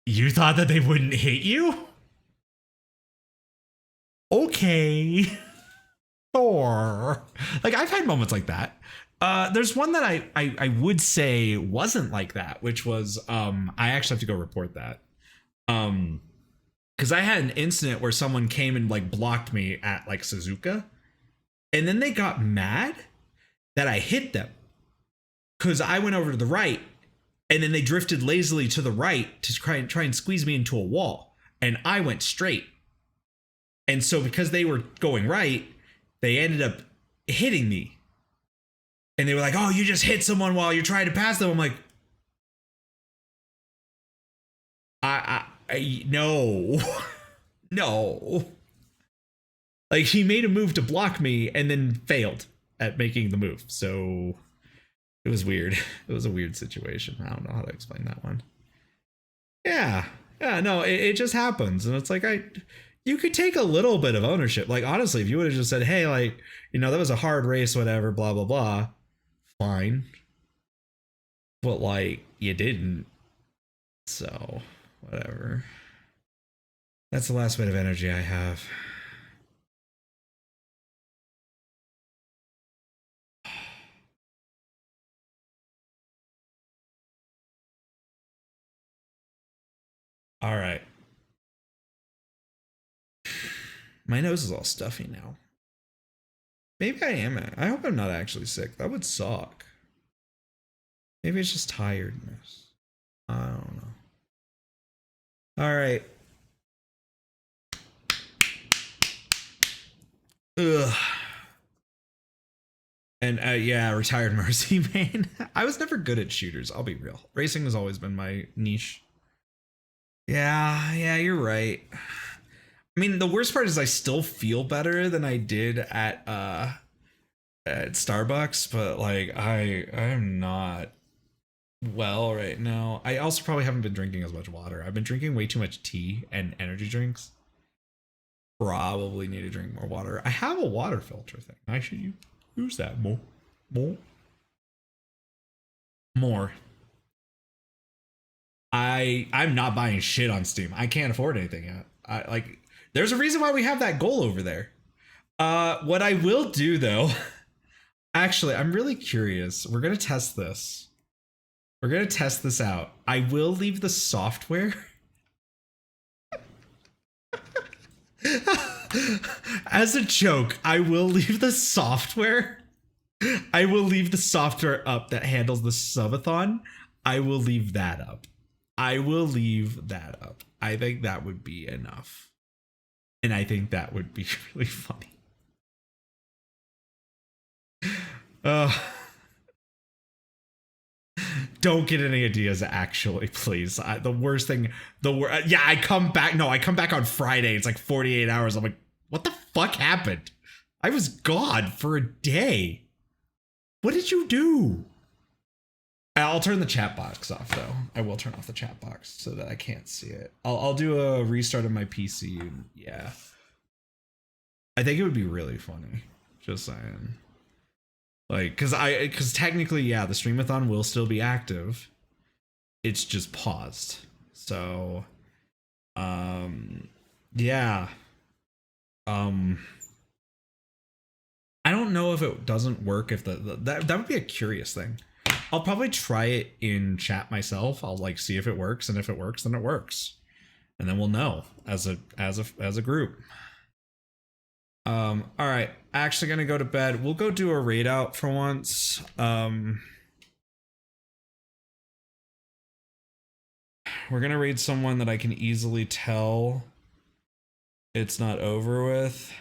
You thought that they wouldn't hit you? Okay. Or like I've had moments like that. There's one that I would say wasn't like that, which was I actually have to go report that. Because I had an incident where someone came and like blocked me at like Suzuka, and then they got mad that I hit them because I went over to the right. And then they drifted lazily to the right to try and squeeze me into a wall. And I went straight. And so because they were going right, they ended up hitting me. And they were like, oh, you just hit someone while you're trying to pass them. I'm like, no. No. Like he made a move to block me and then failed at making the move. So... it was weird. It was a weird situation. I don't know how to explain that one. Yeah. No, it just happens. And it's like, you could take a little bit of ownership. Like, honestly, if you would have just said, hey, like, that was a hard race, whatever, blah, blah, blah. Fine. But like, you didn't. So, whatever. That's the last bit of energy I have. All right. My nose is all stuffy now. Maybe I am. I hope I'm not actually sick. That would suck. Maybe it's just tiredness. I don't know. All right. Ugh. And yeah, retired Mercy main. I was never good at shooters, I'll be real. Racing has always been my niche. Yeah, you're right. I mean, the worst part is I still feel better than I did at Starbucks, but like I'm not well right now. I also probably haven't been drinking as much water. I've been drinking way too much tea and energy drinks. Probably need to drink more water. I have a water filter thing. I should use that more. I'm not buying shit on Steam. I can't afford anything yet. There's a reason why we have that goal over there. What I will do though, actually, I'm really curious. We're gonna test this. We're gonna test this out. I will leave the software. As a joke, I will leave the software. I will leave the software up that handles the Subathon. I will leave that up. I think that would be enough. And I think that would be really funny. Don't get any ideas, actually, please. The worst thing, yeah, I come back on Friday. It's like 48 hours. I'm like, what the fuck happened? I was gone for a day. What did you do? I'll turn the chat box off, though. I will turn off the chat box so that I can't see it. I'll do a restart of my PC. And yeah. I think it would be really funny. Just saying. Like, because technically, yeah, the Streamathon will still be active. It's just paused. So, yeah. I don't know if it doesn't work. If that would be a curious thing. I'll probably try it in chat myself. I'll like see if it works, and if it works, then it works, and then we'll know as a group. All right, actually gonna go to bed. We'll go do a raid out for once. We're gonna raid someone that I can easily tell it's not over with.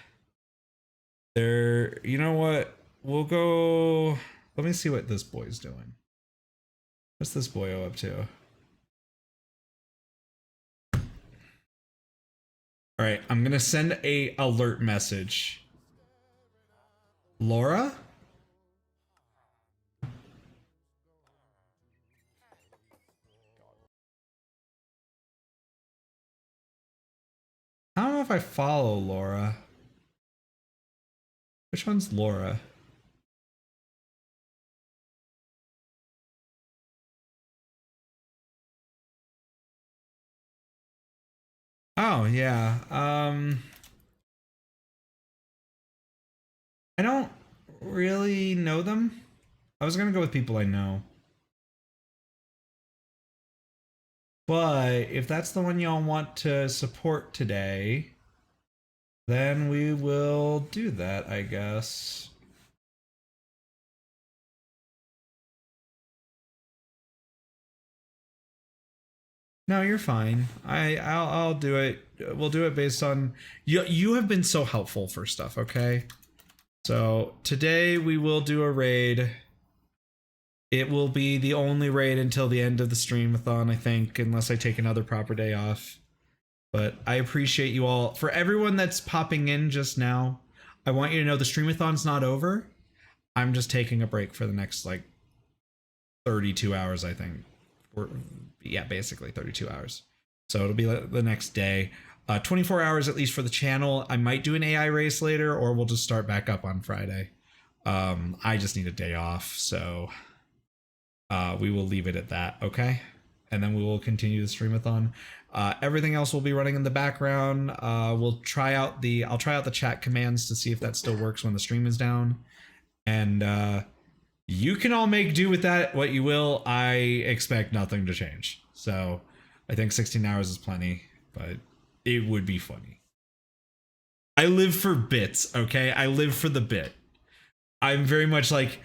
There, you know what? We'll go. Let me see what this boy's doing. What's this boyo up to? All right, I'm gonna send a alert message. Laura? I don't know if I follow Laura. Which one's Laura? Oh, yeah. I don't really know them. I was gonna go with people I know. But if that's the one y'all want to support today, then we will do that, I guess. No, you're fine. I'll do it. We'll do it based on you have been so helpful for stuff, okay? So today we will do a raid. It will be the only raid until the end of the Streamathon, I think, unless I take another proper day off. But I appreciate you all. For everyone that's popping in just now, I want you to know the Streamathon's not over. I'm just taking a break for the next like 32 hours, I think. Yeah, basically 32 hours. So it'll be the next day. 24 hours at least for the channel. I might do an AI race later, or we'll just start back up on Friday. I just need a day off, so we will leave it at that, okay? And then we will continue the Streamathon. Everything else will be running in the background. I'll try out the chat commands to see if that still works when the stream is down. And you can all make do with that what you will. I expect nothing to change. So I think 16 hours is plenty, but it would be funny. I live for bits, okay? I live for the bit. I'm very much like,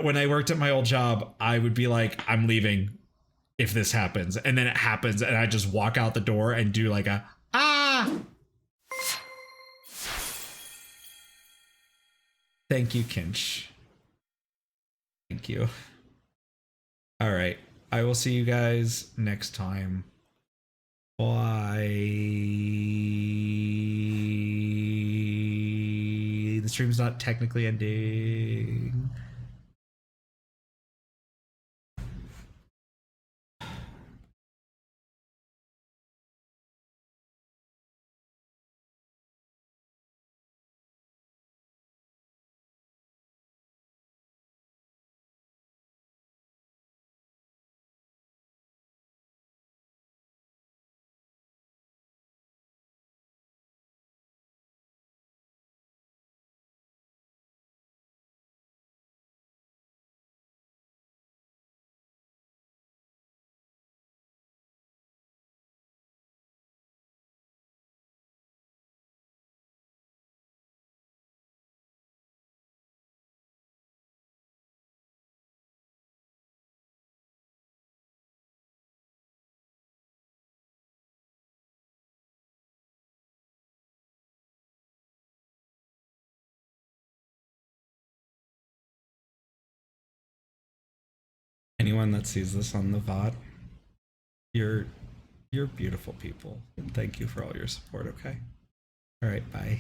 when I worked at my old job, I would be like, I'm leaving if this happens. And then it happens, and I just walk out the door and do like a, ah! Thank you, Kinch. Thank you. All right. I will see you guys next time. Bye. The stream's not technically ending. Anyone that sees this on the VOD, you're beautiful people. And thank you for all your support, okay? All right, bye.